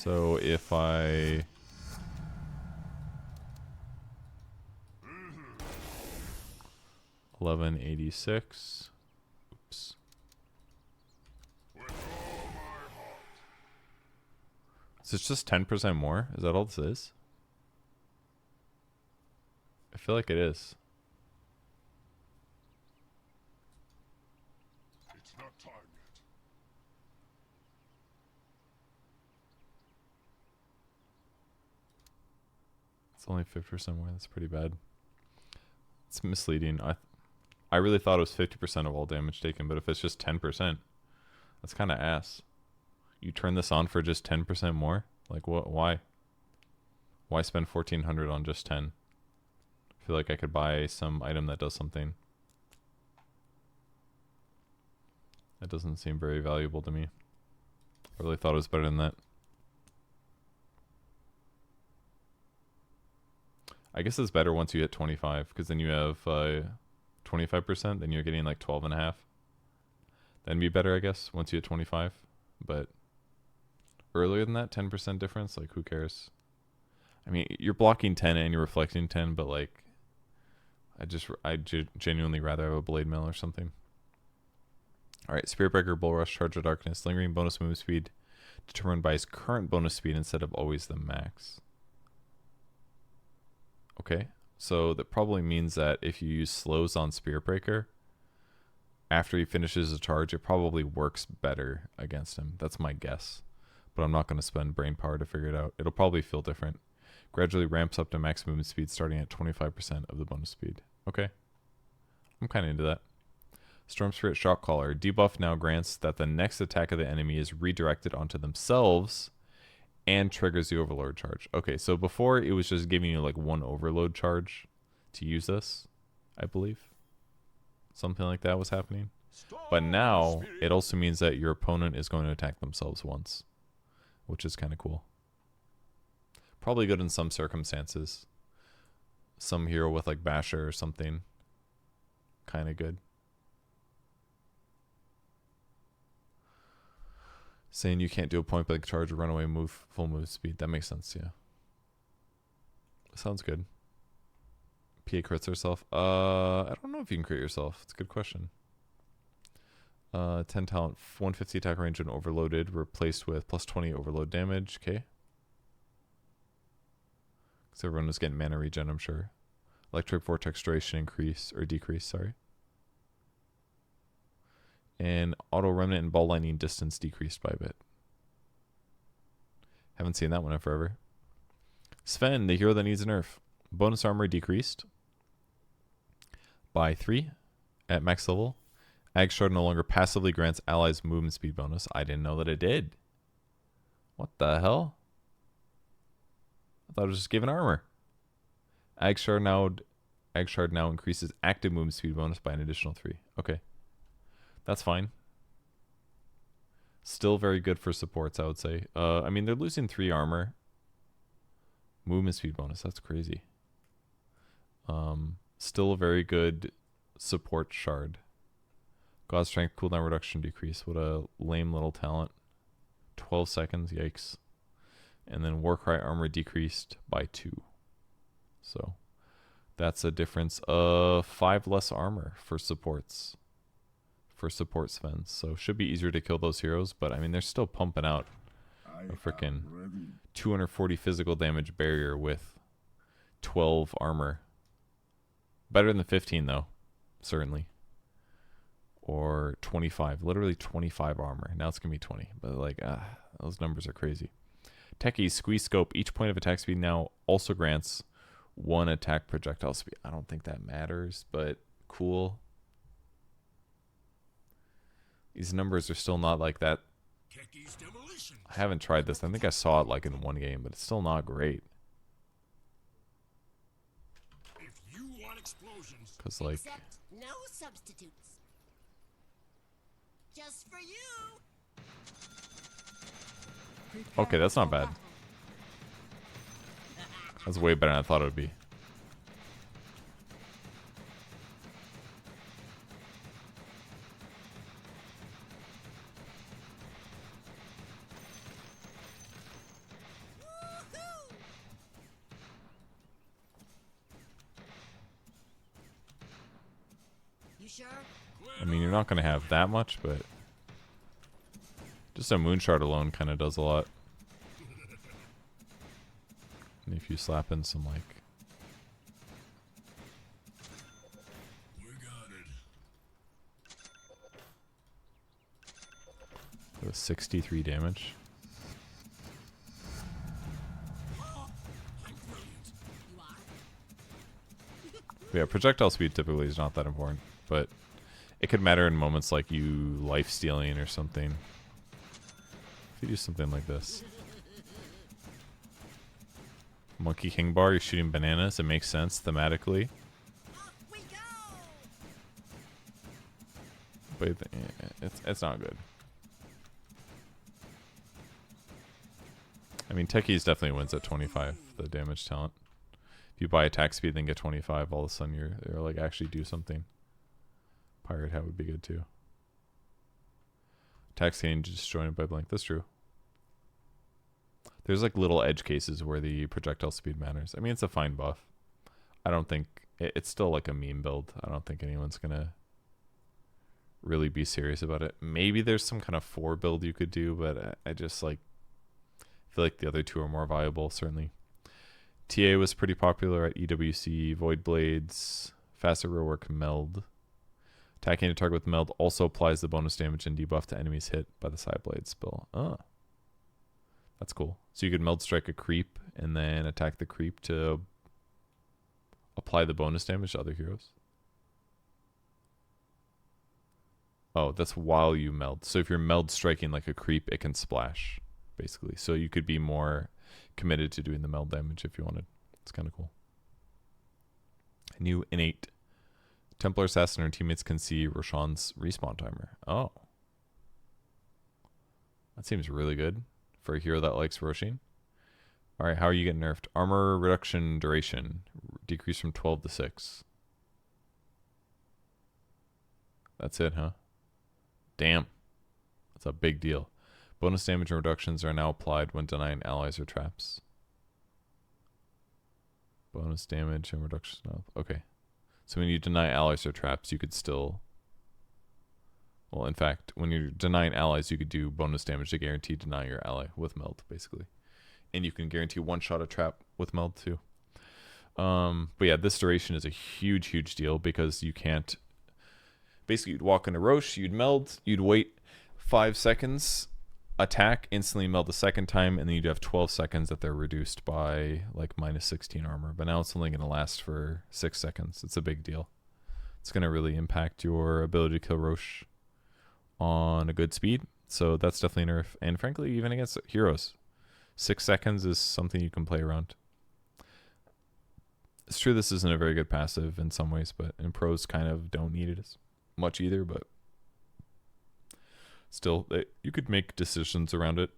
So if I... $11.86. Oops. Is it just 10% more? Is that all this is? I feel like it is. It's not time yet. It's only 50% more. That's pretty bad. It's misleading. I really thought it was 50% of all damage taken, but if it's just 10%, that's kind of ass. You turn this on for just 10% more? Like, what? Why? Why spend 1400 on just 10? I feel like I could buy some item that does something. That doesn't seem very valuable to me. I really thought it was better than that. I guess it's better once you hit 25, because then you have 25%, then you're getting like 12.5. That'd be better, I guess, once you hit 25. But earlier than that, 10% difference, like who cares? I mean, you're blocking 10 and you're reflecting 10, but like, genuinely rather have a blade mail or something. Alright, Spirit Breaker, Bull Rush, Charge of Darkness, Lingering bonus move speed, determined by his current bonus speed instead of always the max. Okay, so that probably means that if you use slows on Spirit Breaker, after he finishes a charge, it probably works better against him. That's my guess. But I'm not going to spend brain power to figure it out. It'll probably feel different. Gradually ramps up to max movement speed starting at 25% of the bonus speed. Okay. I'm kind of into that. Storm Spirit Shockcaller. Debuff now grants that the next attack of the enemy is redirected onto themselves and triggers the overload charge. Okay, so before it was just giving you like one overload charge to use this, I believe. Something like that was happening. But now it also means that your opponent is going to attack themselves once, which is kind of cool. Probably good in some circumstances. Some hero with like Basher or something. Kind of good. Saying you can't do a point blank charge or runaway move full move speed. That makes sense, yeah. Sounds good. PA crits herself. I don't know if you can crit yourself. It's a good question. 10 talent, 150 attack range and overloaded, replaced with plus 20 overload damage. Okay. Because everyone was getting mana regen, I'm sure. Electric vortex duration increase or decrease, sorry. And auto remnant and ball lightning distance decreased by a bit. Haven't seen that one in forever. Sven, the hero that needs a nerf. Bonus armor decreased by 3 at max level. Ag Shard no longer passively grants allies movement speed bonus. I didn't know that it did. What the hell? I thought it was just giving armor. Ag Shard now increases active movement speed bonus by an additional 3. Okay. That's fine. Still very good for supports, I would say. I mean, they're losing 3 armor. Movement speed bonus. That's crazy. Still a very good support shard. God strength cooldown reduction decrease. What a lame little talent. 12 seconds. Yikes. And then Warcry armor decreased by 2. So that's a difference of 5 less armor for supports. For support Sven. So should be easier to kill those heroes. But I mean, they're still pumping out a freaking 240 physical damage barrier with 12 armor. Better than 15 though. Certainly. Or 25. Literally 25 armor. Now it's going to be 20. But like, those numbers are crazy. Techie, squeeze scope. Each point of attack speed now also grants 1 attack projectile speed. I don't think that matters, but cool. These numbers are still not like that. I haven't tried this. I think I saw it like in one game, but it's still not great. If you want explosions, Because like... Except no substitutes. Just for you. Okay, that's not bad. That's way better than I thought it would be. sure? I mean, you're not going to have that much, but just a moon shard alone kind of does a lot. And if you slap in some, like, We got it. with 63 damage. I'm brilliant. You are? But yeah, projectile speed typically is not that important, but it could matter in moments like you life stealing or something. If you do something like this. Monkey King Bar, you're shooting bananas, it makes sense thematically. Off we go! But it's not good. I mean, Techies definitely wins at 25, the damage talent. If you buy attack speed then get 25, all of a sudden you're like actually do something. Pirate Hat would be good too. Attack speed disjointed by blank. That's true. There's like little edge cases where the projectile speed matters. I mean, it's a fine buff. I don't think it's still like a meme build. I don't think anyone's gonna really be serious about it. Maybe there's some kind of 4 build you could do, but I just like feel like the other two are more viable. Certainly, TA was pretty popular at EWC. Void Blades, faster rework meld. Attacking a target with meld also applies the bonus damage and debuff to enemies hit by the side blade spell. Oh, that's cool. So you could meld strike a creep and then attack the creep to apply the bonus damage to other heroes. Oh, that's while you meld. So if you're meld striking like a creep, it can splash, basically. So you could be more committed to doing the meld damage if you wanted. It's kind of cool. New innate. Templar Assassin and her teammates can see Roshan's respawn timer. Oh. That seems really good for a hero that likes Roshin. Alright, how are you getting nerfed? Armor reduction duration. Decrease from 12 to 6. That's it, huh? Damn. That's a big deal. Bonus damage and reductions are now applied when denying allies or traps. Bonus damage and reductions. No. Okay. So when you deny allies or traps, you could still... Well, in fact, when you're denying allies, you could do bonus damage to guarantee deny your ally with meld, basically. And you can guarantee one shot a trap with meld, too. But yeah, this duration is a huge, huge deal because you can't... Basically, you'd walk into Roche, you'd meld, you'd wait 5 seconds, attack, instantly meld the second time, and then you'd have 12 seconds that they're reduced by like minus 16 armor. But now it's only going to last for 6 seconds. It's a big deal. It's going to really impact your ability to kill Roche on a good speed. So that's definitely a nerf. And frankly, even against heroes, 6 seconds is something you can play around. It's true this isn't a very good passive in some ways, but in pros kind of don't need it as much either, but still, you could make decisions around it.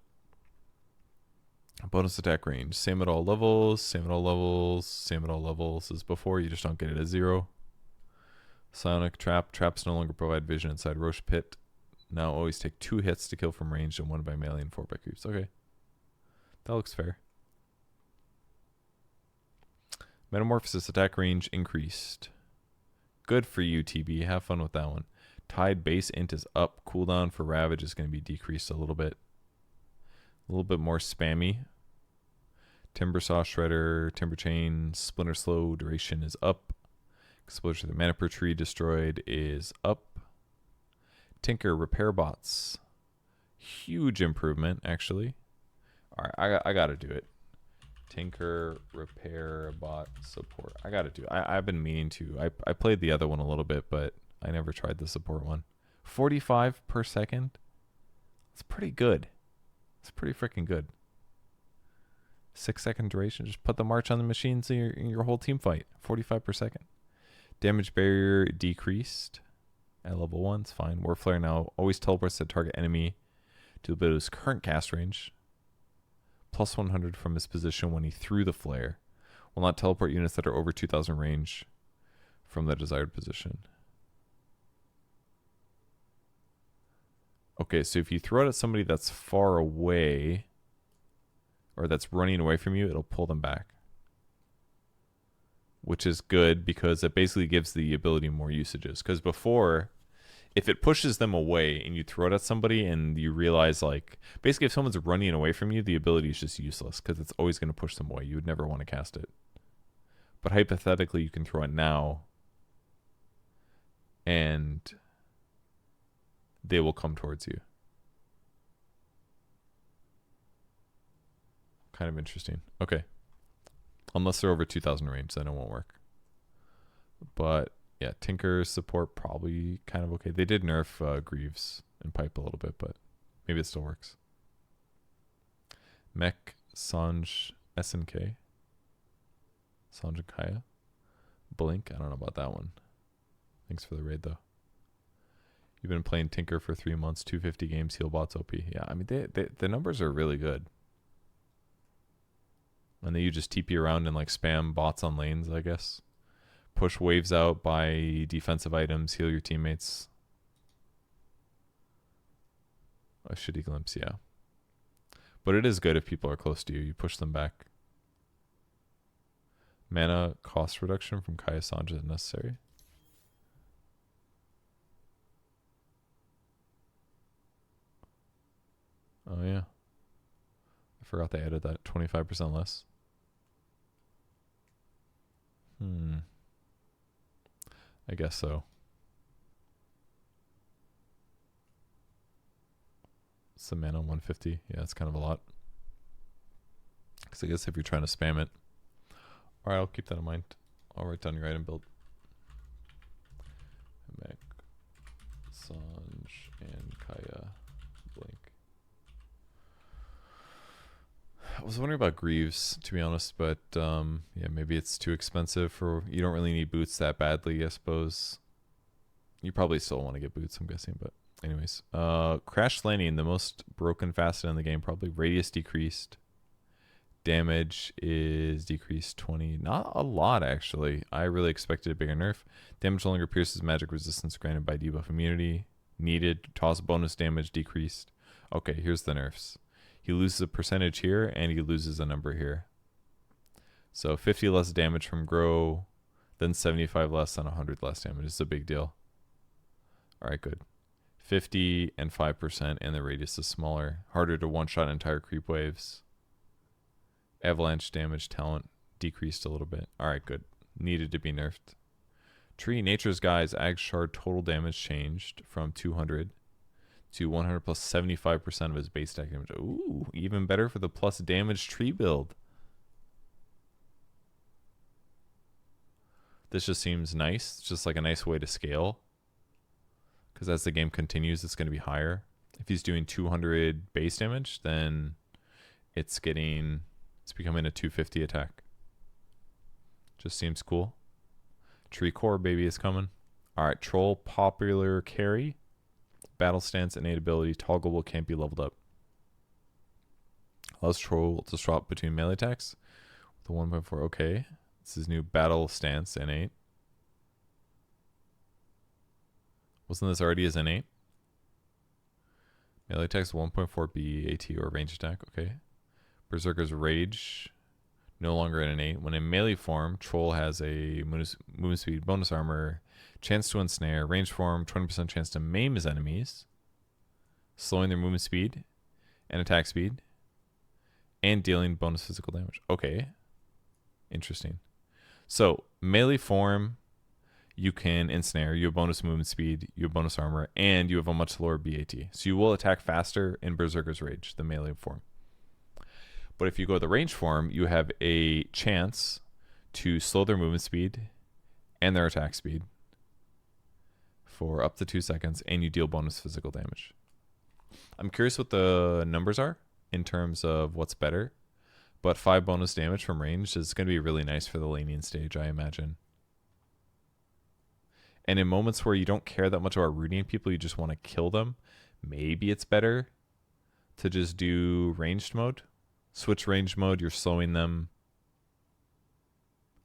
Bonus attack range. Same at all levels, same at all levels, same at all levels as before. You just don't get it at 0. Psionic trap. Traps no longer provide vision inside Roche Pit. Now always take 2 hits to kill from range and 1 by melee and 4 by creeps. Okay. That looks fair. Metamorphosis attack range increased. Good for you, TB. Have fun with that one. Tide base int is up. Cooldown for Ravage is going to be decreased a little bit. A little bit more spammy. Timber Saw Shredder, Timber Chain, Splinter Slow duration is up. Exposure to the mana per tree destroyed is up. Tinker Repair Bots. Huge improvement, actually. Alright, I got to do it. Tinker Repair Bot support. I got to do it. I've been meaning to. I played the other one a little bit, but I never tried the support one. 45 per second? It's pretty good. It's pretty freaking good. 6 second duration. Just put the march on the machines in your whole team fight. 45 per second. Damage barrier decreased at level 1. It's fine. Warflare now always teleports the target enemy to the ability's current cast range. Plus 100 from his position when he threw the flare. Will not teleport units that are over 2,000 range from the desired position. Okay, so if you throw it at somebody that's far away, or that's running away from you, it'll pull them back. which is good because it basically gives the ability more usages. Because before, if it pushes them away and you throw it at somebody and you realize, like, basically if someone's running away from you, the ability is just useless because it's always going to push them away. You would never want to cast it. But hypothetically, you can throw it now and they will come towards you. Kind of interesting. Okay. Unless they're over 2,000 range, then it won't work. But yeah, Tinker's support probably kind of okay. They did nerf Greaves and Pipe a little bit, but maybe it still works. Mech, Sanj, SNK. Sanj and Kaya. Blink, I don't know about that one. Thanks for the raid though. You've been playing Tinker for 3 months, 250 games, heal bots OP. Yeah, I mean, the numbers are really good. And then you just TP around and like spam bots on lanes, I guess. Push waves out, buy defensive items, heal your teammates. A shitty glimpse, yeah. But it is good if people are close to you. You push them back. Mana cost reduction from Kaya Sanj is necessary. Oh yeah. I forgot they added that. 25% less. I guess so. What's the mana? 150. Yeah, it's kind of a lot. Because I guess if you're trying to spam it. Alright, I'll keep that in mind. I'll write down your item build. Mech, Sanj, and Kaya. Blink. I was wondering about Greaves, to be honest, but yeah, maybe it's too expensive for... You don't really need boots that badly, I suppose. You probably still want to get boots, I'm guessing, but anyways. Crash Landing, the most broken facet in the game, probably. Radius decreased. Damage is decreased 20. Not a lot, actually. I really expected a bigger nerf. Damage no longer pierces magic resistance granted by debuff immunity. Needed. Toss bonus damage decreased. Okay, here's the nerfs. He loses a percentage here, and he loses a number here. So 50 less damage from Grow, then 75 less, and 100 less damage. It's a big deal. Alright, good. 50 and 5%, and the radius is smaller. Harder to one-shot entire creep waves. Avalanche damage talent decreased a little bit. Alright, good. Needed to be nerfed. Tree Nature's Guy's Ag Shard total damage changed from 200 to 100 plus 75% of his base stack damage. Ooh, even better for the plus damage tree build. This just seems nice. It's just like a nice way to scale. Because as the game continues, it's going to be higher. If he's doing 200 base damage, then it's becoming a 250 attack. Just seems cool. Tree Core baby is coming. Alright, Troll popular carry. Battle stance, innate ability, toggleable, can't be leveled up. Allows Troll to swap between melee attacks. The 1.4, okay. This is new battle stance, innate. Wasn't this already as innate? Melee attacks 1.4 AT or range attack, okay. Berserker's Rage, no longer an innate. When in melee form, Troll has a movement speed, bonus armor, chance to ensnare, range form, 20% chance to maim his enemies, slowing their movement speed and attack speed, and dealing bonus physical damage. Okay. Interesting. So, melee form, you can ensnare, you have bonus movement speed, you have bonus armor, and you have a much lower BAT. So you will attack faster in Berserker's Rage, the melee form. But if you go the range form, you have a chance to slow their movement speed and their attack speed for up to 2 seconds, and you deal bonus physical damage. I'm curious what the numbers are in terms of what's better, but 5 bonus damage from range is going to be really nice for the laning stage, I imagine. And in moments where you don't care that much about rooting people, you just want to kill them, maybe it's better to just do ranged mode. Switch range mode, you're slowing them.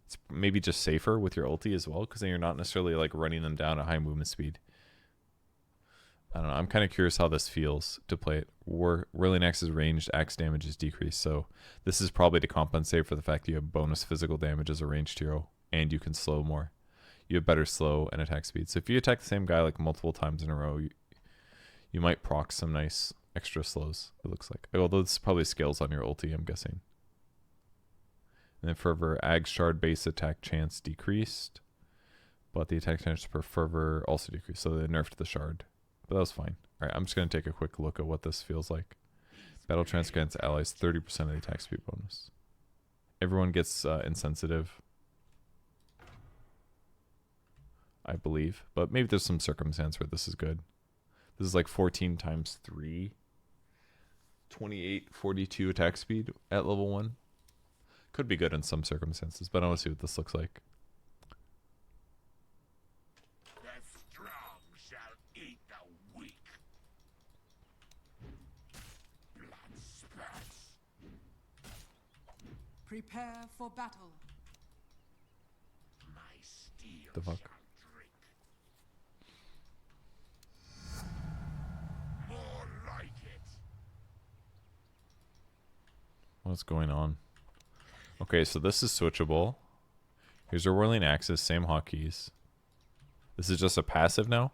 It's maybe just safer with your ulti as well, because then you're not necessarily like running them down at high movement speed. I don't know. I'm kind of curious how this feels to play it. Whirling Axe's ranged axe damage is decreased, so this is probably to compensate for the fact that you have bonus physical damage as a ranged hero. and you can slow more. You have better slow and attack speed. So if you attack the same guy like multiple times in a row, you might proc some nice extra slows, it looks like. Although this probably scales on your ulti, I'm guessing. And then Fervor, Ag Shard base attack chance decreased, but the attack chance per Fervor also decreased, so they nerfed the Shard. But that was fine. Alright, I'm just going to take a quick look at what this feels like. Battle Trance grants allies 30% of the attack speed bonus. Everyone gets insensitive, I believe. But maybe there's some circumstance where this is good. This is like 14 times 3. 28, 42 attack speed at level 1. Could be good in some circumstances, but I want to see what this looks like. The strong shall eat the weak. Blood spurts. Prepare for battle. My steel The fuck? shall drink. More like it. What's going on? Okay, so this is switchable. Here's our Whirling Axis, same hotkeys. This is just a passive now?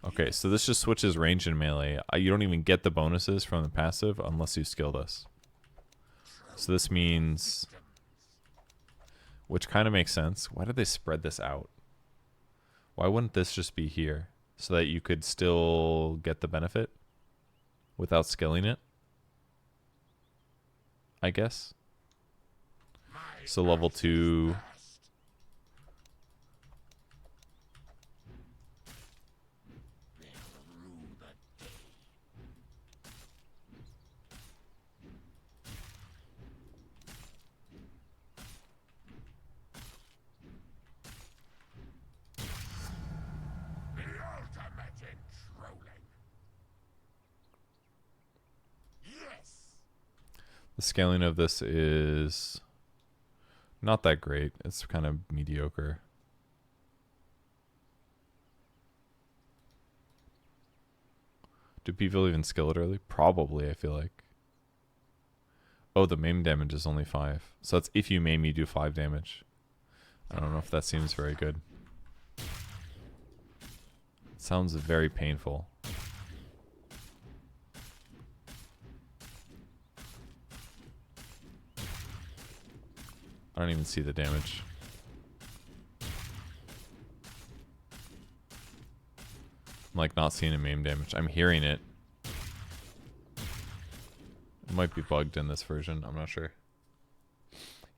Okay, so this just switches range and melee. You don't even get the bonuses from the passive unless you skill this. So this means... Which kind of makes sense. Why did they spread this out? Why wouldn't this just be here? So that you could still get the benefit without skilling it? I guess. So level 2... The ultimate in trolling. Yes. The scaling of this is not that great. It's kind of mediocre. Do people even skill it early? Probably, I feel like. Oh, the maim damage is only 5. So that's if you maim, you do 5 damage. I don't know if that seems very good. It sounds very painful. I don't even see the damage. I'm like not seeing a maim damage. I'm hearing it. It might be bugged in this version. I'm not sure.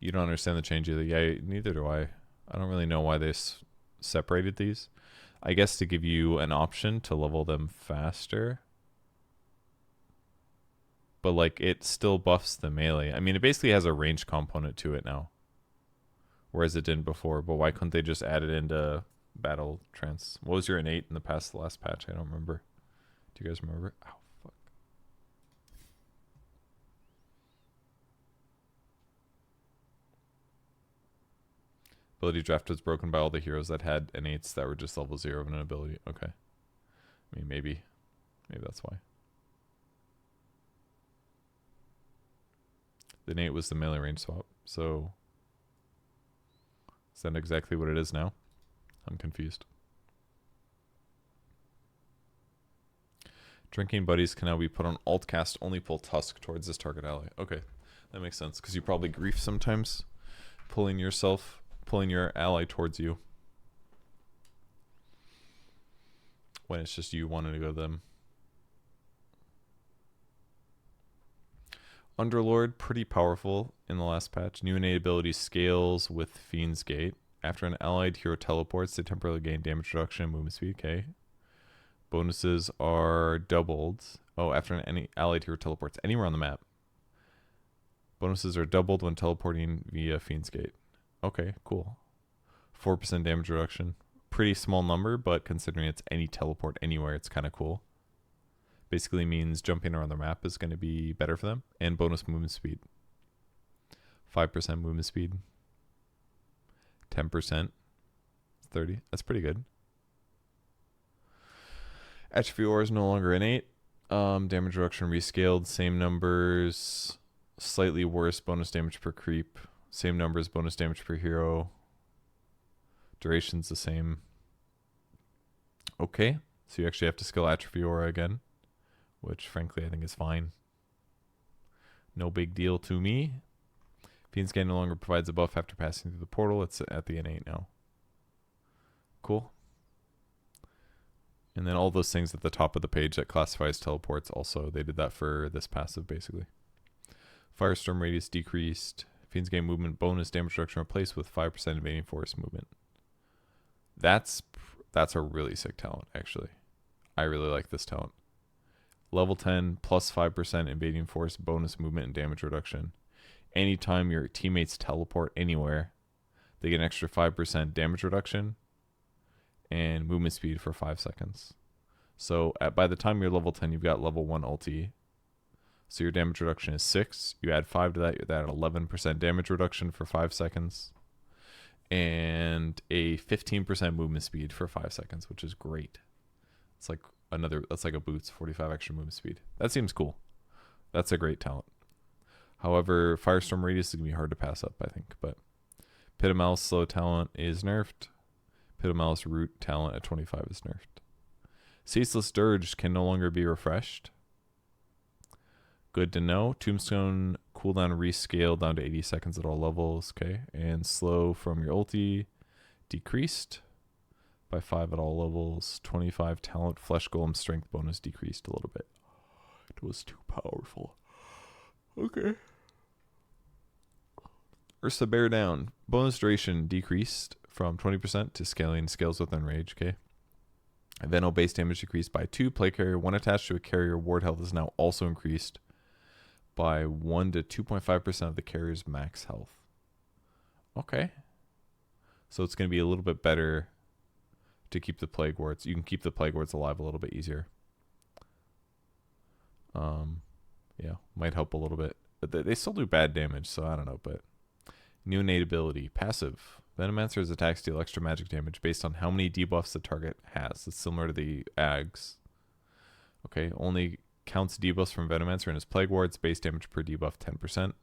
You don't understand the change either. Yeah, neither do I. I don't really know why they separated these. I guess to give you an option to level them faster. But like it still buffs the melee. I mean, it basically has a range component to it now. Whereas it didn't before. But why couldn't they just add it into Battle Trance? What was your innate in the last patch? I don't remember. Do you guys remember? Ow, fuck. Ability draft was broken by all the heroes that had innates that were just level 0 of an ability. Okay. I mean, maybe. Maybe that's why. The innate was the melee range swap. So... is that exactly what it is now? I'm confused. Drinking buddies can now be put on alt cast, only pull Tusk towards this target ally. Okay, that makes sense, because you probably grief sometimes, pulling your ally towards you. When it's just you wanting to go to them. Underlord, pretty powerful in the last patch. New innate ability scales with Fiend's Gate. After an allied hero teleports, they temporarily gain damage reduction and movement speed. Okay. Bonuses are doubled. Oh, after any allied hero teleports anywhere on the map. Bonuses are doubled when teleporting via Fiend's Gate. Okay, cool. 4% damage reduction. Pretty small number, but considering it's any teleport anywhere, it's kind of cool. Basically means jumping around the map is going to be better for them. And bonus movement speed. 5% movement speed. 10%. 30. That's pretty good. Atrophy Ore is no longer innate. Damage reduction rescaled. Same numbers. Slightly worse bonus damage per creep. Same numbers, bonus damage per hero. Duration's the same. Okay, so you actually have to skill Atrophy Aura again, which frankly I think is fine. No big deal to me. Fiend's Gain no longer provides a buff after passing through the portal. It's at the N8 now. Cool. And then all those things at the top of the page that classifies teleports also, they did that for this passive basically. Firestorm radius decreased. Fiend's Gain movement bonus damage reduction replaced with 5% invading force movement. That's a really sick talent, actually. I really like this talent. Level 10 plus 5% invading force bonus movement and damage reduction. Anytime your teammates teleport anywhere, they get an extra 5% damage reduction and movement speed for 5 seconds. So by the time you're level 10, you've got level 1 ulti. So your damage reduction is 6. You add 5 to that, you're at 11% damage reduction for 5 seconds. And a 15% movement speed for 5 seconds, which is great. It's like that's like a boots, 45 extra movement speed. That seems cool. That's a great talent. However, Firestorm Radius is going to be hard to pass up, I think. But Pitomal's slow talent is nerfed. Pitomal's root talent at 25 is nerfed. Ceaseless Dirge can no longer be refreshed. Good to know. Tombstone cooldown rescaled down to 80 seconds at all levels. Okay. And slow from your ulti decreased by 5 at all levels. 25 talent. Flesh Golem strength bonus decreased a little bit. It was too powerful. Okay. Ursa Bear down. Bonus duration decreased from 20% to scaling scales with Enrage. Okay. Veno base damage decreased by 2. Play carrier 1 attached to a carrier ward health is now also increased by 1 to 2.5% of the carrier's max health. Okay. So it's going to be a little bit better to keep the plague wards. You can keep the plague wards alive a little bit easier. Yeah, might help a little bit. But they still do bad damage, so I don't know. But new innate ability, passive. Venomancer's attacks deal extra magic damage based on how many debuffs the target has. It's similar to the Ags. Okay, only counts debuffs from Venomancer and his plague wards. Base damage per debuff 10%.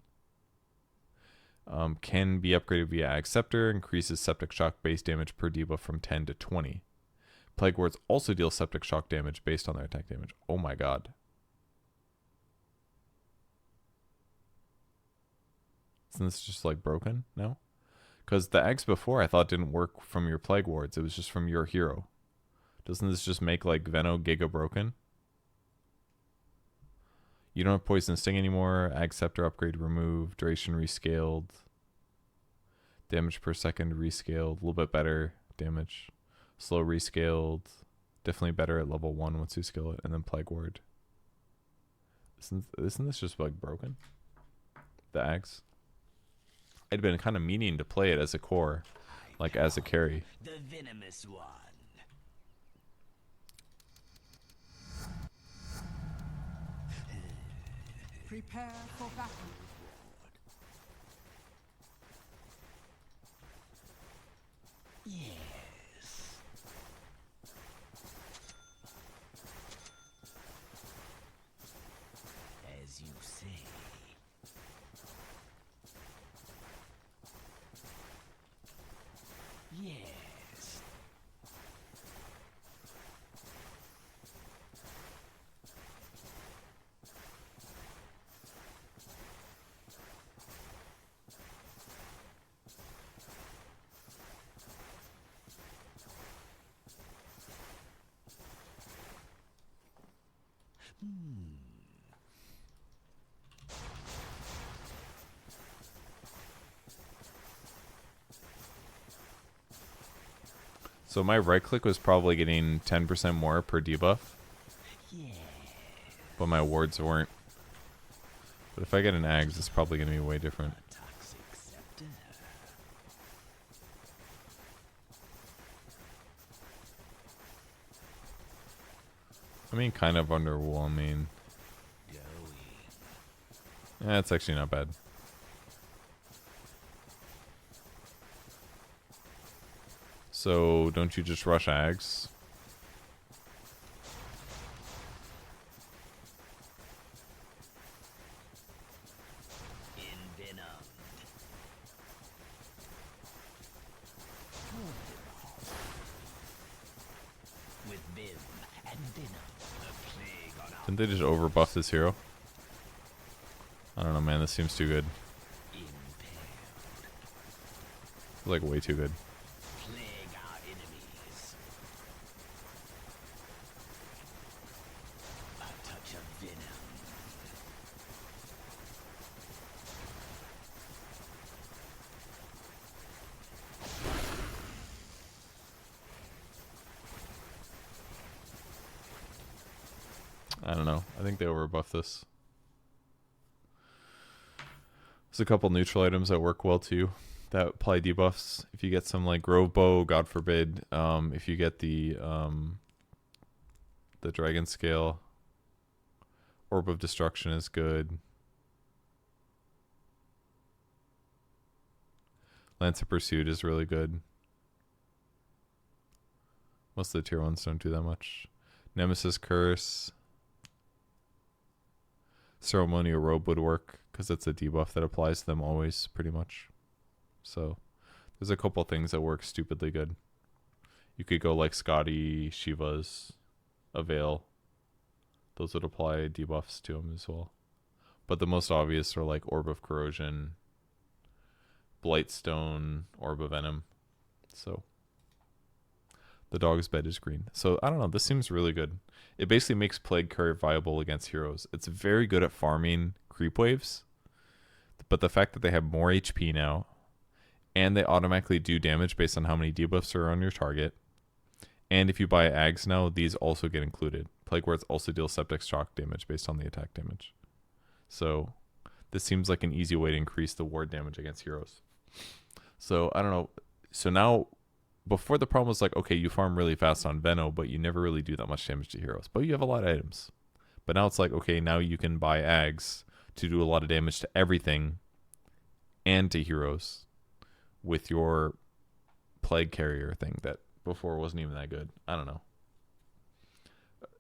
Can be upgraded via Ag Scepter. Increases Septic Shock base damage per debuff from 10 to 20. Plague wards also deal Septic Shock damage based on their attack damage. Oh my god. Isn't this just like broken now? Because the Ags before I thought didn't work from your plague wards. It was just from your hero. Doesn't this just make like Veno Giga broken? You don't have Poison Sting anymore. Ag Scepter upgrade removed. Duration rescaled. Damage per second rescaled. A little bit better damage. Slow rescaled. Definitely better at level 1 once you skill it. And then Plague Ward. Isn't this just like broken? The Ags? I'd been kind of meaning to play it as a core. Like as a carry. The venomous one. Prepare for battle. Yes. As you say. Yes. So my right click was probably getting 10% more per debuff. Yeah. But my wards weren't. But if I get an Ags, it's probably going to be way different. Toxic scepter. I mean, kind of underwhelming. Going. Yeah, it's actually not bad. So, don't you just rush Ags? Didn't they just overbuff this hero? I don't know, man. This seems too good. Like way too good. I don't know. I think they overbuff this. There's a couple neutral items that work well too that apply debuffs. If you get some like Grove Bow, God forbid, if you get the Dragon Scale, Orb of Destruction is good. Lance of Pursuit is really good. Most of the tier 1s don't do that much. Nemesis Curse. Ceremonial Robe would work because it's a debuff that applies to them always, pretty much. So there's a couple things that work stupidly good. You could go like Scotty, Shiva's, Avail. Those would apply debuffs to them as well. But the most obvious are like Orb of Corrosion, Blightstone, Orb of Venom. So the dog's bed is green. So I don't know. This seems really good. It basically makes Plague Courier viable against heroes. It's very good at farming creep waves. But the fact that they have more HP now, and they automatically do damage based on how many debuffs are on your target, and if you buy Ags now, these also get included. Plague Wards also deal Septic Shock damage based on the attack damage. So this seems like an easy way to increase the ward damage against heroes. So I don't know. So now, before the problem was like, okay, you farm really fast on Veno, but you never really do that much damage to heroes. But you have a lot of items. But now it's like, okay, now you can buy Ags to do a lot of damage to everything and to heroes with your Plague Carrier thing that before wasn't even that good. I don't know.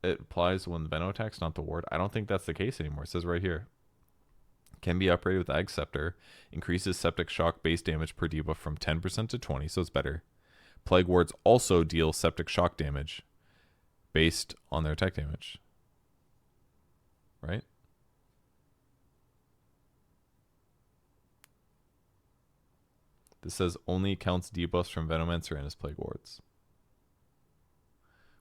It applies when the Veno attacks, not the ward. I don't think that's the case anymore. It says right here. Can be upgraded with Ag Scepter. Increases Septic Shock base damage per debuff from 10% to 20%, so it's better. Plague Wards also deal Septic Shock damage based on their attack damage. Right? This says only counts debuffs from Venomancer and his Plague Wards,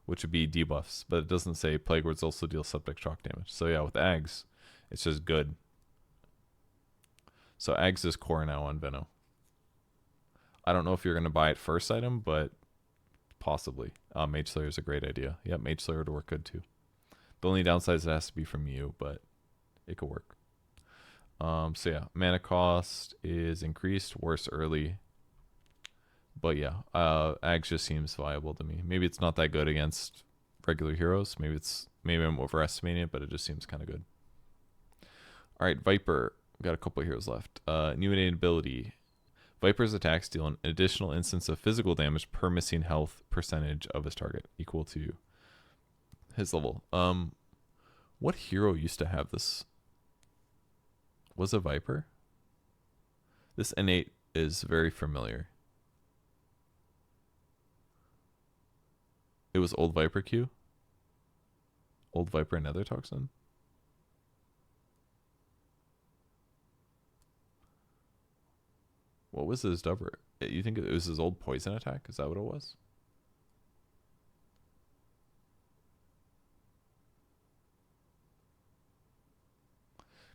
which would be debuffs, but it doesn't say Plague Wards also deal Septic Shock damage. So yeah, with Ags, it's just good. So Ags is core now on Veno. I don't know if you're going to buy it first item, but possibly. Mage Slayer is a great idea. Yeah, Mage Slayer would work good too. The only downside is it has to be from you, but it could work. So yeah, mana cost is increased, worse early. But yeah, Ags just seems viable to me. Maybe it's not that good against regular heroes. Maybe I'm overestimating it, but it just seems kind of good. All right, Viper. We've got a couple of heroes left. New innate ability. Viper's attacks deal an additional instance of physical damage per missing health percentage of his target, equal to his level. What hero used to have this? Was a Viper? This innate is very familiar. It was old Viper Q? Old Viper Nether Toxin? What was his doubler? You think it was his old poison attack? Is that what it was?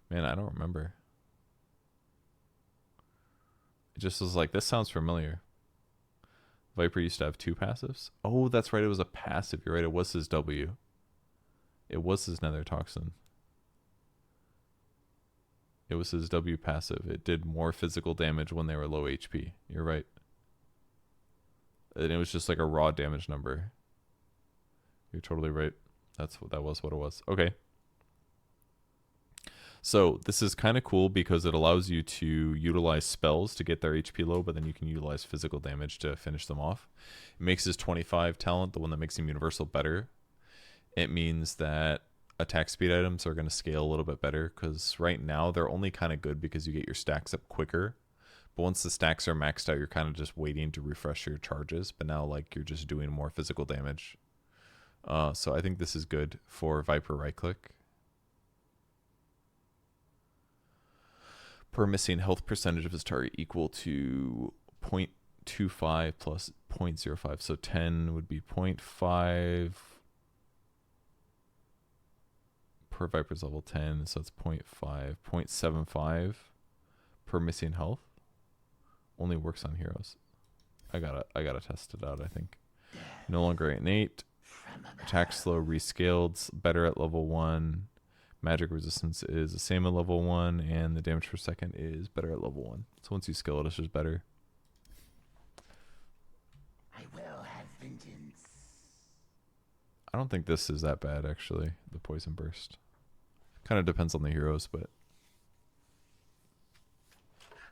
Man, I don't remember. It just was like, this sounds familiar. Viper used to have 2 passives. Oh, that's right. It was a passive. You're right. It was his W. It was his Nether Toxin. It was his W passive. It did more physical damage when they were low HP. You're right. And it was just like a raw damage number. You're totally right. That was what it was. Okay. So this is kind of cool because it allows you to utilize spells to get their HP low, but then you can utilize physical damage to finish them off. It makes his 25 talent, the one that makes him universal, better. It means that attack speed items are going to scale a little bit better because right now they're only kind of good because you get your stacks up quicker. But once the stacks are maxed out, you're kind of just waiting to refresh your charges. But now like you're just doing more physical damage So I think this is good for Viper right click. Per missing health percentage of his target equal to 0.25 plus 0.05. So 10 would be 0.5 per Viper's level 10. So it's 0.5, 0.75 per missing health. Only works on heroes. I gotta test it out, I think. No longer innate. Attack slow rescaled. Better at level 1. Magic resistance is the same at level 1, and the damage per second is better at level 1. So once you skill it, it's just better. I will have vengeance. I don't think this is that bad, actually, the Poison Burst. Kind of depends on the heroes, but...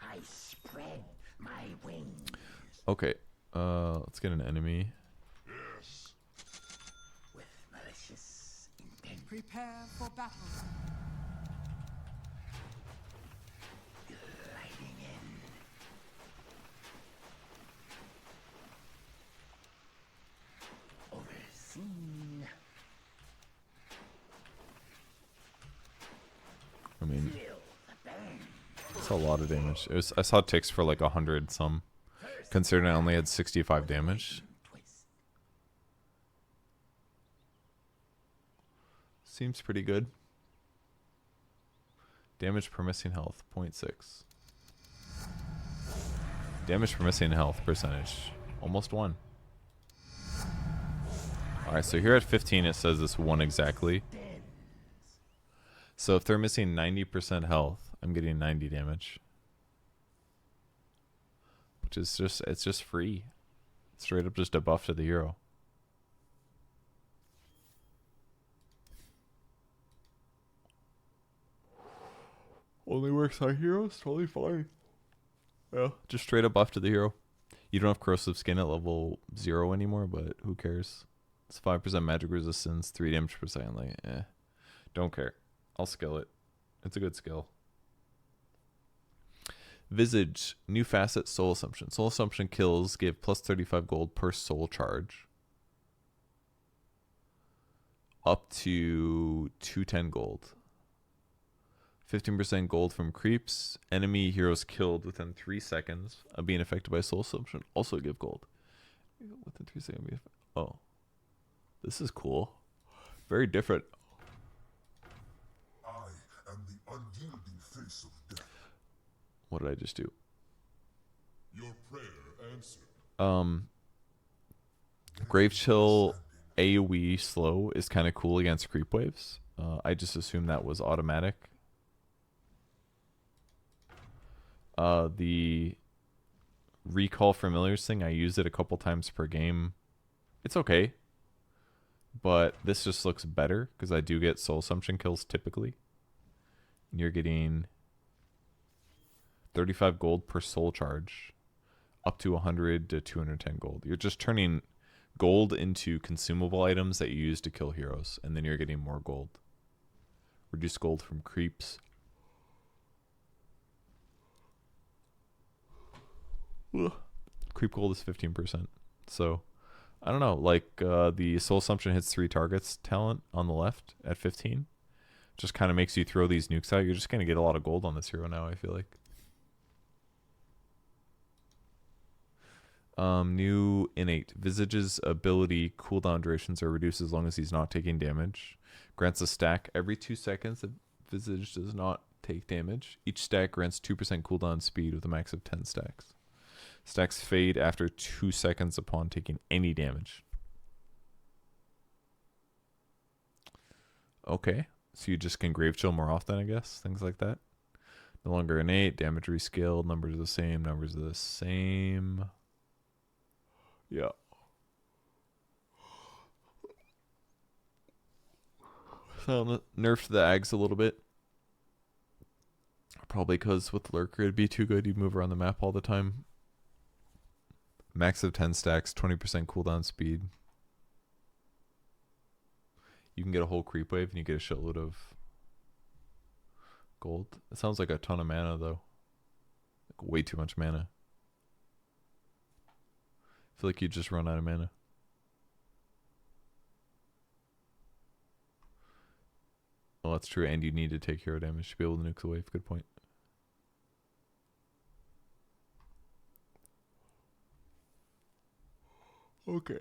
I spread my wings. Okay, let's get an enemy. Yes. With malicious intent. Prepare for battle. Gliding in. Overseen. I mean, Feel the burn. it's a lot of damage. I saw ticks for like 100 some, considering I only had 65 damage. Twist. Seems pretty good. Damage per missing health, 0.6. Damage per missing health percentage, almost 1. Alright, so here at 15 it says this 1 exactly. So if they're missing 90% health, I'm getting 90 damage. Which is just, it's just free. Straight up just a buff to the hero. Only works on heroes, totally fine. Yeah, just straight up buff to the hero. You don't have corrosive skin at level 0 anymore, but who cares? It's 5% magic resistance, 3 damage per second. Like, don't care. I'll skill it. It's a good skill. Visage, new facet, Soul Assumption. Soul Assumption kills give plus 35 gold per soul charge. Up to 210 gold. 15% gold from creeps. Enemy heroes killed within 3 seconds of being affected by Soul Assumption also give gold. Within 3 seconds. Oh. This is cool. Very different. I am the unyielding face of death. What did I just do? Your prayer answered. Grave Chill AoE slow is kind of cool against creep waves. I just assumed that was automatic. The recall familiars thing, I use it a couple times per game. It's okay. But this just looks better because I do get Soul Assumption kills typically. And you're getting 35 gold per soul charge, up to 100 to 210 gold. You're just turning gold into consumable items that you use to kill heroes, and then you're getting more gold. Reduce gold from creeps. Ugh. Creep gold is 15%. So, I don't know. Like, the Soul Assumption hits 3 targets talent on the left at 15. Just kind of makes you throw these nukes out. You're just going to get a lot of gold on this hero now, I feel like. New innate. Visage's ability cooldown durations are reduced as long as he's not taking damage. Grants a stack every 2 seconds if Visage does not take damage. Each stack grants 2% cooldown speed with a max of 10 stacks. Stacks fade after 2 seconds upon taking any damage. Okay. So you just can Grave Chill more often, I guess. Things like that. No longer innate. Damage rescaled. Numbers are the same. Numbers are the same. Yeah. So nerfed the Ags a little bit. Probably because with Lurker it'd be too good. You'd move around the map all the time. Max of 10 stacks, 20% cooldown speed. You can get a whole creep wave and you get a shitload of gold. It sounds like a ton of mana though. Like way too much mana. I feel like you just run out of mana. Well, that's true, and you need to take hero damage to be able to nuke the wave. Good point. Okay.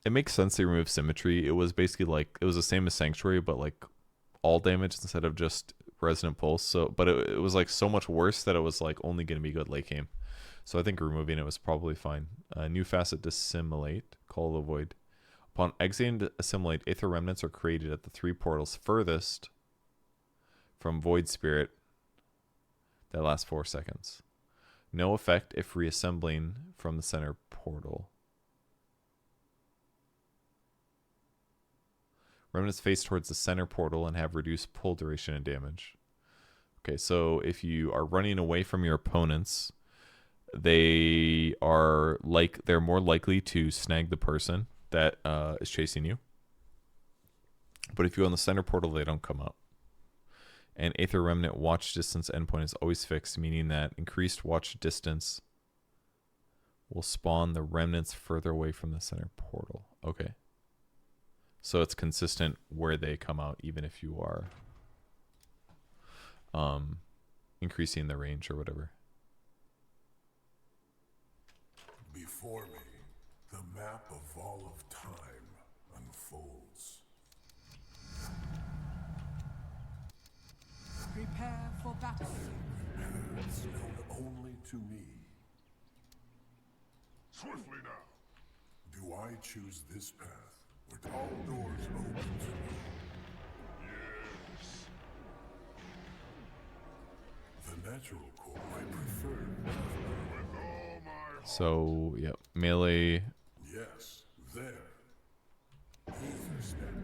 It makes sense they remove symmetry. It was basically like, it was the same as Sanctuary, but like all damage instead of just Resonant Pulse. So, but it was like so much worse that it was like only going to be good late game. So I think removing it was probably fine. New facet, Dissimulate, Call of the Void. Upon exiting Assimilate, Aether Remnants are created at the 3 portals furthest from Void Spirit that lasts 4 seconds. No effect if reassembling from the center portal. Remnants face towards the center portal and have reduced pull duration and damage. Okay, so if you are running away from your opponents, they're more likely to snag the person that is chasing you. But if you go in the center portal, they don't come up. And Aether Remnant watch distance endpoint is always fixed, meaning that increased watch distance will spawn the remnants further away from the center portal. Okay. So it's consistent where they come out, even if you are increasing the range or whatever. Before me, the map of all of time unfolds. Prepare for battle. Paths known only to me. Swiftly now. Do I choose this path, with all doors open to me? Yes. The natural core I prefer. With all my heart. So, yep, melee. Yes, there. Ether step.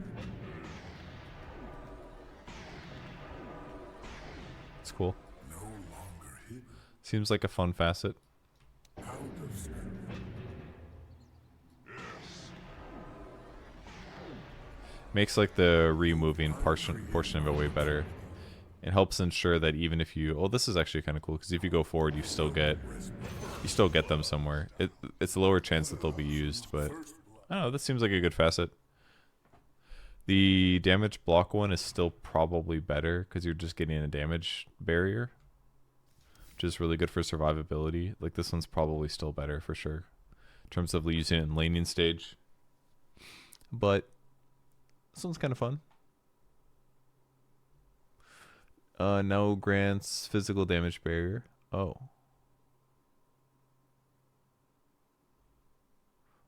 It's cool. No longer hidden. Seems like a fun facet. Out of step. Makes like the removing portion of it way better. It helps ensure that even if you, oh, this is actually kind of cool because if you go forward, you still get them somewhere. It's a lower chance that they'll be used, but I don't know. This seems like a good facet. The damage block one is still probably better because you're just getting a damage barrier, which is really good for survivability. Like this one's probably still better for sure in terms of using it in laning stage. But this one's kind of fun. Now grants physical damage barrier. Oh.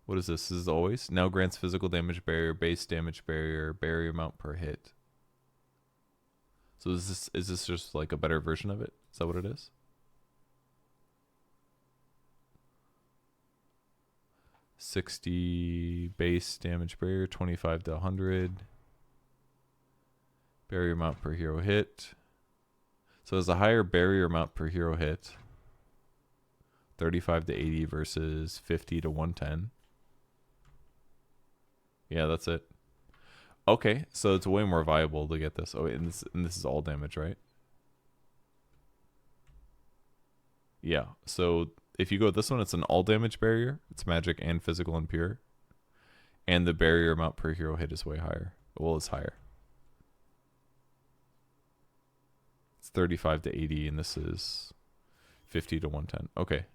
What is this? This is always. Now grants physical damage barrier, base damage barrier, barrier amount per hit. So is this just like a better version of it? Is that what it is? $60 base damage barrier, 25 to 100. Barrier amount per hero hit. So it's a higher barrier amount per hero hit. 35 to 80 versus 50 to 110. Yeah, that's it. Okay, so it's way more viable to get this. Oh, wait, and this is all damage, right? Yeah, so if you go with this one, it's an all damage barrier. It's magic and physical and pure. And the barrier amount per hero hit is way higher. Well, it's higher. It's 35 to 80, and this is 50 to 110. Okay.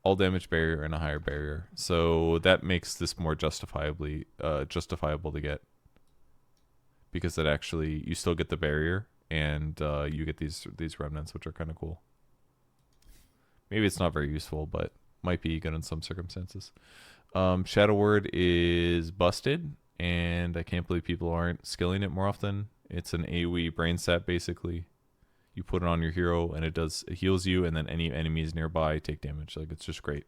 All damage barrier and a higher barrier. So that makes this more justifiable to get. Because it actually, you still get the barrier, and you get these remnants, which are kind of cool. Maybe it's not very useful, but might be good in some circumstances. Shadow Word is busted, and I can't believe people aren't skilling it more often. It's an AoE brain stat, basically. You put it on your hero, and it heals you, and then any enemies nearby take damage. Like, it's just great.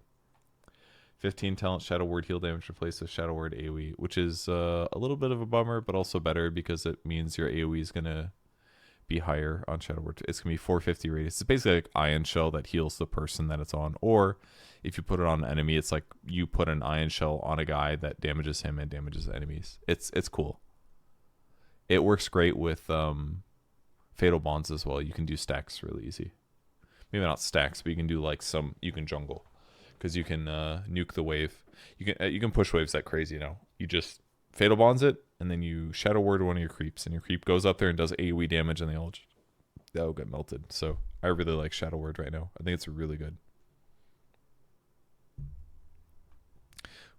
15 talent Shadow Word heal damage replaced with Shadow Word AoE, which is a little bit of a bummer, but also better because it means your AoE is going to be higher on Shadow Word. It's going to be 450 radius. It's basically like Ion Shell that heals the person that it's on. Or if you put it on an enemy, it's like you put an Ion Shell on a guy that damages him and damages enemies. It's cool. It works great with Fatal Bonds as well. You can do stacks really easy. Maybe not stacks, but you can do like you can jungle. because you can nuke the wave. You can push waves like crazy now. You just fatal bonds it, and then you shadow word one of your creeps, and your creep goes up there and does AoE damage, and they'll get melted. So I really like shadow word right now. I think it's really good.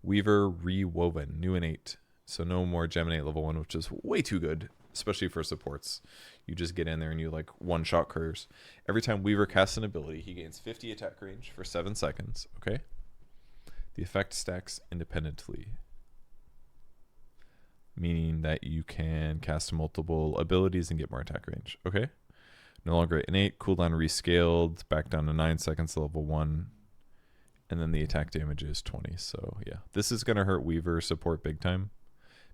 Weaver Rewoven, new and 8. So no more Geminate level 1, which is way too good, especially for supports. You just get in there and you like one-shot couriers. Every time Weaver casts an ability, he gains 50 attack range for 7 seconds, okay? The effect stacks independently, meaning that you can cast multiple abilities and get more attack range, okay? No longer innate, cooldown rescaled, back down to 9 seconds to level 1. And then the attack damage is 20. So yeah, this is going to hurt Weaver support big time,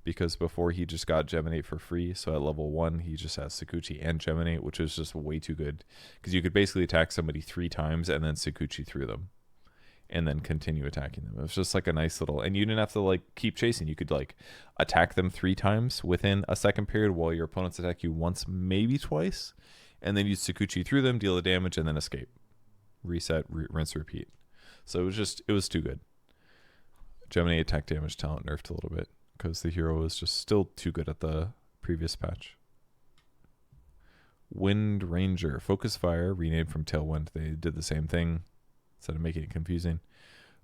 because before he just got Geminate for free. So at level 1, he just has Sakuchi and Geminate, which is just way too good, because you could basically attack somebody 3 times and then Sakuchi through them and then continue attacking them. It was just like a nice little, and you didn't have to like keep chasing. You could like attack them 3 times within a second period while your opponents attack you once, maybe twice, and then use Sakuchi through them, deal the damage, and then escape. Reset, rinse, repeat. So it was too good. Gemini attack damage talent nerfed a little bit because the hero was just still too good at the previous patch. Wind Ranger, Focus Fire, renamed from Tailwind. They did the same thing instead of making it confusing.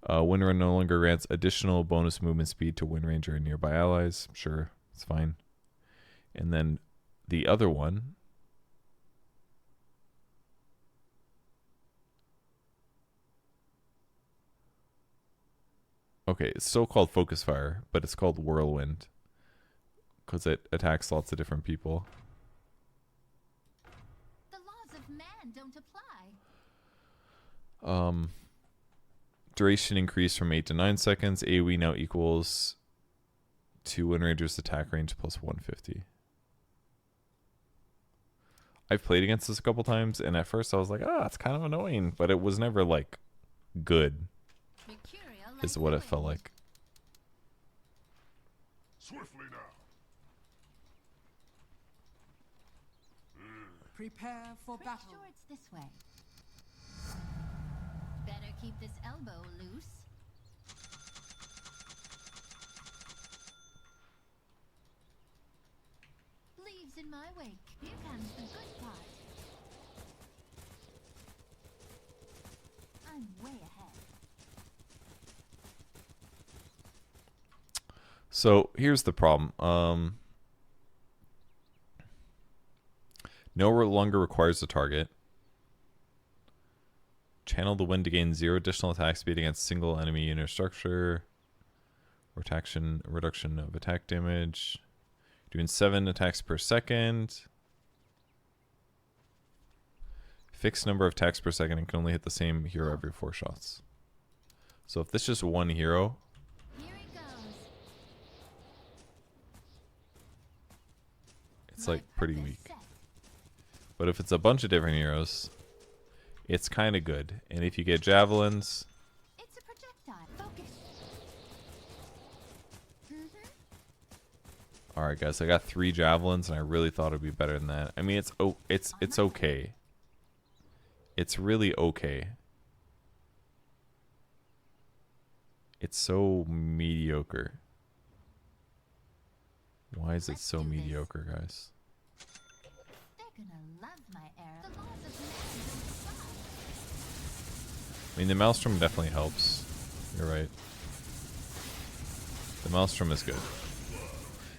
Wind Ranger no longer grants additional bonus movement speed to Wind Ranger and nearby allies. Sure, it's fine. And then the other one, okay, it's still called Focus Fire, but it's called Whirlwind because it attacks lots of different people. The laws of man don't apply. Duration increased from 8 to 9 seconds. AoE now equals to Wind Ranger's attack range plus 150. I've played against this a couple times, and at first I was like, it's kind of annoying, but it was never like good. Is what it felt like. Swiftly now. Prepare for Pretty battle. sure it's this way. Better keep this elbow loose. Leaves in my wake. Here comes the good part. I'm way ahead. So here's the problem. No longer requires a target. Channel the wind to gain 0 additional attack speed against single enemy unit or structure. Reduction of attack damage. Doing 7 attacks per second. Fixed number of attacks per second and can only hit the same hero every 4 shots. So if this is just one hero, it's like pretty weak. But if it's a bunch of different heroes, it's kind of good. And if you get javelins, It's a projectile. Focus. all right, guys, I got 3 javelins, and I really thought it'd be better than that. I mean, it's okay. It's really okay. It's so mediocre. Why is it so mediocre, guys? They're gonna love my arrow. The laws of man don't apply. I mean, the Maelstrom definitely helps. You're right. The Maelstrom is good.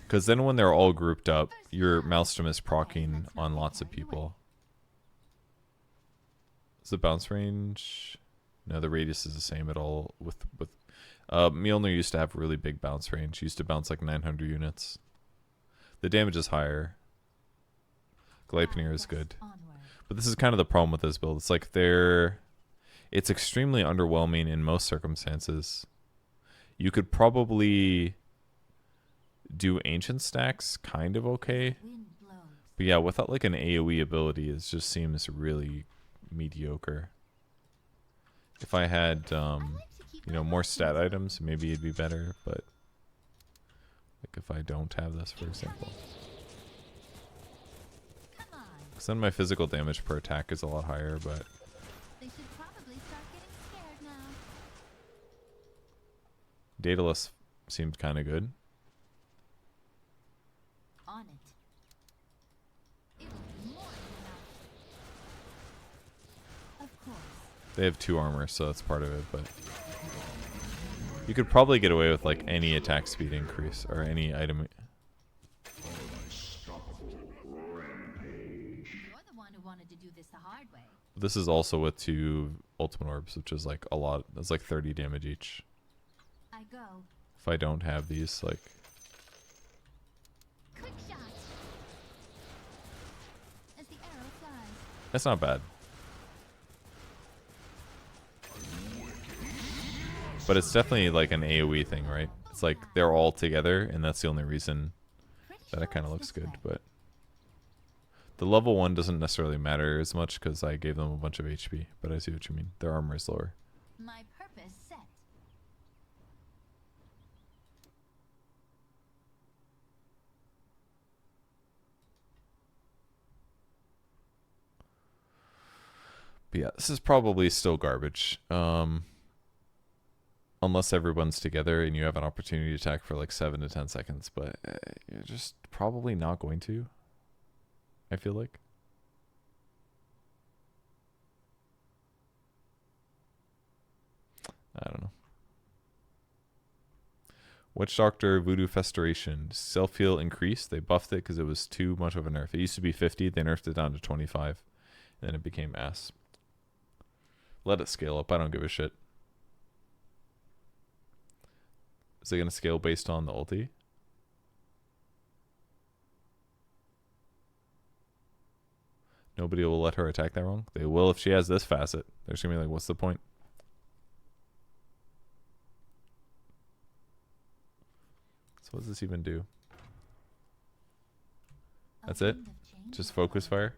Because then when they're all grouped up, your Maelstrom is proccing on lots of people. Is the bounce range? No, the radius is the same at all. With Mjolnir used to have really big bounce range. He used to bounce like 900 units. The damage is higher. Gleipnir is good. But this is kind of the problem with this build. It's like it's extremely underwhelming in most circumstances. You could probably do ancient stacks kind of okay. But yeah, without like an AoE ability, it just seems really mediocre. If I had more stat items, maybe it'd be better, but like if I don't have this, for example. Because then my physical damage per attack is a lot higher, but They should probably start getting scared now. Daedalus seemed kind of good. On it. It will be more than enough. Of course. They have 2 armor, so that's part of it, but you could probably get away with like any attack speed increase or any item. You're the one who wanted to do this the hard way. This is also with 2 ultimate orbs, which is like a lot. That's like 30 damage each. I go. If I don't have these, like, Quick shot. As the arrow flies. that's not bad. But it's definitely like an AoE thing, right? It's like they're all together, and that's the only reason Pretty that sure it kind of it's looks this good. way. But the level 1 doesn't necessarily matter as much because I gave them a bunch of HP. But I see what you mean. Their armor is lower. My purpose set. But yeah, this is probably still garbage. Unless everyone's together and you have an opportunity to attack for like 7 to 10 seconds. But you're just probably not going to, I feel like. I don't know. Witch Doctor Voodoo Festoration. Self-heal increased. They buffed it because it was too much of a nerf. It used to be 50. They nerfed it down to 25. And then it became ass. Let it scale up. I don't give a shit. Is it going to scale based on the ulti? Nobody will let her attack that wrong? They will if she has this facet. They're just going to be like, what's the point? So what does this even do? A That's it? wind of change Just is focus blowing. fire?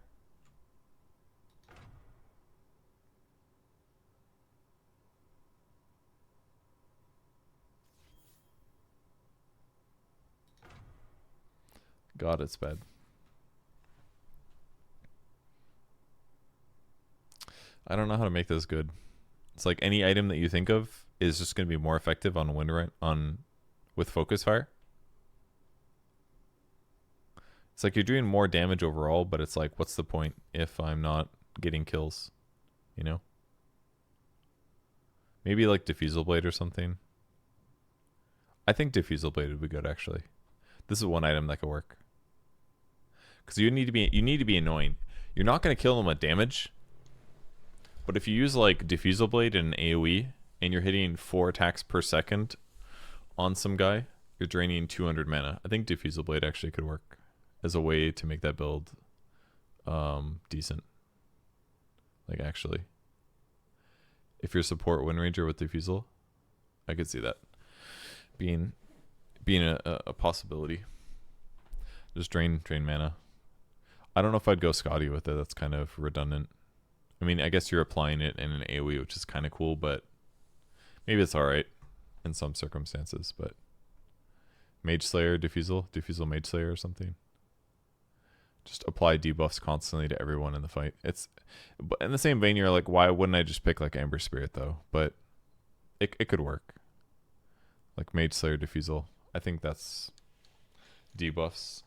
God, it's bad. I don't know how to make this good. It's like any item that you think of is just going to be more effective on with focus fire. It's like you're doing more damage overall, but it's like, what's the point if I'm not getting kills? You know? Maybe like Diffusal Blade or something. I think Diffusal Blade would be good, actually. This is one item that could work. Because you need to be annoying. You're not going to kill them with damage. But if you use like Diffusal Blade and an AoE, and you're hitting 4 attacks per second on some guy, you're draining 200 mana. I think Diffusal Blade actually could work as a way to make that build decent. Like, actually. If you're support Wind Ranger with Diffusal, I could see that being a possibility. Just drain mana. I don't know if I'd go Scotty with it. That's kind of redundant. I mean, I guess you're applying it in an AoE, which is kind of cool, but maybe it's alright in some circumstances. But Mage Slayer, Diffusal Mage Slayer or something. Just apply debuffs constantly to everyone in the fight. It's, but in the same vein, you're like, why wouldn't I just pick like Ember Spirit though? But it could work. Like Mage Slayer, Diffusal. I think that's debuffs.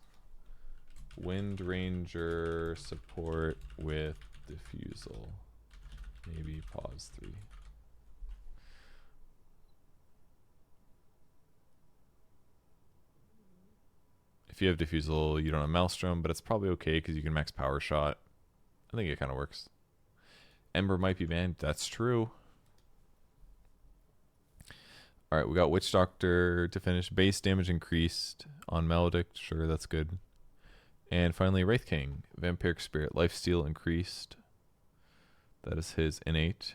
Wind Ranger support with Diffusal. Maybe pause 3. If you have Diffusal, you don't have Maelstrom, but it's probably okay because you can max Power Shot. I think it kind of works. Ember might be banned. That's true. Alright, we got Witch Doctor to finish. Base damage increased on Maledict. Sure, that's good. And finally, Wraith King. Vampiric Spirit. Lifesteal increased. That is his innate.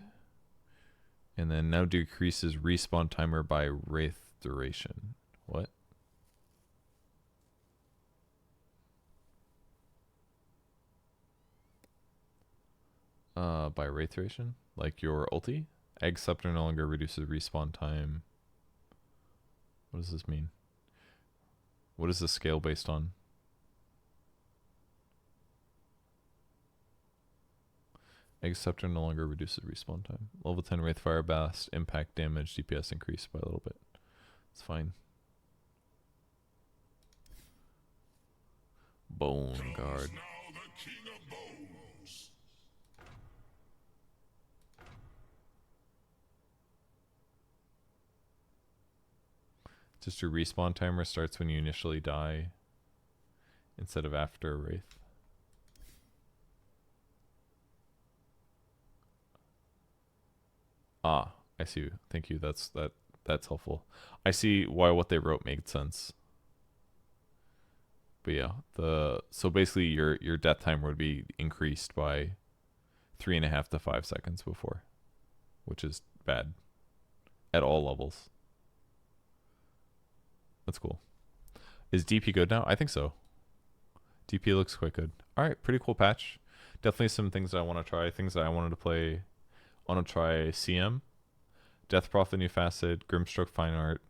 And then now decreases respawn timer by Wraith duration. What? By Wraith duration? Like your ulti? Egg Scepter no longer reduces respawn time. What does this mean? What is the scale based on? Egg Scepter no longer reduces respawn time. Level 10 Wraith Fire Blast, impact damage, DPS increased by a little bit. It's fine. Bone guard. Now the king of bones. Just your respawn timer starts when you initially die instead of after a wraith. Ah, I see. Thank you. That's helpful. I see why what they wrote made sense. But yeah, so basically your death time would be increased by 3.5 to 5 seconds before, which is bad at all levels. That's cool. Is DP good now? I think so. DP looks quite good. All right, pretty cool patch. Definitely some things that I want to try. Things that I wanted to play. I want to try CM, Death Prophet New Facet, Grimstroke Fine Art.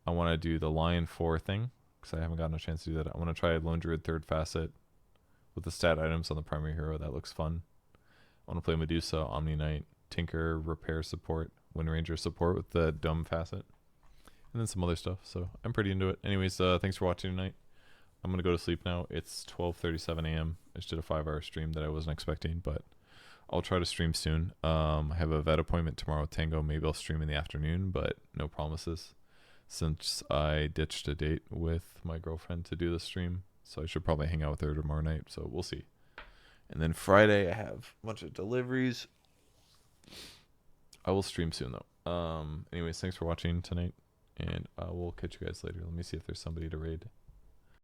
I want to do the Lion 4 thing because I haven't gotten a chance to do that. I want to try Lone Druid 3rd Facet with the stat items on the primary hero. That looks fun. I want to play Medusa, Omni Knight, Tinker, Repair Support, Wind Ranger Support with the Dumb Facet, and then some other stuff. So I'm pretty into it. Anyways, thanks for watching tonight. I'm going to go to sleep now. It's 12:37 a.m. I just did a 5-hour stream that I wasn't expecting, but I'll try to stream soon. I have a vet appointment tomorrow with Tango. Maybe I'll stream in the afternoon, but no promises since I ditched a date with my girlfriend to do the stream. So I should probably hang out with her tomorrow night. So we'll see. And then Friday I have a bunch of deliveries. I will stream soon though. Anyways, thanks for watching tonight, and I will catch you guys later. Let me see if there's somebody to raid.